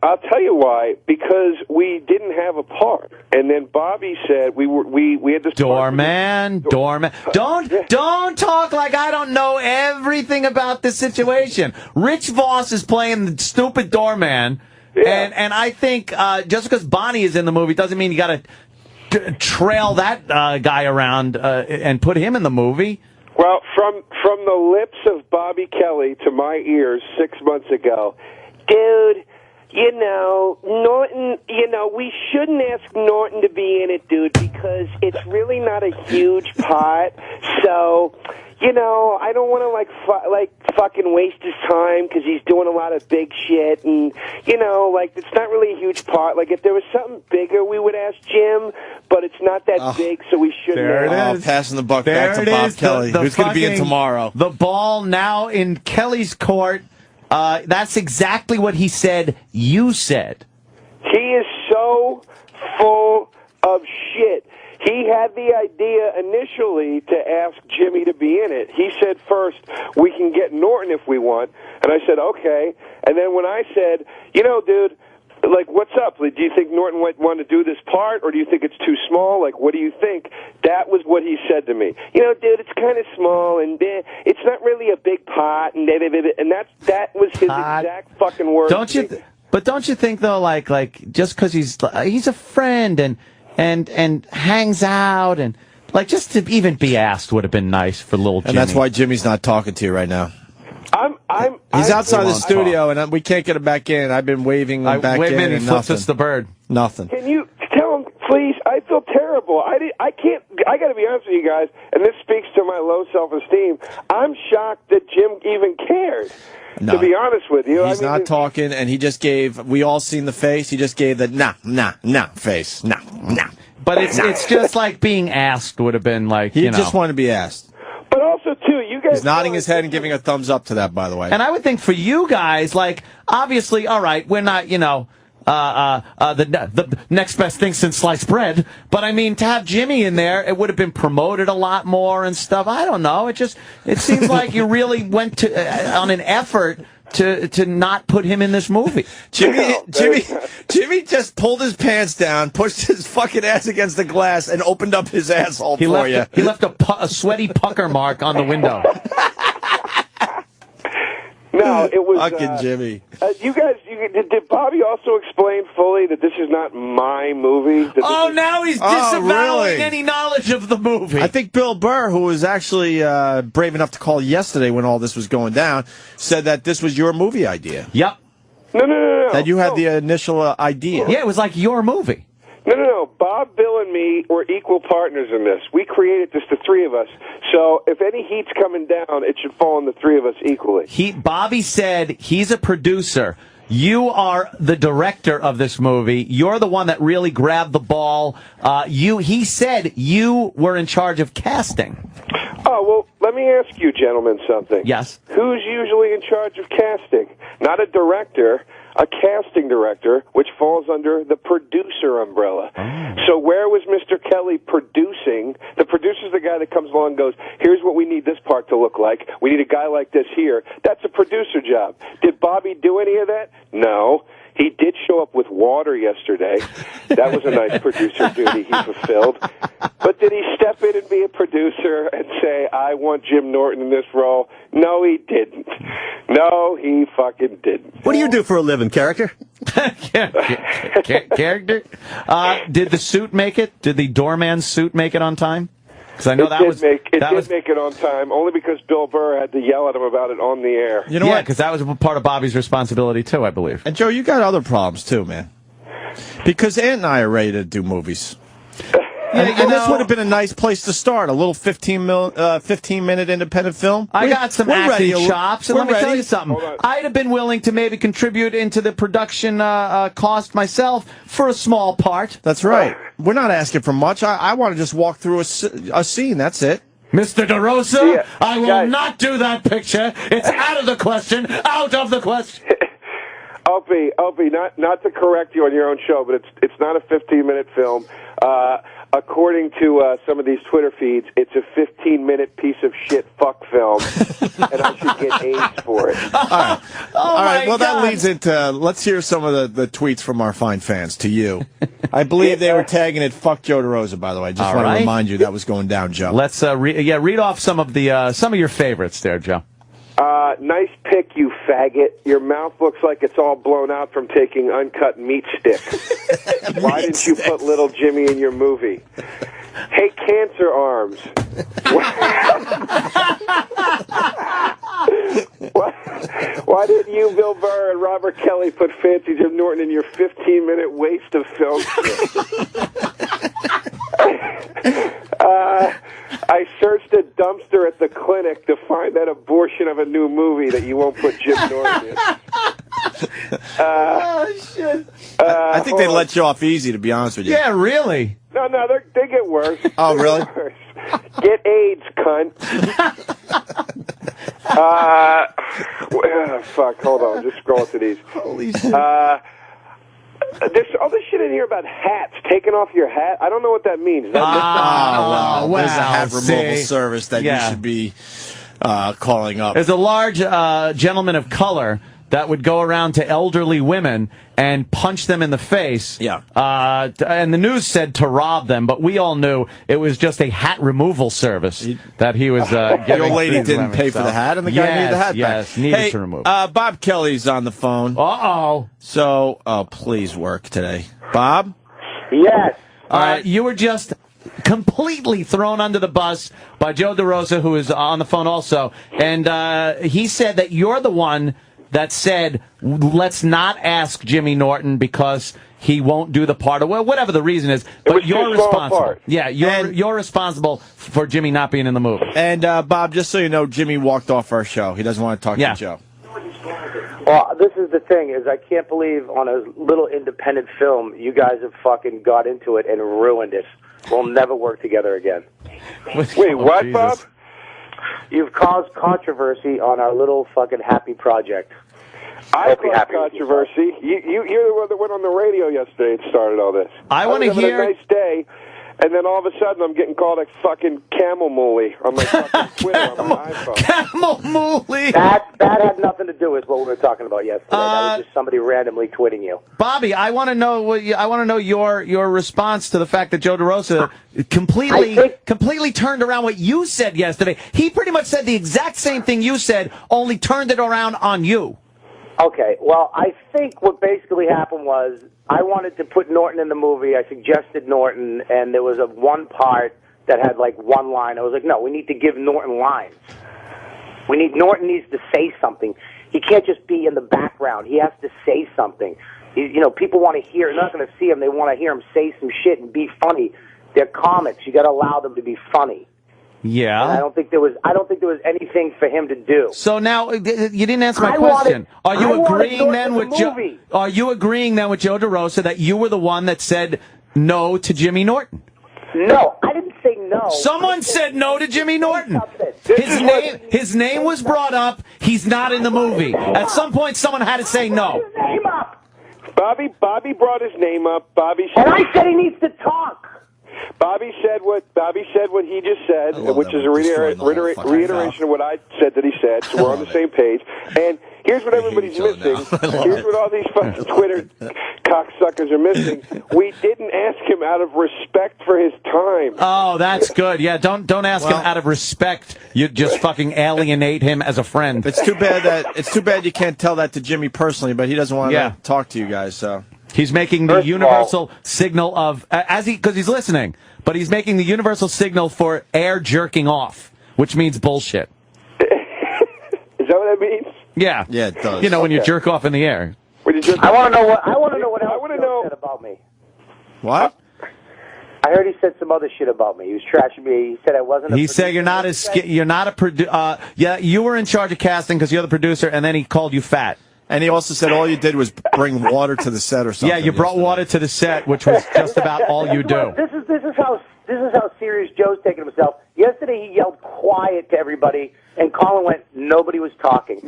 I'll tell you why. Because we didn't have a part, and then Bobby said we had this doorman. Don't talk like I don't know everything about this situation. Rich Voss is playing the stupid doorman, and I think just because Bonnie is in the movie doesn't mean you got to trail that guy around and put him in the movie. Well, from the lips of Bobby Kelly to my ears 6 months ago, dude. Norton, we shouldn't ask Norton to be in it, dude, because it's really not a huge part. So, I don't want to, fucking waste his time because he's doing a lot of big shit. And, it's not really a huge part. Like, if there was something bigger, we would ask Jim, but it's not that big, so we shouldn't ask. Passing the buck back to Bob Kelly, who's going to be in tomorrow. The ball now in Kelly's court. That's exactly what he said you said. He is so full of shit. He had the idea initially to ask Jimmy to be in it. He said first, we can get Norton if we want. And I said, okay. And then when I said, dude, Like, what's up? Like, do you think Norton might want to do this part, or do you think it's too small? Like, what do you think? That was what he said to me. You know, dude, it's kind of small, and it's not really a big part, and that was his exact fucking words. But don't you think though, like just because he's a friend and hangs out and like just to even be asked would have been nice for little Jimmy. And that's why Jimmy's not talking to you right now. He's outside the studio, and we can't get him back in. I've been waving him back in, and he flips us the bird. Nothing. Can you tell him, please? I feel terrible. I can't. I got to be honest with you guys, and this speaks to my low self-esteem. I'm shocked that Jim even cared. No. To be honest with you, He's not talking, and he just gave. We all seen the face. He just gave the nah face. Nah. But it's just like being asked would have been like he just wanted to be asked. But also, too, you guys... He's nodding his head and giving a thumbs up to that, by the way. And I would think for you guys, like, obviously, all right, we're not, the next best thing since sliced bread. But, I mean, to have Jimmy in there, it would have been promoted a lot more and stuff. I don't know. It seems like you really went to on an effort to not put him in this movie. Jimmy just pulled his pants down, pushed his fucking ass against the glass, and opened up his asshole for you. He left a sweaty pucker mark on the window. No, it was fucking Jimmy. You guys, did Bobby also explain fully that this is not my movie? Now he's disavowing any knowledge of the movie. I think Bill Burr, who was actually brave enough to call yesterday when all this was going down, said that this was your movie idea. Yep. No. That you had the initial idea. Yeah, it was like your movie. No. Bob, Bill, and me were equal partners in this. We created this, the three of us. So if any heat's coming down, it should fall on the three of us equally. Bobby said he's a producer. You are the director of this movie. You're the one that really grabbed the ball. He said you were in charge of casting. Oh, well, let me ask you gentlemen something. Yes. Who's usually in charge of casting? Not a director, a casting director, which falls under the producer umbrella. So where was Mr. Kelly producing? The producer's the guy that comes along and goes, here's what we need this part to look like. We need a guy like this here. That's a producer job. Did Bobby do any of that? No. He did show up with water yesterday. That was a nice producer duty he fulfilled. But did he step in and be a producer and say, I want Jim Norton in this role? No, he didn't. No, he fucking didn't. What do you do for a living, character? Character? Did the suit make it? Did the doorman's suit make it on time? Because I know it did make it on time, only because Bill Burr had to yell at him about it on the air. You know what? Because that was part of Bobby's responsibility, too, I believe. And, Joe, you got other problems, too, man. Because Ant and I are ready to do movies. And this would have been a nice place to start, a little 15-minute independent film. I got some acting chops, and let me tell you something. I'd have been willing to maybe contribute into the production cost myself for a small part. That's right. We're not asking for much. I want to just walk through a scene. That's it. Mr. Deroza, I will not do that picture. It's out of the question. Out of the question. Opie, not to correct you on your own show, but it's not a 15-minute film. According to some of these Twitter feeds, it's a 15-minute piece of shit fuck film, and I should get AIDS for it. All right. All right. Well, that leads into, let's hear some of the tweets from our fine fans to you. I believe they were tagging it "fuck Joe DeRosa," by the way. Just want to remind you that was going down, Joe. Let's read off some of your favorites there, Joe. Nice pick, you faggot. Your mouth looks like it's all blown out from taking uncut meat sticks. Why didn't you put little Jimmy in your movie? Hey, cancer arms. Why didn't you, Bill Burr, and Robert Kelly put Fancy Jim Norton in your 15-minute waste of film? I searched a dumpster at the clinic to find that abortion of a new movie that you won't put Jim Norton in. Shit. I think they let you off easy, to be honest with you. Yeah, really? No, they get worse. Oh, really? Get AIDS, cunt. Fuck, hold on. Just scroll to these. Holy shit. There's all this shit in here about hats. Taking off your hat. I don't know what that means. Well, there's a hat removal service that you should be calling up. There's a large gentleman of color that would go around to elderly women and punch them in the face. Yeah. And the news said to rob them, but we all knew it was just a hat removal service that he was giving. The old lady didn't pay for the hat, and the guy needed the hat back. Needed to remove. Bob Kelly's on the phone. Uh-oh. So, please work today. Bob? Yes. All right, you were just completely thrown under the bus by Joe Deroza, who is on the phone also, and he said that you're the one that said, let's not ask Jimmy Norton because he won't do the part, or whatever the reason is, but you're responsible. Yeah, you're responsible for Jimmy not being in the movie. And, Bob, just so you know, Jimmy walked off our show. He doesn't want to talk to Joe. Well, this is the thing, is I can't believe on a little independent film, you guys have fucking got into it and ruined it. We'll never work together again. Wait, what, Bob? You've caused controversy on our little fucking happy project. I caused controversy. You're the one that went on the radio yesterday and started all this. I want to hear. A nice day, and then all of a sudden I'm getting called a fucking camel mooly on my fucking Twitter on my iPhone. Camel mooly. That had nothing to do with what we were talking about yesterday. That was just somebody randomly tweeting you. Bobby, I want to know. I want to know your response to the fact that Joe DeRosa completely turned around what you said yesterday. He pretty much said the exact same thing you said, only turned it around on you. Okay, well, I think what basically happened was I wanted to put Norton in the movie. I suggested Norton, and there was one part that had like one line. I was like, no, we need to give Norton lines. Norton needs to say something. He can't just be in the background. He has to say something. People want to hear. They're not going to see him. They want to hear him say some shit and be funny. They're comics. You got to allow them to be funny. Yeah. And I don't think there was anything for him to do. So now you didn't answer my question. Are you agreeing then with Joe? Are you agreeing then with Joe DeRosa that you were the one that said no to Jimmy Norton? No, I didn't say no. Someone said no to Jimmy Norton. His name was brought up. He's not in the movie. At some point, someone had to say no. His name up. Bobby brought his name up. Bobby said, and I said he needs to talk. Bobby said what he just said, which is a reiteration of what I said that he said, so we're on the same page. And here's what everybody's missing. Here's what all these fucking Twitter cocksuckers are missing. We didn't ask him out of respect for his time. Oh, that's good. Yeah, don't ask him out of respect. You just fucking alienate him as a friend. It's too bad you can't tell that to Jimmy personally, but he doesn't want to talk to you guys, so. He's making the universal signal of, because he's listening, but he's making the universal signal for air jerking off, which means bullshit. Is that what that means? Yeah. Yeah, it does. When you jerk off in the air. I want to know what else Joe said about me. What? I heard he said some other shit about me. He was trashing me. He said I wasn't. He said you're not a producer. You were in charge of casting because you're the producer, and then he called you fat. And he also said all you did was bring water to the set or something. Yeah, you brought water to the set, which was just about all you do. This is how serious Joe's taking himself. Yesterday he yelled quiet to everybody, and Colin went, nobody was talking.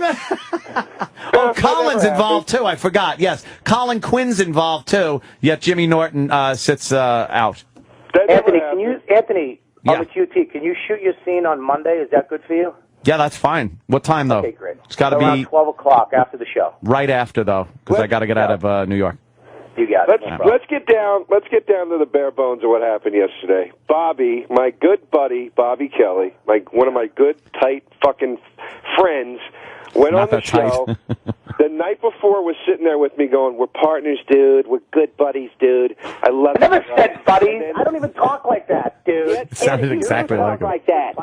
Oh, Colin's involved too. I forgot. Yes, Colin Quinn's involved too. Yet Jimmy Norton sits out. Anthony, on the QT, can you shoot your scene on Monday? Is that good for you? Yeah, that's fine. What time, though? Okay, great. It's got to around be 12 o'clock after the show. Right after, though, because I got to get out of New York. You got it. Let's get down to the bare bones of what happened yesterday. Bobby, my good buddy, Bobby Kelly, one of my good, tight fucking friends, went on the show. The night before was sitting there with me going, we're partners, dude. We're good buddies, dude. I love I never said buddies. I don't even talk like that, dude. It sounded exactly like that.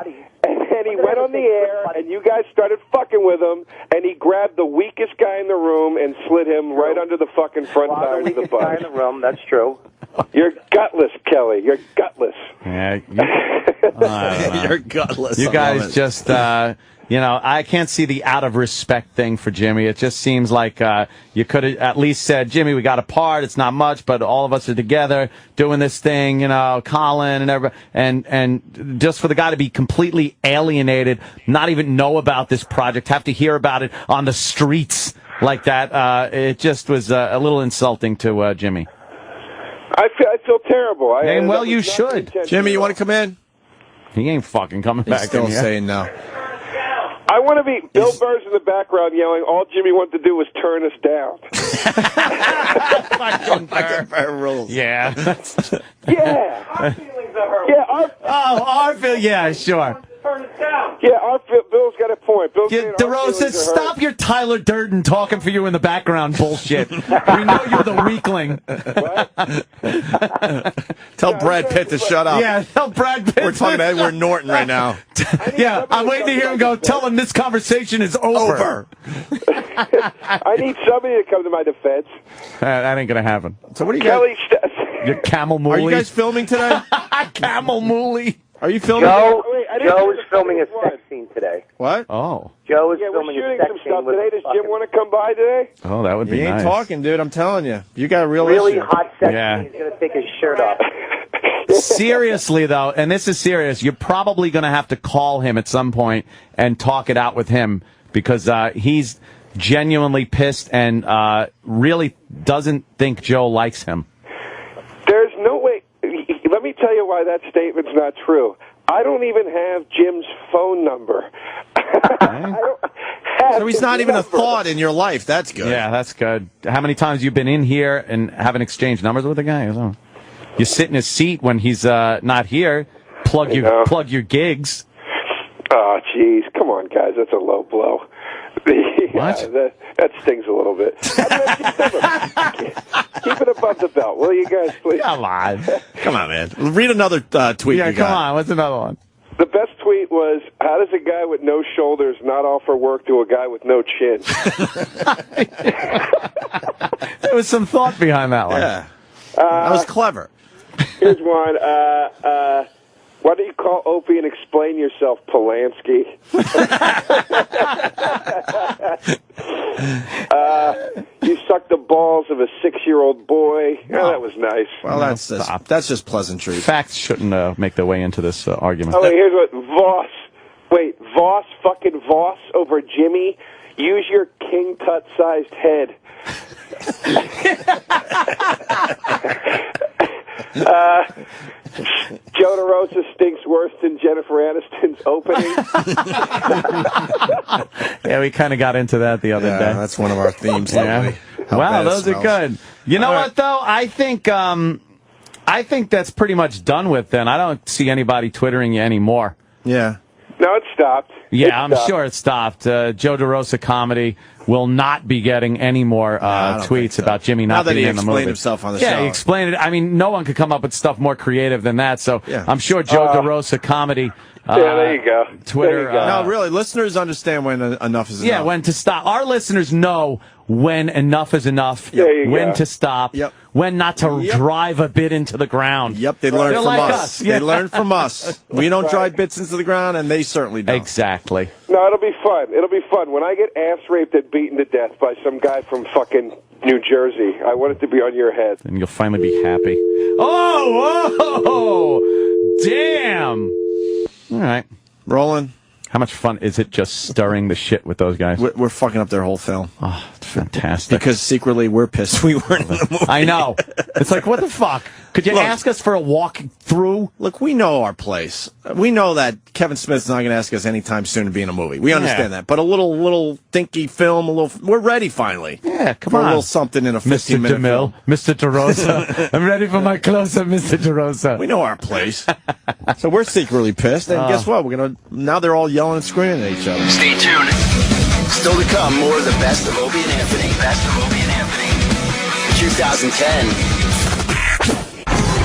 And he went on the air, and you guys started fucking with him, and he grabbed the weakest guy in the room and slid him right under the fucking front tires of the bus. The guy in the room, that's true. You're gutless, Kelly. You're gutless. Yeah, you're gutless. You guys just, I can't see the out of respect thing for Jimmy. It just seems like you could have at least said, Jimmy, we got apart. It's not much, but all of us are together doing this thing, Colin and everybody. And just for the guy to be completely alienated, not even know about this project, have to hear about it on the streets like that, it just was a little insulting to Jimmy. I feel terrible. You should. Jimmy, you want to come in? He ain't fucking coming back. He's still saying no. I want to be Bill Burr's in the background yelling, all Jimmy wanted to do was turn us down. Fucking Burr rules. Yeah. Yeah. Our feelings are hurt. Yeah, our feel. Yeah, sure. Turn it down. Yeah, Bill's got a point. Bill's saying our DeRosa, feelings are stop hurt. your Tyler Durden talking for you in the background bullshit. We know you're the weakling. Tell Brad Pitt to shut up. Yeah, tell Brad Pitt. We're talking to Edward Norton right now. Yeah, I'm waiting to hear him go, tell him this conversation is over. I need somebody to come to my defense. That ain't going to happen. So what are you Kelly, Your camel mooly. Are you guys filming today? Camel mooly. Are you filming? Joe is filming a sex scene today. What? Oh. Joe is Yeah, we're filming a shooting sex some scene stuff with today. Does Jim want to come by today? Oh, that would be He ain't nice. talking, dude. I'm telling you. You got a real really issue. hot sex Yeah. scene. He's going to take his shirt off. Seriously, though, and this is serious, you're probably going to have to call him at some point and talk it out with him because he's genuinely pissed and really doesn't think Joe likes him. There's no way. Let me tell you why that statement's not true. I don't even have Jim's phone number. I don't have So he's not even a thought in your life. That's good. Yeah, that's good. How many times you been in here and haven't exchanged numbers with the guy? You sit in his seat when he's not here. Plug your gigs. Oh, jeez. Come on, guys. That's a low blow. What? That stings a little bit. Keep it above the belt, will you guys, please? Come on. Come on, man. Read another tweet. Yeah, you got. come on. What's another one? The best tweet was, how does a guy with no shoulders not offer work to a guy with no chin? There was some thought behind that one. Yeah. That was clever. Here's one. Why don't you call Opie and explain yourself, Polanski? You sucked the balls of a 6-year-old boy. Oh, that was nice. Well, that's just pleasantry. Facts shouldn't make their way into this argument. Oh, wait, here's what Voss fucking Voss over Jimmy. Use your king tut-sized head. Joe DeRosa stinks worse than Jennifer Aniston's opening. Yeah, we kind of got into that the other day. That's one of our themes. Yeah. Wow, those are good. You know what, though? I think that's pretty much done with then. I don't see anybody twittering you anymore. Yeah. No, it stopped. Yeah, I'm sure it stopped. Joe DeRosa comedy will not be getting any more tweets about Jimmy not being in the movie. Now that he explained himself on the show. Yeah, he explained it. I mean, no one could come up with stuff more creative than that. So I'm sure Joe DeRosa comedy. Yeah, there you go. Twitter. There you go. No, really, listeners understand when enough is enough. Yeah, when to stop. Our listeners know when enough is enough. There you when go. to stop. When not to drive a bit into the ground. Yep, they learn They're from like us. Yeah. They learn from us. We don't drive bits into the ground, and they certainly don't. Exactly. No, it'll be fun. It'll be fun. When I get ass raped and beaten to death by some guy from fucking New Jersey, I want it to be on your head. And you'll finally be happy. Oh, damn. All right. Rolling. How much fun is it just stirring the shit with those guys? We're fucking up their whole film. Oh, it's fantastic. Because secretly we're pissed we weren't in the movie. I know. It's like, what the fuck? Could you ask us for a walk through? Look, we know our place. We know that Kevin Smith's not going to ask us anytime soon to be in a movie. We understand that. But a little dinky film, we're ready finally. Yeah, come for on. a little something in a 15-minute film. Mr. DeRosa. I'm ready for my close-up, Mr. DeRosa. We know our place. So we're secretly pissed. And guess what? Now they're all yelling and screaming at each other. Stay tuned. Still to come, more of the best of Opie and Anthony. 2010.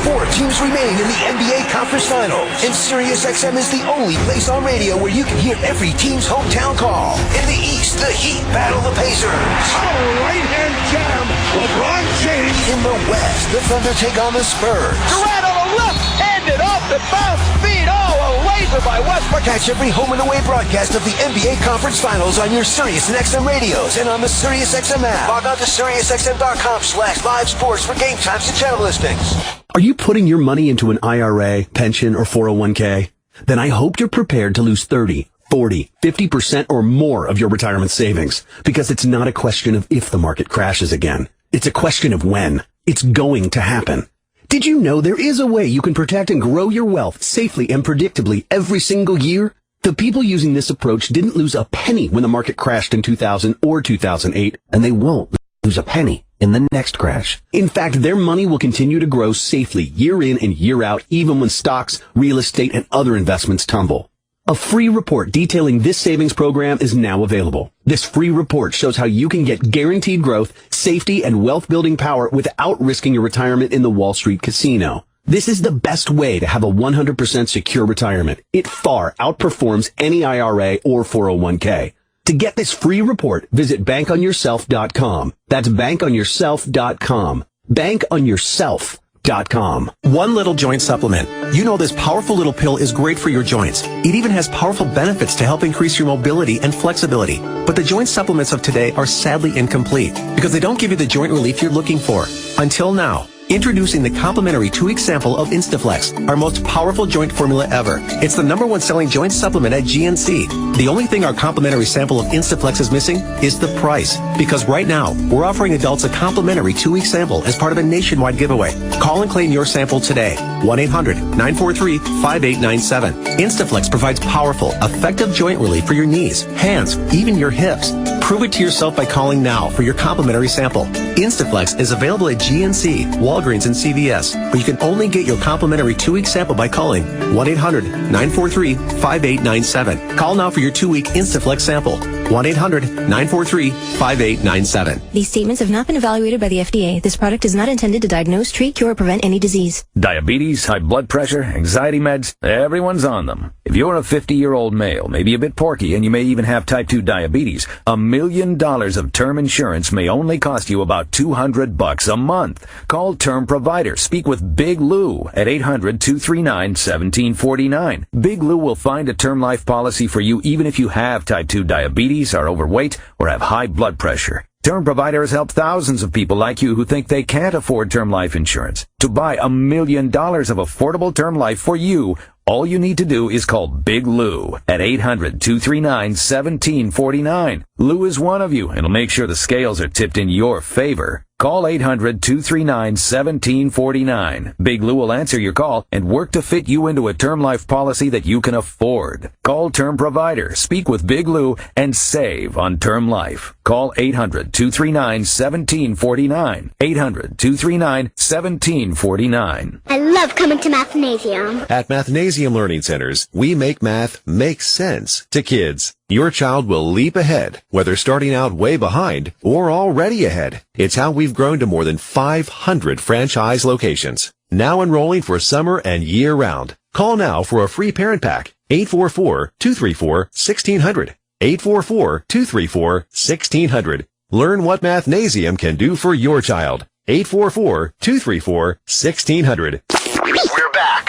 4 teams remain in the NBA Conference Finals, and SiriusXM is the only place on radio where you can hear every team's hometown call. In the East, the Heat battle the Pacers. Right-hand jam, LeBron James. In the West, the Thunder take on the Spurs. Durant on the left-handed off the bounce speed. Oh, a laser by Westbrook. Catch every home and away broadcast of the NBA Conference Finals on your Sirius and XM radios and on the SiriusXM app. Log on to SiriusXM.com/live sports for game times and channel listings. Are you putting your money into an IRA, pension, or 401k? Then I hope you're prepared to lose 30, 40, 50% or more of your retirement savings, because it's not a question of if the market crashes again. It's a question of when. It's going to happen. Did you know there is a way you can protect and grow your wealth safely and predictably every single year? The people using this approach didn't lose a penny when the market crashed in 2000 or 2008, and they won't lose a penny in the next crash. In fact, their money will continue to grow safely year in and year out, even when stocks, real estate, and other investments tumble. A free report detailing this savings program is now available. This free report shows how you can get guaranteed growth, safety, and wealth-building power without risking your retirement in the Wall Street casino. This is the best way to have a 100% secure retirement. It far outperforms any IRA or 401k. To get this free report, visit bankonyourself.com. That's bankonyourself.com. Bankonyourself.com. One Little Joint Supplement. You know this powerful little pill is great for your joints. It even has powerful benefits to help increase your mobility and flexibility. But the joint supplements of today are sadly incomplete because they don't give you the joint relief you're looking for. Until now. Introducing the complimentary 2-week sample of Instaflex, our most powerful joint formula ever. It's the #1 selling joint supplement at GNC. The only thing our complimentary sample of Instaflex is missing is the price. Because right now, we're offering adults a complimentary 2-week sample as part of a nationwide giveaway. Call and claim your sample today. 1-800-943-5897. Instaflex provides powerful, effective joint relief for your knees, hands, even your hips. Prove it to yourself by calling now for your complimentary sample. Instaflex is available at GNC, Walgreens, and CVS, but you can only get your complimentary 2-week sample by calling 1-800-943-5897. Call now for your 2-week Instaflex sample. 1-800-943-5897. These statements have not been evaluated by the FDA. This product is not intended to diagnose, treat, cure, or prevent any disease. Diabetes, high blood pressure, anxiety meds, everyone's on them. If you're a 50-year-old male, maybe a bit porky, and you may even have type 2 diabetes, $1 million of term insurance may only cost you about $200 a month. Call Term Provider. Speak with Big Lou at 800-239-1749. Big Lou will find a term life policy for you even if you have type 2 diabetes, are overweight, or have high blood pressure. Term Provider has helped thousands of people like you who think they can't afford term life insurance. To buy $1 million of affordable term life for you, all you need to do is call Big Lou at 800-239-1749. Lou is one of you and will make sure the scales are tipped in your favor. Call 800-239-1749. Big Lou will answer your call and work to fit you into a term life policy that you can afford. Call Term Provider, speak with Big Lou, and save on term life. Call 800-239-1749. 800-239-1749. I love coming to Mathnasium. At Mathnasium Learning Centers, we make math make sense to kids. Your child will leap ahead, whether starting out way behind or already ahead. It's how we've grown to more than 500 franchise locations. Now enrolling for summer and year-round. Call now for a free parent pack. 844-234-1600. 844-234-1600. Learn what Mathnasium can do for your child. 844-234-1600. We're back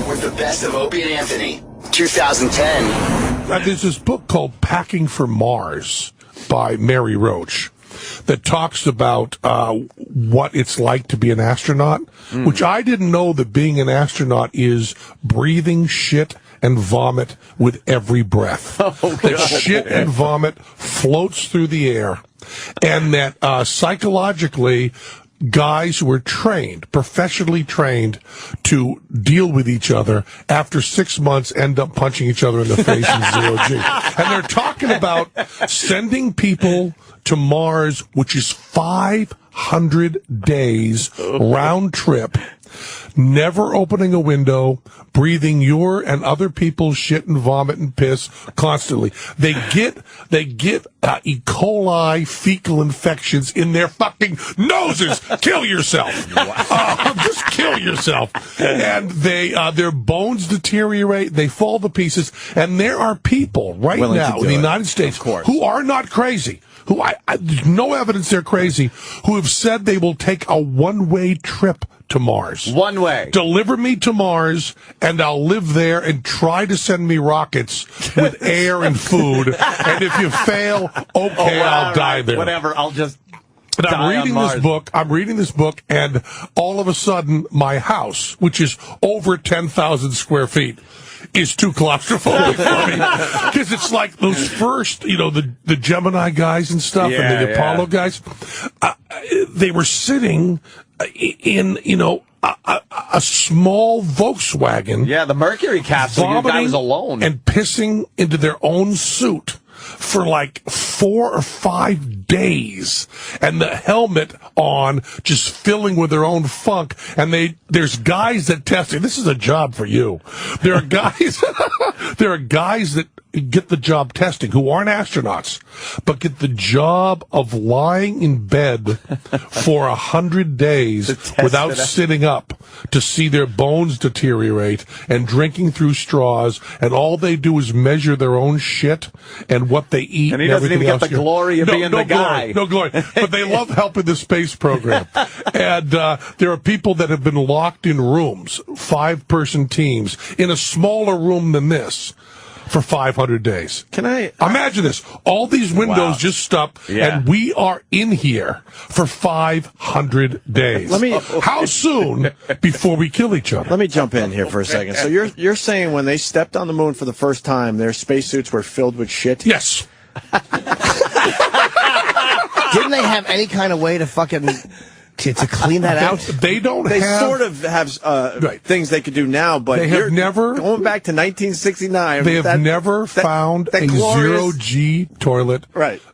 with the best of Opie and Anthony. 2010. There's this book called Packing for Mars by Mary Roach that talks about what it's like to be an astronaut, which I didn't know that being an astronaut is breathing shit and vomit with every breath. That shit and vomit floats through the air, and that psychologically, guys who are trained, professionally trained to deal with each other after 6 months end up punching each other in the face in zero G. And they're talking about sending people to Mars, which is 500 days round trip, never opening a window, breathing your and other people's shit and vomit and piss constantly. They get E. coli fecal infections in their fucking noses. Kill yourself. Just kill yourself. And their bones deteriorate. They fall to pieces. And there are people right now in the United States who are not crazy. There's no evidence they're crazy, who have said they will take a one-way trip to Mars. One way. Deliver me to Mars, and I'll live there and try to send me rockets with air and food. And if you fail, I'll die there. Whatever, I'll just and I'm reading this book, and all of a sudden, my house, which is over 10,000 square feet, is too claustrophobic for me. Because it's like those first, the Gemini guys and stuff, and the Apollo guys, they were sitting in, a small Volkswagen. Yeah, the Mercury capsule. Your guy was alone and pissing into their own suit for like 4 or 5 days, and the helmet on, just filling with their own funk. And there's guys that test it. This is a job for you. There are guys that get the job testing who aren't astronauts, but get the job of lying in bed for 100 days without sitting up to see their bones deteriorate, and drinking through straws, and all they do is measure their own shit and what they eat. And he doesn't even get the glory of being the guy. No glory. But they love helping the space program. And there are people that have been locked in rooms, 5-person teams, in a smaller room than this, for 500 days. Can I imagine this? All these windows just up, and we are in here for 500 days. How soon before we kill each other? Let me jump in here for a second. So you're saying when they stepped on the moon for the first time, their spacesuits were filled with shit? Yes. Didn't they have any kind of way to fucking to clean that out? They sort of have things they could do now, but they have never going back to 1969. They have never found a zero-G toilet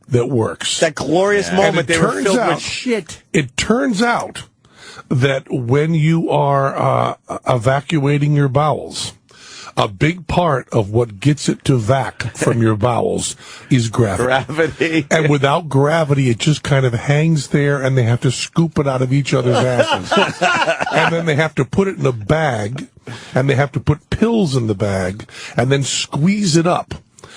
that works. That glorious moment they were filled with shit. It turns out that when you are evacuating your bowels, a big part of what gets it to vac from your bowels is gravity. And without gravity, it just kind of hangs there, and they have to scoop it out of each other's asses. And then they have to put it in a bag, and they have to put pills in the bag, and then squeeze it up.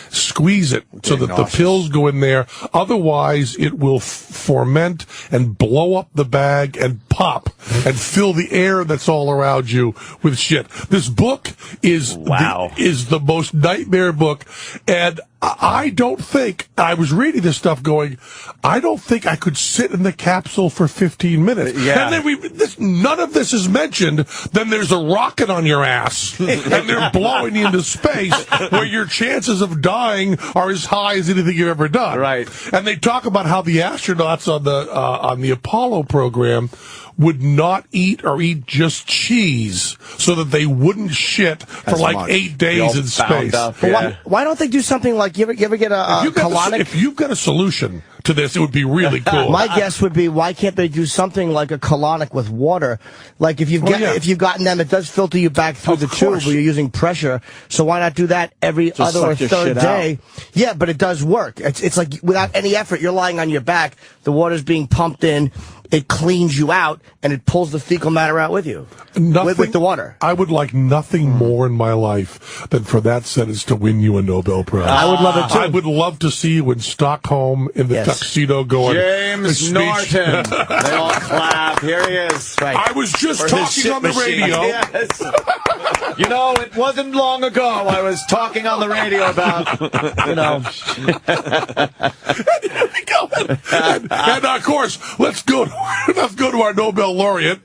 Squeeze it so that the pills go in there. Otherwise, it will ferment and blow up the bag and pop and fill the air that's all around you with shit. This book is the most nightmare book, and I don't think, I was reading this stuff going, I don't think I could sit in the capsule for 15 minutes. Yeah. And then none of this is mentioned. Then there's a rocket on your ass, and they're blowing you into space, where your chances of dying are as high as anything you've ever done. Right. And they talk about how the astronauts on the Apollo program would not eat or eat just cheese so that they wouldn't shit for 8 days in space. Why don't they do something like, you ever get a colonic? If you've got a solution to this, it would be really cool. My guess would be, why can't they do something like a colonic with water? Like if you've gotten them, it does filter you back through the tube where you're using pressure. So why not do that every other or third day? Yeah, but it does work. It's like without any effort, you're lying on your back, the water's being pumped in, it cleans you out, and it pulls the fecal matter out with you. With the water. I would like nothing more in my life than for that sentence to win you a Nobel Prize. I would love it too. I would love to see you in Stockholm in the tuxedo going, James Norton. They all clap. Here he is. Right. I was just talking on the radio. Yes. You know, it wasn't long ago I was talking on the radio about, and of course, let's go to our Nobel laureate,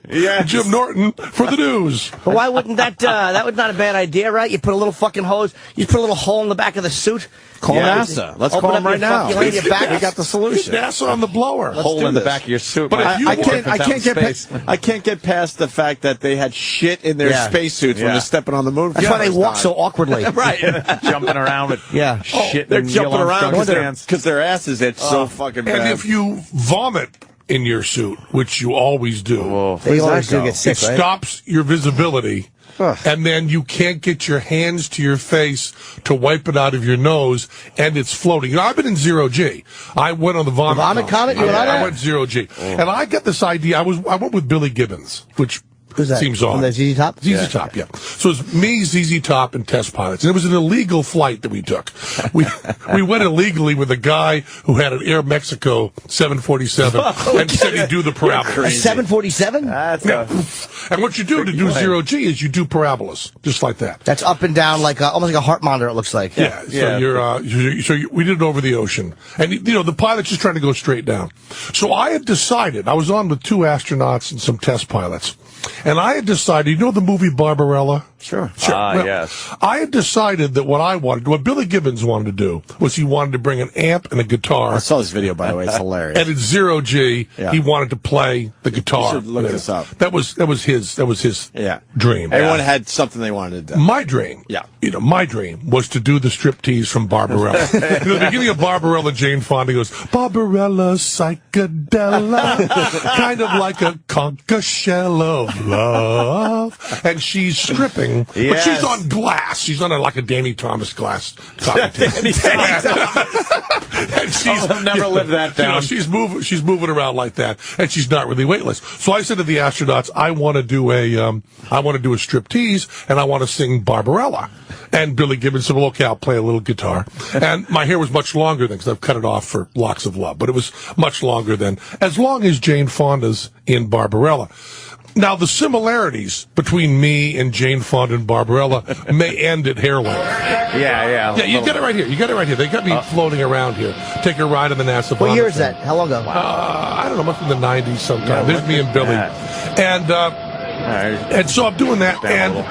Jim Norton, for the news. But why wouldn't that was not a bad idea, right? You put a little fucking hose, you put a little hole in the back of the suit. Call NASA. Let's call them right now. We got the solution. Get NASA on the blower. Hole in the back of your suit. But I can't get past the fact that they had shit in their spacesuits when they're stepping on the moon. That's why they walk so awkwardly. Right. Jumping around with shit. They're jumping around because their asses itch so fucking bad. And if you vomit in your suit, which you always do, they always do get sick, it stops your visibility. And then you can't get your hands to your face to wipe it out of your nose, and it's floating. I've been in zero G. I went on the vomit comet. I went zero G, and I got this idea. I went with Billy Gibbons, which seems odd. From the ZZ Top? ZZ Top, yeah. So it's me, ZZ Top, and test pilots. And it was an illegal flight that we took. We went illegally with a guy who had an Air Mexico 747 and said he'd do the parabola. A 747? And what you do to do zero G is you do parabolas, just like that. That's up and down, like almost like a heart monitor, it looks like. Yeah. So we did it over the ocean. And, the pilot's just trying to go straight down. So I had decided, I was on with 2 astronauts and some test pilots. And I had decided, the movie Barbarella? Sure. Yes. I had decided that what Billy Gibbons wanted to do was he wanted to bring an amp and a guitar. I saw this video, by the way. It's hilarious. And at 0G, he wanted to play the guitar. You should look this up. That was his dream. Everyone had something they wanted to do. My dream. Yeah. My dream was to do the striptease from Barbarella. The beginning of Barbarella, Jane Fonda goes, Barbarella, psychedella, kind of like a conch shell of love. And she's stripping. But she's on glass. She's on like a Danny Thomas glass coffee table. And I'll never live that down. She's moving around like that, and she's not really weightless. So I said to the astronauts, I want to do a striptease, and I want to sing Barbarella. And Billy Gibbons said, well, okay, I'll play a little guitar. And my hair was much longer then, because I've cut it off for Locks of Love. But it was much longer then, as long as Jane Fonda's in Barbarella. Now, the similarities between me and Jane Fonda and Barbarella may end at hair length. Yeah, you got it right here. They got me floating around here. Take a ride on the NASA. What year is that? How long ago? I don't know, must be in the 90s sometime. There's me and Billy. And so I'm doing that. And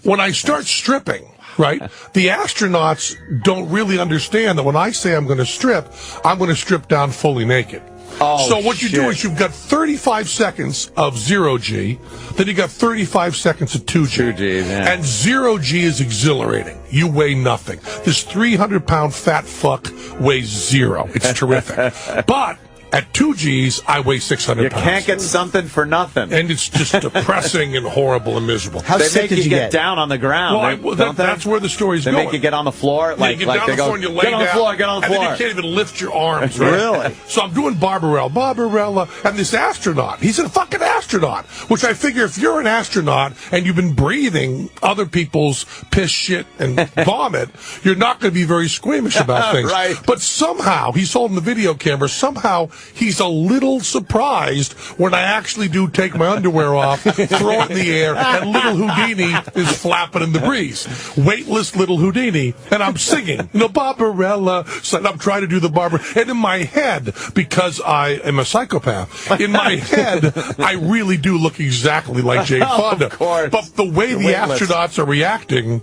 when I start stripping, right, the astronauts don't really understand that when I say I'm going to strip down fully naked. So what you do is you've got 35 seconds of 0G, then you got 35 seconds of 2G. And 0G is exhilarating. You weigh nothing. This 300-pound fat fuck weighs zero. It's terrific. But at 2Gs, I weigh 600 pounds. You can't get something for nothing. And it's just depressing and horrible and miserable. How sick did you get? Down on the ground. Well, that's where the story's going. They make you get on the floor? You get down on the floor and you lay down. Get on the floor. And then you can't even lift your arms. Right? Really? So I'm doing Barbarella, and this astronaut, he's a fucking astronaut, which I figure if you're an astronaut and you've been breathing other people's piss, shit, and vomit, you're not going to be very squeamish about things. Right. But somehow, he's holding the video camera, somehow he's a little surprised when I actually do take my underwear off, throw it in the air, and little Houdini is flapping in the breeze. Weightless little Houdini. And I'm singing, Barbarella. So I'm trying to do the Barber. And in my head, because I am a psychopath, in my head, I really do look exactly like Jane Fonda. Of course. But the way the astronauts are reacting,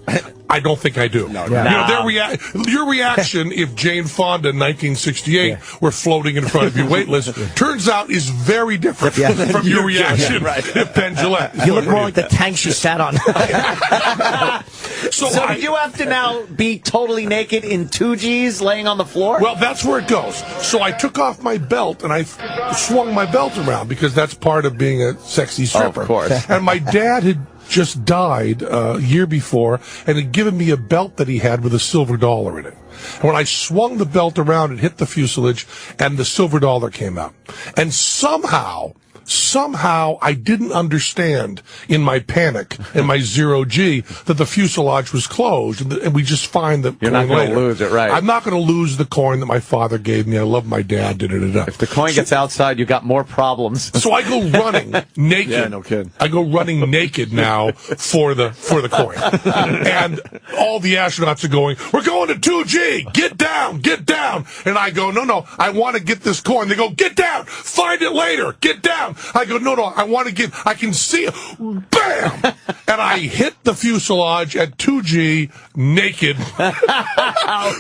I don't think I do. No. Your reaction if Jane Fonda in 1968 were floating in front of you weightless turns out is very different from your reaction if Penn Jillette. You look more like the tank she sat on. So you have to now be totally naked in 2Gs laying on the floor? Well, that's where it goes. So I took off my belt and I swung my belt around because that's part of being a sexy stripper. Of course. And my dad had just died a year before and had given me a belt that he had with a silver dollar in it. And when I swung the belt around, it hit the fuselage, and the silver dollar came out. And somehow I didn't understand in my panic, in my 0G, that the fuselage was closed, and we just find the You're coin not going later. to lose it, right? I'm not going to lose the coin that my father gave me. I love my dad. If the coin gets outside, you got more problems. So I go running naked. Yeah, no kidding. I go running naked now for the coin. And all the astronauts are going, we're going to 2G. Get down. And I go, no, I want to get this coin. They go, get down. Find it later. Get down. I go, no, I want to I can see it. Bam! And I hit the fuselage at 2G naked,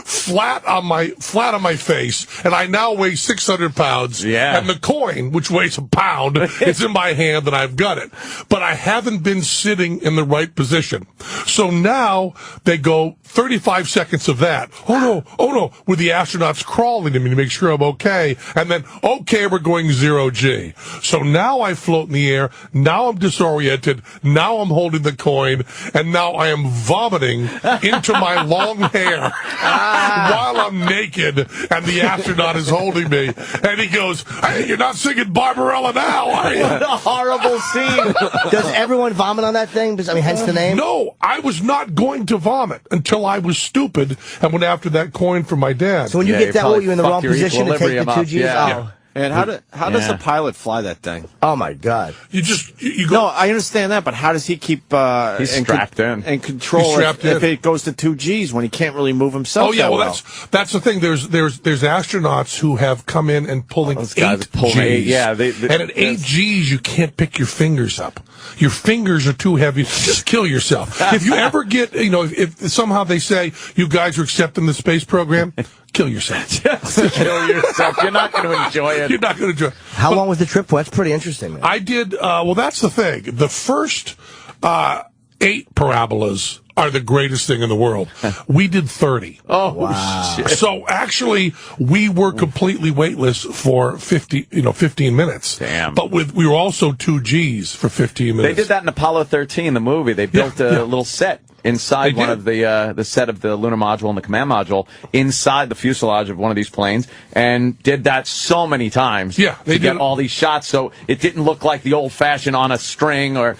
flat on my face, and I now weigh 600 pounds. Yeah. And the coin, which weighs a pound, is in my hand, and I've got it. But I haven't been sitting in the right position. So now they go 35 seconds of that. Oh no, with the astronauts crawling to me to make sure I'm okay. And then, okay, we're going 0G. So now I float in the air. Now I'm disoriented. Now I'm holding the coin. And now I am vomiting into my long hair while I'm naked. And the astronaut is holding me. And he goes, hey, you're not singing Barbarella now, are you? What a horrible scene. Does everyone vomit on that thing? I mean, hence the name? No, I was not going to vomit until I was stupid and went after that coin for my dad. So when you get that, you're in the wrong position to take the 2Gs? Yeah. And how does a pilot fly that thing? Oh my God! You go. No, I understand that, but how does he keep? He's strapped in and control if it goes to 2 Gs when he can't really move himself. Oh yeah, well that's the thing. There's astronauts who have come in and pulling 8 Gs. Yeah, and at 8 Gs you can't pick your fingers up. Your fingers are too heavy. Just kill yourself. If you ever get, if somehow they say you guys are accepting the space program. Kill yourself. Just kill yourself. You're not going to enjoy it. You're not going to enjoy it. How long was the trip? Well, that's pretty interesting, man. I did, well, that's the thing. The first 8 parabolas are the greatest thing in the world. We did 30. Oh, wow. Shit. So actually, we were completely weightless for 15 minutes. Damn. But we were also 2 Gs for 15 minutes. They did that in Apollo 13, the movie. They built a little set inside one of the set of the lunar module and the command module inside the fuselage of one of these planes, and did that so many times to get all these shots, so it didn't look like the old-fashioned on a string or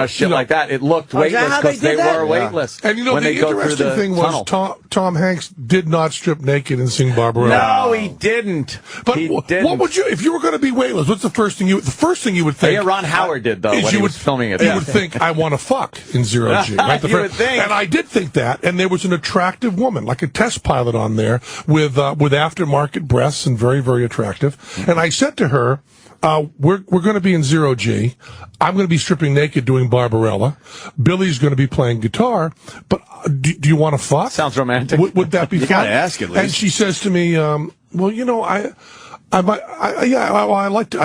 shit like that. It looked weightless because they were weightless. And when the they go interesting through thing was Tom Hanks did not strip naked and sing Barbarella. No, he didn't. But what would you, if you were going to be weightless? What's the first thing you would think? Yeah, Ron Howard did though when he was filming it. You would think, I want to fuck in 0 G. Right? You would think. And I did think that, and there was an attractive woman, like a test pilot on there, with aftermarket breasts and very, very attractive. And I said to her, we're going to be in 0 G. I'm going to be stripping naked doing Barbarella. Billy's going to be playing guitar. But do you want to fuck? Sounds romantic. Would that be fun? You got to ask at least. And she says to me, I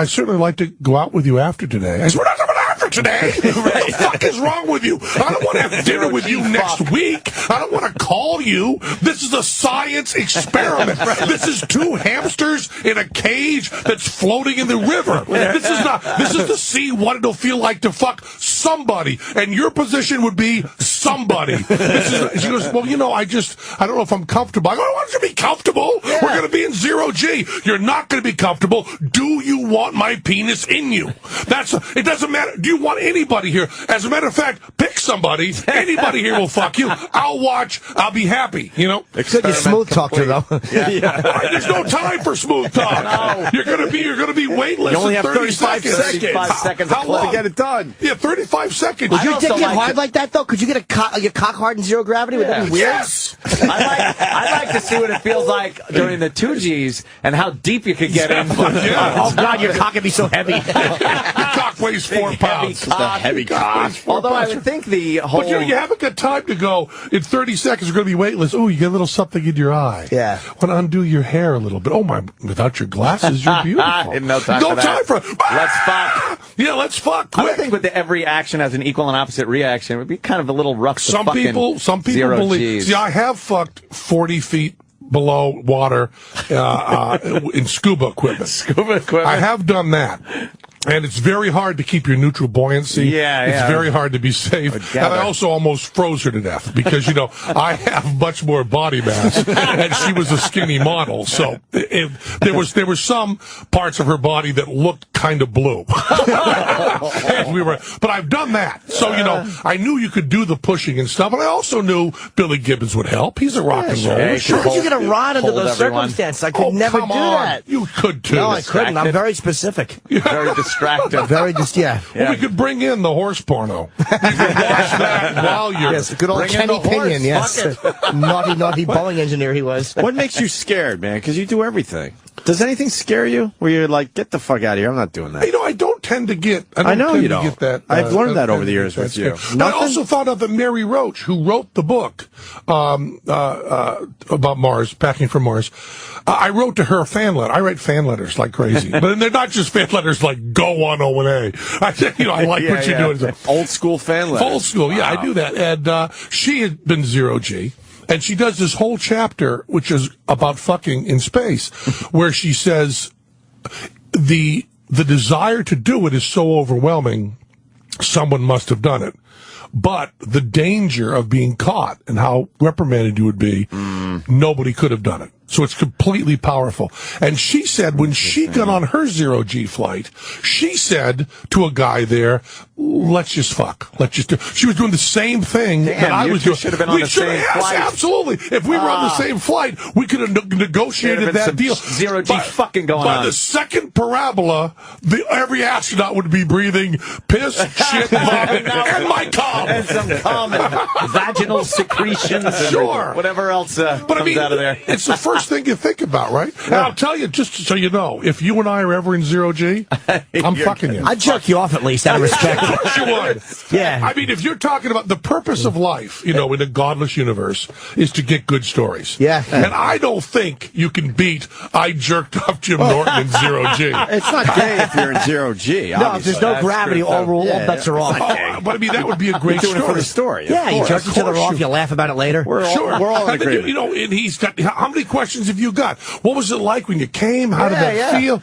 certainly like to go out with you after today. I said, we're not coming after today. What the fuck is wrong with you? I don't want to have dinner with you next week. I don't want to call you. This is a science experiment. This is 2 hamsters in a cage that's floating in the river. This is to see what it'll feel like to fuck somebody. And your position would be somebody. She goes, well, I don't know if I'm comfortable. I go, I want you to be comfortable. Yeah. We're going to be in 0 G. You're not going to be comfortable. Do you want my penis in you? It doesn't matter. Do you want anybody here? As a matter of fact, pick somebody. Anybody here will fuck you. I'll watch. I'll be happy. Could you smooth talk to though? There's no time for smooth talk. No. You're gonna be weightless. You only in have 35 seconds. 35 seconds to get it done. Yeah, 35 seconds. Would your dick get hard like that though? Could you get your cock hard in 0 gravity? Would that be weird? Yes. I'd like to see what it feels like during the 2 Gs and how deep you could get in. Oh God, your cock would be so heavy. Your cock weighs 4 pounds. Just a heavy cock. Although I would think the whole... But you haven't got time to go, in 30 seconds you're going to be weightless. Oh, you get a little something in your eye. Yeah. Want to undo your hair a little bit. Oh, my, without your glasses, you're beautiful. No time for that. Let's fuck. Yeah, let's fuck. Quick. I would think with every action has an equal and opposite reaction. It would be kind of a little rough to some people believe... Gs. See, I have fucked 40 feet below water in scuba equipment. I have done that. And it's very hard to keep your neutral buoyancy. It's very hard to be safe. And I also almost froze her to death because, I have much more body mass and she was a skinny model. So there were some parts of her body that looked kind of blue. But I've done that. So, I knew you could do the pushing and stuff. And I also knew Billy Gibbons would help. He's a rock and roller. How could you get a rod under those circumstances? I could never do that. You could too. No, I couldn't. I'm very specific. Very distracted. Very Well, we could bring in the horse porno. You could watch that while you're... Yes, good old Kenny Pinion, yes. Naughty Boeing engineer he was. What makes you scared, man? Because you do everything. Does anything scare you? Where you're like, get the fuck out of here, I'm not doing that. I don't tend to get... I know you don't. Get that, I've learned that over the years with you. I also found out that Mary Roach, who wrote the book about Mars, Packing for Mars, I wrote to her a fan letter. I write fan letters like crazy. But they're not just fan letters like, go on O&A. I like what you're doing. Old school fan letters. Old school, I do that. And she had been 0 G. And she does this whole chapter, which is about fucking in space, where she says the desire to do it is so overwhelming, someone must have done it. but the danger of being caught and how reprimanded you would be, nobody could have done it. So it's completely powerful. And she said when she got on her zero-G flight, she said to a guy there, let's just fuck. Let's just do. She was doing the same thing that I was doing. Should have been on the same flight. Absolutely. If we were on the same flight, we could have negotiated that deal. Zero-G fucking going on. By the second parabola, every astronaut would be breathing piss, shit, vomit, and my cum. And some common vaginal secretions and whatever else comes out of there. It's the first thing you think about, right? And I'll tell you, just so you know, if you and I are ever in zero-G, I'm fucking you. I'd jerk you off at least out of respect. Of course you would. Yeah. I mean, if you're talking about the purpose of life, in a godless universe, is to get good stories. Yeah. And I don't think you can beat I jerked off Jim Norton in zero-G. It's not gay if you're in zero-G. No, if there's no gravity, all bets are off. But I mean, that would be a great story. Doing it for the story. Yeah, you jerk each other off, you laugh about it later. We're all in agreement. And he's got, how many questions have you got? What was it like when you came? How did that feel?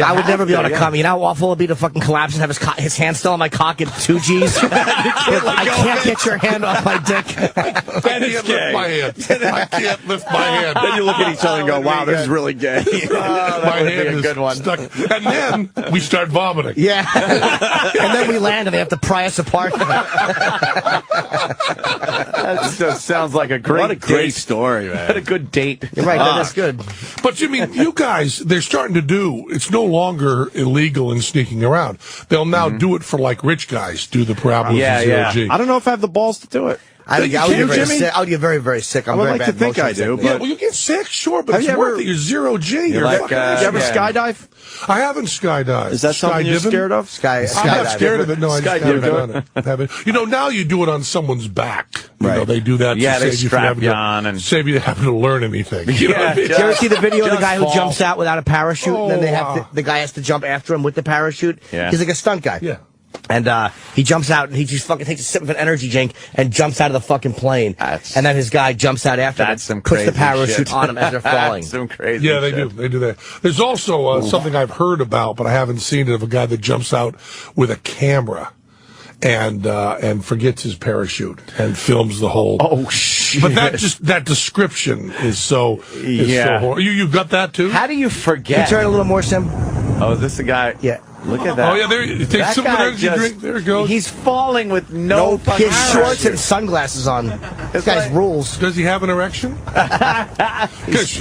I would never be able to come. You know how awful it would be to fucking collapse and have his hand still on my cock at 2 G's? I can't get your hand off my dick. I can't lift my hand. I can't lift my hand. Then you look at each other and go, wow, this is really gay. My hand is good one. Stuck. And then we start vomiting. Yeah. And then we land and they have to pry us apart. That just sounds like a great story, man. What a good date. You're right, that's good. But you mean, you guys, they're starting to do, it's no longer illegal and sneaking around. They'll now do it for like rich guys, do the parabolas in zero-G. I don't know if I have the balls to do it. I would get very, very sick. I would like to think I do. Yeah, well, you get sick, sure, but it's worth it. You're zero-G. You ever skydive? I haven't skydived. Is that something you're scared of? I'm not scared of it. No, I just haven't done it. Now you do it on someone's back. Right. They do that to save you from having to learn anything. You know what I mean? Did you ever see the video of the guy who jumps out without a parachute, and then the guy has to jump after him with the parachute? Yeah. He's like a stunt guy. Yeah. And he jumps out, and he just fucking takes a sip of an energy drink and jumps out of the fucking plane. And then his guy jumps out after him, puts the parachute on him as they're falling. That's some crazy Yeah, they do. They do that. There's also something I've heard about, but I haven't seen it, of a guy that jumps out with a camera and forgets his parachute and films the whole. Oh shit! But that description is so horrible. You got that too? How do you forget? Can you turn a little more, Sim? Oh, is this the guy? Yeah. Look at that. Oh yeah, there. It takes some energy drink. There it goes. He's falling with no his shorts and sunglasses on. This guy's rules. Does he have an erection? Because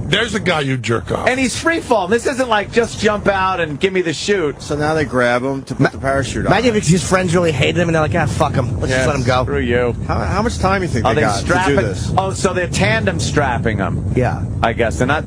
there's a guy you jerk off. And he's free falling. This isn't like just jump out and give me the chute. So now they grab him to put the parachute on. Imagine if his friends really hated him and they're like, fuck him. Let's just let him go. Screw you. How much time do you think they got to do this? Oh, so they're tandem strapping him. Yeah. I guess they're not.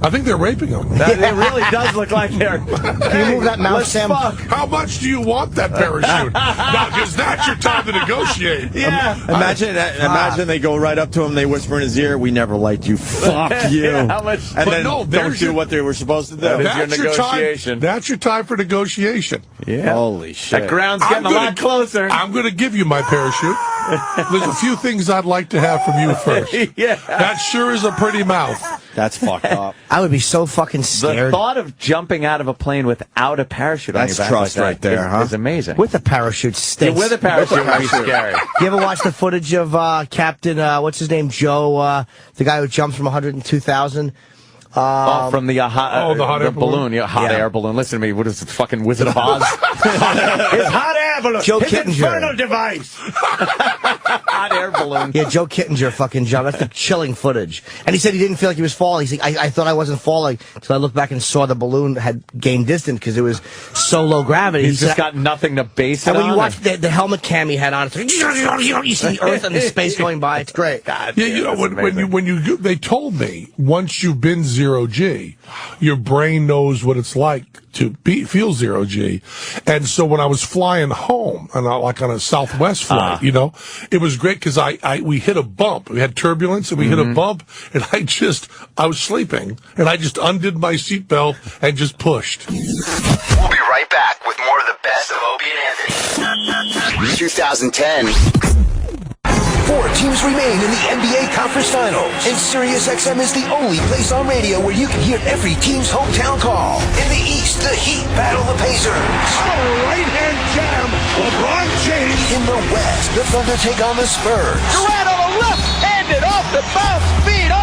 I think they're raping him. It really does look like they're. Can you move that mouse, Sam? How much do you want that parachute? Because that's your time to negotiate. Yeah. Imagine they go right up to him, they whisper in his ear, "We never liked you. Fuck you." How much? And then don't do what they were supposed to do. That is your negotiation. That's your time for negotiation. Yeah. Holy shit. That ground's getting a lot closer. I'm going to give you my parachute. There's a few things I'd like to have from you first. Yeah. That sure is a pretty mouth. That's fucked up. I would be so fucking scared. The thought of jumping out of a plane without a parachute on your back That's trust like right there, huh? Is amazing. With a parachute stinks. With a parachute would be scary. You ever watch the footage of Captain, what's his name, Joe, the guy who jumped from 102,000? From the hot air balloon. Yeah, hot air balloon. Listen to me. What is it, fucking Wizard of Oz? His hot air balloon. Joe His Kittinger. infernal device. Hot air balloon. Yeah, Joe Kittinger fucking jumped. That's the chilling footage. And he said he didn't feel like he was falling. He's like, I thought I wasn't falling until I looked back and saw the balloon had gained distance because it was so low gravity. He's just got nothing to base it on. And when you watch the helmet cam he had on, it's like, you see the Earth and the space going by. It's great. God, yeah, when you they told me once you've been zero-G, your brain knows what it's like to feel zero-G. And so when I was flying home, and like on a Southwest flight, it was great because we hit a bump. We had turbulence and we hit a bump, and I was sleeping, and I just undid my seatbelt and just pushed. We'll be right back with more of the best of Opie and Anthony. 2010. 4 teams teams remain in the NBA Conference Finals, and SiriusXM is the only place on radio where you can hear every team's hometown call. In the East, the Heat battle the Pacers. Right-hand jam, LeBron James. In the West, the Thunder take on the Spurs. Durant on the left-handed off the bounce feed. Oh, a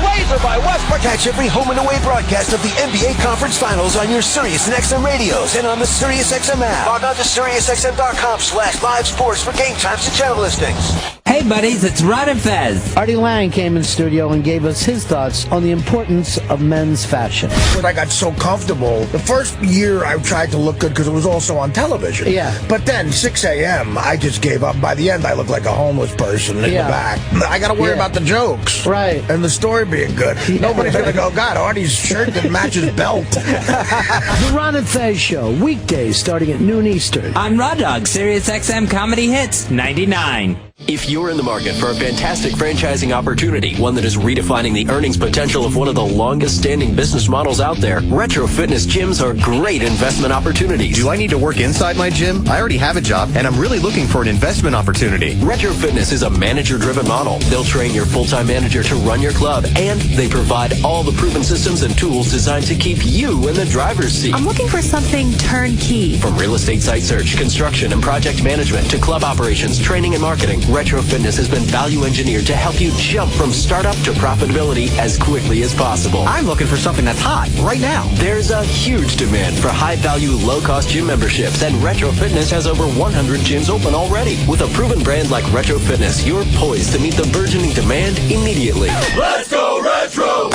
laser by Westbrook. Catch every home and away broadcast of the NBA Conference Finals on your Sirius and XM radios and on the SiriusXM app. Log on to SiriusXM.com/live sports for game times and channel listings. Hey buddies, it's Rod and Fez. Artie Lang came in studio and gave us his thoughts on the importance of men's fashion. When I got so comfortable, the first year I tried to look good because it was also on television. Yeah. But then 6 a.m. I just gave up. By the end I looked like a homeless person in the back. I got to worry about the jokes. Right. And the story being good. Nobody's going to go, God, Artie's shirt didn't match his belt. The Rod and Fez Show, weekdays starting at noon Eastern. On Raw Dog, Sirius XM Comedy Hits 99. If you're in the market for a fantastic franchising opportunity, one that is redefining the earnings potential of one of the longest-standing business models out there, retro fitness gyms are great investment opportunities. Do I need to work inside my gym? I already have a job, and I'm really looking for an investment opportunity. Retro Fitness is a manager-driven model. They'll train your full-time manager to run your club, and they provide all the proven systems and tools designed to keep you in the driver's seat. I'm looking for something turnkey. From real estate site search, construction, and project management to club operations, training, and marketing, Retro Fitness has been value engineered to help you jump from startup to profitability as quickly as possible. I'm looking for something that's hot right now. There's a huge demand for high-value, low-cost gym memberships, and Retro Fitness has over 100 gyms open already. With a proven brand like Retro Fitness, you're poised to meet the burgeoning demand immediately. Let's go Retro!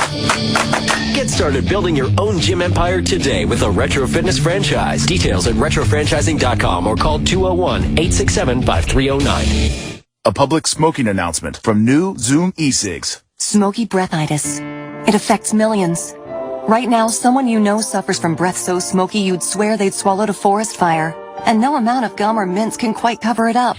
Get started building your own gym empire today with a Retro Fitness franchise. Details at retrofranchising.com or call 201-867-5309. A public smoking announcement from new Zoom e-cigs. Smoky breathitis. It affects millions. Right now, someone you know suffers from breath so smoky you'd swear they'd swallowed a forest fire. And no amount of gum or mints can quite cover it up.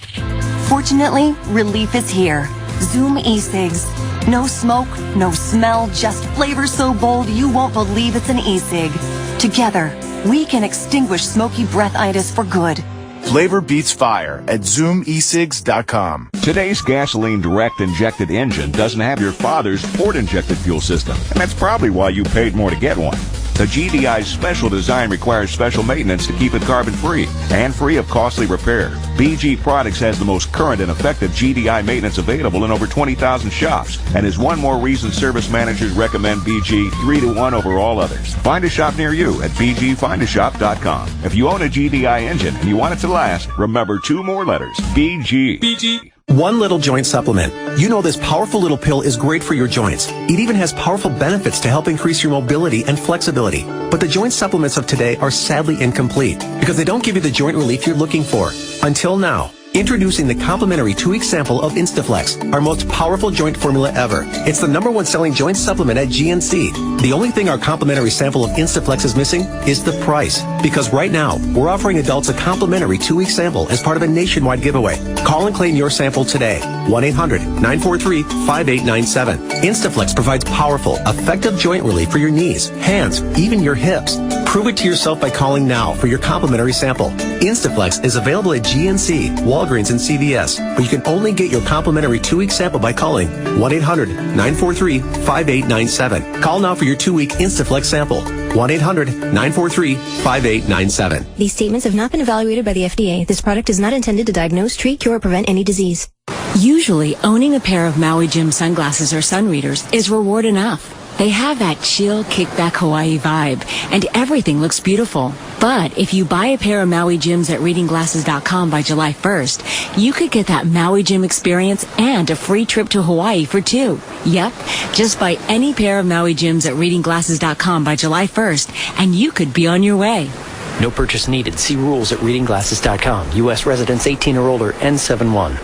Fortunately, relief is here. Zoom e-cigs. No smoke, no smell, just flavor so bold you won't believe it's an e-cig. Together, we can extinguish smoky breathitis for good. Flavor beats fire at ZoomEcigs.com. Today's gasoline direct injected engine doesn't have your father's port injected fuel system, and that's probably why you paid more to get one. The GDI's special design requires special maintenance to keep it carbon-free and free of costly repair. BG Products has the most current and effective GDI maintenance available in over 20,000 shops, and is one more reason service managers recommend BG 3-to-1 over all others. Find a shop near you at bgfindashop.com. If you own a GDI engine and you want it to last, remember 2 more letters, BG. BG. One little joint supplement. You know this powerful little pill is great for your joints. It even has powerful benefits to help increase your mobility and flexibility. But the joint supplements of today are sadly incomplete because they don't give you the joint relief you're looking for. Until now. Introducing the complimentary 2-week sample of Instaflex, our most powerful joint formula ever. It's the #1 selling joint supplement at GNC. The only thing our complimentary sample of Instaflex is missing is the price. Because right now, we're offering adults a complimentary 2-week sample as part of a nationwide giveaway. Call and claim your sample today. 1-800-943-5897. Instaflex provides powerful, effective joint relief for your knees, hands, even your hips. Prove it to yourself by calling now for your complimentary sample. Instaflex is available at GNC, Walgreens, and CVS, but you can only get your complimentary 2-week sample by calling 1-800-943-5897. Call now for your 2-week Instaflex sample. 1-800-943-5897. These statements have not been evaluated by the FDA. This product is not intended to diagnose, treat, cure, or prevent any disease. Usually, owning a pair of Maui Jim sunglasses or sun readers is reward enough. They have that chill, kickback Hawaii vibe, and everything looks beautiful. But if you buy a pair of Maui Jims at readingglasses.com by July 1st, you could get that Maui Jim experience and a free trip to Hawaii for 2. Yep, just buy any pair of Maui Jims at readingglasses.com by July 1st, and you could be on your way. No purchase needed. See rules at readingglasses.com. U.S. residents 18 or older, N71.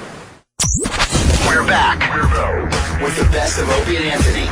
We're back with the best of Opie and Anthony.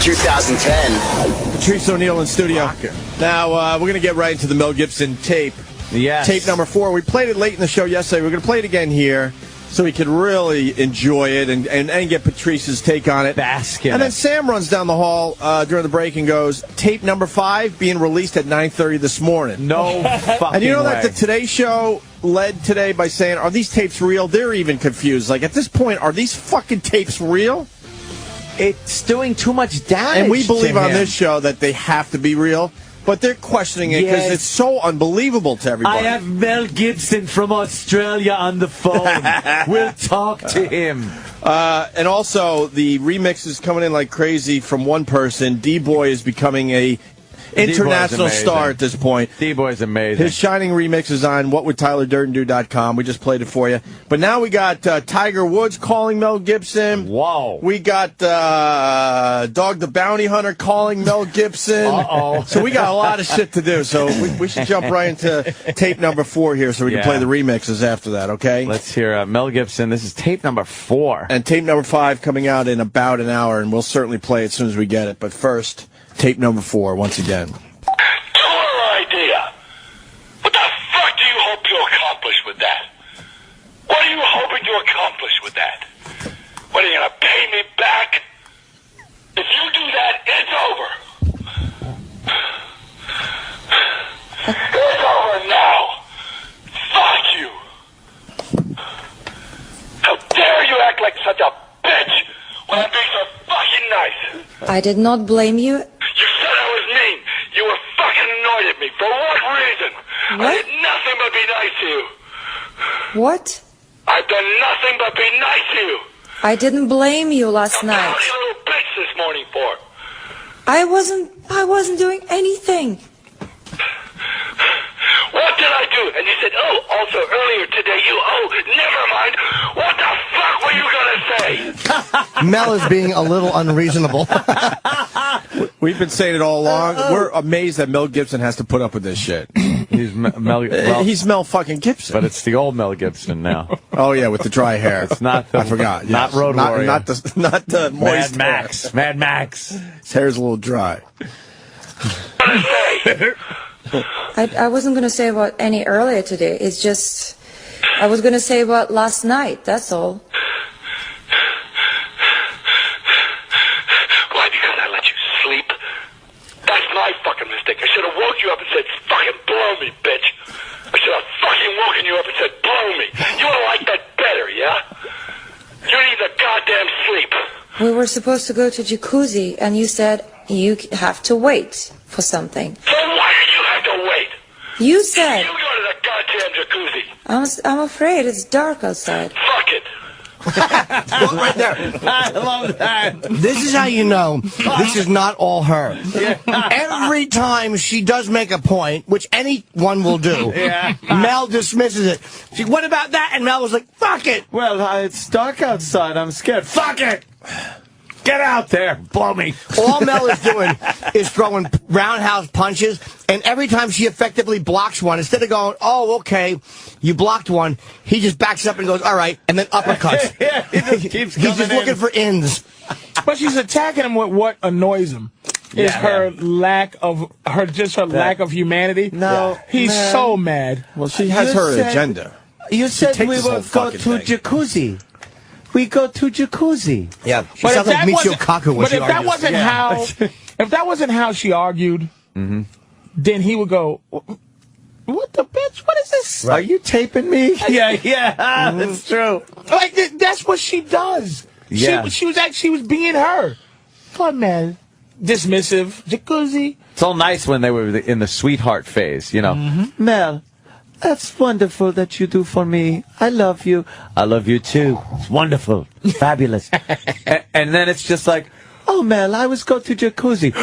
2010. Patrice O'Neill in studio. Now, we're going to get right into the Mel Gibson tape. Yes. Tape number 4. We played it late in the show yesterday. We're going to play it again here. so he could really enjoy it and get Patrice's take on it. Bask in And it. then Sam runs down the hall during the break and goes, tape number 5 being released at 9:30 this morning. No fucking And you know way. that the Today Show led today by saying, are these tapes real? They're even confused. Like, at this point, are these fucking tapes real? It's doing too much damage. And we believe to on him. this show that they have to be real. But they're questioning it because it's so unbelievable to everybody. I have Mel Gibson from Australia on the phone. We'll talk to him. And also, the remix is coming in like crazy from one person. D-Boy is becoming a international star at this point. D-Boy's amazing. His shining remix is on whatwould We just played it for you. But now we got Tiger Woods calling Mel Gibson. Wow. We got Dog the Bounty Hunter calling Mel Gibson. Uh-oh. So we got a lot of shit to do. So we should jump right into tape number 4 here so we can play the remixes after that, okay? Let's hear Mel Gibson. This is tape number 4. And tape number 5 coming out in about an hour, and we'll certainly play it as soon as we get it. But first, tape number 4 once again. Killer idea. What the fuck do you hope to accomplish with that? What are you hoping to accomplish with that? What, are you going to pay me back? If you do that, it's over. It's over now. Fuck you. How dare you act like such a bitch when I'm being so fucking nice? I did not blame you. You said I was mean. You were fucking annoyed at me. For what reason? What? I did nothing but be nice to you. What? I've done nothing but be nice to you. I didn't blame you last What night. are you little bitch this morning for? I wasn't doing anything. What did I do? And you said, oh, also earlier today never mind. What the fuck were you going to say? Mel is being a little unreasonable. We've been saying it all along. We're amazed that Mel Gibson has to put up with this shit. He's He's Mel fucking Gibson. But it's the old Mel Gibson now. Oh, yeah, with the dry hair. It's not I forgot. Not yes. Road Warrior. Not the moist Mad Max. His hair's a little dry. I wasn't going to say about any earlier today. It's just, I was going to say about last night. That's all. Why? Because I let you sleep? That's my fucking mistake. I should have woke you up and said, fucking blow me, bitch. I should have fucking woken you up and said, blow me. You would have liked that better, yeah? You need the goddamn sleep. We were supposed to go to jacuzzi, and you said you have to wait for something. So why did you have to wait? You said. You go to the goddamn jacuzzi. I'm afraid it's dark outside. Fuck it. Right there. I love that. This is how you know this is not all her. Every time she does make a point, which anyone will do, Mel dismisses it. What about that? And Mel was like, fuck it. Well, it's dark outside. I'm scared. Fuck it. Get out there. Blow me. All Mel is doing is throwing roundhouse punches, and every time she effectively blocks one, instead of going, oh, okay, you blocked one, he just backs up and goes, all right, and then uppercuts. He keeps He's just looking for ends. But she's attacking him with what annoys him. Is her lack of lack of humanity. No, he's so mad. Well, she has her agenda. You said we would go to jacuzzi. We go to jacuzzi. Yeah, she sounds like Michio Kaku when she But if that wasn't how, if that wasn't how she argued, then he would go, "What the bitch? What is this? Right. Are you taping me?" Yeah, that's true. Like that's what she does. Yeah, she was being her. But man, dismissive jacuzzi. It's all nice when they were in the sweetheart phase, you know. Mel, that's wonderful that you do for me. I love you. I love you too. It's wonderful. Fabulous. And then it's just like, oh, Mel, I was go to jacuzzi.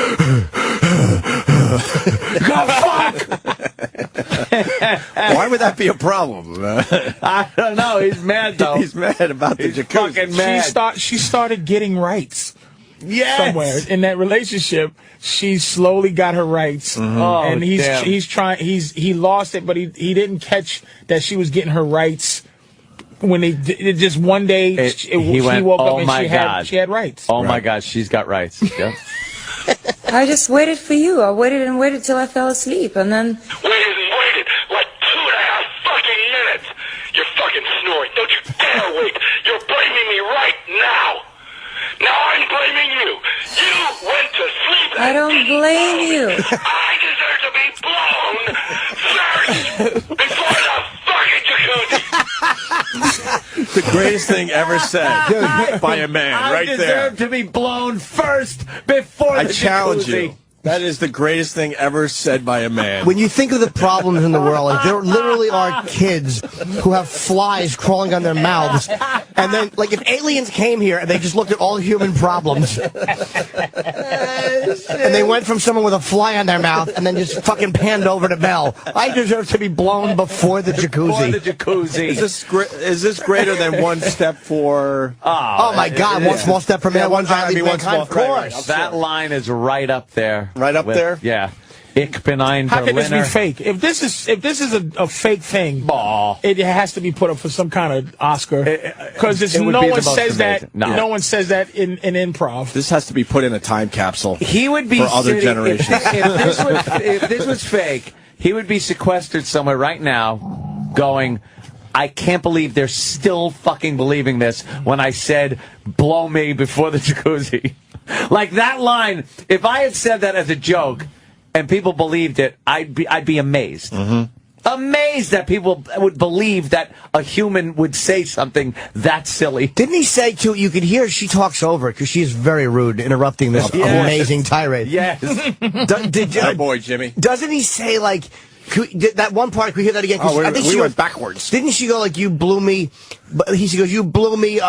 Why would that be a problem? I don't know. He's mad, though. He's mad about the jacuzzi. Fucking mad. She started getting rights. Somewhere in that relationship, she slowly got her rights, and he lost it, but he didn't catch that she was getting her rights when just one day he woke up and she had rights. Oh my God, she's got rights. Yeah. I just waited for you. I waited and waited till I fell asleep, and then Waited like 2.5 fucking minutes. You're fucking snoring. Don't you dare wait. You're blaming me right now. Now I'm blaming you. You went to sleep. I don't blame you. I deserve to be blown first before the fucking jacuzzi. The greatest thing ever said by a man, right there. I deserve to be blown first before the jacuzzi. I challenge you. That is the greatest thing ever said by a man. When you think of the problems in the world, like there literally are kids who have flies crawling on their mouths, and then, like, if aliens came here and they just looked at all human problems, and they went from someone with a fly on their mouth and then just fucking panned over to Mel, I deserve to be blown before the jacuzzi. Before the jacuzzi. Is this greater than one step for... Oh my God, one small step for man, one giant leap for mankind. Of course. Right. That line is right up there. Right up there? Yeah. Ich bin ein How can this be Berliner. fake? If this is a fake thing, it has to be put up for some kind of Oscar. Because no one says that. No one says that in improv. This has to be put in a time capsule. He would be for other generations. If this was fake, he would be sequestered somewhere right now, going, I can't believe they're still fucking believing this when I said, blow me before the jacuzzi. Like that line, if I had said that as a joke and people believed it, I'd be amazed. Amazed that people would believe that a human would say something that silly. Didn't he say, too, you could hear she talks over it because she is very rude, interrupting this amazing tirade. Yes. Good boy, Jimmy. Doesn't he say, like, that one part, can we hear that again? Oh, I think we went backwards. Didn't she go, like, you blew me, she goes, you blew me,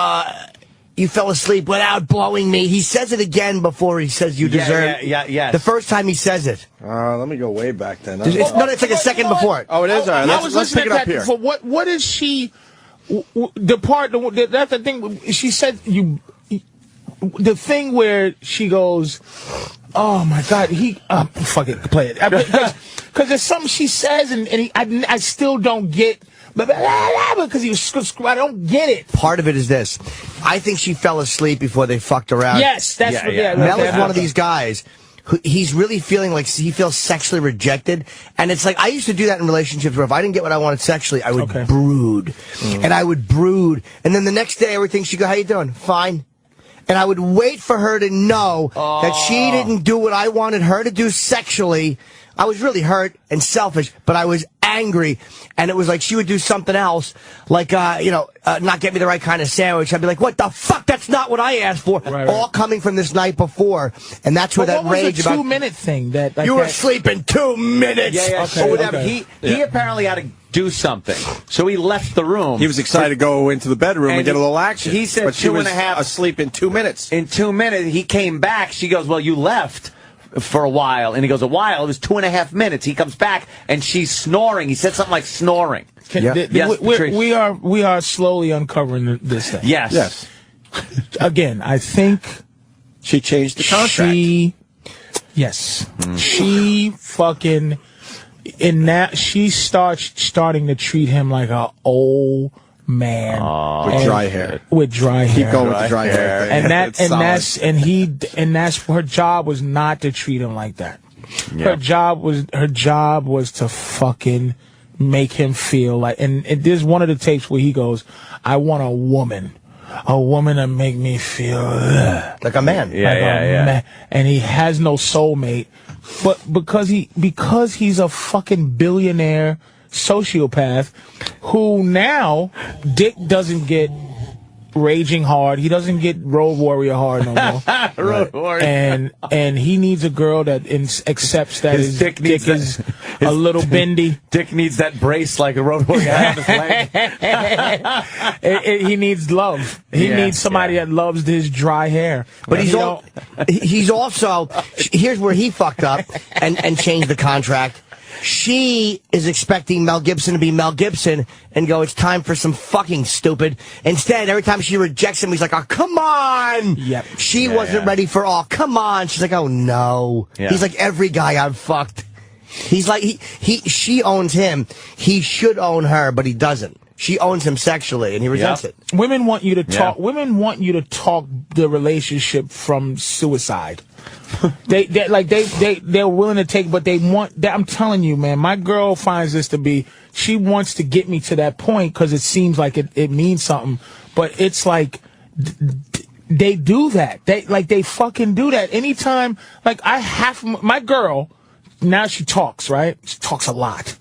you fell asleep without blowing me. He says it again before he says you deserve. Yeah. The first time he says it. Let me go way back then. It's like a second before it. Oh, it is? All right, let's pick it up here. For what is she... The part... That's the thing. She said you... The thing where she goes... Oh, my God. Fuck it. Play it. Because there's something she says, and I still don't get... Because I don't get it. Part of it is this. I think she fell asleep before they fucked around. Yes, that's what. Mel is one of these guys who he's really feeling like he feels sexually rejected, and it's like I used to do that in relationships where if I didn't get what I wanted sexually, I would brood, and I would brood, and then the next day everything she'd go, "How you doing? Fine." And I would wait for her to know that she didn't do what I wanted her to do sexually. I was really hurt and selfish, but I was angry. And it was like she would do something else, like, not get me the right kind of sandwich. I'd be like, what the fuck? That's not what I asked for. Right. All coming from this night before. And that's where that rage about... What was the 2-minute thing? That you were asleep in 2 minutes. Yeah, okay, or whatever. Okay. He apparently had to do something. So he left the room. He was excited to go into the bedroom and get a little action. He said but she was asleep in 2 minutes. In 2 minutes, he came back. She goes, well, you left for a while. And he goes, a while? It was 2.5 minutes. He comes back, and she's snoring. He said something like snoring. We are slowly uncovering this thing. Yes. Again, I think she changed the contract. She fucking in that she starting to treat him like an old man with dry hair. Keep going with the dry hair. And that's her job was not to treat him like that. Her job was to fucking make him feel like, and there's one of the tapes where he goes, I want a woman to make me feel like a man. Man. And he has no soulmate, but because he's a fucking billionaire sociopath who now Dick doesn't get raging hard. He doesn't get road warrior hard no more. Road warrior. And he needs a girl that accepts that his dick is a little bendy. Dick needs that brace like a road warrior on his leg. He needs love. He needs somebody that loves his dry hair. But he's also here's where he fucked up and changed the contract. She is expecting Mel Gibson to be Mel Gibson and go, it's time for some fucking stupid. Instead, every time she rejects him, he's like, oh, come on. Yep. She wasn't ready for, oh, come on. She's like, oh, no. Yeah. He's like every guy I've fucked. He's like, she owns him. He should own her, but he doesn't. She owns him sexually, and he resents it. Women want you to talk. Women want you to talk the relationship from suicide. They're willing to take, but they want that. I'm telling you, man, my girl finds this to be, she wants to get me to that point because it seems like it means something. But it's like, they do that. They fucking do that. Anytime, like, my girl, now she talks, right? She talks a lot.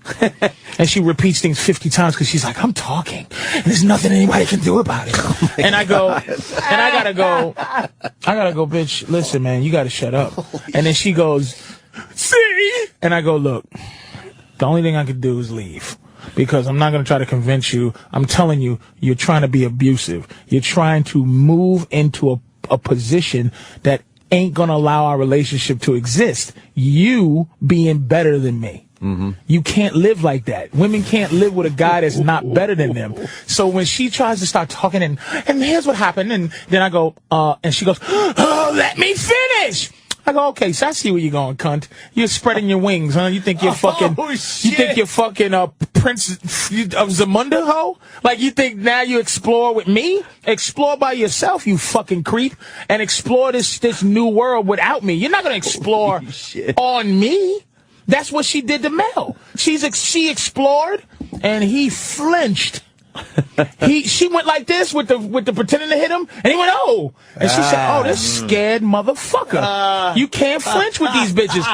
And she repeats things 50 times because she's like, I'm talking. And there's nothing anybody can do about it. And I go, I gotta go, bitch, listen, man, you gotta shut up. And then she goes, see? And I go, look, the only thing I can do is leave. Because I'm not going to try to convince you. I'm telling you, you're trying to be abusive. You're trying to move into a position that ain't going to allow our relationship to exist. You being better than me. Mm-hmm. You can't live like that. Women can't live with a guy that's not better than them. So when she tries to start talking and here's what happened, and then I go, and she goes, oh, let me finish. I go, okay, so I see where you're going, cunt. You're spreading your wings, huh? You think you're fucking, Prince of Zamunda, ho? Like, you think now you explore with me? Explore by yourself, you fucking creep, and explore this new world without me. You're not gonna explore on me. That's what she did to Mel. She explored, and he flinched. She went like this with the pretending to hit him, and he went, oh. And she said, oh, this scared motherfucker. You can't flinch with these bitches.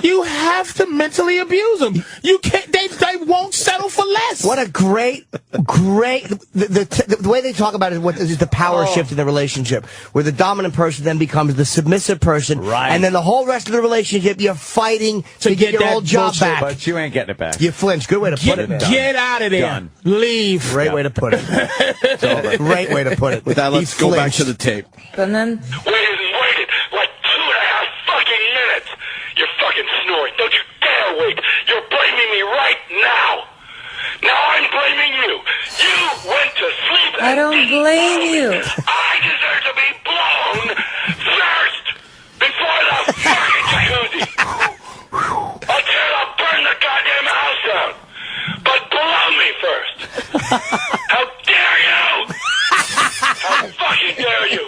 You have to mentally abuse them. You can't. They won't settle for less. What a great. The way they talk about it is the power shift in the relationship, where the dominant person then becomes the submissive person, right? And then the whole rest of the relationship, you're fighting to get your old job back. But you ain't getting it back. You flinch. Good way to put it. Get out of there. Done. Leave. Great way to put it. Great way to put it. With that, let's go back to the tape. And then Waited like 2.5 fucking minutes. You're fucking snoring. Don't you dare wait. You're blaming me right now. Now I'm blaming you. You went to sleep. I don't blame you. I deserve to be blown first before the fucking jacuzzi. I'll burn the goddamn house down. But blow me first. How dare you? How fucking dare you?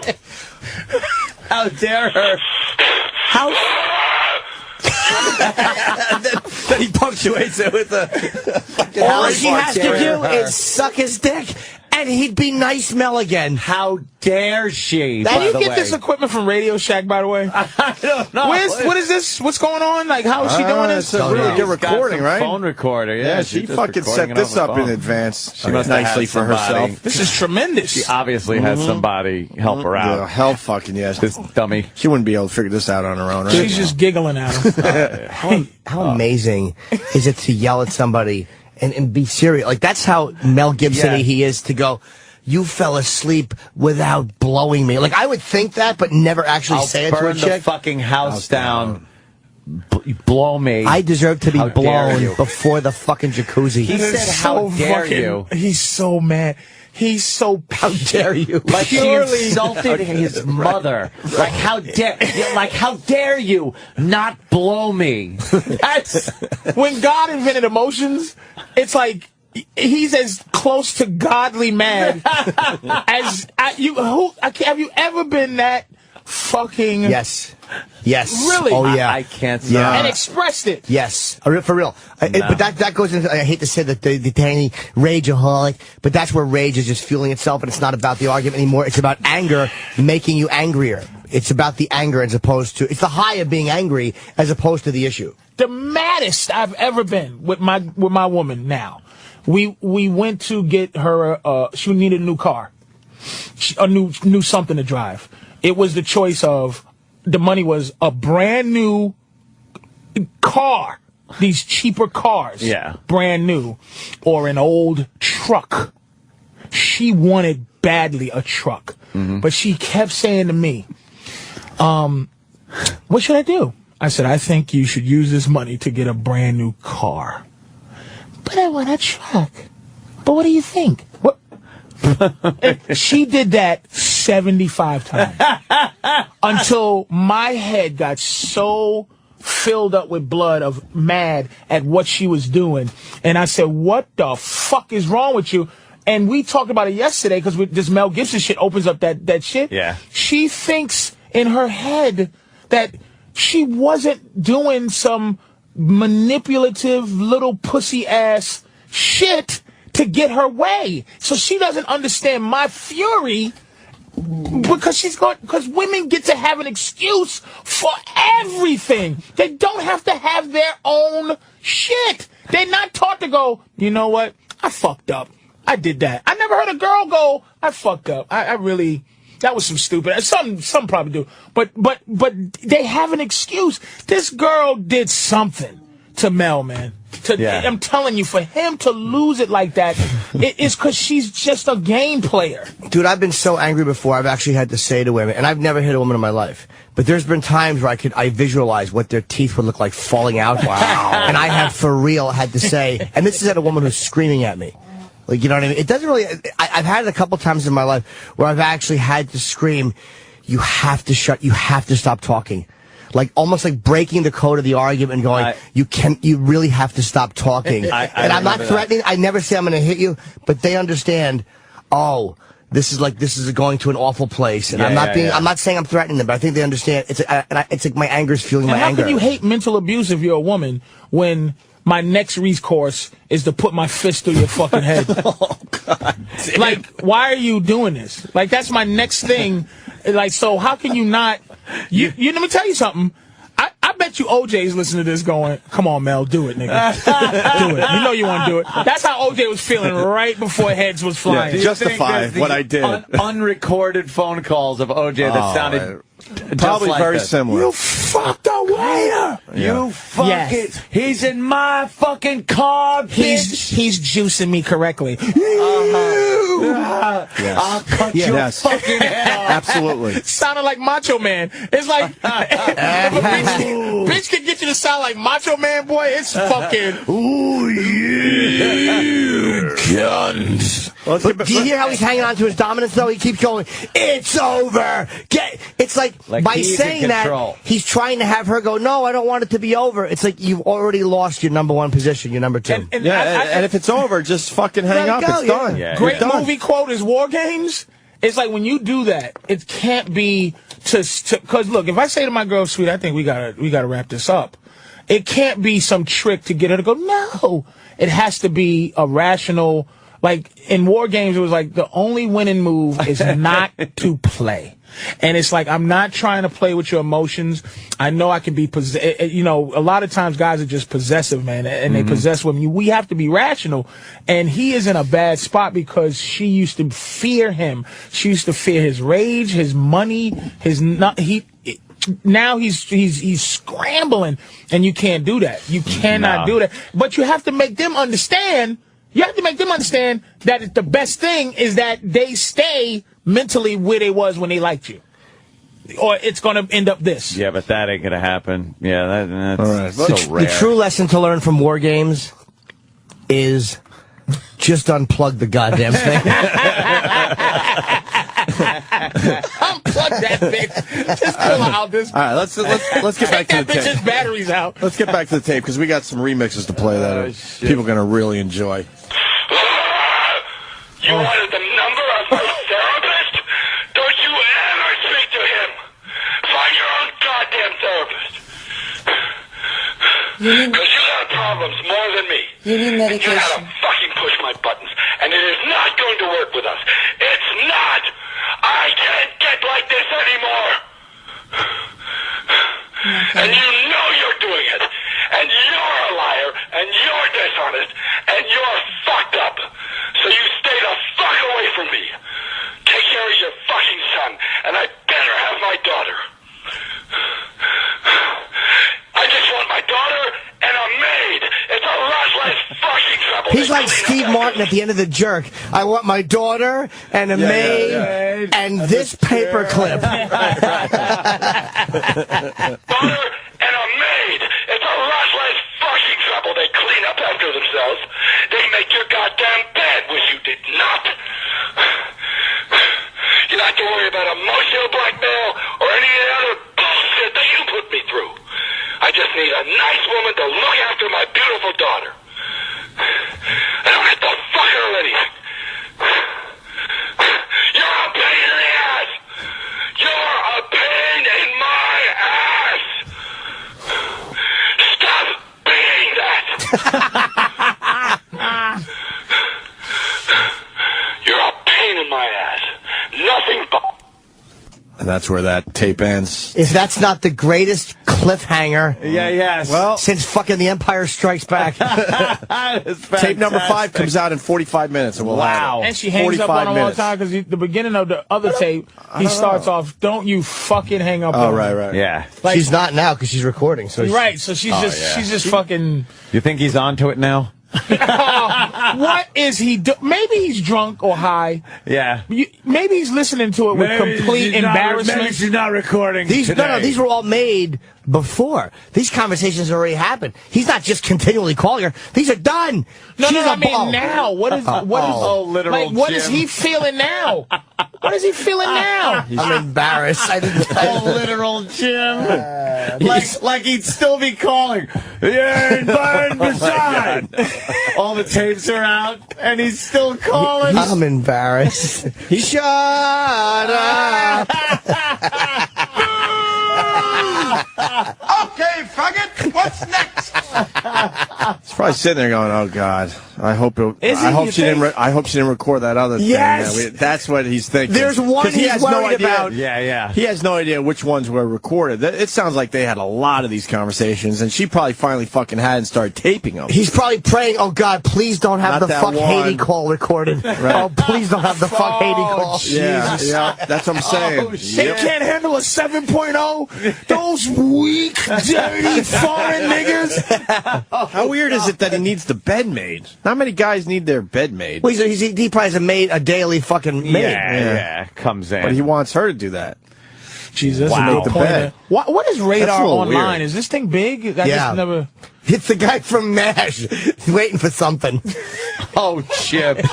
How dare her? Then he punctuates it with a fucking all she has to do is suck his dick, and he'd be nice Mel again. How dare she? Did you get this equipment from Radio Shack, by the way? I don't know. What is this? What's going on? Like, how is she doing this? It's a really good recording, right? Phone recorder, yeah. She fucking set this up in advance. She must nicely for herself. This is tremendous. She obviously has somebody help her out. Yeah, hell fucking yes. This dummy. She wouldn't be able to figure this out on her own, right? She's just giggling at him. How amazing is it to yell at somebody and be serious? Like, that's how Mel Gibson-y he is, to go, you fell asleep without blowing me. Like, I would think that, but never actually say it to a chick. Burn the fucking house down. Blow me. I deserve to be blown before the fucking jacuzzi. He said, how dare you? He's so mad. He's so, how dare you? Like, he insulted his mother. Like, how dare you not blow me? That's when God invented emotions. It's like he's as close to godly mad as you. Have you ever been that fucking? Yes. Really? Oh yeah. I can't. And expressed it. Yes. For real. But that goes into. I hate to say that the tiny rageaholic, but that's where rage is just fueling itself, and it's not about the argument anymore. It's about anger making you angrier. It's about the anger as opposed to. It's the high of being angry as opposed to the issue. The maddest I've ever been with my woman. Now, we went to get her. She needed a new car, a new something to drive. It was the choice of. The money was a brand new car, these cheaper cars, brand new, or an old truck. She wanted badly a truck, but she kept saying to me, what should I do? I said, I think you should use this money to get a brand new car. But I want a truck. But what do you think? What? She did that 75 times until my head got so filled up with blood of mad at what she was doing. And I said, what the fuck is wrong with you? And we talked about it yesterday because this Mel Gibson shit opens up that shit. Yeah. She thinks in her head that she wasn't doing some manipulative little pussy ass shit to get her way. So she doesn't understand my fury because women get to have an excuse for everything. They don't have to have their own shit. They're not taught to go, you know what? I fucked up. I did that. I never heard a girl go, I fucked up. I really, that was some stupid. Some probably do. But they have an excuse. This girl did something to Mel, man. I'm telling you, for him to lose it like that, it's because she's just a game player. Dude, I've been so angry before, I've actually had to say to women, and I've never hit a woman in my life, but there's been times where I visualize what their teeth would look like falling out. Wow. And I have for real had to say, and this is at a woman who's screaming at me. Like, you know what I mean? It doesn't really, I've had it a couple times in my life where I've actually had to scream, you have to stop talking. Like, almost like breaking the code of the argument and going, you really have to stop talking. And I'm not threatening. I never say I'm going to hit you, but they understand, oh, this is going to an awful place. And I'm not saying I'm threatening them, but I think they understand. It's like my anger is fueling my anger. How can you hate mental abuse if you're a woman when my next recourse is to put my fist through your fucking head? Oh, God. Like, why are you doing this? Like, that's my next thing. Like, so how can you not? You let me tell you something. I bet you OJ's listening to this going, come on, Mel, do it, nigga. Do it. You know you want to do it. That's how OJ was feeling right before heads was flying. Yeah, justify what I did. Unrecorded phone calls of OJ that sounded probably like very this. similar. You fucked the waiter. Yeah. You fucking. He's in my fucking car, bitch. He's juicing me correctly. I'll cut your fucking head off. Absolutely. Sounded like Macho Man. It's like, if a bitch can get you to sound like Macho Man, boy, it's fucking, ooh, yeah, guns. But do you hear how he's hanging on to his dominance, though? He keeps going, it's over. It's like by saying that, he's trying to have her go, no, I don't want it to be over. It's like you've already lost your number one position, your number two. And if it's over, just fucking hang up. It's done. Yeah. Great movie quote is War Games. It's like when you do that, it can't be because look, if I say to my girl, sweet, I think we gotta wrap this up. It can't be some trick to get her to go, no. It has to be a rational, like in War Games, it was like the only winning move is not to play. And it's like, I'm not trying to play with your emotions. I know I can be, you know, a lot of times guys are just possessive, man, and they possess women. We have to be rational. And he is in a bad spot because she used to fear him. She used to fear his rage, his money, now he's scrambling, and you can't do that. You cannot do that. But you have to make them understand. You have to make them understand that the best thing is that they stay mentally where they was when they liked you. Or it's going to end up this. Yeah, but that ain't going to happen. Yeah, that's so rare. The true lesson to learn from War Games is just unplug the goddamn thing. Unplug that bitch. Just pull out this. All right, let's get back to the tape. Bitch's batteries out. Let's get back to the tape because we got some remixes to play that people are going to really enjoy. You wanted the number of my therapist? Don't you ever speak to him. Find your own goddamn therapist. Because you got problems more than me. You need medication. You gotta fucking push my buttons. And it is not going to work with us. It's not. I can't get like this anymore. And you know you're doing it. And you're a liar. And you're dishonest. And you're fucked up. So you stay the fuck away from me. Take care of your fucking son. And I better have my daughter. I just want my daughter and a maid. It's a lot less fucking trouble. He's like Steve Martin at the end of The Jerk. I want my daughter and a maid and this paperclip. Daughter and a maid. It's a lot less fucking trouble. They clean up after themselves. They make your goddamn bed, which you did not. You don't have to worry about emotional blackmail or any other bullshit that you put me through. I just need a nice woman to look after my beautiful daughter. I don't have to fuck her or anything. You're a pain in the ass. You're a pain in my ass. And that's where that tape ends. If that's not the greatest cliffhanger, well, since fucking The Empire Strikes Back. Tape number 5 comes out in 45 minutes, and we'll have it. And she hangs up on him all the time because the beginning of the other tape, he starts off, "Don't you fucking hang up on right, me." right. Yeah. Like, she's not now because she's recording. So right, so she's just fucking. You think he's onto it now? What is he doing? Maybe he's drunk or high. Yeah. Maybe he's listening to it with complete embarrassment. Maybe she's not recording these. today. No, these were all made before. These conversations already happened. He's not just continually calling her. These are done. I mean now. What is literal like? What Jim. is he feeling now? What is he feeling now? I'm embarrassed. I didn't. Literal Jim. Like he'd still be calling. Yeah, burn beside. All the tapes are out, and he's still calling. I'm embarrassed. Shut up. Okay, faggot, what's next? He's probably sitting there going, "Oh God, I hope she didn't record that other thing." Yes, that's what he's thinking. There's one he has no idea. about. Yeah. He has no idea which ones were recorded. It sounds like they had a lot of these conversations, and she probably finally fucking had and started taping them. He's probably praying, "Oh God, please don't have Not the that fuck one. Haiti call recorded. Right. Oh, please don't have the fuck Haiti call." Yeah, that's what I'm saying. They can't handle a 7.0. Those weak, dirty, foreign niggas. How weird is it that he needs the bed made? Not many guys need their bed made. Well, he probably has a daily fucking maid. Yeah, comes in. But he wants her to do that. Jesus, Make the bed. What is That's Radar a little online? weird. Is this thing big? I Yeah. just never. It's the guy from MASH. He's waiting for something. Oh, Chip.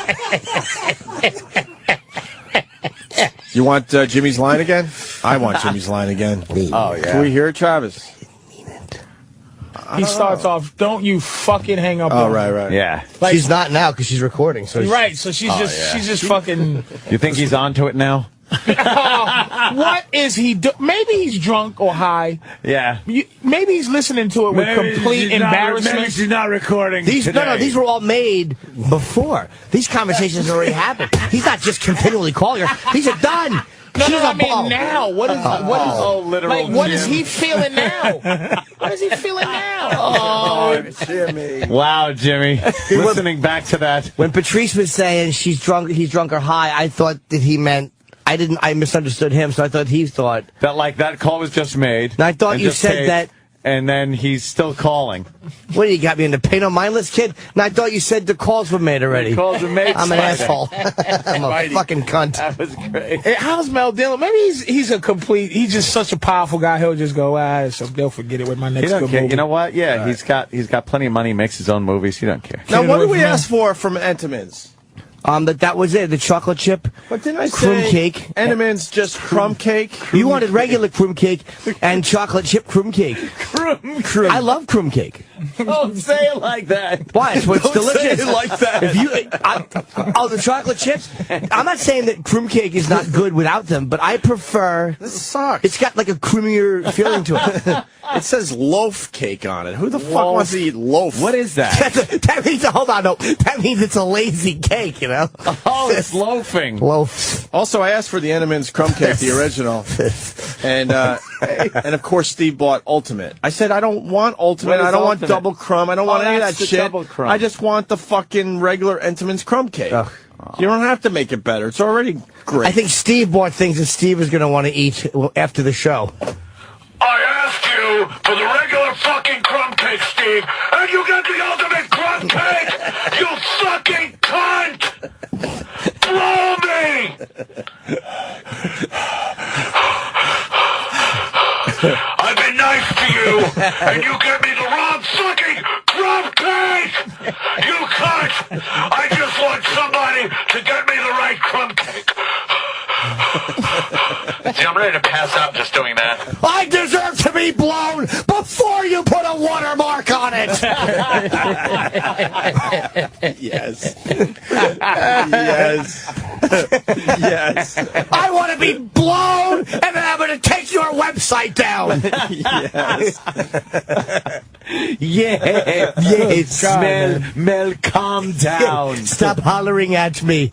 You want Jimmy's line again? I want Jimmy's line again. Oh, yeah. Can we hear it, Travis? He starts off, "Don't you fucking hang up on me." Right. Yeah. Like, She's not now because she's recording. So right, so she's just fucking. You think he's onto it now? What is he doing? Maybe he's drunk or high. Yeah. Maybe he's listening to it with complete embarrassment. Maybe she's not recording these today. these were all made before. These conversations already happened. He's not just continually calling her. These are done. I mean now. What is literal like? What Jim. is he feeling now? What is he feeling now? Oh, Jimmy. Wow, Jimmy. Listening back to that. When Patrice was saying he's drunk or high, I thought that he meant I misunderstood him, so I thought he thought That, like, that call was just made. And I thought you said taped, that. And then he's still calling. What do you got me in the pain on mindless, kid? And I thought you said the calls were made already. The calls were made. I'm an asshole. I'm a fucking cunt. That was great. Hey, how's Mel Dillon? Maybe he's just such a powerful guy. He'll just go, so they'll forget it with my next He don't good care. movie. You know what? Yeah, he's got plenty of money. Makes his own movies. He don't care. Now, what did we ask for from Entenmann's? That was it. The chocolate chip. What didn't I crumb say? cake. Entenmann's just crumb cake. You wanted regular crumb cake and chocolate chip crumb cake. Crumb. I love crumb cake. Don't say it like that. Why? It's what's Don't delicious. say it like that. If you, the chocolate chips. I'm not saying that crumb cake is not good without them, but I prefer. This sucks. It's got like a creamier feeling to it. It says loaf cake on it. Who the fuck wants to eat loaf? What is that? That means, hold on, no. That means it's a lazy cake, you know? Oh, it's loafing. Loaf. Also, I asked for the Entenmann's crumb cake, the original, and of course Steve bought Ultimate. I said I don't want Ultimate. I don't want double crumb. I don't want any of that shit. Double crumb. I just want the fucking regular Entenmann's crumb cake. Ugh. You don't have to make it better. It's already great. I think Steve bought things that Steve is going to want to eat after the show. I asked you for the regular fucking crumb cake, Steve, and you got the ultimate crumb cake! You fucking cunt! Blow me! I've been nice to you, and you give me the wrong fucking crumb cake! You cunt! I just want somebody to get me the right crumb cake. See, I'm ready to pass out just doing that. I deserve to be blown before you put a watermark on it. Yes. Yes. Yes. I want to be blown, and then I'm going to take your website down. Yes. Yes. Mel, calm down. Stop hollering at me.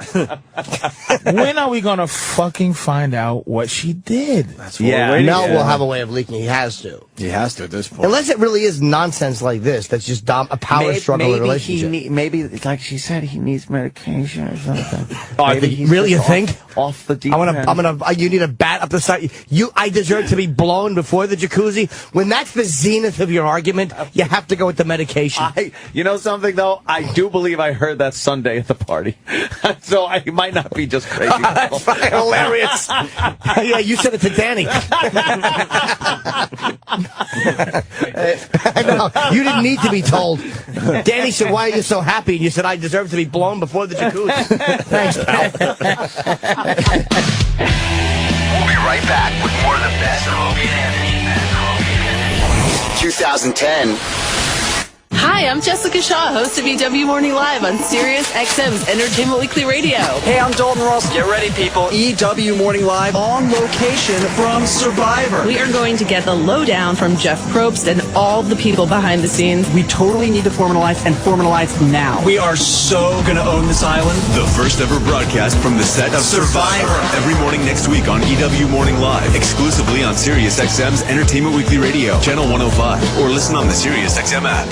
When are we going to fucking find out what she did? That's what we're waiting Mel for. will have a way of leaking. He has to. He has to at this point. Unless it really is nonsense like this, that's just a power struggle in a relationship. Maybe, like she said, he needs medication or something. Really, you think? Off the deep end. You need a bat up the side. I deserve to be blown before the jacuzzi. When that's the zenith of your argument, you have to go with the medication. You know something, though? I do believe I heard that Sunday at the party. So I might not be just crazy. That's fucking hilarious. Yeah, you said it to Danny. I know. You didn't need to be told. Danny said, "Why are you so happy?" And you said, "I deserve to be blown before the jacuzzi." Thanks, pal. We'll be right back with more of the best of Opie and Anthony. 2010. Hi, I'm Jessica Shaw, host of EW Morning Live on Sirius XM's Entertainment Weekly Radio. Hey, I'm Dalton Ross. Get ready, people. EW Morning Live on location from Survivor. We are going to get the lowdown from Jeff Probst and all the people behind the scenes. We totally need to formalize and formalize now. We are so going to own this island. The first ever broadcast from the set of Survivor. Every morning next week on EW Morning Live. Exclusively on Sirius XM's Entertainment Weekly Radio, Channel 105. Or listen on the Sirius XM app.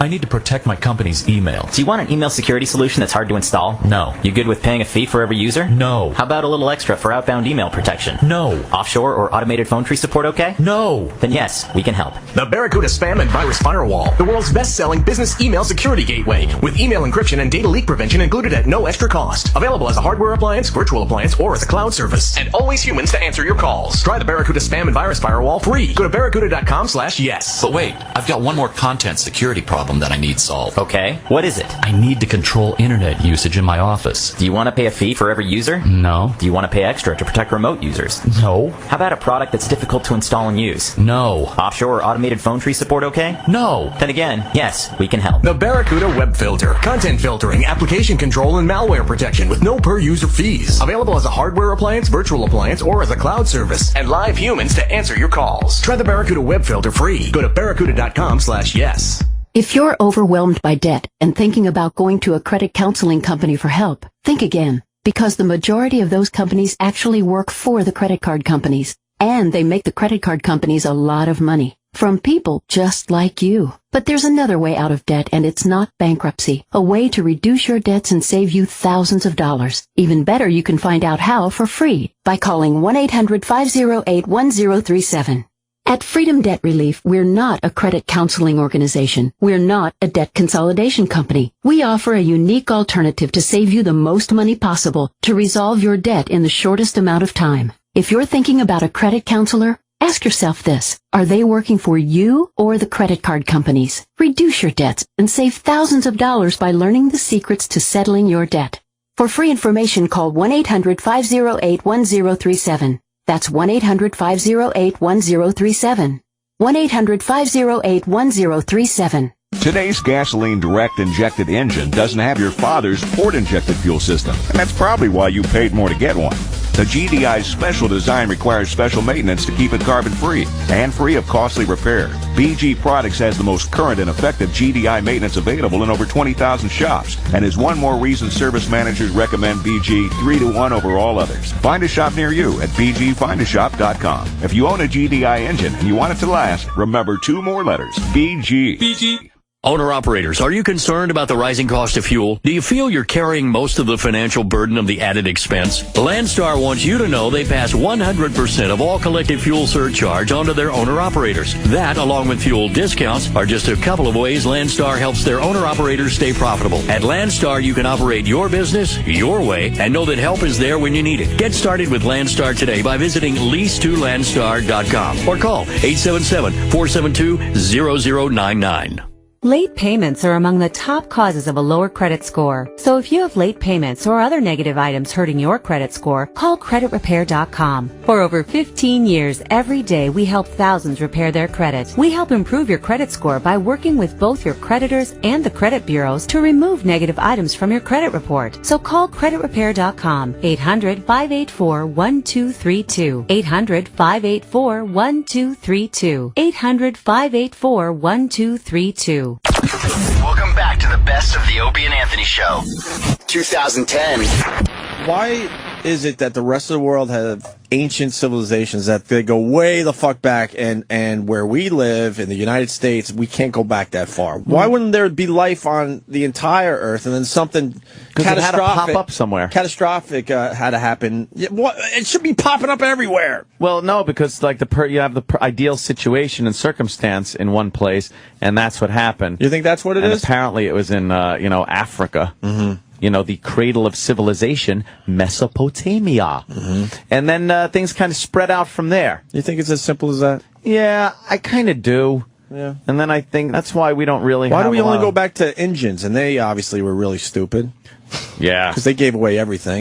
I need to protect my company's email. Do you want an email security solution that's hard to install? No. You good with paying a fee for every user? No. How about a little extra for outbound email protection? No. Offshore or automated phone tree support okay? No. Then yes, we can help. The Barracuda Spam and Virus Firewall, the world's best-selling business email security gateway, with email encryption and data leak prevention included at no extra cost. Available as a hardware appliance, virtual appliance, or as a cloud service. And always humans to answer your calls. Try the Barracuda Spam and Virus Firewall free. Go to barracuda.com/yes. But wait, I've got one more content security problem that I need solved. Okay, what is it? I need to control internet usage in my office. Do you want to pay a fee for every user? No. Do you want to pay extra to protect remote users? No. How about a product that's difficult to install and use? No. Offshore or automated phone tree support okay? No. Then again, yes, we can help. The Barracuda Web Filter, content filtering, application control, and malware protection with no per-user fees. Available as a hardware appliance, virtual appliance, or as a cloud service. And live humans to answer your calls. Try the Barracuda Web Filter free. Go to barracuda.com/yes. If you're overwhelmed by debt and thinking about going to a credit counseling company for help, think again, because the majority of those companies actually work for the credit card companies, and they make the credit card companies a lot of money from people just like you. But there's another way out of debt, and it's not bankruptcy, a way to reduce your debts and save you thousands of dollars. Even better, you can find out how for free by calling 1-800-508-1037. At Freedom Debt Relief, we're not a credit counseling organization. We're not a debt consolidation company. We offer a unique alternative to save you the most money possible to resolve your debt in the shortest amount of time. If you're thinking about a credit counselor, ask yourself this. Are they working for you or the credit card companies? Reduce your debts and save thousands of dollars by learning the secrets to settling your debt. For free information, call 1-800-508-1037. That's 1-800-508-1037. 1-800-508-1037. Today's gasoline direct injected engine doesn't have your father's port injected fuel system, and that's probably why you paid more to get one. The GDI's special design requires special maintenance to keep it carbon-free and free of costly repair. BG Products has the most current and effective GDI maintenance available in over 20,000 shops, and is one more reason service managers recommend BG 3-to-1 over all others. Find a shop near you at bgfindashop.com. If you own a GDI engine and you want it to last, remember 2 more letters, BG. BG. Owner-operators, are you concerned about the rising cost of fuel? Do you feel you're carrying most of the financial burden of the added expense? Landstar wants you to know they pass 100% of all collective fuel surcharge onto their owner-operators. That, along with fuel discounts, are just a couple of ways Landstar helps their owner-operators stay profitable. At Landstar, you can operate your business your way and know that help is there when you need it. Get started with Landstar today by visiting lease2landstar.com or call 877-472-0099. Late payments are among the top causes of a lower credit score. So if you have late payments or other negative items hurting your credit score, call creditrepair.com. For over 15 years, every day we help thousands repair their credit. We help improve your credit score by working with both your creditors and the credit bureaus to remove negative items from your credit report. So call creditrepair.com. 800-584-1232. 800-584-1232. 800-584-1232. Welcome back to the best of the Opie and Anthony Show. 2010. Why is it that the rest of the world have ancient civilizations that they go way the fuck back, and where we live in the United States, we can't go back that far? Why wouldn't there be life on the entire Earth, and then something catastrophic had to pop up somewhere? Catastrophic had to happen. It should be popping up everywhere. Well, no, because like you have the ideal situation and circumstance in one place, and that's what happened. You think that's what it is? Apparently, it was in Africa. Mm-hmm. The cradle of civilization, Mesopotamia. Mm-hmm. And then things kind of spread out from there. You think it's as simple as that? Yeah, I kind of do. Yeah. And then I think that's why we don't really Why do we only go back to Indians? And they obviously were really stupid. Yeah. Because they gave away everything.